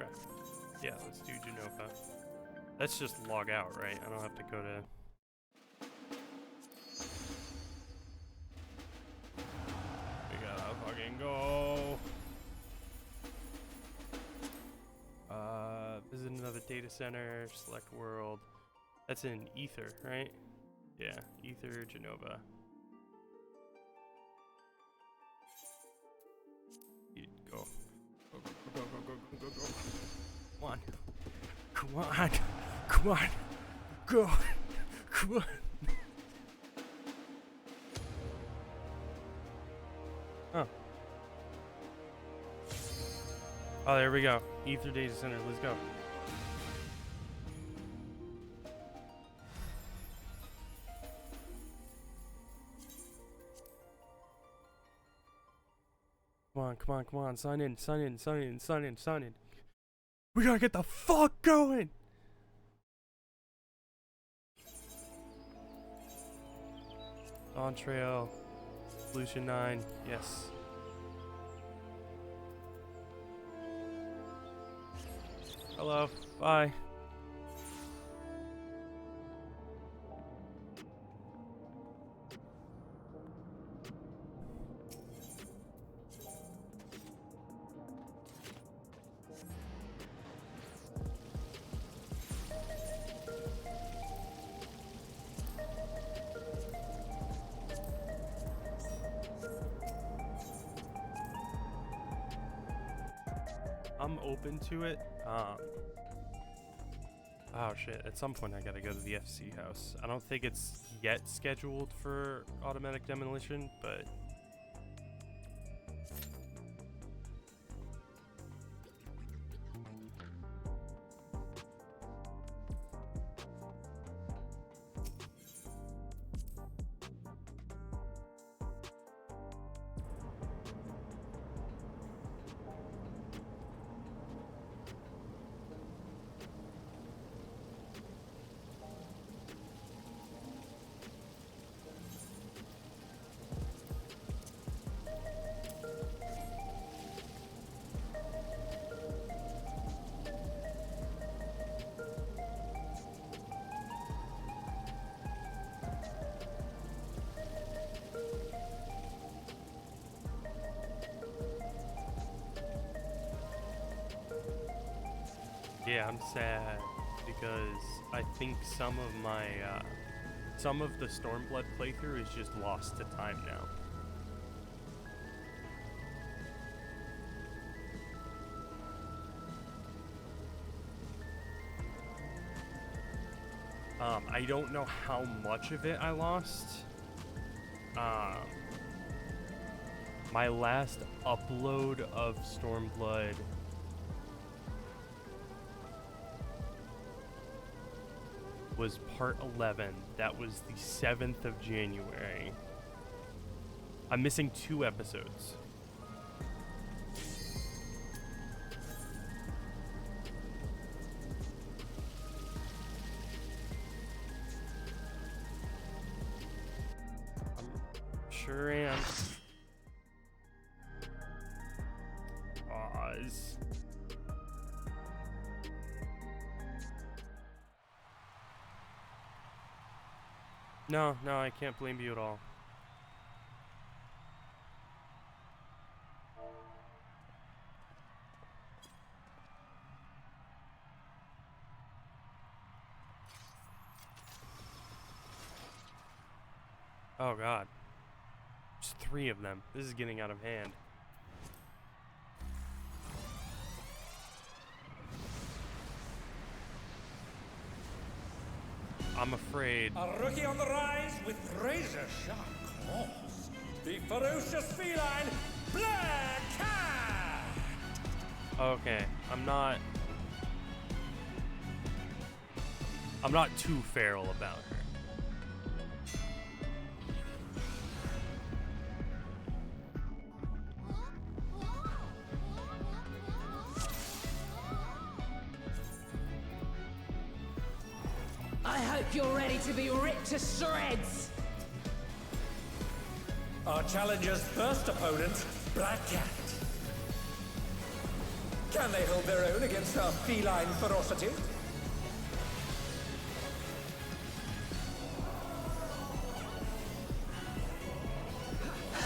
Okay. Yeah, let's do Genova. Let's just log out, right? I don't have to go to... We gotta fucking go. Visit another data center, select world. That's in Ether, right? Yeah, Ether, Genova. Go. Go, go, go, go, go, go, go, go. Come on. Come on. Come on. Go. Come on. Oh. Oh, there we go. Ether Data Center. Let's go. Come on, come on, come on. Sign in, sign in, sign in, sign in, sign in. We gotta get the fuck going! On trail. Solution 9. Yes. Hello. Bye. I'm open to it. Oh shit, at some point I gotta go to the FC house. I don't think it's yet scheduled for automatic demolition, but... Yeah, I'm sad because I think some of my, some of the Stormblood playthrough is just lost to time now. I don't know how much of it I lost. My last upload of Stormblood was part 11. That was the 7th of January. I'm missing 2 episodes. Sure am. Pause. No, I can't blame you at all. Oh god. There's 3 of them. This is getting out of hand. I'm afraid. A rookie on the rise with razor-sharp claws. The ferocious feline, Black Cat! Okay, I'm not too feral about her. I hope you're ready to be ripped to shreds! Our challenger's first opponent, Black Cat. Can they hold their own against our feline ferocity?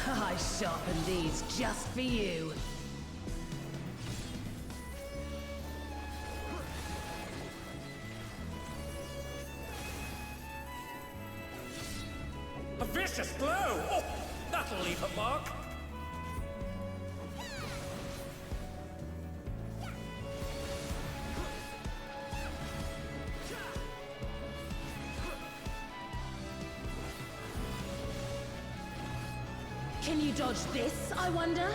I sharpened these just for you. A vicious blow! Oh, that'll leave a mark. Can you dodge this, I wonder?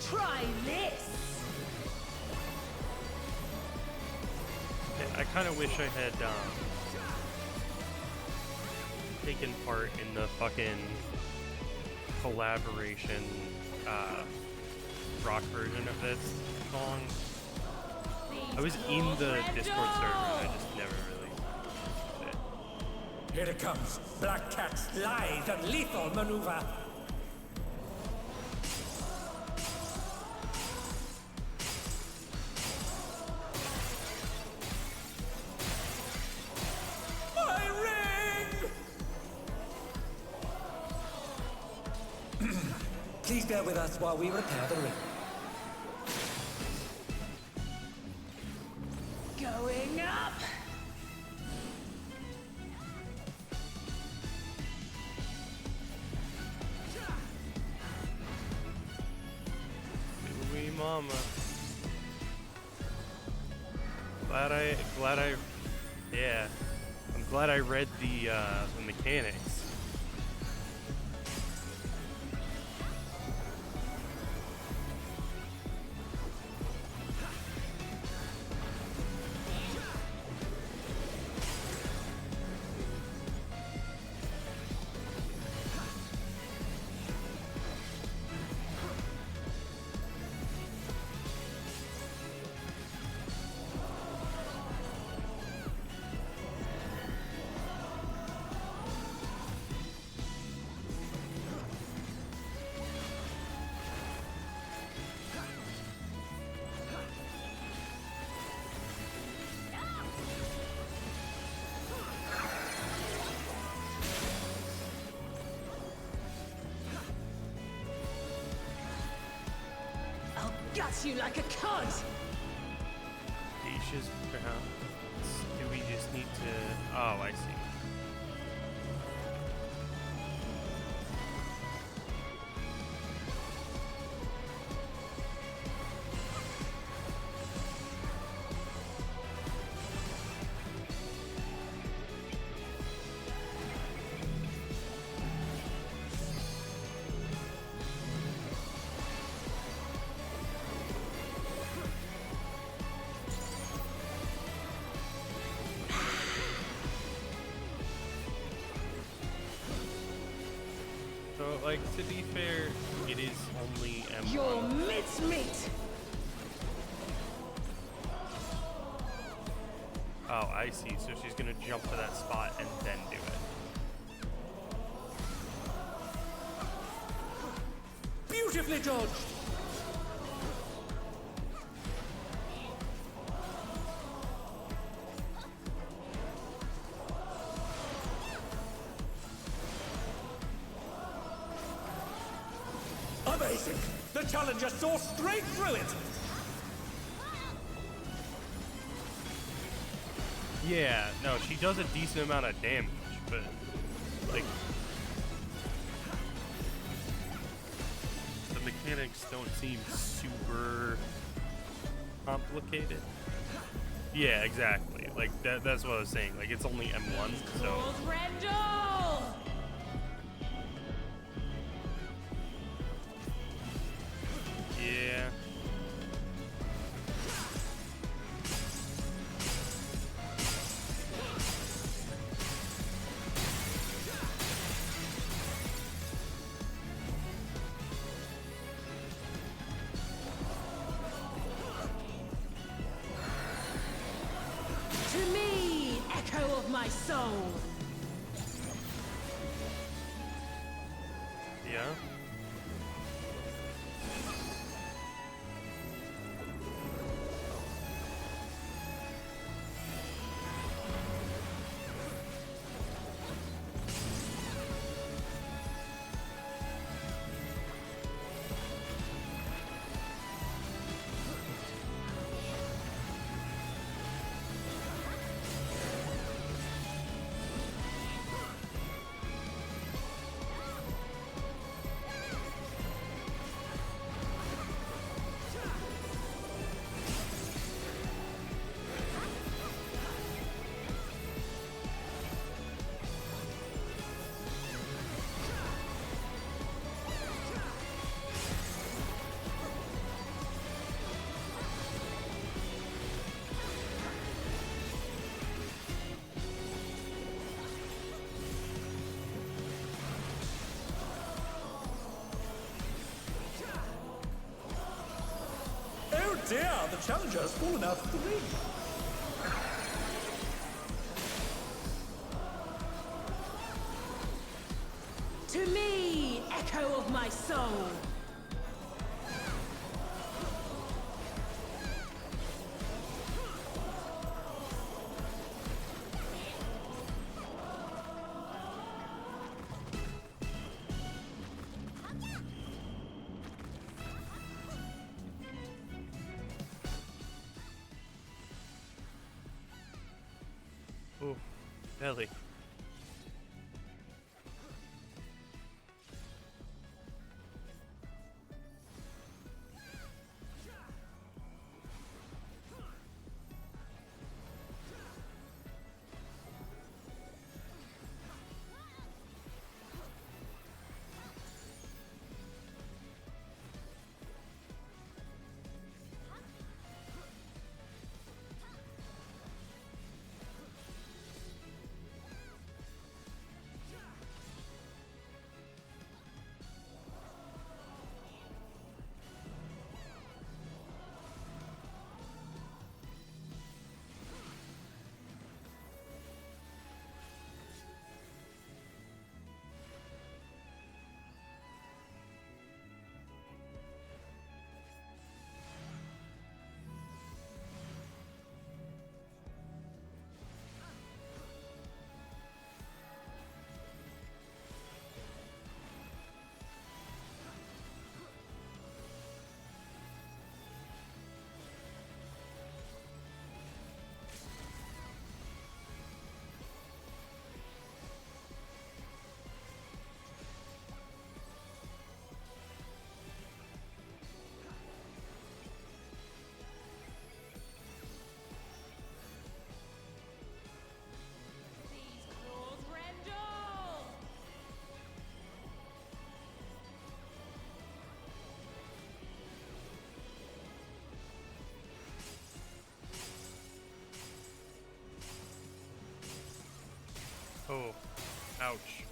Try this! I kind of wish I had taken part in the fucking collaboration rock version of this song. I was in the Discord server, I just never really did it. Here it comes. Black Cat's lithe and lethal maneuver. My ring! Please bear with us while we repair the ring. Going up! Wee mama. Yeah. I'm glad I read the mechanics. Gut you like a cod! Dishes, perhaps. Do we just need to... Oh, I see. So, like, to be fair, it is only M1. You're mincemeat! Oh, I see. So she's gonna jump to that spot and then do it. Beautifully dodged! Amazing! The challenger saw straight through it! Yeah, no, she does a decent amount of damage, but, like, the mechanics don't seem super complicated. Yeah, exactly. Like, that's what I was saying. Like, it's only M1, so... Rendell! Yeah. my soul! Yeah. Oh dear, the challenger has fallen out of the ring. To me, echo of my soul! Ooh, belly. Oh, ouch.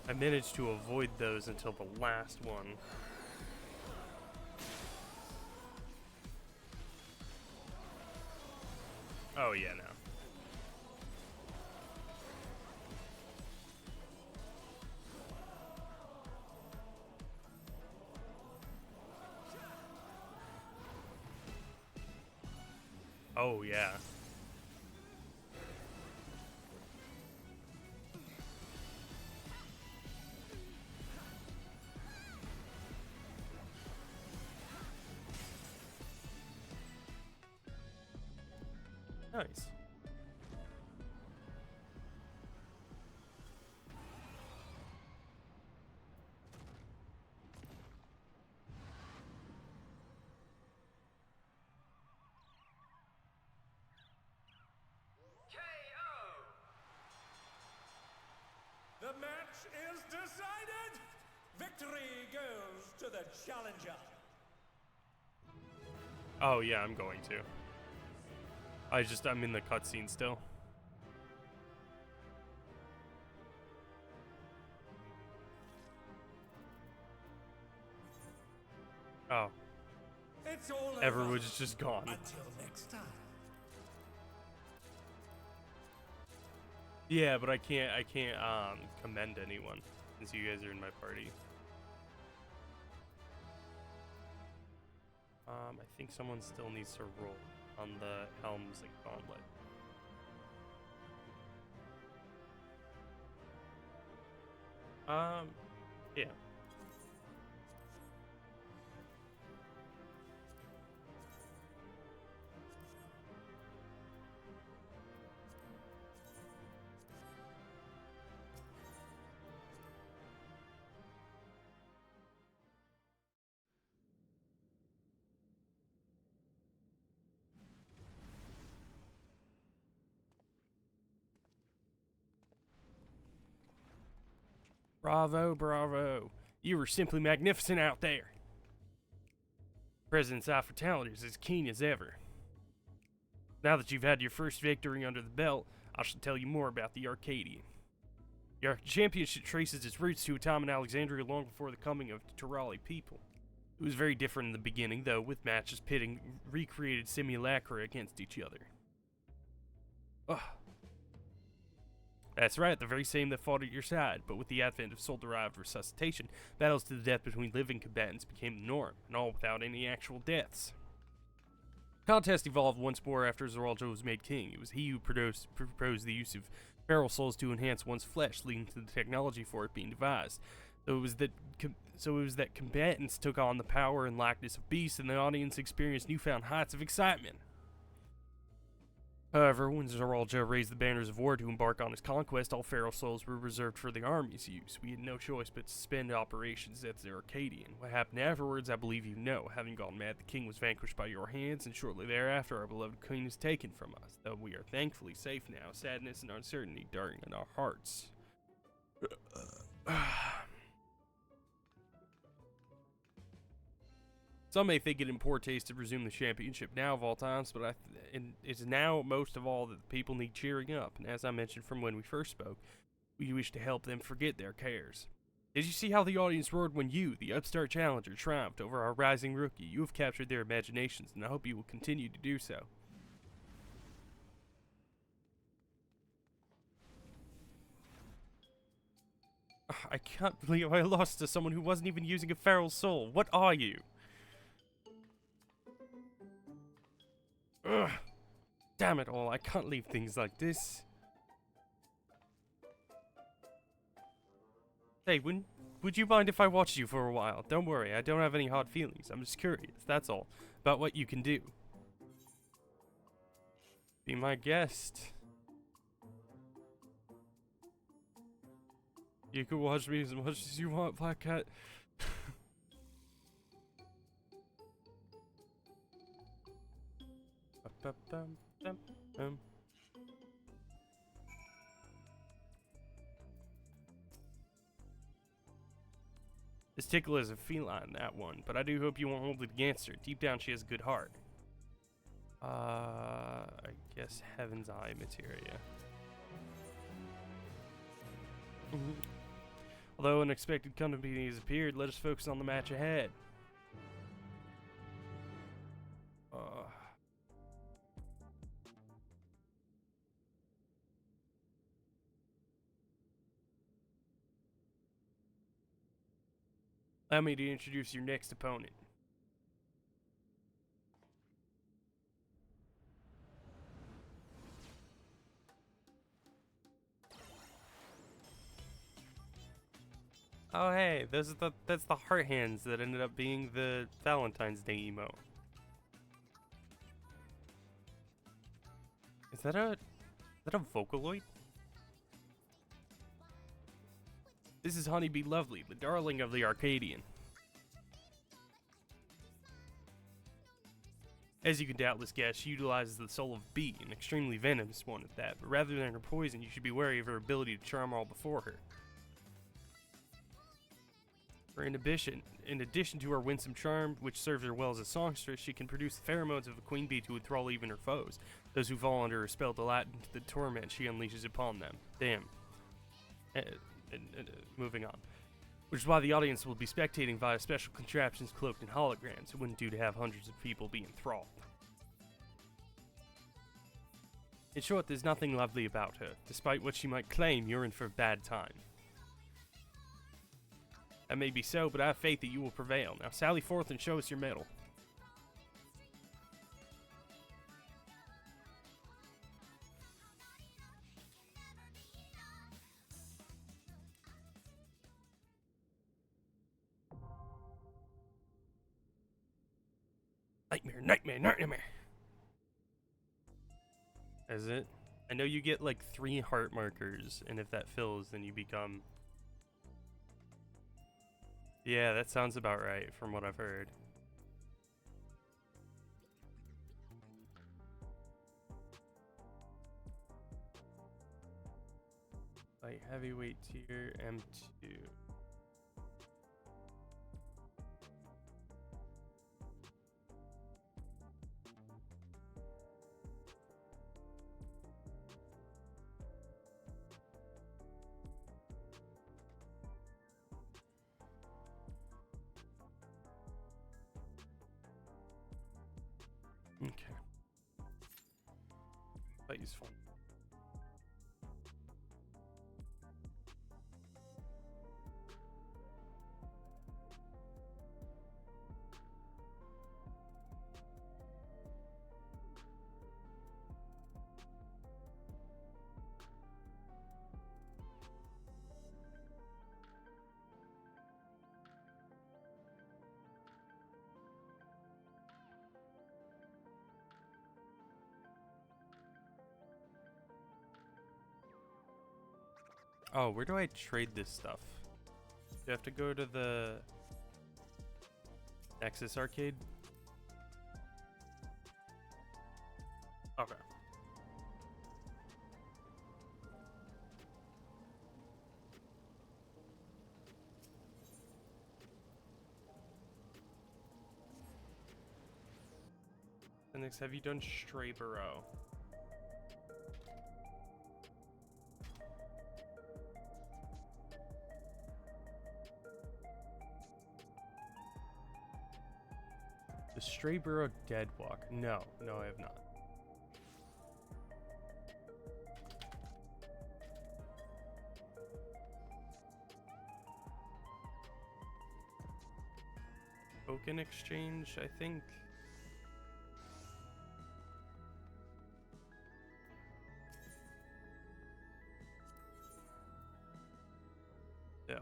I managed to avoid those until the last one. Oh yeah, no. Oh yeah. Nice. The match is decided! Victory goes to the challenger! Oh yeah, I'm going to. I'm in the cutscene still. Oh. It it's all over. Everwood's just gone. Until next time. Yeah, but I can't commend anyone since you guys are in my party. I think someone still needs to roll on the Helms and Gauntlet. Yeah. Bravo, bravo. You were simply magnificent out there. President's eye for talent is as keen as ever. Now that you've had your first victory under the belt, I shall tell you more about the Arcadian. The championship traces its roots to a time in Alexandria long before the coming of the Turali people. It was very different in the beginning, though, with matches pitting recreated simulacra against each other. Ugh. That's right, the very same that fought at your side, but with the advent of soul-derived resuscitation, battles to the death between living combatants became the norm, and all without any actual deaths. The contest evolved once more after Zoraljo was made king. It was he who proposed the use of feral souls to enhance one's flesh, leading to the technology for it being devised. So it was that combatants took on the power and likeness of beasts, and the audience experienced newfound heights of excitement. However, when Zoraljo raised the banners of war to embark on his conquest, all feral souls were reserved for the army's use. We had no choice but to suspend operations at the Arcadian. What happened afterwards, I believe you know. Having gone mad, the king was vanquished by your hands, and shortly thereafter, our beloved queen was taken from us. Though we are thankfully safe now, sadness and uncertainty darting in our hearts. Some may think it in poor taste to resume the championship now of all times, but it's now most of all that the people need cheering up, and as I mentioned from when we first spoke, we wish to help them forget their cares. Did you see how the audience roared when you, the upstart challenger, triumphed over our rising rookie? You have captured their imaginations, and I hope you will continue to do so. I can't believe I lost to someone who wasn't even using a feral soul. What are you? Ugh. Damn it all, I can't leave things like this. Hey, would you mind if I watched you for a while? Don't worry, I don't have any hard feelings. I'm just curious, that's all, about what you can do. Be my guest. You can watch me as much as you want, Black Cat. This Tickle is a feline, that one, but I do hope you won't hold it against her. Deep down, she has a good heart. I guess Heaven's Eye materia. Although unexpected company has appeared, let us focus on the match ahead. Allow me to introduce your next opponent. Oh hey, that's the heart hands that ended up being the Valentine's Day emo. Is that a Vocaloid? This is Honeybee Lovely, the darling of the Arcadian. As you can doubtless guess, she utilizes the soul of Bee, an extremely venomous one at that, but rather than her poison, you should be wary of her ability to charm all before her. In addition to her winsome charm, which serves her well as a songstress, she can produce the pheromones of a queen bee to enthrall even her foes, those who fall under her spell delight into the torment she unleashes upon them. Damn. Moving on. Which is why the audience will be spectating via special contraptions cloaked in holograms. It wouldn't do to have hundreds of people be enthralled. In short, there's nothing lovely about her. Despite what she might claim, you're in for a bad time. That may be so, but I have faith that you will prevail. Now sally forth and show us your mettle. Nightmare, nightmare, nightmare. Is it? I know you get like 3 heart markers, and if that fills, then you become... Yeah, that sounds about right from what I've heard. Light heavyweight tier, M2. Okay. That useful. Oh, where do I trade this stuff? Do you have to go to the Nexus arcade? Okay. And next, have you done Stray Burrow? The Stray Burrow Dead Walk. No, I have not. Token exchange, I think. No.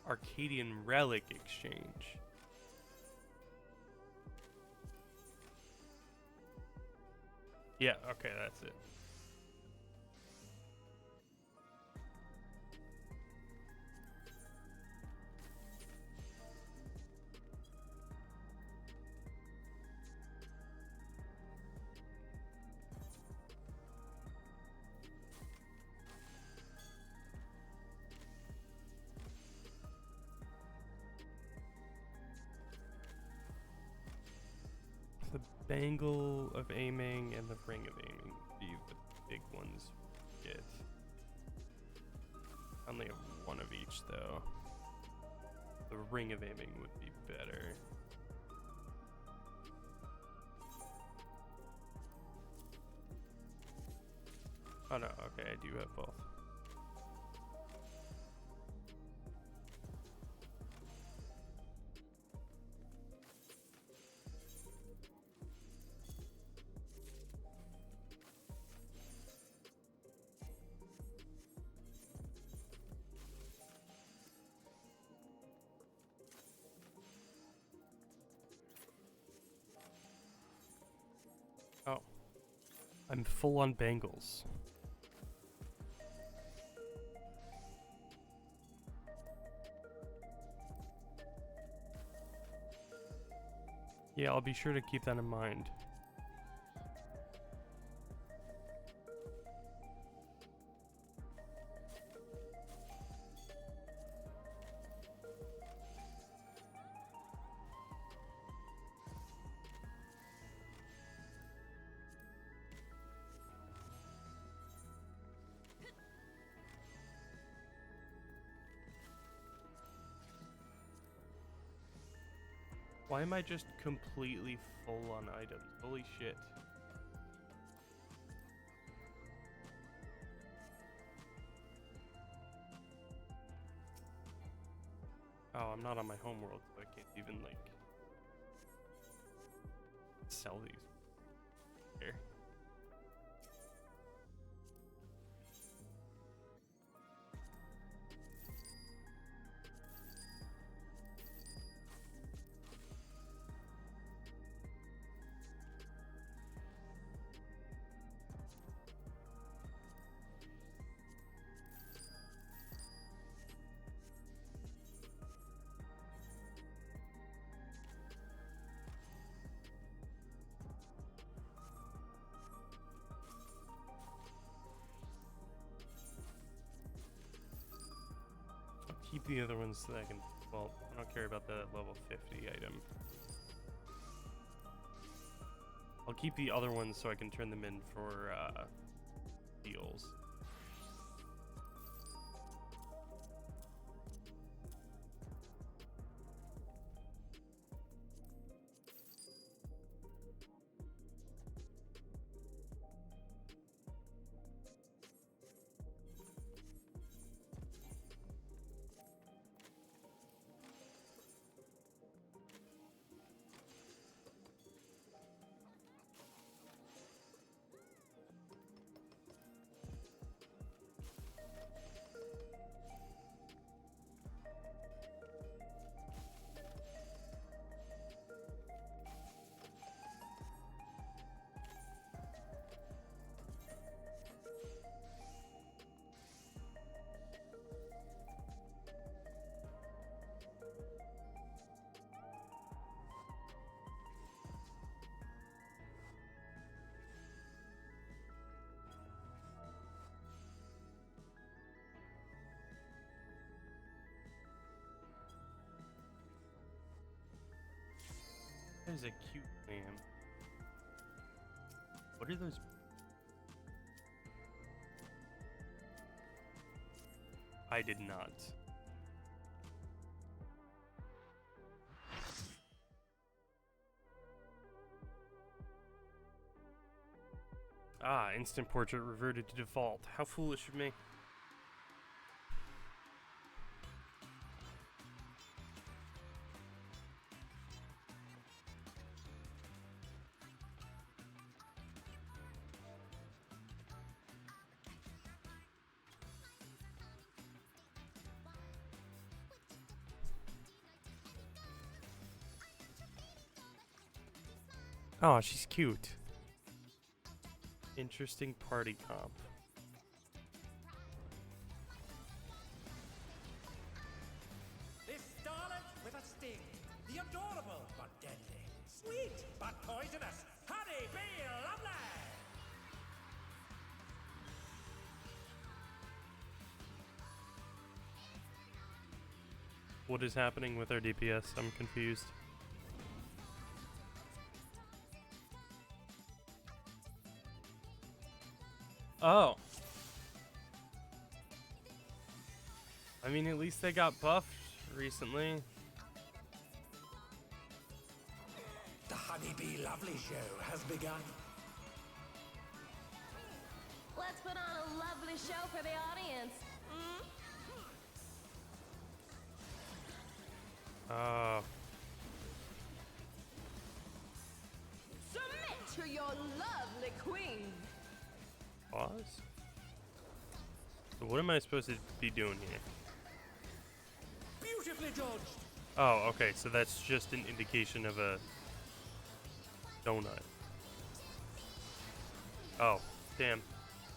Arcadian Relic Exchange. Yeah, okay, that's it. The bangle of aiming and the ring of aiming would be the big ones to get. I only have one of each though. The ring of aiming would be better. Oh no, okay, I do have both. Oh. I'm full on bangles. Yeah, I'll be sure to keep that in mind. Why am I just completely full on items? Holy shit. Oh, I'm not on my homeworld, so I can't even, like, sell these. Here. Keep the other ones so that I can, well, I don't care about the level 50 item. I'll keep the other ones so I can turn them in for deals. That is a cute lamb. What are those? I did not. Ah, instant portrait reverted to default. How foolish of me. Oh, she's cute. Interesting party comp. This starlet with a sting. The adorable but deadly. Sweet but poisonous. Honey bee lovely. What is happening with our DPS? I'm confused. Oh. I mean, at least they got buffed recently. The Honeybee Lovely show has begun. Let's put on a lovely show for the audience. Oh. Submit to your lovely queen. Pause? So what am I supposed to be doing here? Beautifully dodged. Oh, okay, so that's just an indication of a donut. Oh, damn.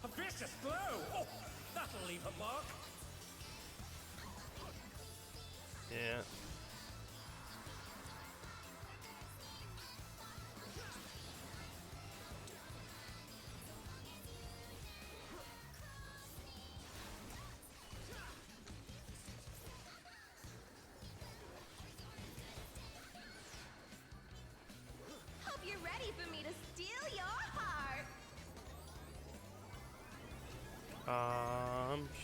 A vicious blow. Oh, that'll leave a mark. Yeah. Hope you're ready for me to steal your heart.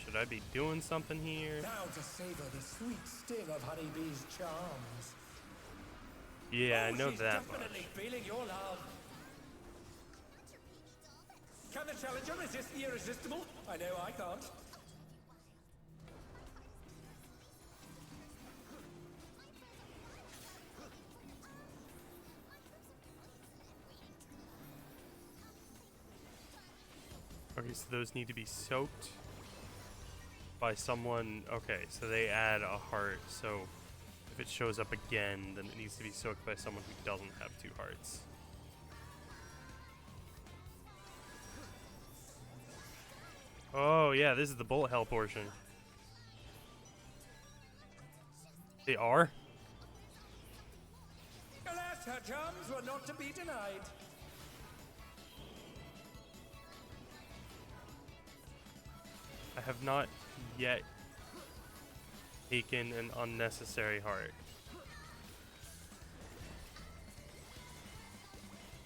Should I be doing something here? Now to savor the sweet sting of Honeybee's charms. Yeah, I know she's that definitely much. feeling your love. Can the challenger resist the irresistible? I know I can't. Okay, so those need to be soaked by someone. Okay, so they add a heart, so if it shows up again, then it needs to be soaked by someone who doesn't have 2 hearts. Oh yeah, this is the bullet hell portion. They are? Alas, her charms were not to be denied. I have not yet taken an unnecessary heart.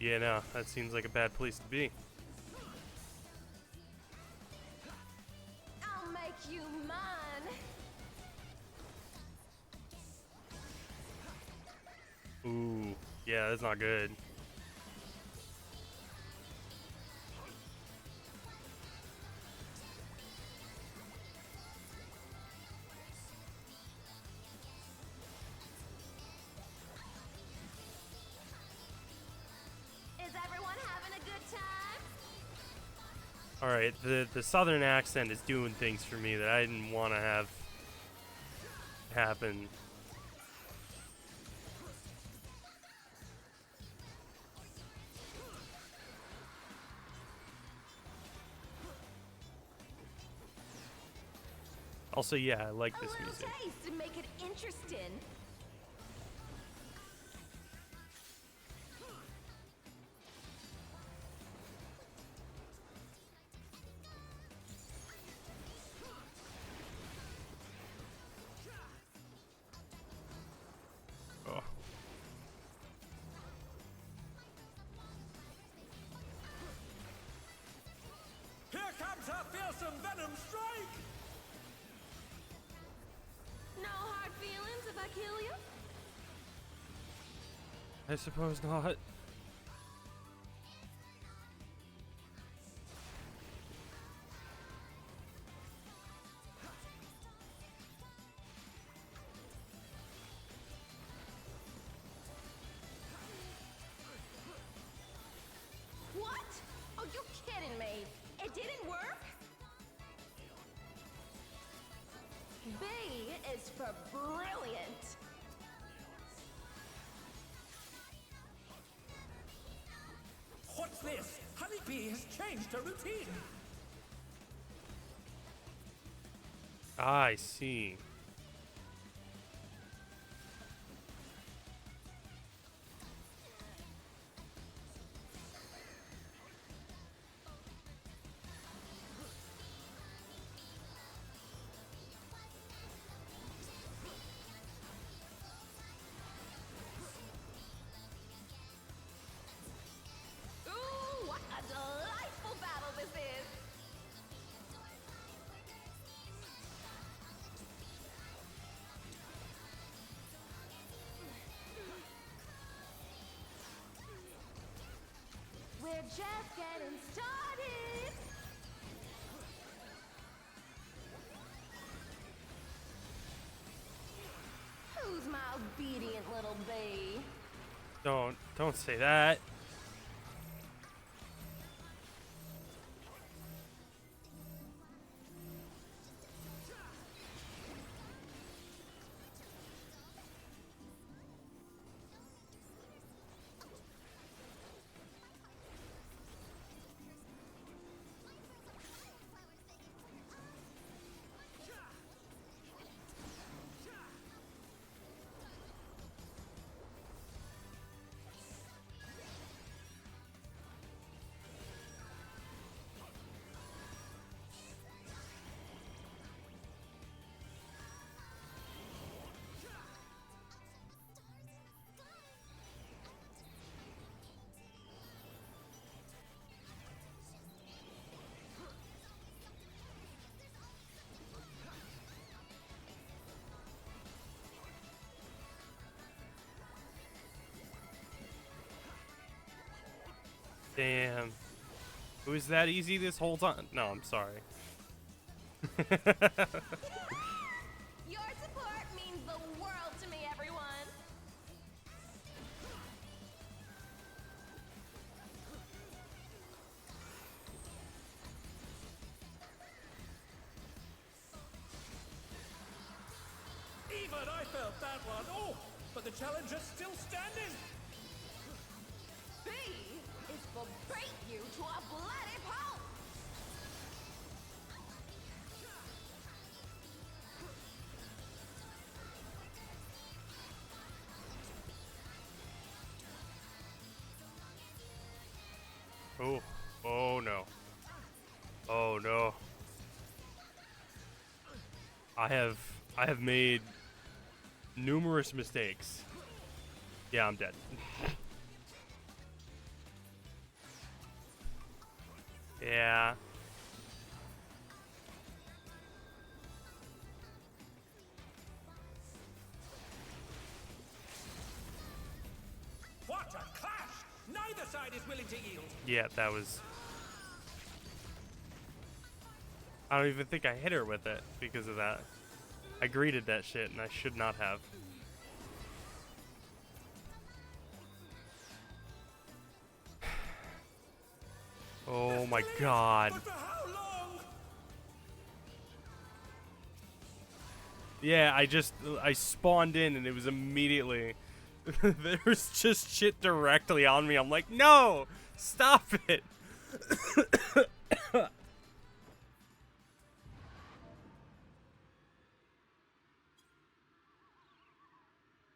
Yeah, no, that seems like a bad place to be. I'll make you mine. Ooh, yeah, that's not good. Is everyone having a good time? Alright, the southern accent is doing things for me that I didn't want to have happen. Also, yeah, I like this music. Taste to make it interesting. Oh. Here comes her fearsome venom strike! No hard feelings if I kill you? I suppose not. What? Oh, you kidding me? It didn't work? B is for brilliant. What's this? Honeybee has changed her routine. Ah, I see. Ooh, what a delightful battle this is. We're just getting started. Who's my obedient little bee? Don't say that. Damn. It was that easy this whole time? No, I'm sorry. Your support means the world to me, everyone. Even I felt that one. Oh, but the challenger's still standing. B is for bait you to a bloody pulp. Oh, oh no. Oh no. I have made numerous mistakes. Yeah, I'm dead. Yeah. What a clash! Neither side is willing to yield. Yeah, that was... I don't even think I hit her with it because of that. I greeted that shit and I should not have. Oh my god. Yeah, I spawned in and it was immediately... there was just shit directly on me. I'm like, no! Stop it!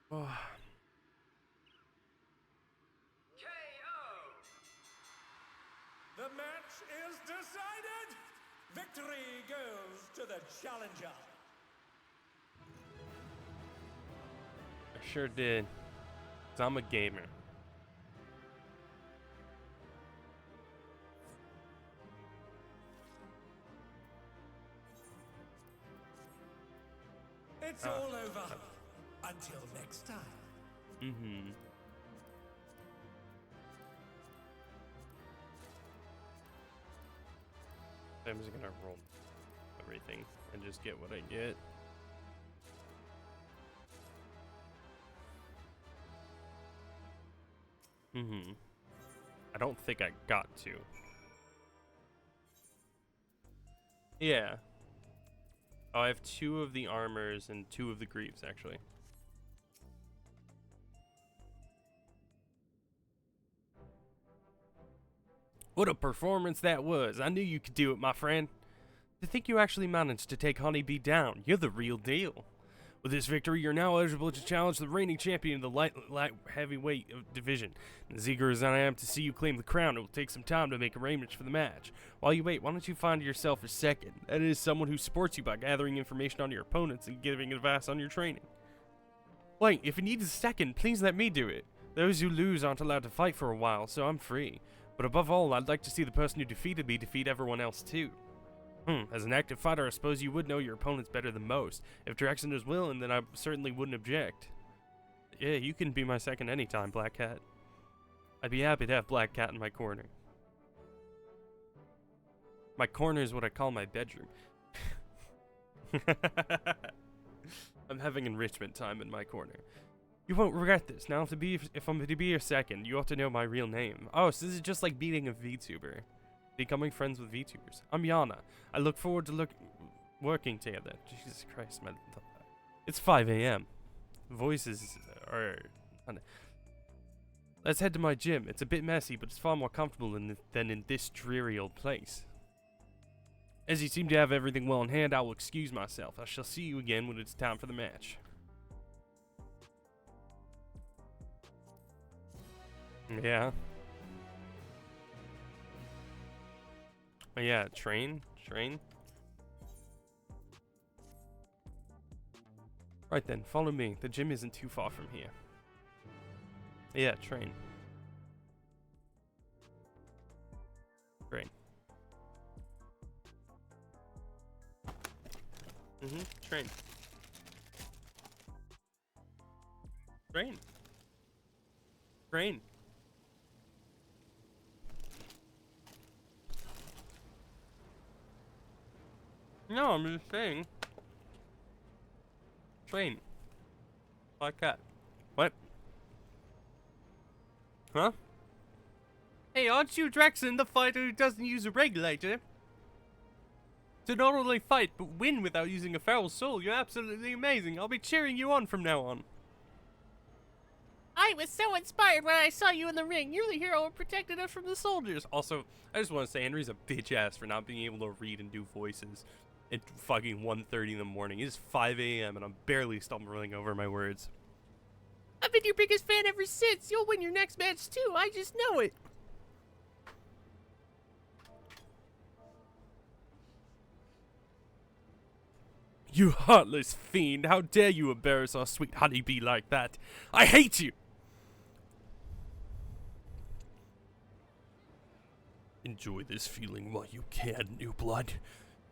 Oh. The match is decided. Victory goes to the challenger. I sure did. 'Cause I'm a gamer. It's all over. Until next time. Mm-hmm. I'm just gonna roll everything and just get what I get. Mm-hmm. I don't think I got to. Yeah. Oh, I have 2 of the armors and 2 of the greaves, actually. What a performance that was. I knew you could do it, my friend. To think you actually managed to take Honeybee down. You're the real deal. With this victory, you're now eligible to challenge the reigning champion of the light heavyweight division. And as eager as I am to see you claim the crown, it will take some time to make arrangements for the match. While you wait, why don't you find yourself a second? That is someone who supports you by gathering information on your opponents and giving advice on your training. Wait, if you need a second, please let me do it. Those who lose aren't allowed to fight for a while, so I'm free. But above all, I'd like to see the person who defeated me defeat everyone else too. As an active fighter, I suppose you would know your opponents better than most. If Drexen is willing, then I certainly wouldn't object. Yeah, you can be my second anytime, Black Cat. I'd be happy to have Black Cat in my corner. My corner is what I call my bedroom. I'm having enrichment time in my corner. You won't regret this. Now, if I'm to be your second, you ought to know my real name. Oh, so this is just like beating a VTuber. Becoming friends with VTubers. I'm Yana. I look forward to working together. Jesus Christ, man. It's 5 a.m. Voices are... Let's head to my gym. It's a bit messy, but it's far more comfortable than in this dreary old place. As you seem to have everything well in hand, I will excuse myself. I shall see you again when it's time for the match. Yeah. Oh yeah, train. Right then, follow me. The gym isn't too far from here. Yeah, train. Train. Train. Train. Train. No, I'm just saying. Train. Like that. What? Huh? Hey, aren't you Drexen, the fighter who doesn't use a regulator? To not only fight, but win without using a feral soul, you're absolutely amazing. I'll be cheering you on from now on. I was so inspired when I saw you in the ring. You're the hero who protected us from the soldiers. Also, I just want to say Henry's a bitch ass for not being able to read and do voices at fucking 1:30 in the morning. It is 5 a.m. and I'm barely stumbling over my words. I've been your biggest fan ever since. You'll win your next match too. I just know it. You heartless fiend! How dare you embarrass our sweet honeybee like that? I hate you! Enjoy this feeling while you can, new blood.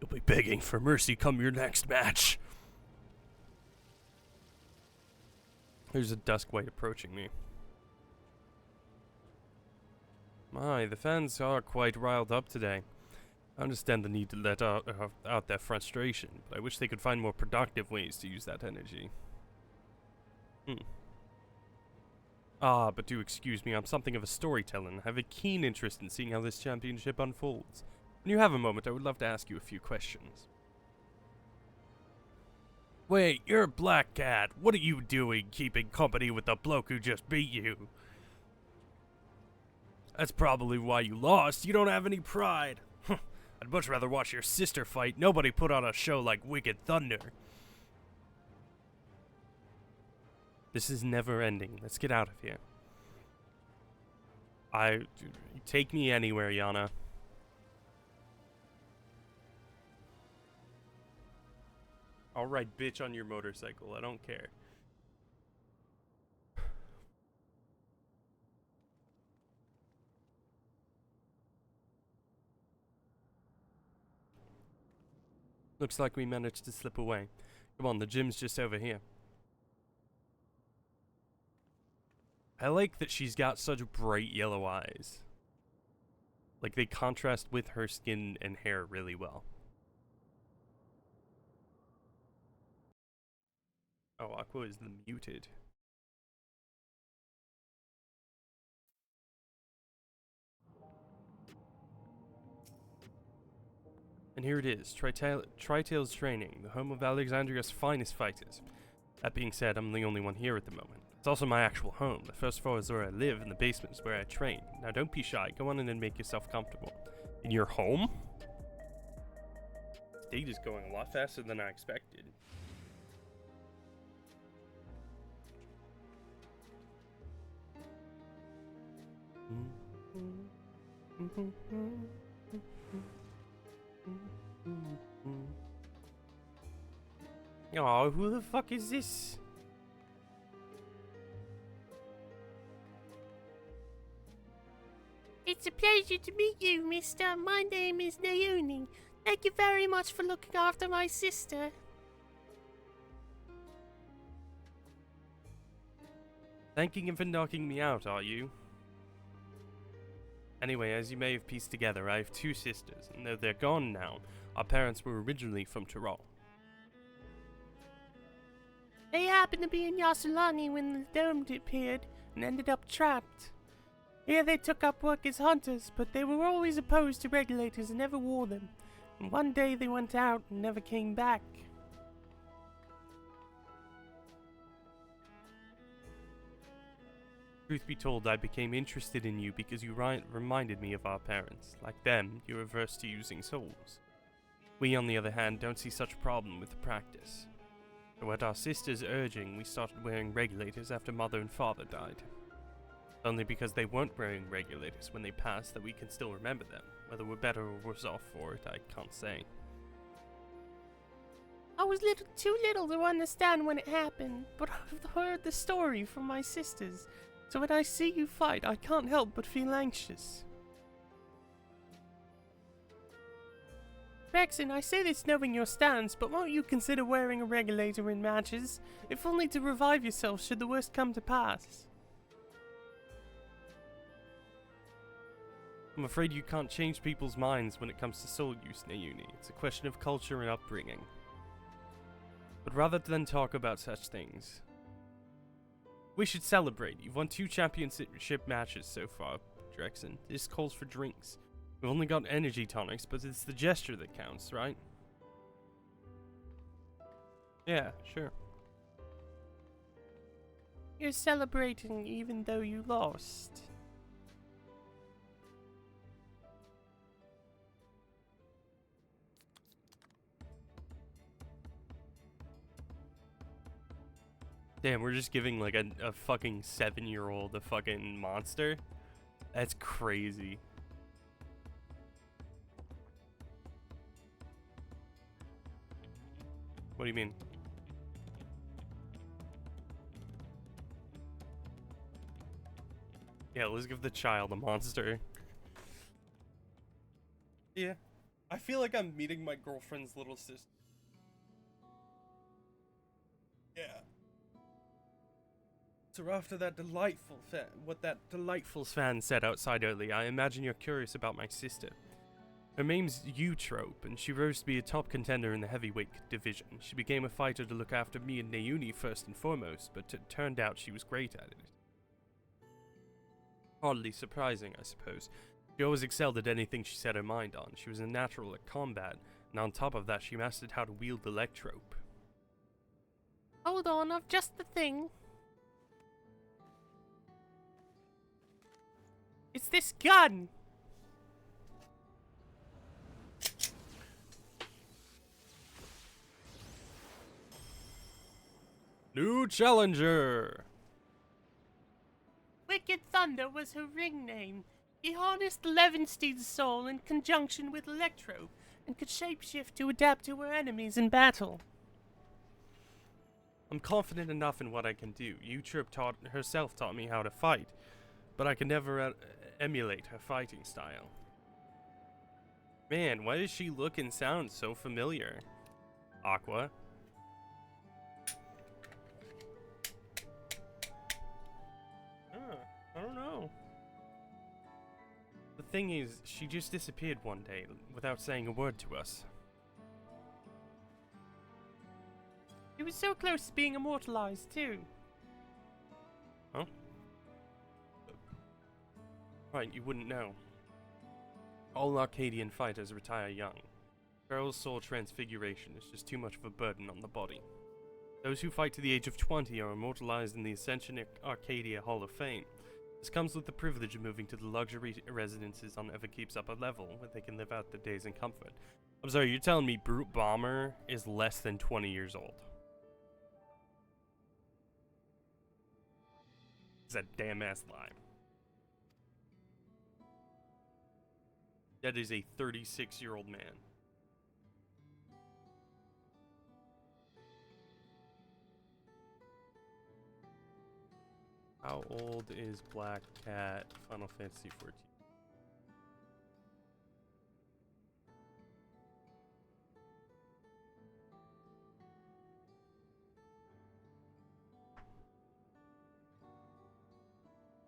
You'll be begging for mercy come your next match. There's a Duskwite approaching me. My, the fans are quite riled up today. I understand the need to let out their frustration, but I wish they could find more productive ways to use that energy. Ah, but do excuse me, I'm something of a storyteller and have a keen interest in seeing how this championship unfolds. When you have a moment, I would love to ask you a few questions. Wait, you're a Black Cat. What are you doing keeping company with the bloke who just beat you? That's probably why you lost. You don't have any pride. I'd much rather watch your sister fight. Nobody put on a show like Wicked Thunder. This is never ending. Let's get out of here. Take me anywhere, Yana. I'll ride bitch on your motorcycle. I don't care. Looks like we managed to slip away. Come on, the gym's just over here. I like that she's got such bright yellow eyes. Like, they contrast with her skin and hair really well. Oh, Aqua is the muted. And here it is, Tritail's Training, the home of Alexandria's finest fighters. That being said, I'm the only one here at the moment. It's also my actual home. The first floor is where I live, and the basement is where I train. Now don't be shy, go on in and make yourself comfortable. In your home? This date is going a lot faster than I expected. Oh, who the fuck is this? It's a pleasure to meet you, mister. My name is Naomi. Thank you very much for looking after my sister. Thanking him for knocking me out, are you? Anyway, as you may have pieced together, I have two sisters, and though they're gone now, our parents were originally from Tyrol. They happened to be in Yasulani when the dome appeared and ended up trapped. Here they took up work as hunters, but they were always opposed to regulators and never wore them. And one day they went out and never came back. Truth be told, I became interested in you because you reminded me of our parents. Like them, you're averse to using souls. We, on the other hand, don't see such a problem with the practice. So at our sister's urging, we started wearing regulators after mother and father died. Only because they weren't wearing regulators when they passed that we can still remember them. Whether we're better or worse off for it, I can't say. I was too little to understand when it happened, but I've heard the story from my sisters. So when I see you fight, I can't help but feel anxious. Rexon, I say this knowing your stance, but won't you consider wearing a regulator in matches, if only to revive yourself should the worst come to pass? I'm afraid you can't change people's minds when it comes to soul use, Nauni. It's a question of culture and upbringing. But rather than talk about such things, we should celebrate. You've won 2 championship matches so far, Drexen. This calls for drinks. We've only got energy tonics, but it's the gesture that counts, right? Yeah, sure. You're celebrating even though you lost. Damn, we're just giving like a fucking 7-year-old a fucking monster? That's crazy. What do you mean? Yeah, let's give the child a monster. Yeah. I feel like I'm meeting my girlfriend's little sister. Yeah. So after that delightful what that delightful fan said outside earlier, I imagine you're curious about my sister. Her name's Eutrope, and she rose to be a top contender in the heavyweight division. She became a fighter to look after me and Nauni first and foremost, but it turned out she was great at it. Hardly surprising, I suppose. She always excelled at anything she set her mind on. She was a natural at combat, and on top of that she mastered how to wield the Electrope. Hold on, I've just the thing. It's this gun! New challenger! Wicked Thunder was her ring name. He harnessed Levenstein's soul in conjunction with Electro, and could shapeshift to adapt to her enemies in battle. I'm confident enough in what I can do. Eutrope herself taught me how to fight, but I can never emulate her fighting style. Man, why does she look and sound so familiar? Aqua. I don't know. The thing is, she just disappeared one day without saying a word to us. He was so close to being immortalized, too. Huh? Right, you wouldn't know. All Arcadian fighters retire young. Farrell's soul transfiguration is just too much of a burden on the body. Those who fight to the age of 20 are immortalized in the Ascension Arcadia Hall of Fame. This comes with the privilege of moving to the luxury residences on Everkeep's upper level, where they can live out their days in comfort. I'm sorry, you're telling me Brute Bomber is less than 20 years old? It's a damn ass lie. That is a 36-year-old man. How old is Black Cat Final Fantasy XIV?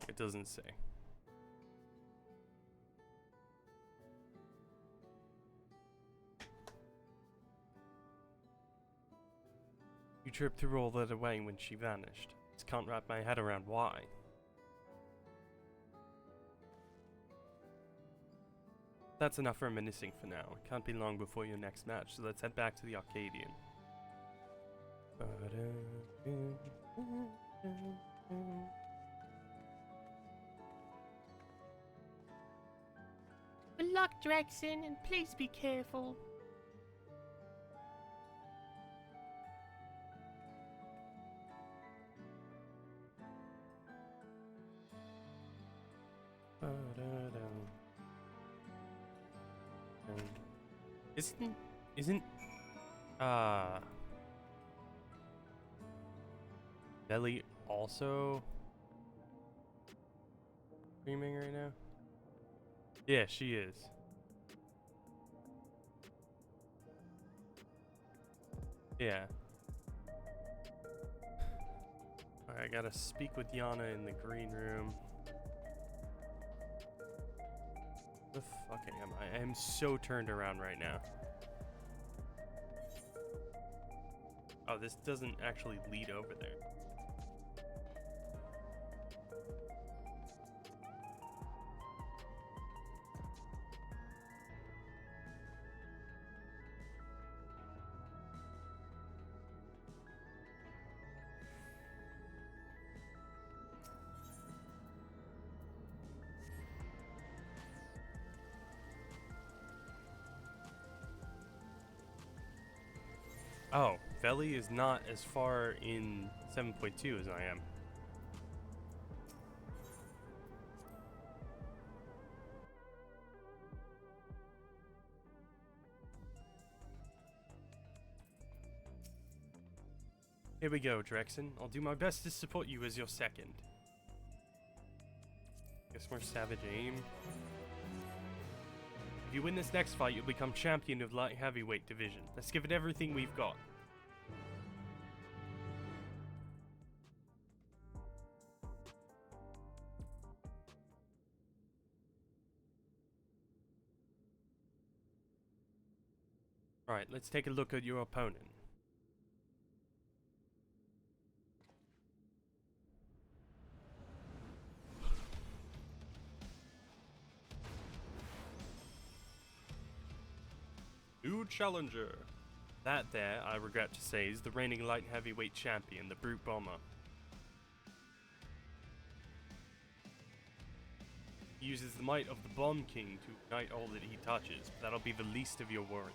It doesn't say. You tripped through all that away when she vanished. Just can't wrap my head around why. That's enough reminiscing for now. It can't be long before your next match, so let's head back to the Arcadian. Good luck, Drexen, and please be careful. Isn't Belly also screaming right now? Yeah, she is. Yeah. Alright, I gotta speak with Yana in the green room. The fucking am I? I am so turned around right now. Oh, this doesn't actually lead over there. Oh, Veli is not as far in 7.2 as I am. Here we go, Drexen. I'll do my best to support you as your second. Guess more savage aim. If you win this next fight, you'll become champion of light heavyweight division. Let's give it everything we've got. Alright, let's take a look at your opponent. New challenger. That there, I regret to say, is the reigning light heavyweight champion, the Brute Bomber. He uses the might of the Bomb King to ignite all that he touches, but that'll be the least of your worries.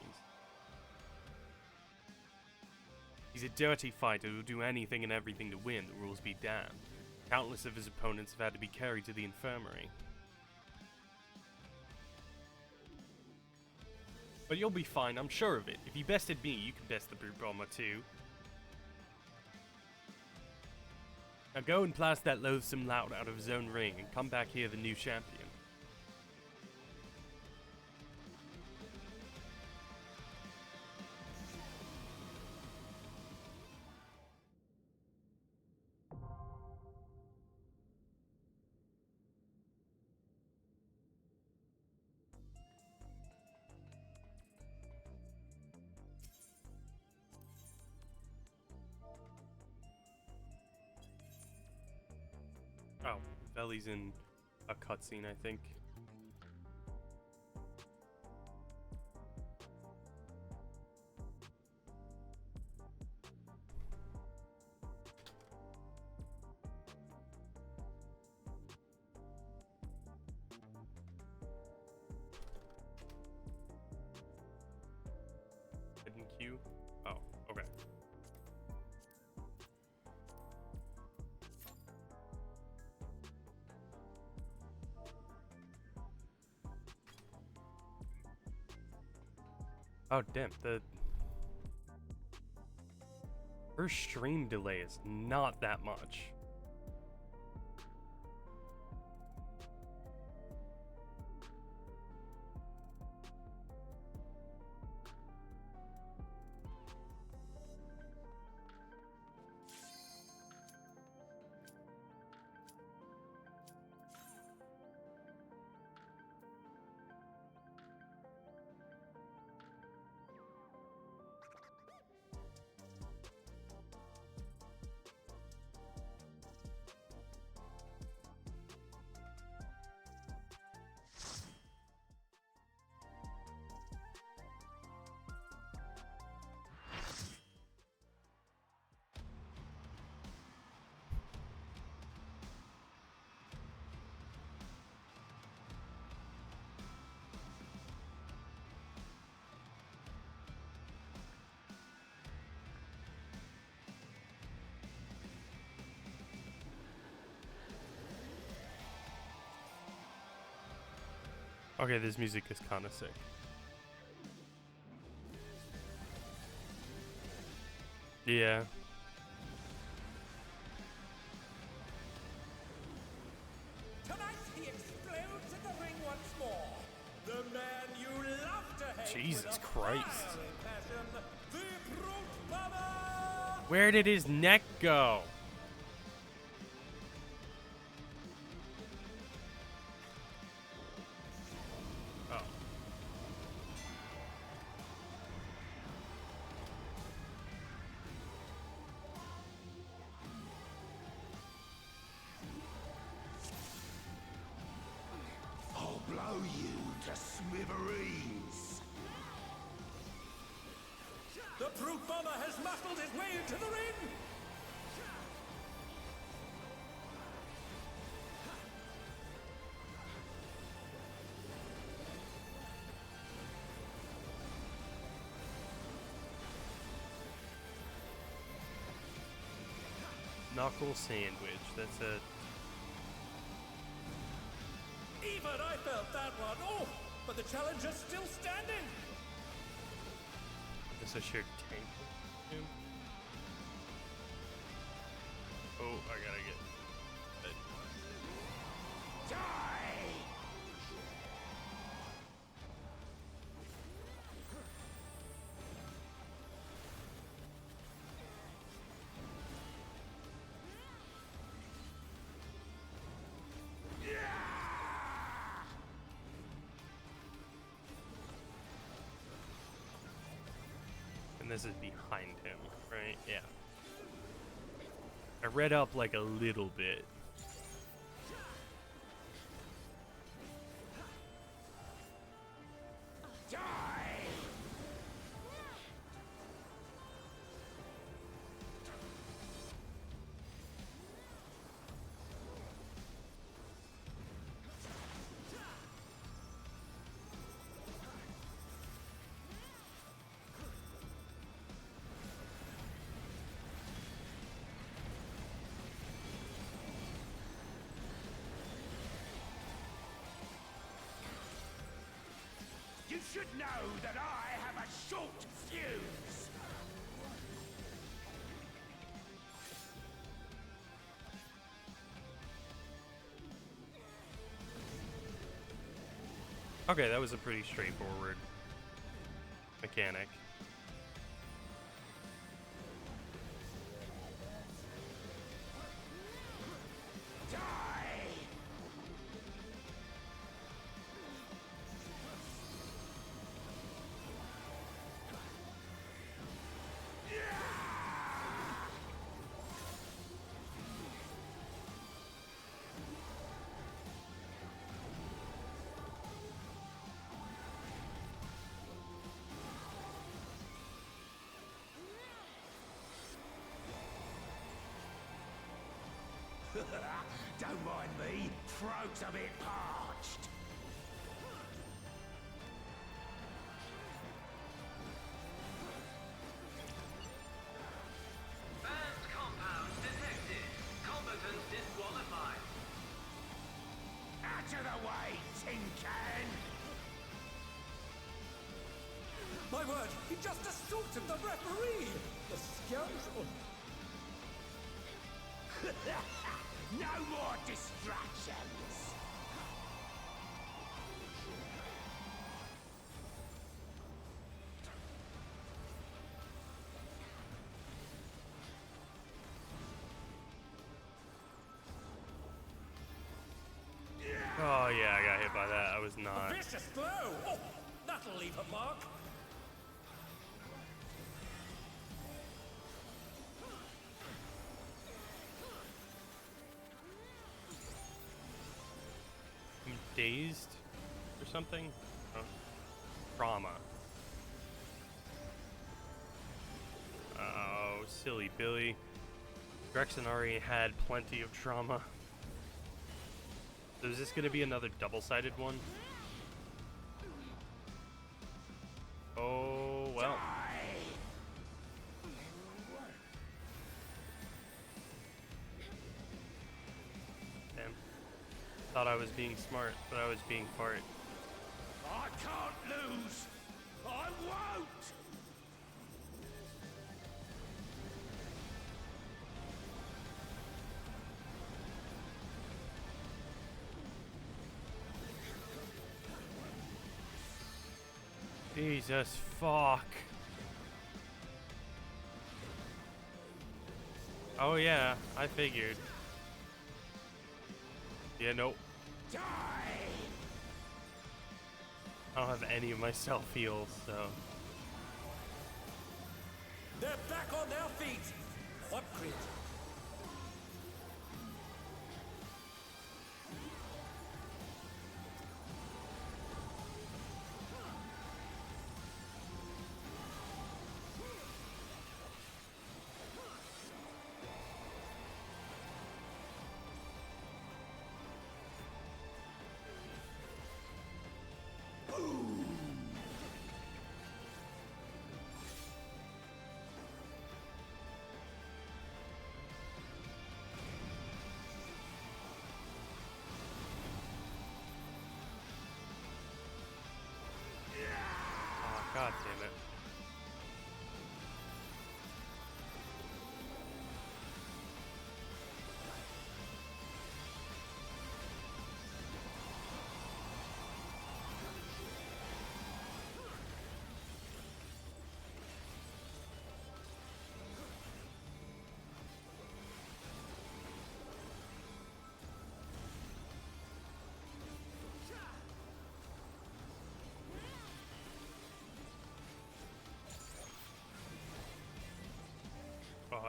He's a dirty fighter who'll do anything and everything to win, the rules be damned. Countless of his opponents have had to be carried to the infirmary. But you'll be fine, I'm sure of it. If you bested me, you can best the Brute Bomber too. Now go and blast that loathsome lout out of his own ring and come back here the new champion. Oh, Veli's in a cutscene, I think. Hidden queue? Oh, okay. Oh damn, her stream delay is not that much. Okay, this music is kind of sick. Yeah. Tonight he explodes in the ring once more. The man you love to hate. Jesus with a Christ. fiery passion, the Brute Bomber! Where did his neck go? smithereens. The brute bomber has muscled his way into the ring. Knuckle sandwich. That's a. Even I felt that one. Oh, but the challenger's still standing. That's a shared tank. Oh, I gotta get. Die! And this is behind him, right? Yeah. I read up like a little bit. You should know that I have a short fuse. Okay, that was a pretty straightforward mechanic. Don't mind me, throat's a bit parched. Banned compound detected. Combatants disqualified. Out of the way, tin can! My word, he just assaulted the referee! The scoundrel! No more distractions! Oh yeah, I got hit by that. I was not. A vicious blow! Oh, that'll leave a mark! I'm dazed or something? Oh. Trauma. Oh, silly Billy. Drexenari had plenty of trauma. So is this going to be another double-sided one? Oh, well. Damn. Thought I was being smart, but I was being fart. I can't lose! I won't! Jesus fuck. Oh yeah, I figured. Yeah, nope. Die! I don't have any of my self heals, so. They're back on their feet! What grit?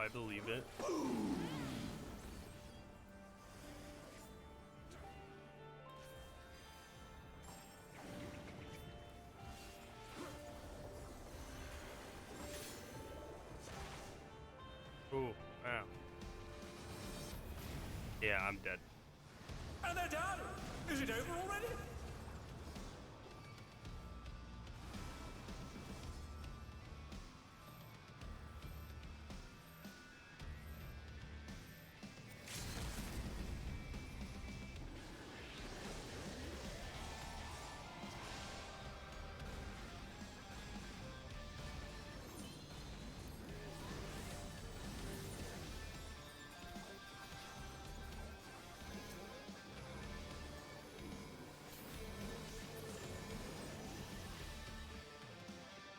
I believe it. Oh, wow. Yeah, I'm dead. And they're done! Is it over already?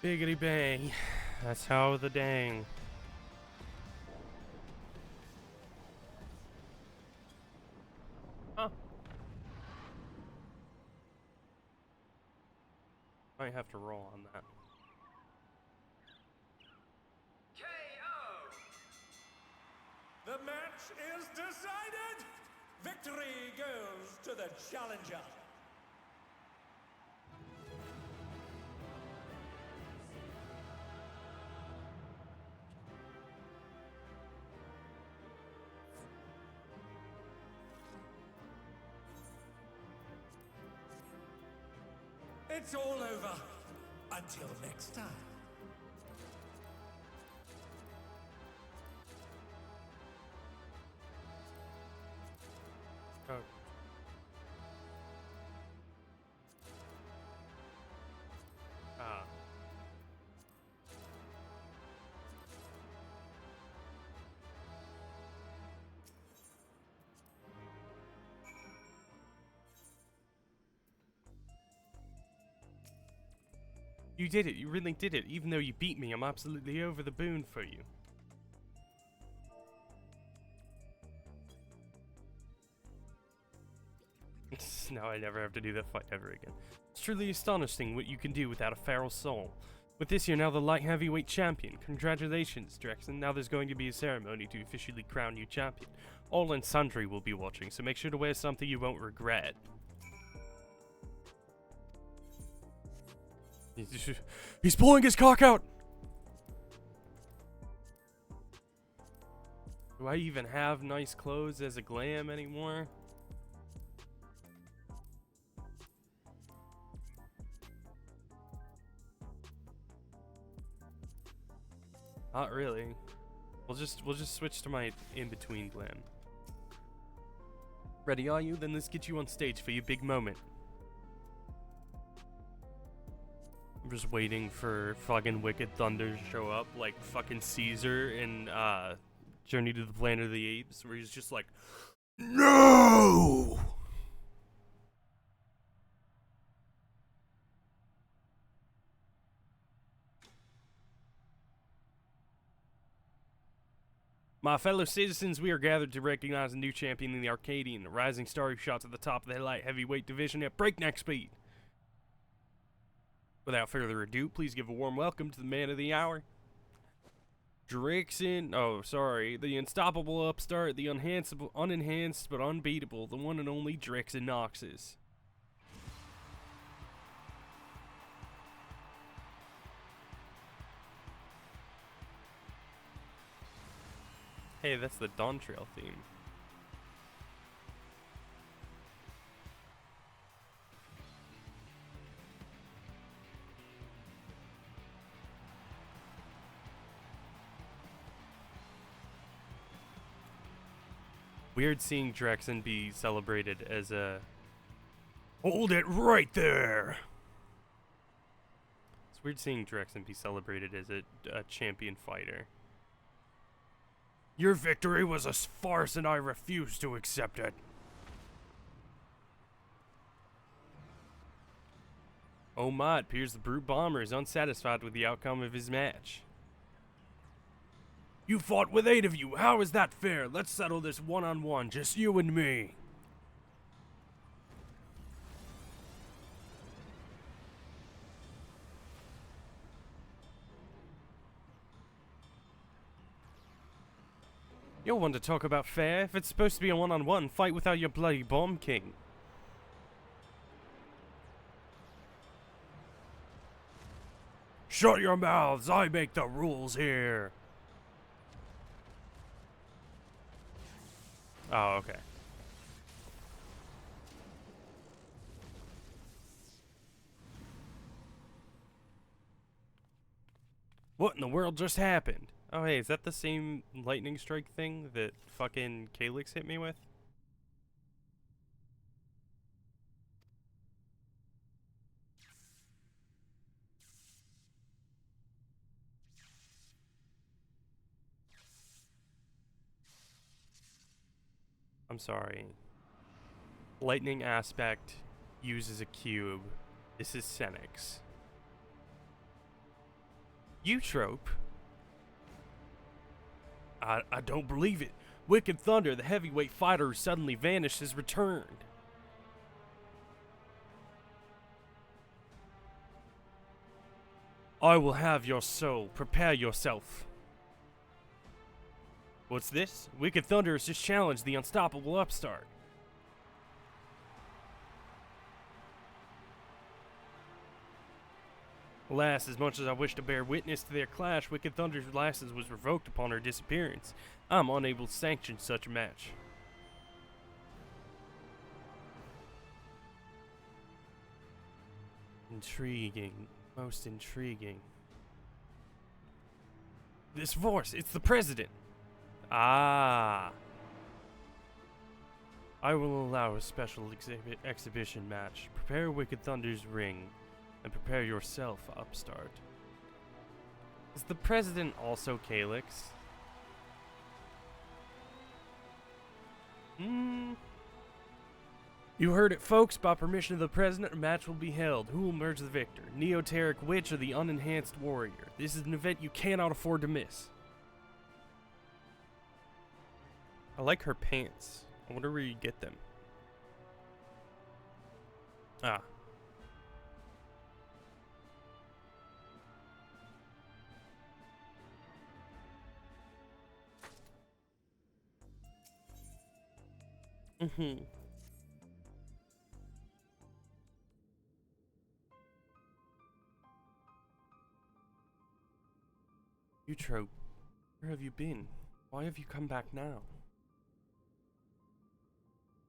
Biggity bang. That's how the dang. Huh. Might have to roll on that. The match is decided! Victory goes to the challenger! It's all over. Until next time. Oh. Ah. You did it. You really did it. Even though you beat me, I'm absolutely over the moon for you. Now I never have to do that fight ever again. It's truly astonishing what you can do without a feral soul. With this, you're now the light heavyweight champion. Congratulations, Drexen. Now there's going to be a ceremony to officially crown you champion. All and sundry will be watching, so make sure to wear something you won't regret. He's pulling his cock out! Do I even have nice clothes as a glam anymore? Not really. We'll just switch to my in-between glam. Ready are you? Then let's get you on stage for your big moment. I'm just waiting for fucking Wicked Thunder to show up like fucking Caesar in Journey to the Planet of the Apes, where he's just like, no! My fellow citizens, we are gathered to recognize a new champion in the Arcadian, a rising star who shot to the top of the light heavyweight division at breakneck speed. Without further ado, please give a warm welcome to the man of the hour, Drexen, the unstoppable upstart, the unenhanced but unbeatable, the one and only Drexen Noxus. Hey, that's the Dawn Trail theme. Weird seeing Drexen be celebrated as a... Hold it right there! It's weird seeing Drexen be celebrated as a champion fighter. Your victory was a farce and I refuse to accept it. Oh my, it appears the Brute Bomber is unsatisfied with the outcome of his match. You fought with 8 of you, how is that fair? Let's settle this one-on-one, just you and me. don't want to talk about fair. If it's supposed to be a one-on-one, fight without your bloody bomb king. Shut your mouths! I make the rules here! Oh, okay. What in the world just happened? Oh, hey, is that the same lightning strike thing that fucking Calyx hit me with? I'm sorry. Lightning aspect uses a cube. This is Senex. Eutrope? I don't believe it. Wicked Thunder, the heavyweight fighter who suddenly vanished, has returned. I will have your soul. Prepare yourself. What's this? Wicked Thunder has just challenged the unstoppable upstart. Alas, as much as I wish to bear witness to their clash, Wicked Thunder's license was revoked upon her disappearance. I'm unable to sanction such a match. Intriguing. Most intriguing. This voice, it's the president! Ah. I will allow a special exhibition match. Prepare Wicked Thunder's ring. And prepare yourself, upstart. Is the president also Calyx? You heard it, folks. By permission of the president, a match will be held. Who will emerge the victor? Neoteric Witch or the unenhanced warrior? This is an event you cannot afford to miss. I like her pants. I wonder where you get them. Ah. Eutrope, where have you been? Why have you come back now?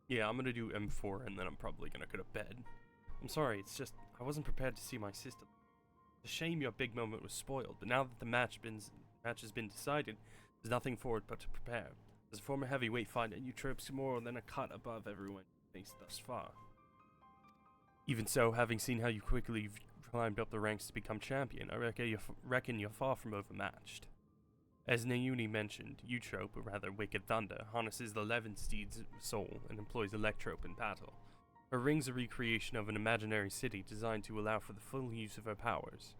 Yeah, I'm gonna do M4 and then I'm probably gonna go to bed. I'm sorry, it's just, I wasn't prepared to see my sister. It's a shame your big moment was spoiled, but now that the match has been decided, there's nothing for it but to prepare. As a former heavyweight fighter, Eutrope's more than a cut above everyone faced thus far. Even so, having seen how you quickly climbed up the ranks to become champion, I reckon you're far from overmatched. As Nayuni mentioned, Eutrope, or rather Wicked Thunder, harnesses the Levensteed's soul and employs Electrope in battle. Her ring's a recreation of an imaginary city designed to allow for the full use of her powers.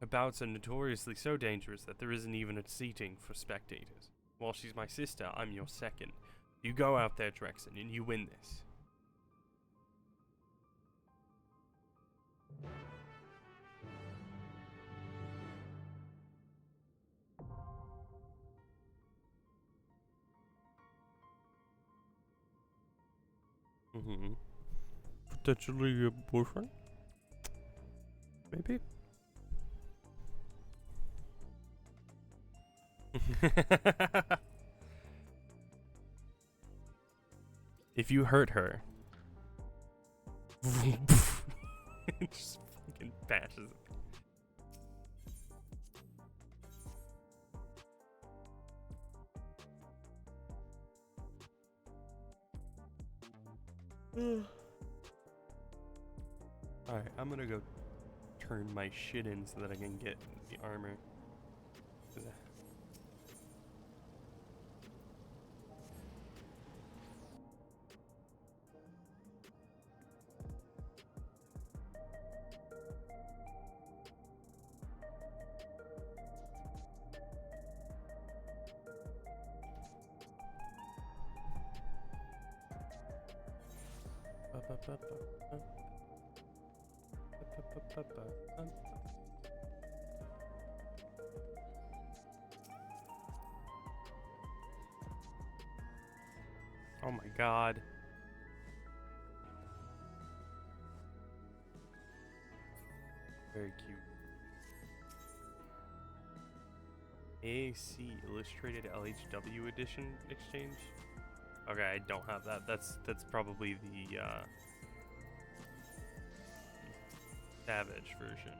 Her bouts are notoriously so dangerous that there isn't even a seating for spectators. While she's my sister, I'm your second. You go out there, Drexen, and you win this. Potentially your boyfriend? Maybe? If you hurt her, it just fucking bashes it. Alright, I'm gonna go turn my shit in so that I can get the armor. Oh my god. Very cute. AC Illustrated LHW Edition exchange. Okay, I don't have that. That's probably the Savage version.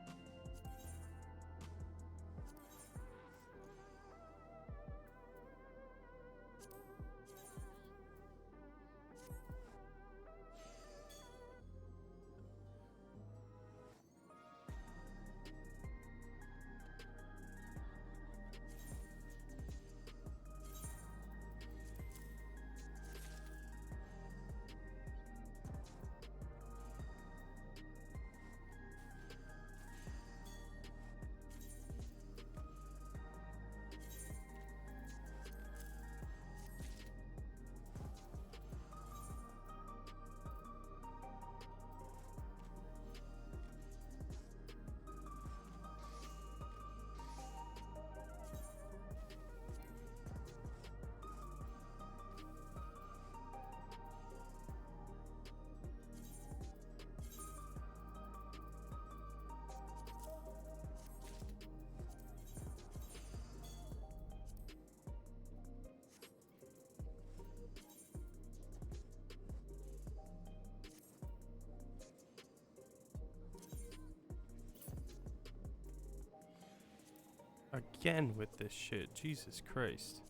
Again with this shit. Jesus Christ.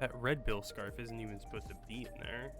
That red bill scarf isn't even supposed to be in there.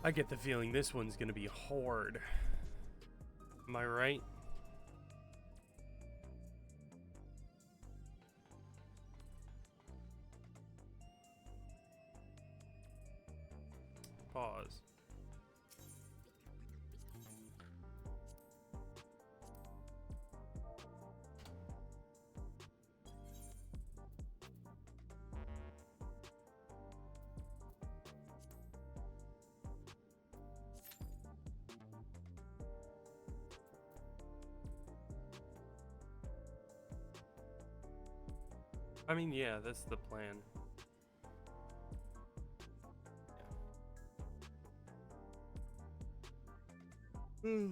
I get the feeling this one's gonna be hard. Am I right? Pause. I mean, yeah, that's the plan. Yeah.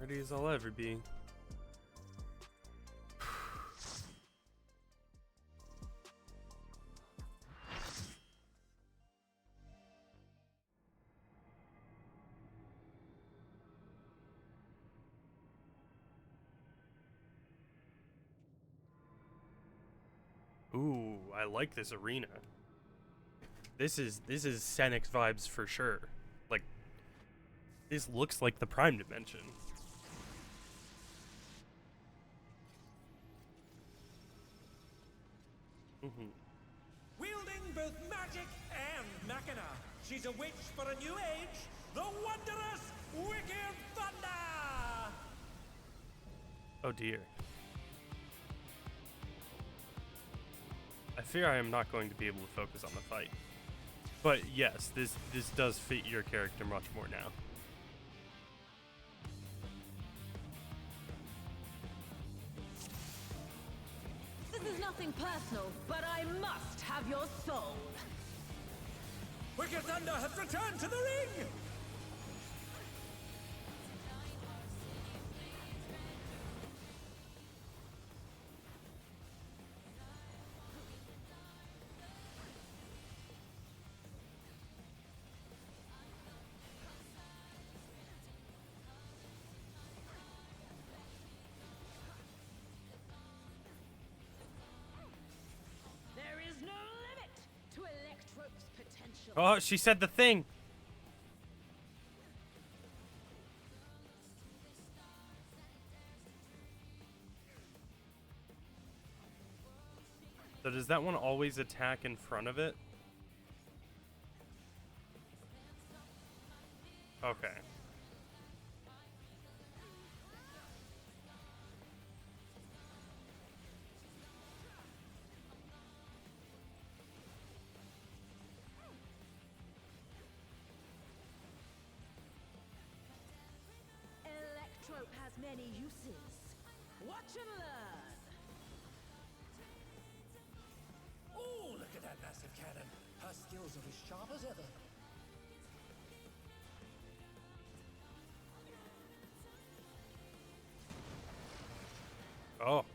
Ready as I'll ever be. Ooh, I like this arena. This is Senex vibes for sure. Like, this looks like the Prime Dimension. Wielding both magic and machina, she's a witch for a new age, the wondrous Wicked Thunder! Oh dear. I fear I am not going to be able to focus on the fight. But yes, this does fit your character much more now. This is nothing personal, but I must have your soul. Wicked Thunder has returned to the ring! There is no limit to Electrope's potential. Oh, she said the thing. So does that one always attack in front of it? Okay. Electrope has many uses. Watch and learn. Oh, look at that massive cannon! Her skills are as sharp as ever. Oh.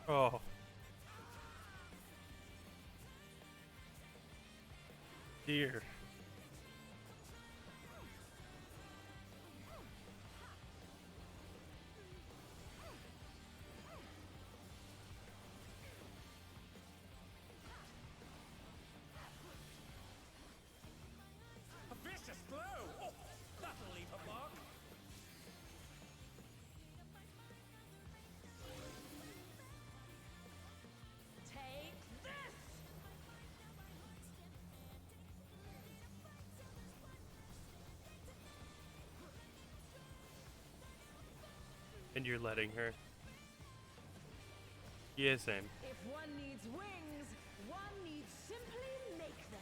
Oh. Dear. A vicious blow! Oh, that'll leave a mark! Take this! And you're letting her. Yeah, same. If one needs wings, one needs simply make them.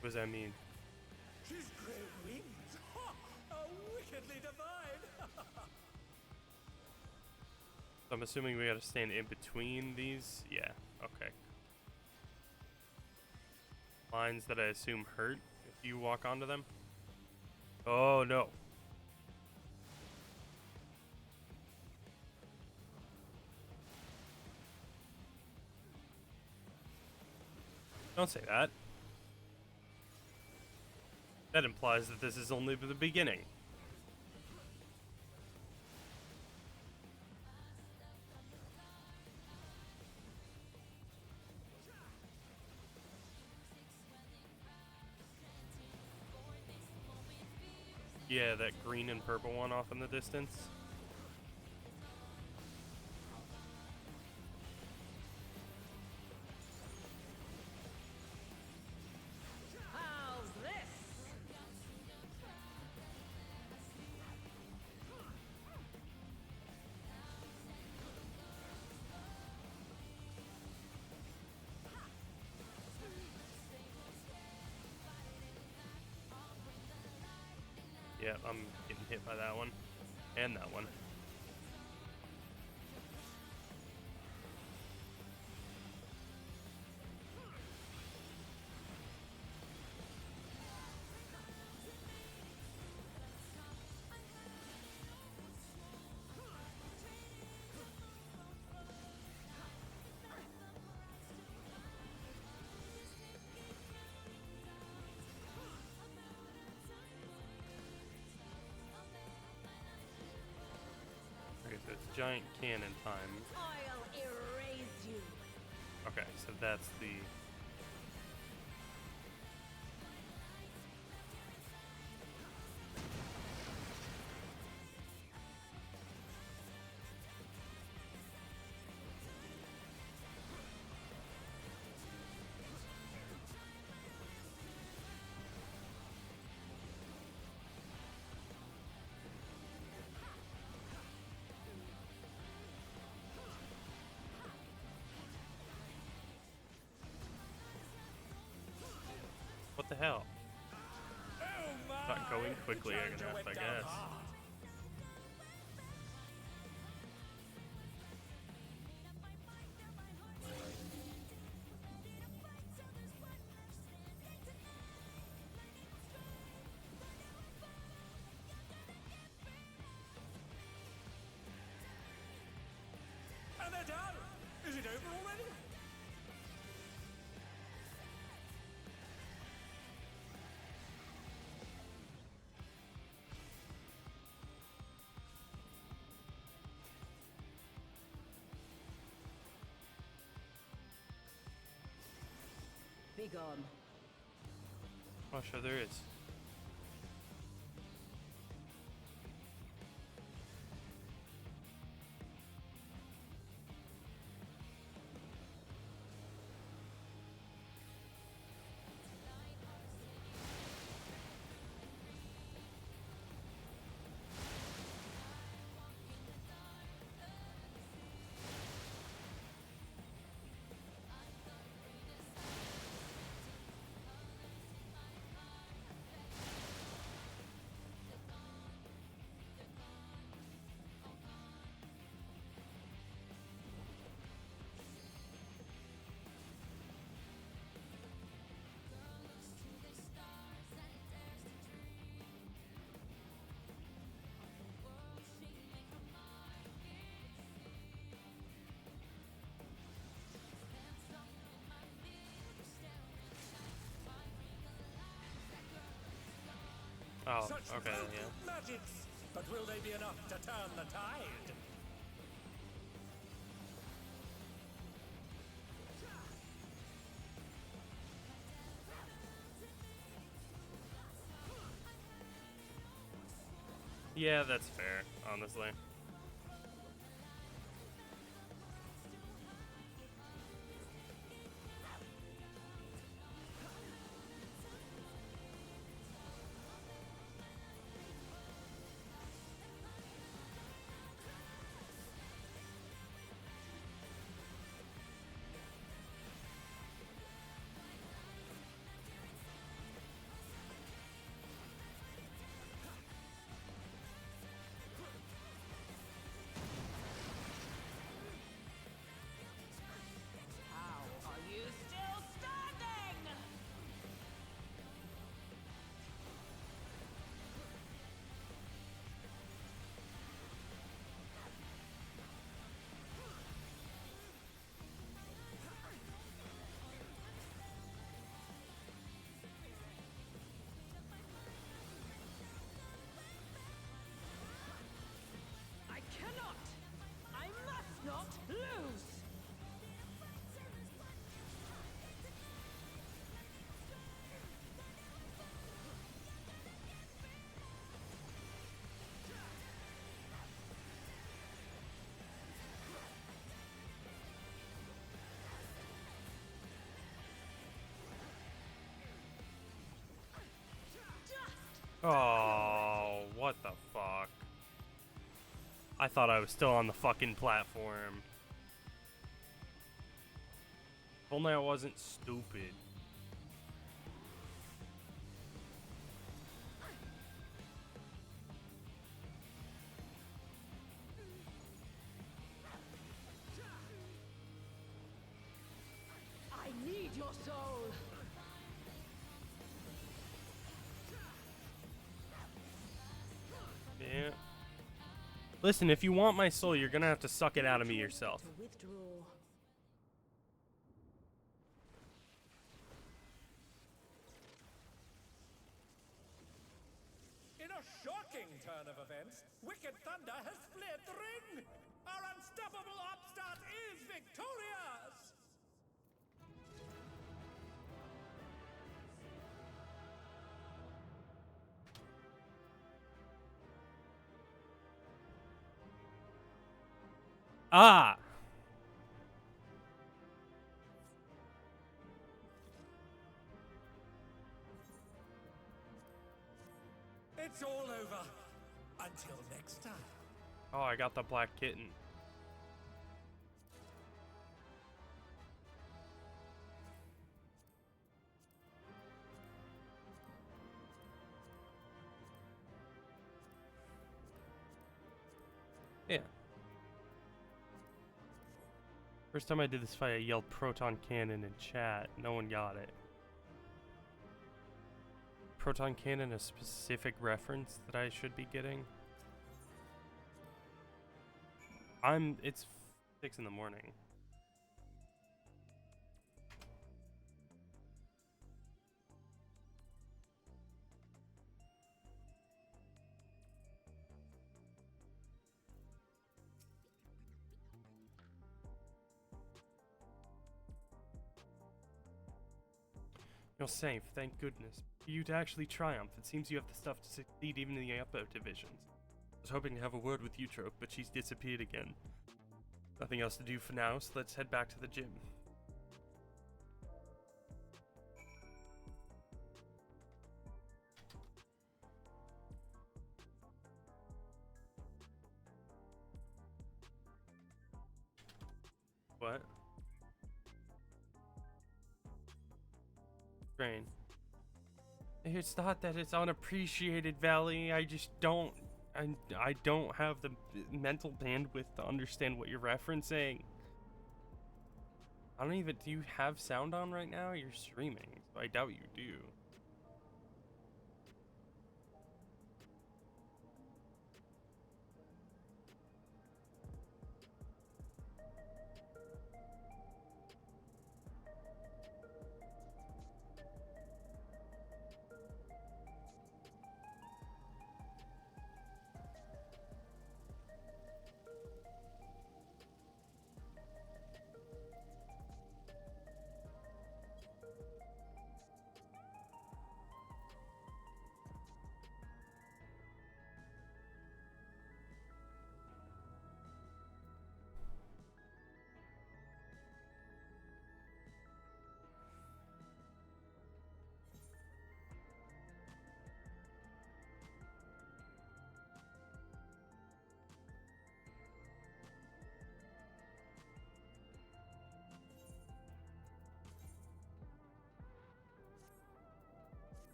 What does that mean? She's great wings! Ha! How wickedly divine! So I'm assuming we gotta stand in between these? Yeah, okay. Lines that I assume hurt if you walk onto them? Oh no. Don't say that. That implies that this is only the beginning. Yeah, that green and purple one off in the distance. How's this? Yeah, I'm getting hit by that one. And that one. Okay, so it's giant cannon time. I'll erase you. Okay, so that's the... What the hell? Not going quickly enough, I guess. And they're done! Is it over already? Be gone. Oh, sure there is. Oh, Such okay, potent yeah. magics! But will they be enough to turn the tide? Yeah, that's fair, honestly. How are you still standing? I cannot! I must not lose! Oh, what the fuck? I thought I was still on the fucking platform. If only I wasn't stupid. Listen, if you want my soul, you're gonna have to suck it out of me yourself. In a shocking turn of events, Wicked Thunder has fled the ring! Our unstoppable upstart is victorious! Ah! It's all over. Until next time. Oh, I got the black kitten. Yeah. First time I did this fight, I yelled proton cannon in chat. No one got it. Proton cannon, a specific reference that I should be getting? It's 6 in the morning. You're safe, thank goodness. For you to actually triumph, it seems you have the stuff to succeed even in the upper divisions. I was hoping to have a word with Eutrope, but she's disappeared again. Nothing else to do for now, so let's head back to the gym. What? Train. It's not that it's unappreciated, Valley. I just don't. I don't have the mental bandwidth to understand what you're referencing. I don't even. Do you have sound on right now? You're streaming. So I doubt you do.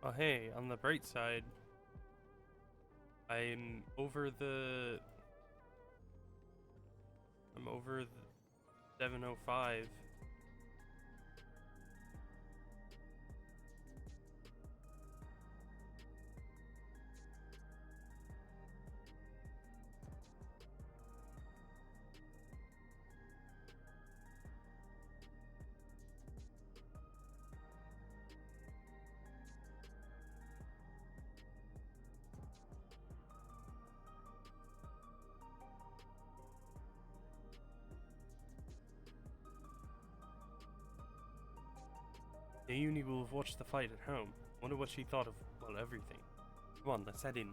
Oh hey, on the bright side, I'm over the 705. Naomi will have watched the fight at home. Wonder what she thought of, well, everything. Come on, let's head in.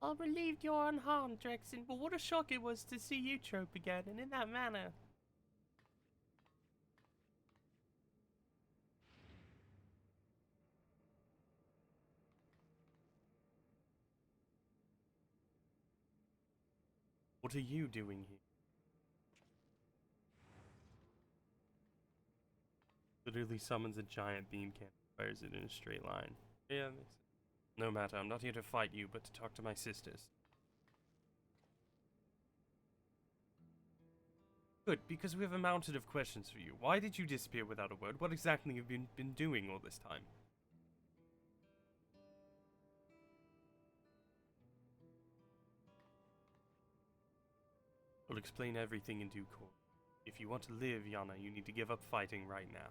I'm relieved you're unharmed, Drexen, but what a shock it was to see you trope again, and in that manner. What are you doing here? Literally summons a giant beam cannon, fires it in a straight line. Yeah, that makes sense. No matter, I'm not here to fight you, but to talk to my sisters. Good, because we have a mountain of questions for you. Why did you disappear without a word? What exactly have you been doing all this time? I'll explain everything in due course. If you want to live, Yana, you need to give up fighting right now.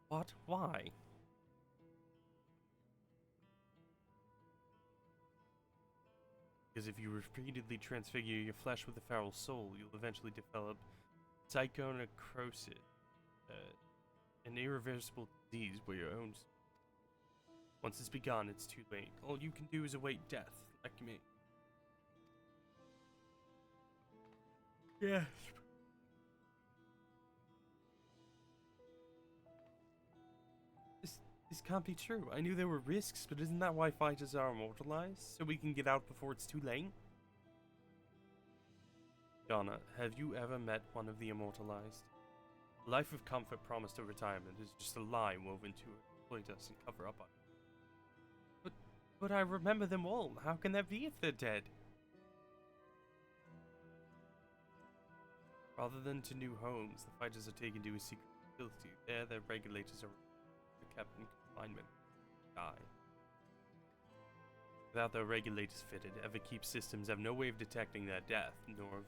What? Why? Because if you repeatedly transfigure your flesh with a feral soul, you'll eventually develop psychonecrosis, an irreversible disease where your own... Once it's begun, it's too late. All you can do is await death, like me. Yes. This can't be true. I knew there were risks, but isn't that why fighters are immortalized? So we can get out before it's too late? Donna, have you ever met one of the immortalized? A life of comfort promised of retirement is just a lie woven to exploit us and cover up on it. But I remember them all. How can that be if they're dead? Rather than to new homes, the fighters are taken to a secret facility. There, their regulators are kept in confinement. Die. Without their regulators fitted, Everkeep systems have no way of detecting their death, nor of...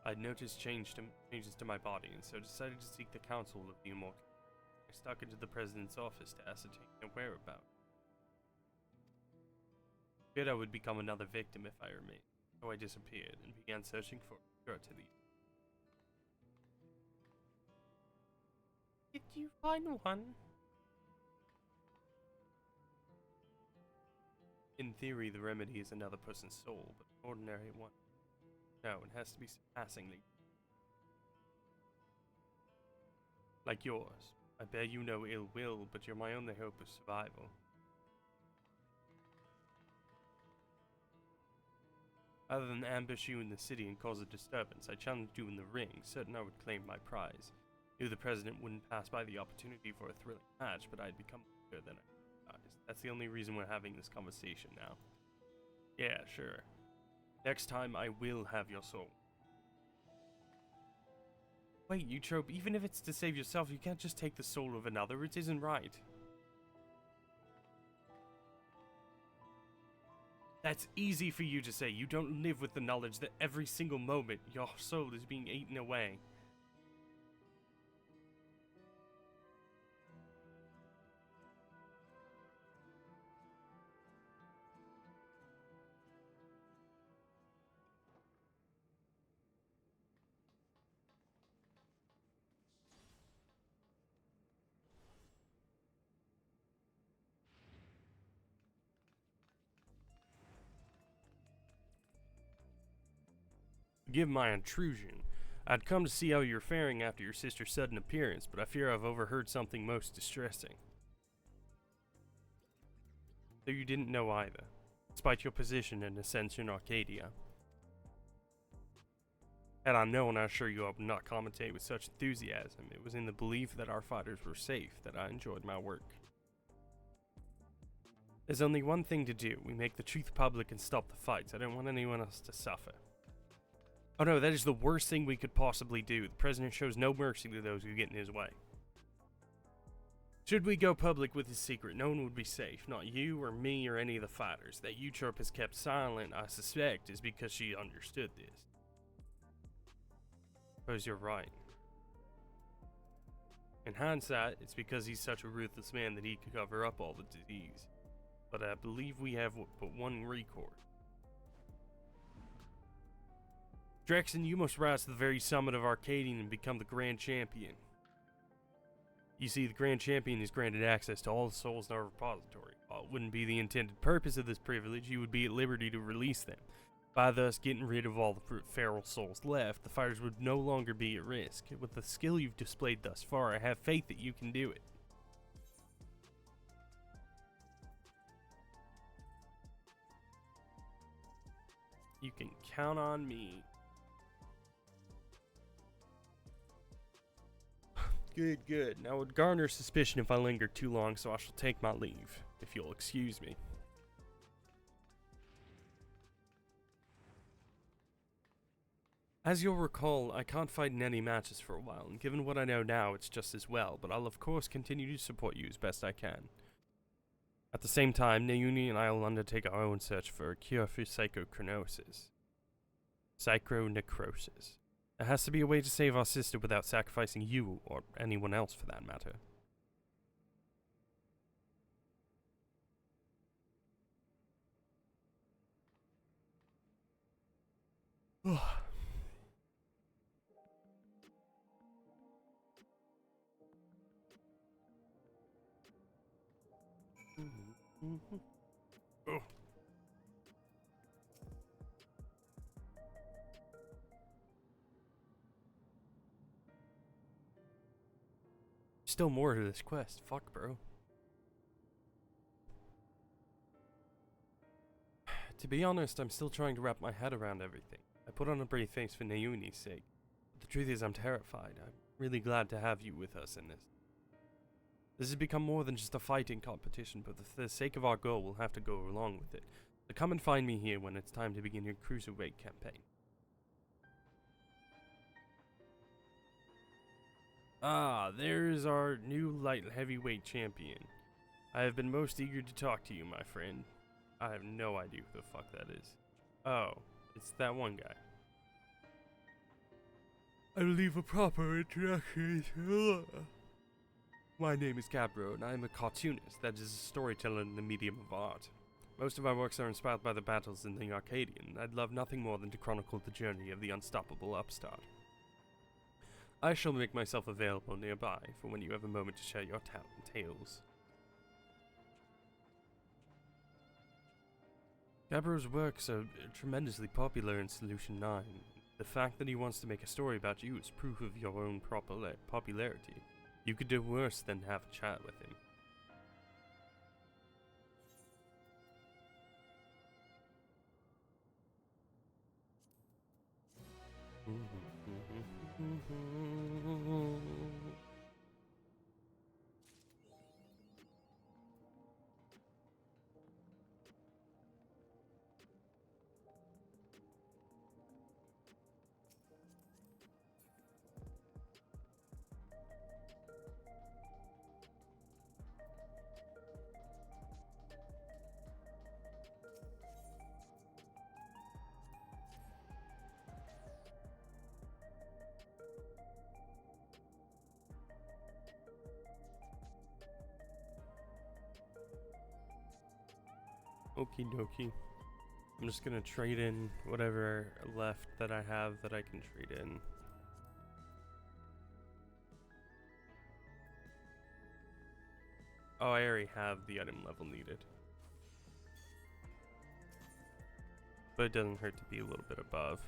I'd noticed changes to my body, and so decided to seek the counsel of the immortal. I stuck into the president's office to ascertain their whereabouts. Feared I would become another victim if I remained, so I disappeared and began searching for a cure to the... Did you find one? In theory, the remedy is another person's soul, but an ordinary one. No, it has to be surpassingly. Like yours. I bear you no ill will, but you're my only hope of survival. Rather than ambush you in the city and cause a disturbance, I challenged you in the ring, certain I would claim my prize. Knew the president wouldn't pass by the opportunity for a thrilling match, but I'd become weaker than I realized. That's the only reason we're having this conversation now. Yeah, sure. Next time I will have your soul. Wait, you trope, even if it's to save yourself, you can't just take the soul of another. It isn't right. That's easy for you to say. You don't live with the knowledge that every single moment your soul is being eaten away. Forgive my intrusion. I'd come to see how you're faring after your sister's sudden appearance, but I fear I've overheard something most distressing. So you didn't know either, despite your position in Ascension Arcadia. Had I known, I assure you I would not commentate with such enthusiasm. It was in the belief that our fighters were safe that I enjoyed my work. There's only one thing to do. We make the truth public and stop the fights. I don't want anyone else to suffer. Oh no, that is the worst thing we could possibly do. The president shows no mercy to those who get in his way. Should we go public with his secret, no one would be safe. Not you or me or any of the fighters. That Eutrope has kept silent, I suspect, is because she understood this. Suppose you're right. In hindsight, it's because he's such a ruthless man that he could cover up all the disease. But I believe we have but one recourse. Drexen, you must rise to the very summit of Arcadian and become the Grand Champion. You see, the Grand Champion is granted access to all the souls in our repository. While it wouldn't be the intended purpose of this privilege, you would be at liberty to release them. By thus getting rid of all the feral souls left, the fighters would no longer be at risk. With the skill you've displayed thus far, I have faith that you can do it. You can count on me. Good, good. Now it would garner suspicion if I linger too long, so I shall take my leave, if you'll excuse me. As you'll recall, I can't fight in any matches for a while, and given what I know now, it's just as well, but I'll of course continue to support you as best I can. At the same time, Naomi and I will undertake our own search for a cure for psychonecrosis. Psychonecrosis. There has to be a way to save our sister without sacrificing you, or anyone else for that matter. Oh. Still more to this quest. Fuck, bro. To be honest, I'm still trying to wrap my head around everything. I put on a brave face for Naomi's sake. But the truth is I'm terrified. I'm really glad to have you with us in this. This has become more than just a fighting competition, but for the sake of our goal, we'll have to go along with it. So come and find me here when it's time to begin your cruiserweight campaign. Ah, there's our new light heavyweight champion. I have been most eager to talk to you, my friend. I have no idea who the fuck that is. Oh, it's that one guy. I believe a proper introduction is... My name is Gabbro, and I am a cartoonist, that is a storyteller in the medium of art. Most of my works are inspired by the battles in the Arcadian, and I'd love nothing more than to chronicle the journey of the unstoppable upstart. I shall make myself available nearby for when you have a moment to share your tales. Gabbro's works are tremendously popular in Solution 9. The fact that he wants to make a story about you is proof of your own popularity. You could do worse than have a chat with him. Okie dokie. I'm just gonna trade in whatever left that I have that I can trade in. Oh, I already have the item level needed. But it doesn't hurt to be a little bit above.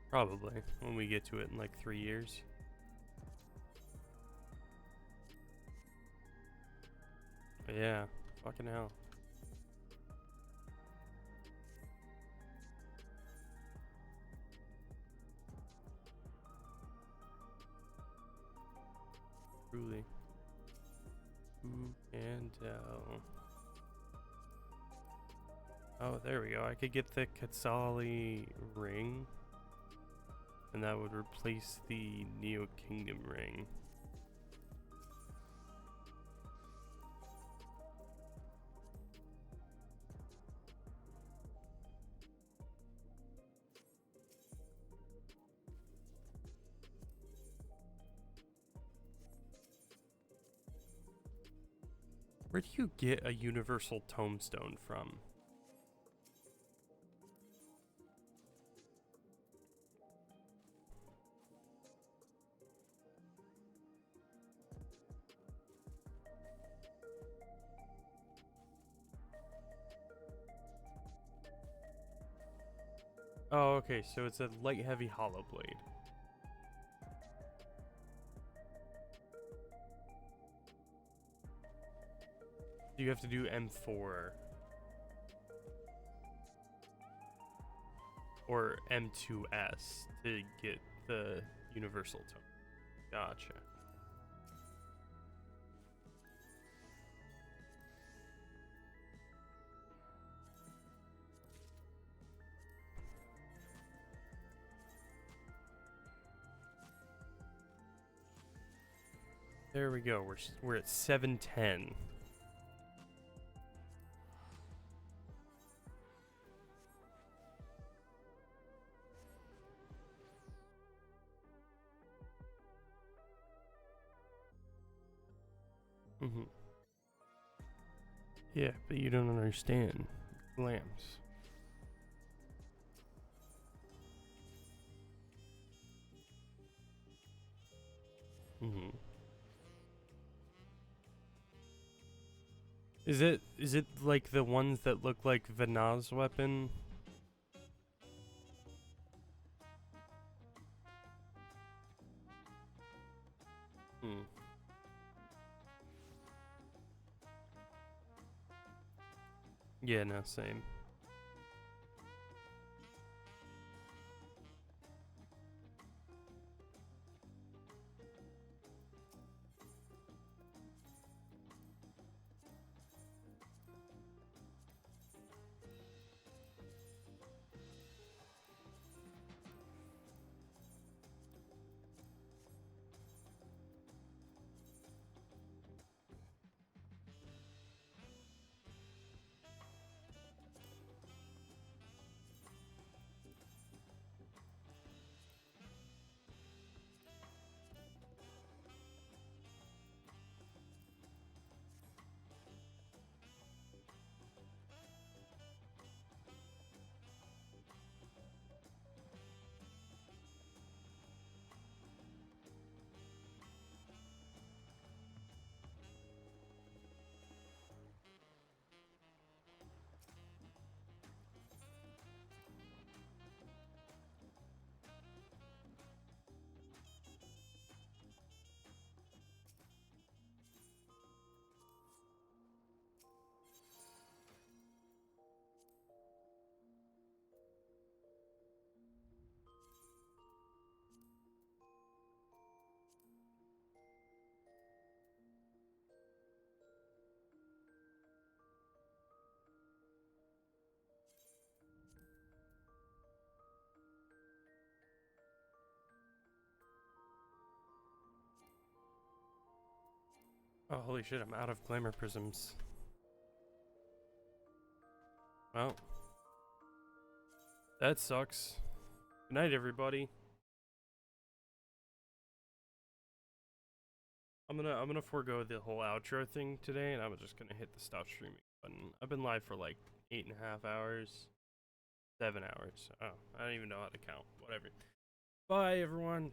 Probably, when we get to it in like 3 years. But yeah, fucking hell. Truly. Who can tell? Oh, there we go. I could get the Katsali ring. And that would replace the Neo Kingdom ring. Where do you get a universal tombstone from? Oh, okay, so it's a light heavy hollow blade. You have to do M4 or M2S to get the universal tone. Gotcha. There we go. We're at 710. Mm-hmm. Yeah, but you don't understand. Lamps. Mm-hmm. Is it like the ones that look like Vanaz's weapon? Hmm. Yeah, no, same. Oh, holy shit, I'm out of glamour prisms. Well, that sucks. Good night, everybody. I'm gonna forego the whole outro thing today, and I'm just gonna hit the stop streaming button. I've been live for like 8.5 hours, 7 hours. Oh, I don't even know how to count. Whatever. Bye, everyone.